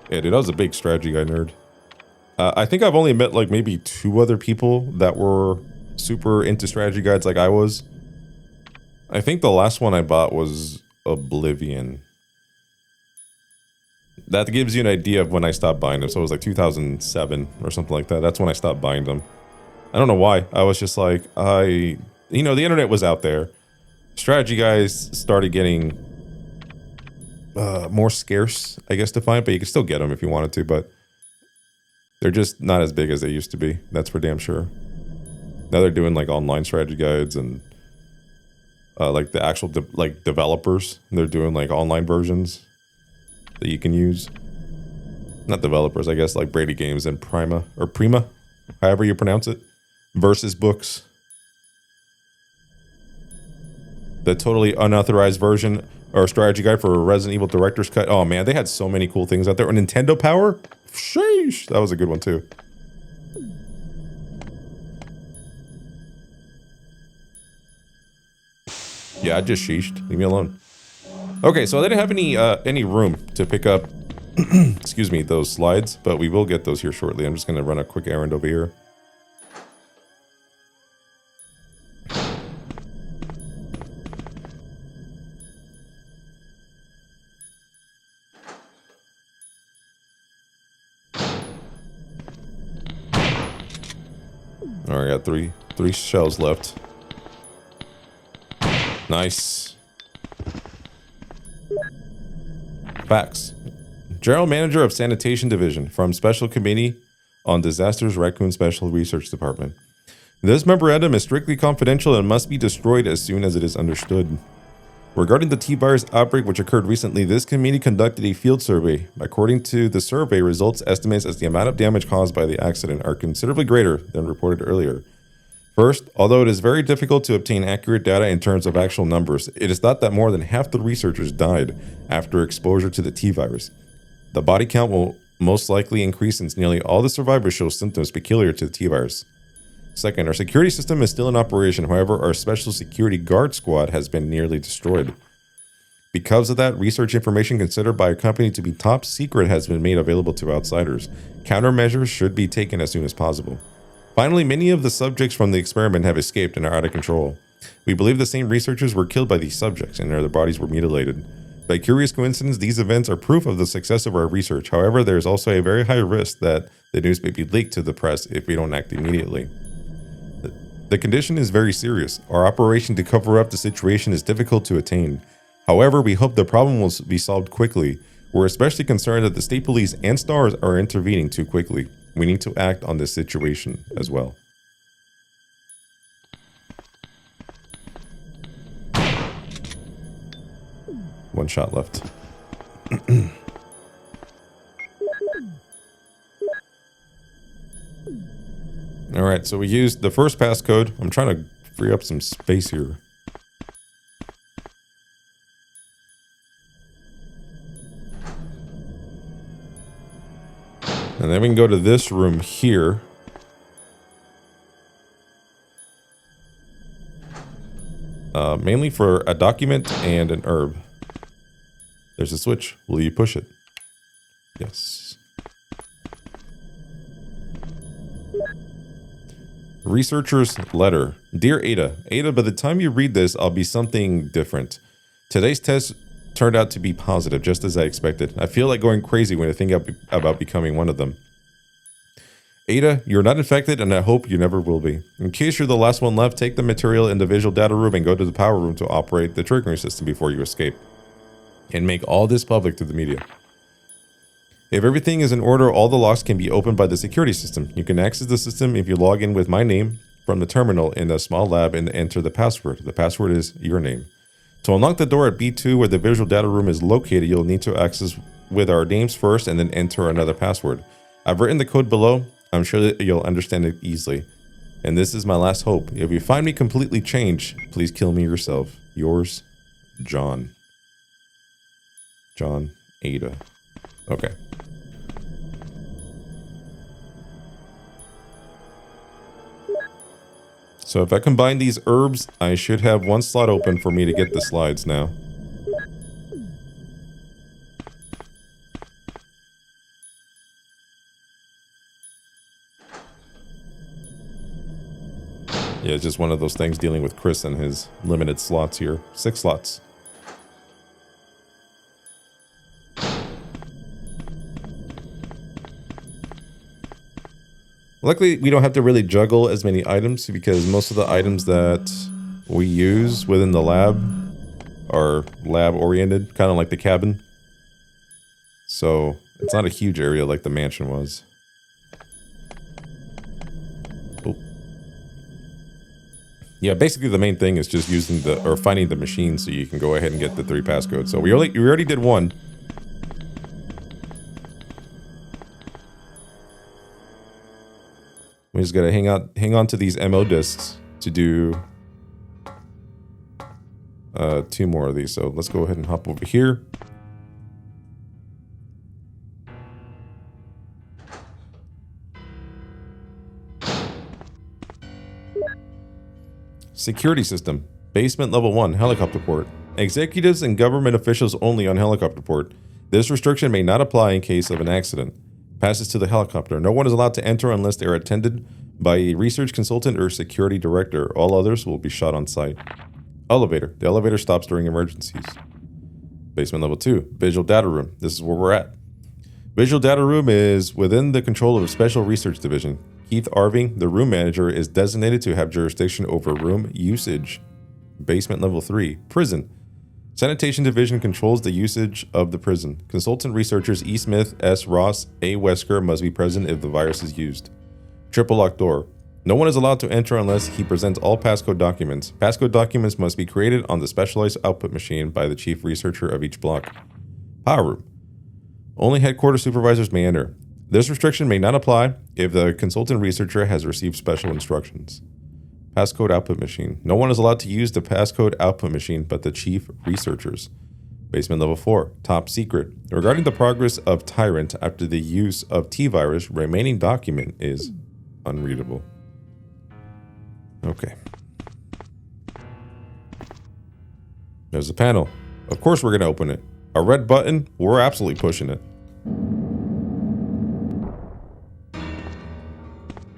Yeah, dude, I was a big strategy guy nerd. I think I've only met like maybe 2 other people that were super into strategy guides like I was. I think the last one I bought was Oblivion. That gives you an idea of when I stopped buying them. So it was like 2007 or something like that. That's when I stopped buying them. I don't know why. I was just like, you know, the internet was out there. Strategy guys started getting more scarce, I guess, to find, but you could still get them if you wanted to, but they're just not as big as they used to be. That's for damn sure. Now they're doing like online strategy guides and like the actual developers. They're doing like online versions that you can use. Not developers, I guess, like Brady Games and Prima, however you pronounce it. Versus books. The totally unauthorized version or strategy guide for Resident Evil Director's Cut. Oh man, they had so many cool things out there. Or Nintendo Power? Sheesh, that was a good one too. Yeah, I just sheeshed. Leave me alone. Okay, so I didn't have any room to pick up, excuse me, those slides, but we will get those here shortly. I'm just gonna run a quick errand over here. All right, I got three shells left. Nice. Facts. General Manager of Sanitation Division from Special Committee on Disasters, Raccoon Special Research Department. This memorandum is strictly confidential and must be destroyed as soon as it is understood. Regarding the T-virus outbreak which occurred recently, this committee conducted a field survey. According to the survey results, estimates as the amount of damage caused by the accident are considerably greater than reported earlier. First, although it is very difficult to obtain accurate data in terms of actual numbers, it is thought that more than half the researchers died after exposure to the T-virus. The body count will most likely increase since nearly all the survivors show symptoms peculiar to the T-virus. Second, our security system is still in operation. However, our special security guard squad has been nearly destroyed. Because of that, research information considered by a company to be top secret has been made available to outsiders. Countermeasures should be taken as soon as possible. Finally, many of the subjects from the experiment have escaped and are out of control. We believe the same researchers were killed by these subjects and their bodies were mutilated. By curious coincidence, these events are proof of the success of our research. However, there is also a very high risk that the news may be leaked to the press if we don't act immediately. The condition is very serious. Our operation to cover up the situation is difficult to attain. However, we hope the problem will be solved quickly. We're especially concerned that the state police and STARS are intervening too quickly. We need to act on this situation as well. One shot left. All right, so we used the first passcode. I'm trying to free up some space here. And then we can go to this room here. mainly for a document and an herb. There's a switch. Will you push it? Yes. Researcher's letter. Dear Ada. Ada, by the time you read this, I'll be something different. Today's test turned out to be positive, just as I expected. I feel like going crazy when I think about becoming one of them. Ada, you're not infected, and I hope you never will be. In case you're the last one left, take the material in the visual data room and go to the power room to operate the triggering system before you escape. And make all this public to the media. If everything is in order, all the locks can be opened by the security system. You can access the system if you log in with my name from the terminal in the small lab and enter the password. The password is your name. To unlock the door at B2 where the visual data room is located, you'll need to access with our names first and then enter another password. I've written the code below. I'm sure that you'll understand it easily. And this is my last hope. If you find me completely changed, please kill me yourself. Yours, John. John, Ada. Okay. So if I combine these herbs, I should have one slot open for me to get the slides now. Yeah, it's just one of those things dealing with Chris and his limited slots here. 6 slots. Luckily, we don't have to really juggle as many items because most of the items that we use within the lab are lab-oriented, kind of like the cabin. So it's not a huge area like the mansion was. Oh. Yeah, basically the main thing is just using or finding the machine so you can go ahead and get the 3 passcodes. So we already did 1. We just gotta hang on to these MO discs to do 2 more of these. So let's go ahead and hop over here. Security system. Basement level 1, helicopter port. Executives and government officials only on helicopter port. This restriction may not apply in case of an accident. Passes to the helicopter. No one is allowed to enter unless they are attended by a research consultant or security director. All others will be shot on sight. Elevator. The elevator stops during emergencies. Basement level 2. Visual data room. This is where we're at. Visual data room is within the control of a special research division. Keith Arving, the room manager, is designated to have jurisdiction over room usage. Basement level 3. Prison. Sanitation Division controls the usage of the prison. Consultant researchers E. Smith, S. Ross, A. Wesker must be present if the virus is used. Triple lock door. No one is allowed to enter unless he presents all passcode documents. Passcode documents must be created on the specialized output machine by the chief researcher of each block. Power room. Only headquarters supervisors may enter. This restriction may not apply if the consultant researcher has received special instructions. Passcode output machine. No one is allowed to use the passcode output machine but the chief researchers. Basement level 4. Top secret. Regarding the progress of Tyrant after the use of T-Virus, remaining document is unreadable. Okay. There's a panel. Of course we're going to open it. A red button, we're absolutely pushing it.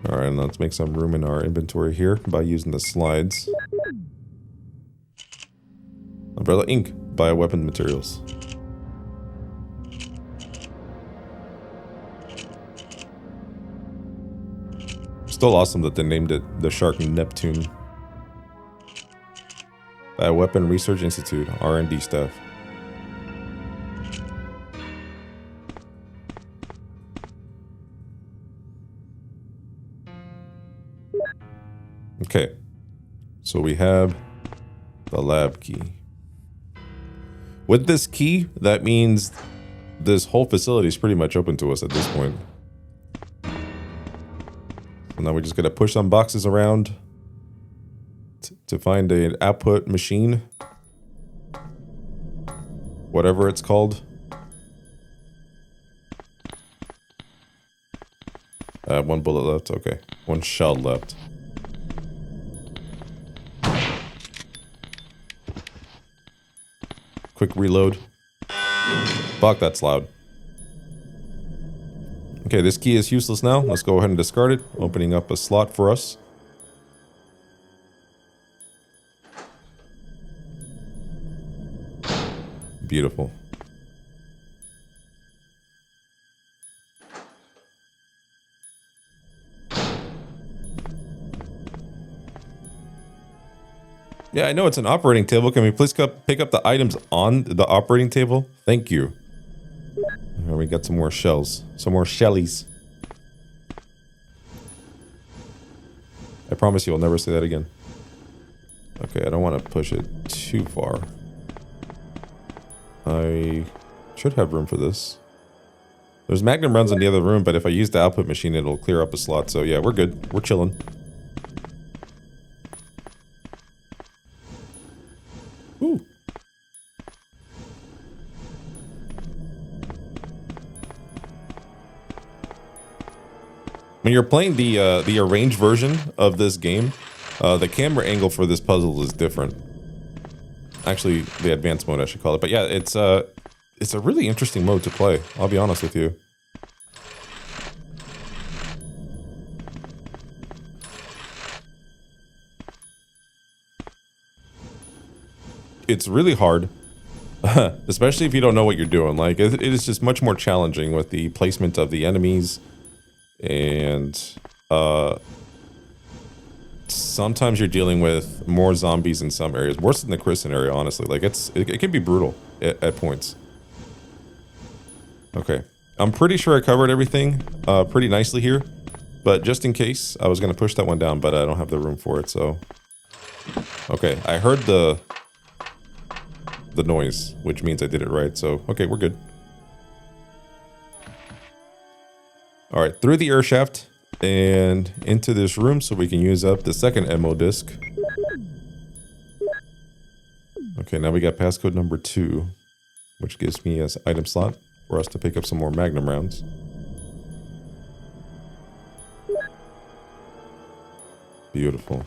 Alright, let's make some room in our inventory here by using the slides. Umbrella ink, bioweapon materials. Still awesome that they named it the Shark Neptune. Bioweapon Research Institute, R&D staff. Okay, so we have the lab key. With this key, that means this whole facility is pretty much open to us at this point. So now we're just gonna push some boxes around to find an output machine. Whatever it's called. One bullet left, okay. One shell left. Quick reload. Fuck, that's loud. Okay, this key is useless now. Let's go ahead and discard it, opening up a slot for us. Beautiful. Yeah, I know it's an operating table. Can we please pick up the items on the operating table? Thank you. Here we got some more shells. Some more shellies. I promise you I'll never say that again. Okay, I don't want to push it too far. I should have room for this. There's magnum rounds in the other room, but if I use the output machine, it'll clear up a slot. So yeah, we're good. We're chilling. Ooh. When you're playing the arranged version of this game, the camera angle for this puzzle is different. Actually, the advanced mode I should call it. But yeah, it's a really interesting mode to play. I'll be honest with you. It's really hard, especially if you don't know what you're doing. Like, it is just much more challenging with the placement of the enemies, and sometimes you're dealing with more zombies in some areas, worse than the Kristen area, honestly. Like, it can be brutal at points. Okay, I'm pretty sure I covered everything pretty nicely here, but just in case, I was gonna push that one down, but I don't have the room for it. So, okay, I heard the noise, which means I did it right. So, okay, we're good. All right, through the air shaft and into this room so we can use up the second ammo disc. Okay, now we got passcode number 2, which gives me an item slot for us to pick up some more magnum rounds. Beautiful.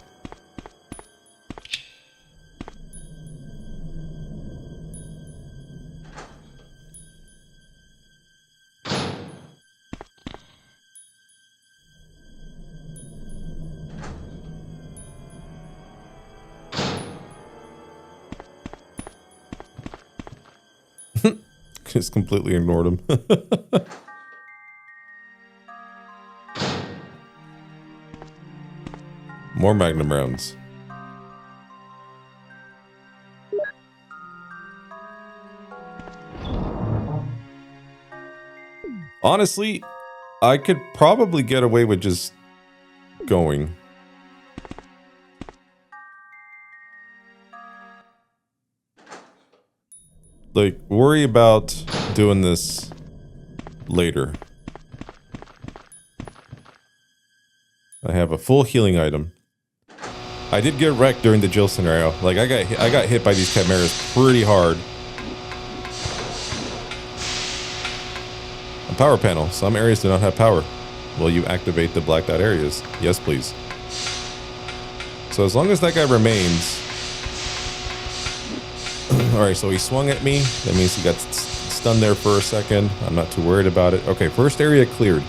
Just completely ignored him. More magnum rounds. Honestly, I could probably get away with just going. Like, worry about doing this later. I have a full healing item. I did get wrecked during the Jill scenario. Like, I got hit by these chimeras pretty hard. A power panel. Some areas do not have power. Will you activate the blacked out areas? Yes, please. So as long as that guy remains... Alright, so he swung at me. That means he got stunned there for a second. I'm not too worried about it. Okay, first area cleared.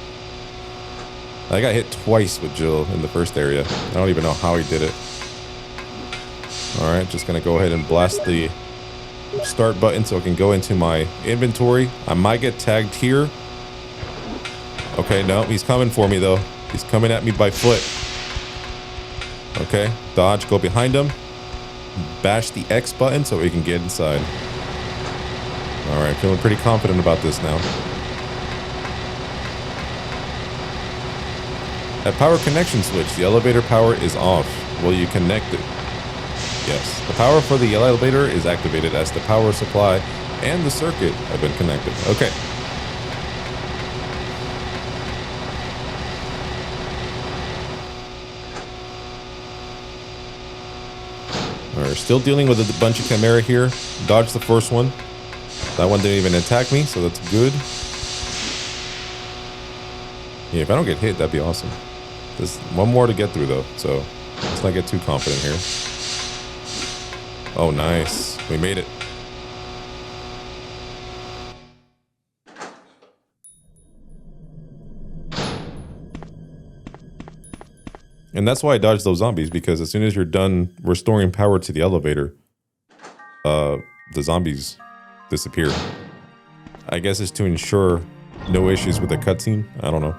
I got hit twice with Jill in the first area. I don't even know how he did it. Alright, just gonna go ahead and blast the start button so I can go into my inventory. I might get tagged here. Okay, no, he's coming for me though. He's coming at me by foot. Okay, dodge, go behind him. Bash the X button so we can get inside. Alright, feeling pretty confident about this now. At power connection switch, the elevator power is off. Will you connect it? Yes. The power for the elevator is activated as the power supply and the circuit have been connected. Okay. We're still dealing with a bunch of chimera here. Dodged the first one. That one didn't even attack me, so that's good. Yeah, if I don't get hit, that'd be awesome. There's one more to get through though, so let's not get too confident here. Oh, nice. We made it. And that's why I dodged those zombies, because as soon as you're done restoring power to the elevator, the zombies disappear. I guess it's to ensure no issues with the cutscene. I don't know.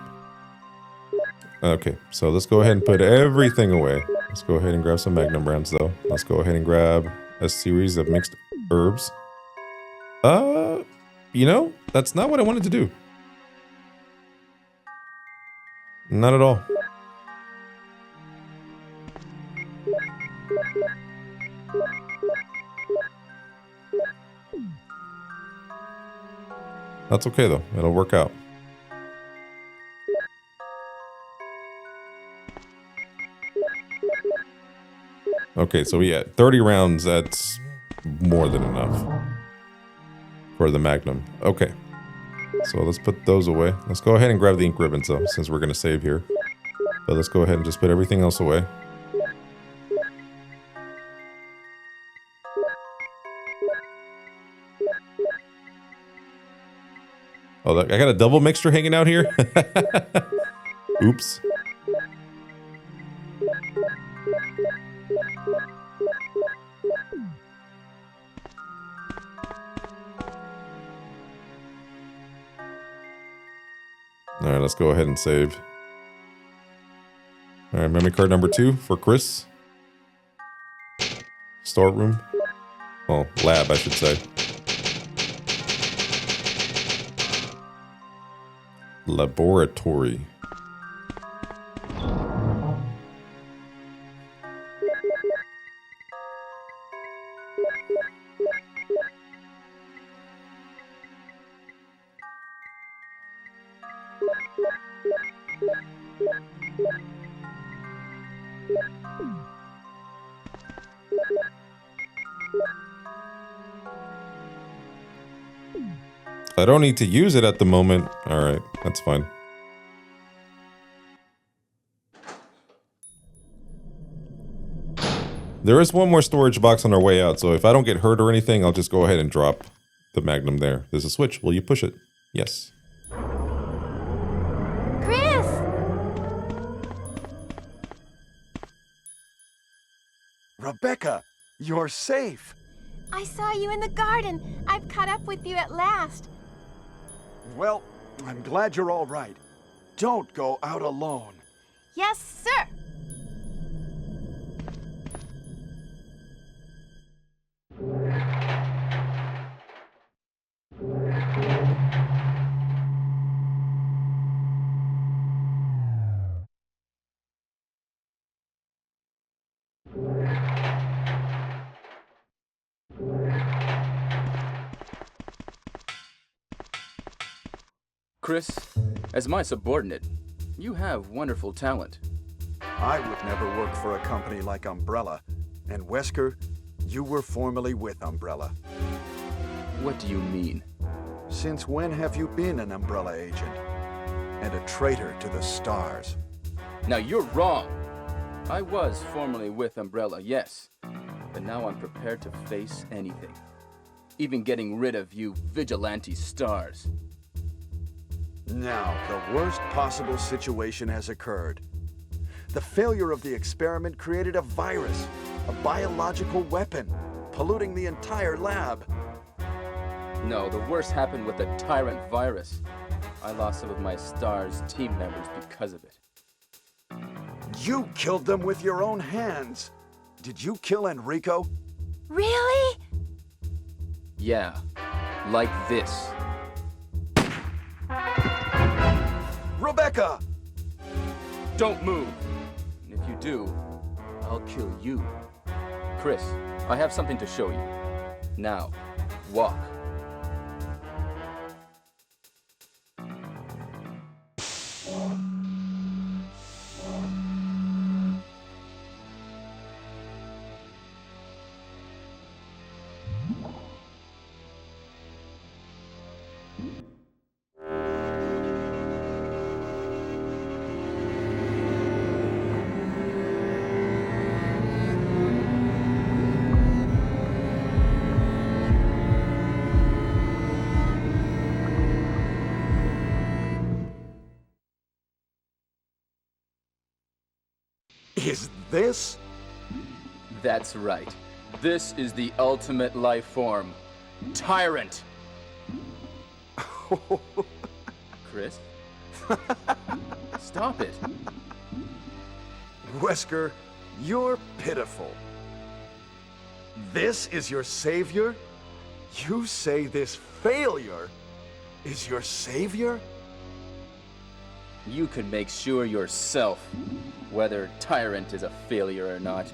Okay, so let's go ahead and put everything away. Let's go ahead and grab some Magnum brands, though. Let's go ahead and grab a series of mixed herbs. You know, that's not what I wanted to do. Not at all. That's okay, though. It'll work out. Okay, so yeah, 30 rounds, that's more than enough for the Magnum. Okay, so let's put those away. Let's go ahead and grab the ink ribbons, though, since we're going to save here. But let's go ahead and just put everything else away. Oh, look, I got a double mixture hanging out here. Oops. All right, let's go ahead and save. All right, memory card number 2 for Chris. Storeroom. Oh, lab, I should say. Laboratory. I don't need to use it at the moment. All right, that's fine. There is one more storage box on our way out, so if I don't get hurt or anything, I'll just go ahead and drop the Magnum there. There's a switch. Will you push it? Yes.
Chris!
Rebecca, you're safe.
I saw you in the garden. I've caught up with you at last.
Well, I'm glad you're all right. Don't go out alone.
Yes, sir.
Chris, as my subordinate, you have wonderful talent.
I would never work for a company like Umbrella. And Wesker, you were formerly with Umbrella.
What do you mean?
Since when have you been an Umbrella agent? And a traitor to the stars?
Now you're wrong. I was formerly with Umbrella, yes. But now I'm prepared to face anything. Even getting rid of you vigilante stars.
Now, the worst possible situation has occurred. The failure of the experiment created a virus, a biological weapon, polluting the entire lab.
No, the worst happened with the tyrant virus. I lost some of my STARS team members because of it.
You killed them with your own hands. Did you kill Enrico?
Really?
Yeah, like this.
Rebecca!
Don't move. And if you do, I'll kill you. Chris, I have something to show you. Now, walk.
Is this?
That's right. This is the ultimate life form. Tyrant. Chris? Stop it.
Wesker, you're pitiful. This is your savior? You say this failure is your savior?
You can make sure yourself whether Tyrant is a failure or not.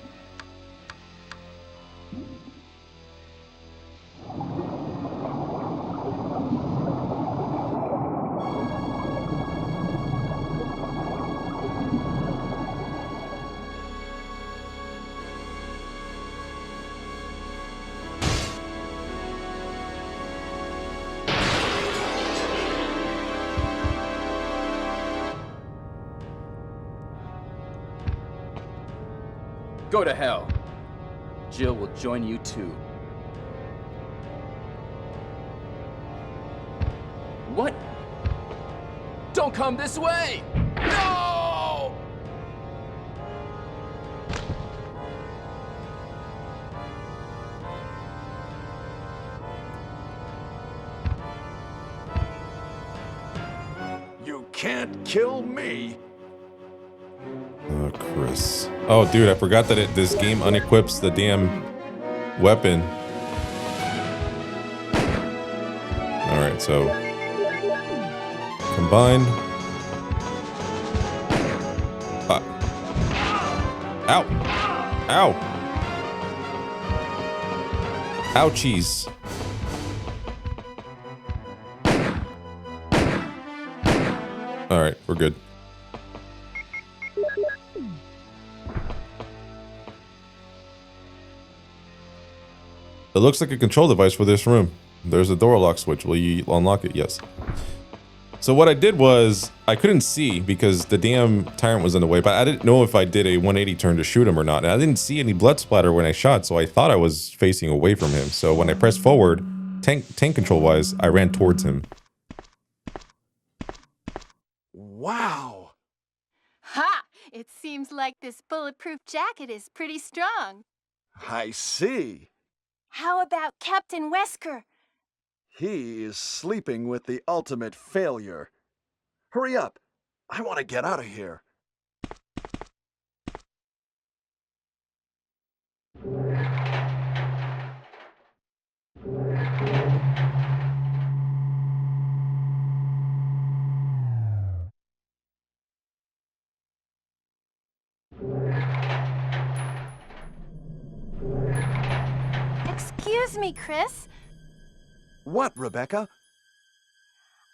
Go to hell. Jill will join you too. What? Don't come this way! No!
You can't kill me.
Oh, Chris. Oh, dude, I forgot that this game unequips the damn weapon. Alright, so combine. Ow! Ow! Ouchies. Alright, we're good. It looks like a control device for this room. There's a door lock switch. Will you unlock it? Yes. So what I did was, I couldn't see because the damn tyrant was in the way, but I didn't know if I did a 180 turn to shoot him or not. And I didn't see any blood splatter when I shot, so I thought I was facing away from him. So when I pressed forward, tank control wise, I ran towards him.
Wow.
Ha! It seems like this bulletproof jacket is pretty strong.
I see.
How about Captain Wesker?
He is sleeping with the ultimate failure. Hurry up. I want to get out of here.
Excuse me, Chris.
What, Rebecca?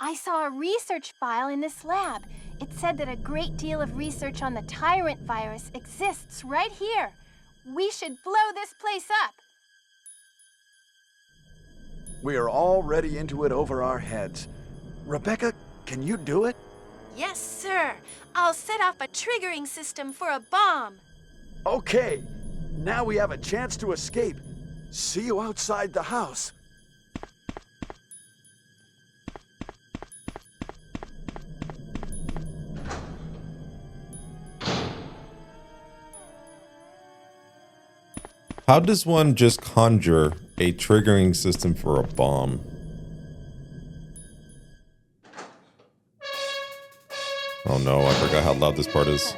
I saw a research file in this lab. It said that a great deal of research on the Tyrant virus exists right here. We should blow this place up.
We are already into it over our heads. Rebecca, can you do it?
Yes, sir. I'll set off a triggering system for a bomb.
Okay. Now we have a chance to escape. See you outside the house.
How does one just conjure a triggering system for a bomb? Oh no, I forgot how loud this part is.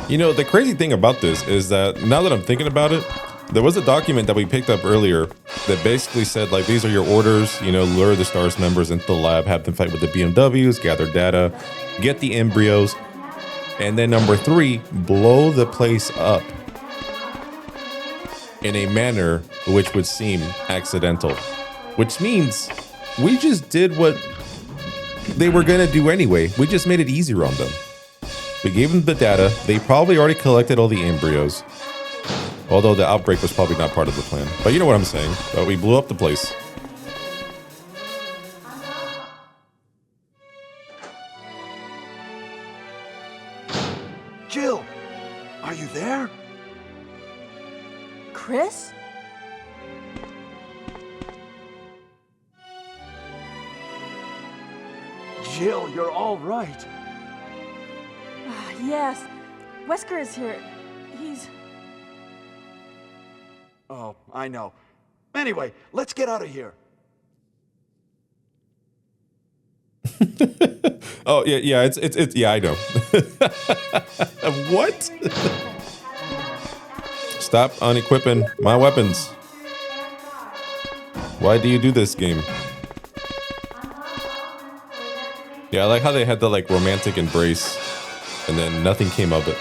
You know, the crazy thing about this is that now that I'm thinking about it, there was a document that we picked up earlier that basically said, like, these are your orders, you know, lure the STARS members into the lab, have them fight with the BMWs, gather data, get the embryos, and then number 3, blow the place up in a manner which would seem accidental. Which means we just did what they were going to do anyway. We just made it easier on them. We gave them the data. They probably already collected all the embryos. Although the outbreak was probably not part of the plan. But you know what I'm saying. But we blew up the place.
Jill, are you there?
Chris?
Jill, you're all right.
Yes. Wesker is here. He's...
Oh, I know. Anyway, let's get out of here.
Oh yeah, it's yeah, I know. What? Stop unequipping my weapons. Why do you do this game? Yeah, I like how they had the like romantic embrace and then nothing came of it.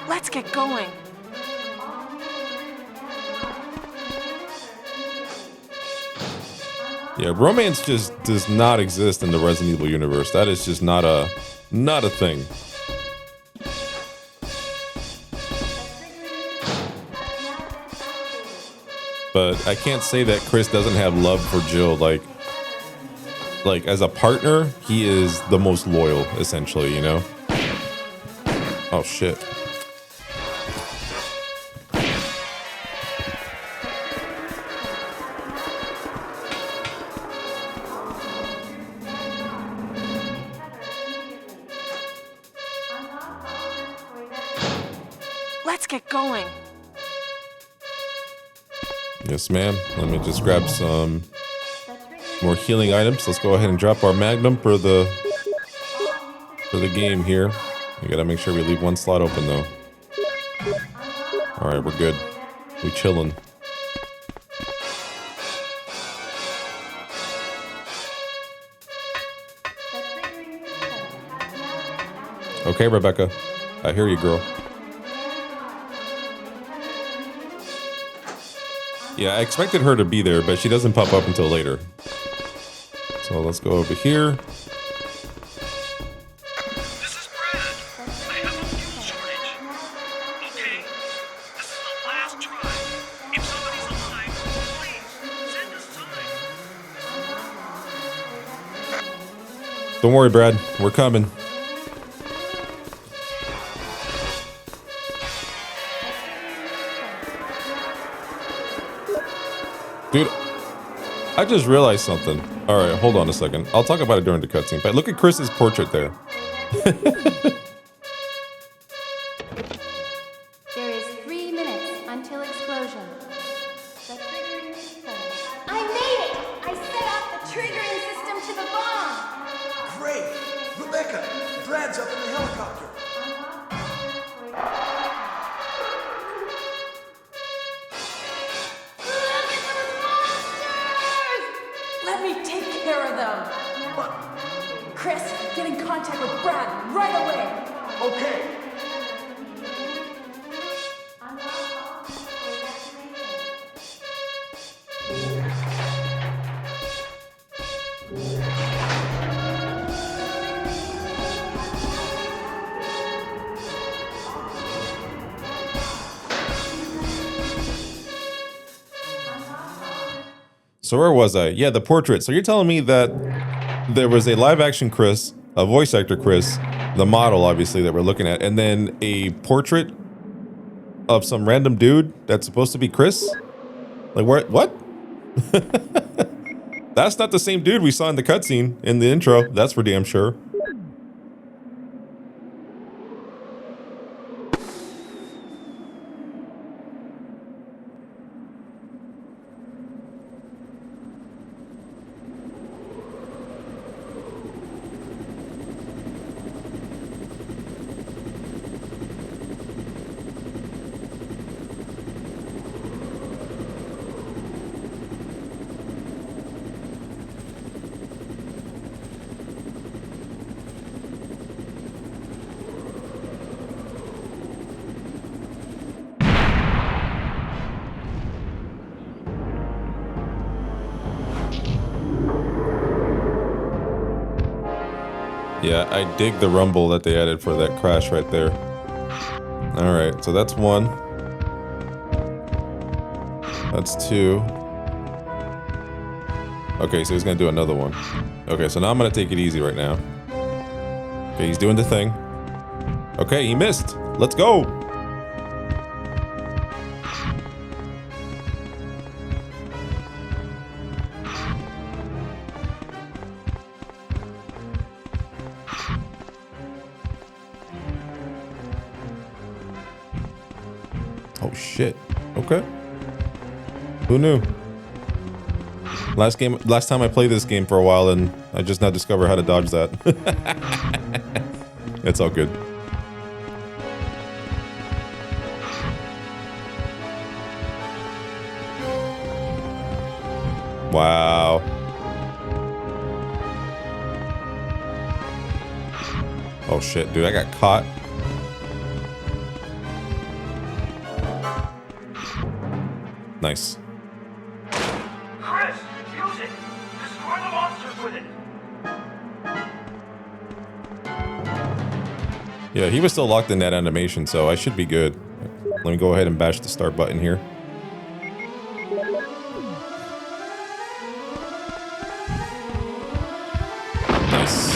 Let's get going.
Yeah, romance just does not exist in the Resident Evil universe. That is just not a thing. But I can't say that Chris doesn't have love for Jill. Like as a partner, he is the most loyal, essentially, you know? Oh shit.
Let's get going.
Yes, ma'am. Let me just grab some more healing items. Let's go ahead and drop our magnum for the game here. We gotta make sure we leave one slot open though. All right, we're good. We chillin'. Okay, Rebecca. I hear you, girl. Yeah, I expected her to be there, but she doesn't pop up until later. So let's go over here.
This is Brad. I have a fuel shortage. Okay, this is the last try. If somebody's alive, please send us time.
Don't worry, Brad. We're coming. Dude, I just realized something. All right, hold on a second. I'll talk about it during the cutscene, but look at Chris's portrait there.
There is 3 minutes until explosion. I made it! I set off the triggering system to the bomb!
Great! Rebecca, Brad's up in the helicopter.
Let me take care of them. Chris, get in contact with Brad right away.
Okay.
So where was I? Yeah, the portrait. So you're telling me that there was a live action Chris, a voice actor Chris, the model obviously that we're looking at, and then a portrait of some random dude that's supposed to be Chris? Like what? That's not the same dude we saw in the cutscene in the intro. That's for damn sure. Yeah, I dig the rumble that they added for that crash right there. All right, so that's one. That's two. Okay, so he's gonna do another one. Okay, so now I'm gonna take it easy right now. Okay, he's doing the thing. Okay, he missed. Let's go. Oh shit. Okay. Who knew? Last time I played this game for a while, and I just now discovered how to dodge that. It's all good. Wow. Oh shit, dude, I got caught. Nice.
Chris, use it! Destroy the monsters with it!
Yeah, he was still locked in that animation, so I should be good. Let me go ahead and bash the start button here. Nice.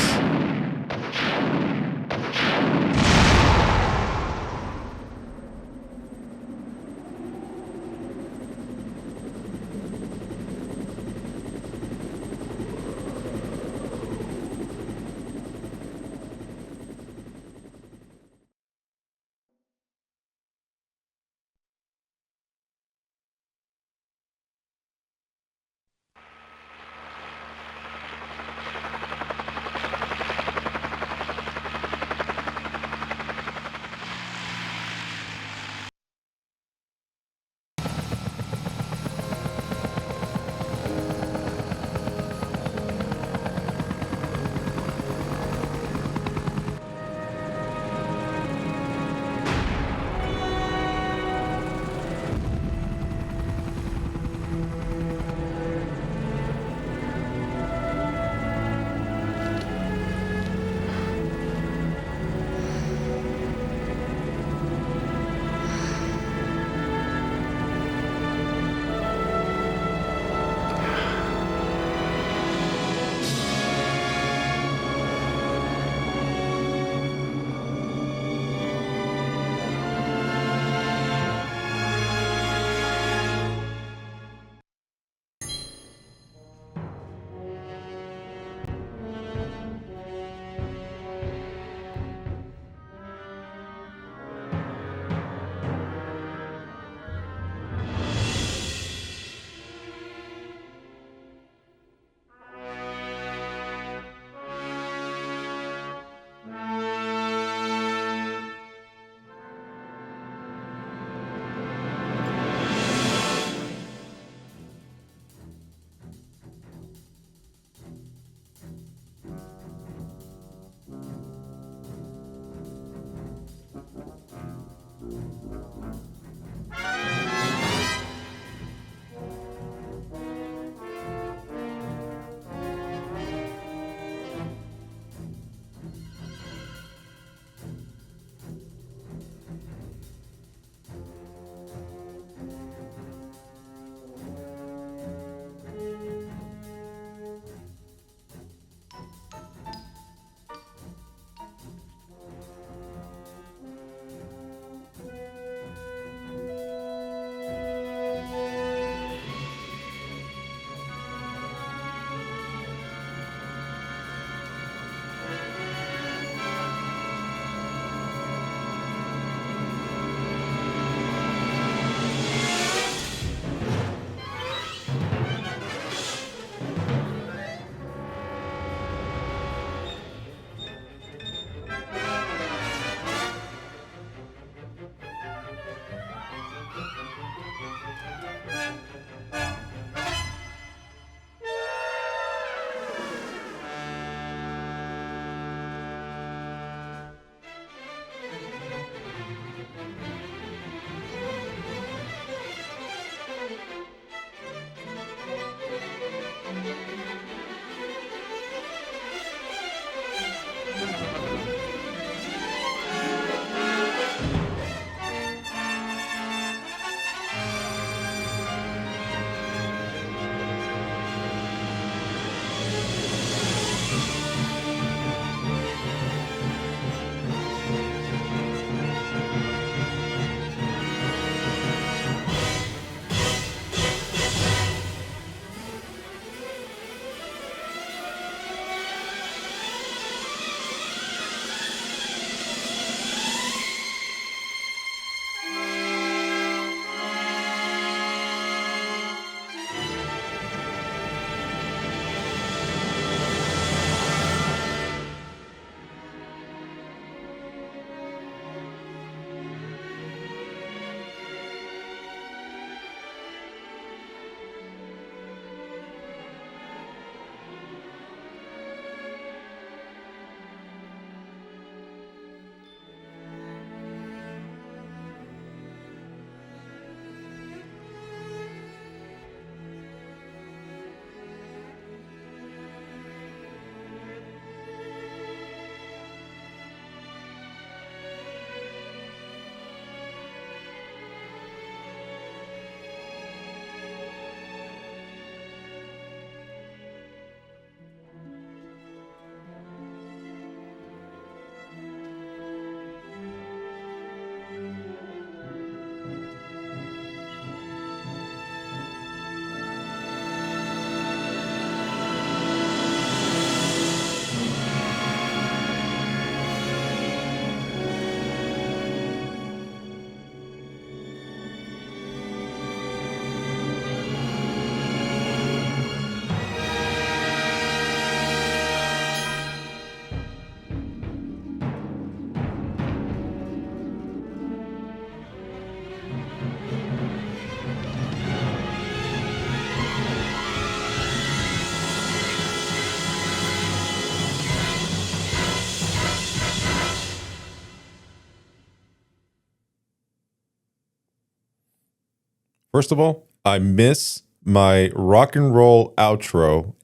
First of all, I miss my rock and roll outro,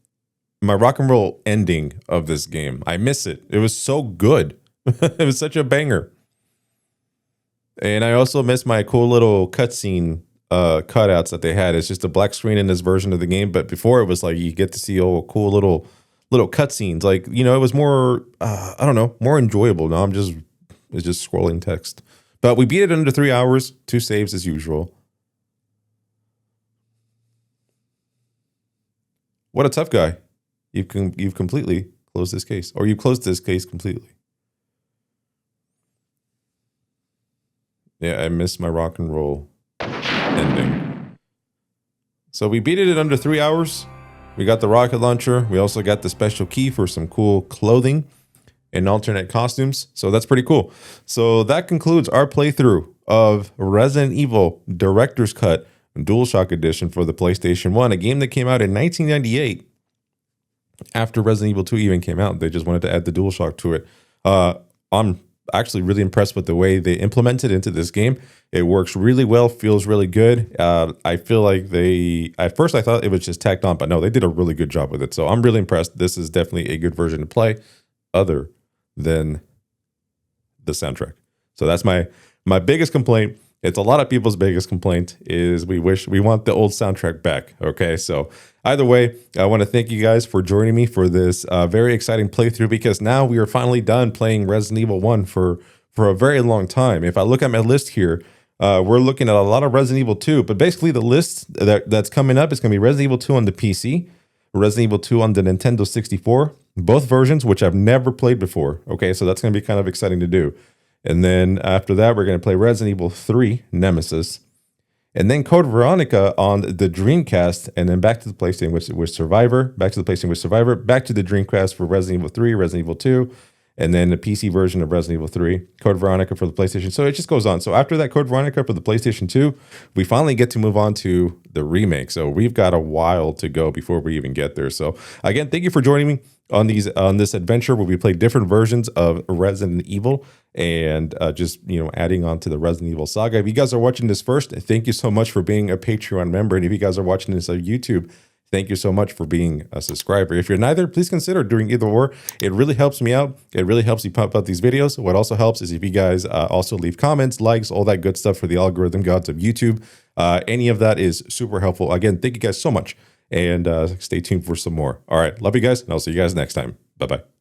my rock and roll ending of this game. I miss it. It was so good. It was such a banger. And I also miss my cool little cutscene cutouts that they had. It's just a black screen in this version of the game, but before it was like you get to see all cool little cutscenes. Like, you know, it was more I don't know, more enjoyable. Now it's just scrolling text. But we beat it under 3 hours, 2 saves as usual. What a tough guy. You've completely closed this case, or you closed this case completely. Yeah, I missed my rock and roll ending. So we beat it in under 3 hours. We got the rocket launcher. We also got the special key for some cool clothing and alternate costumes. So that's pretty cool. So that concludes our playthrough of Resident Evil Director's Cut DualShock Edition for the PlayStation 1, a game that came out in 1998 after Resident Evil 2 even came out. They just wanted to add the DualShock to it. I'm actually really impressed with the way they implemented into this game. It works really well, feels really good. I feel like at first I thought it was just tacked on, but no, they did a really good job with it. So I'm really impressed. This is definitely a good version to play, other than the soundtrack. So that's my biggest complaint. It's a lot of people's biggest complaint is we want the old soundtrack back. Okay, so either way, I want to thank you guys for joining me for this very exciting playthrough, because now we are finally done playing Resident Evil 1 for a very long time. If I look at my list here, we're looking at a lot of Resident Evil 2, but basically the list that's coming up is going to be Resident Evil 2 on the PC, Resident Evil 2 on the Nintendo 64, both versions, which I've never played before. Okay, so that's going to be kind of exciting to do. And then after that, we're going to play Resident Evil 3 Nemesis. And then Code Veronica on the Dreamcast. And then back to the PlayStation with Survivor. Back to the PlayStation with Survivor. Back to the Dreamcast for Resident Evil 3, Resident Evil 2. And then the PC version of Resident Evil 3. Code Veronica for the PlayStation. So it just goes on. So after that Code Veronica for the PlayStation 2, we finally get to move on to the remake. So we've got a while to go before we even get there. So again, thank you for joining me on this adventure where we play different versions of Resident Evil and just, you know, adding on to the Resident Evil saga. If you guys are watching this first, thank you so much for being a Patreon member. And if you guys are watching this on YouTube, thank you so much for being a subscriber. If you're neither, please consider doing either or. It really helps me out. It really helps me pump out these videos. What also helps is if you guys also leave comments, likes, all that good stuff for the algorithm gods of YouTube. Any of that is super helpful. Again, thank you guys so much. And stay tuned for some more. All right. Love you guys. And I'll see you guys next time. Bye-bye.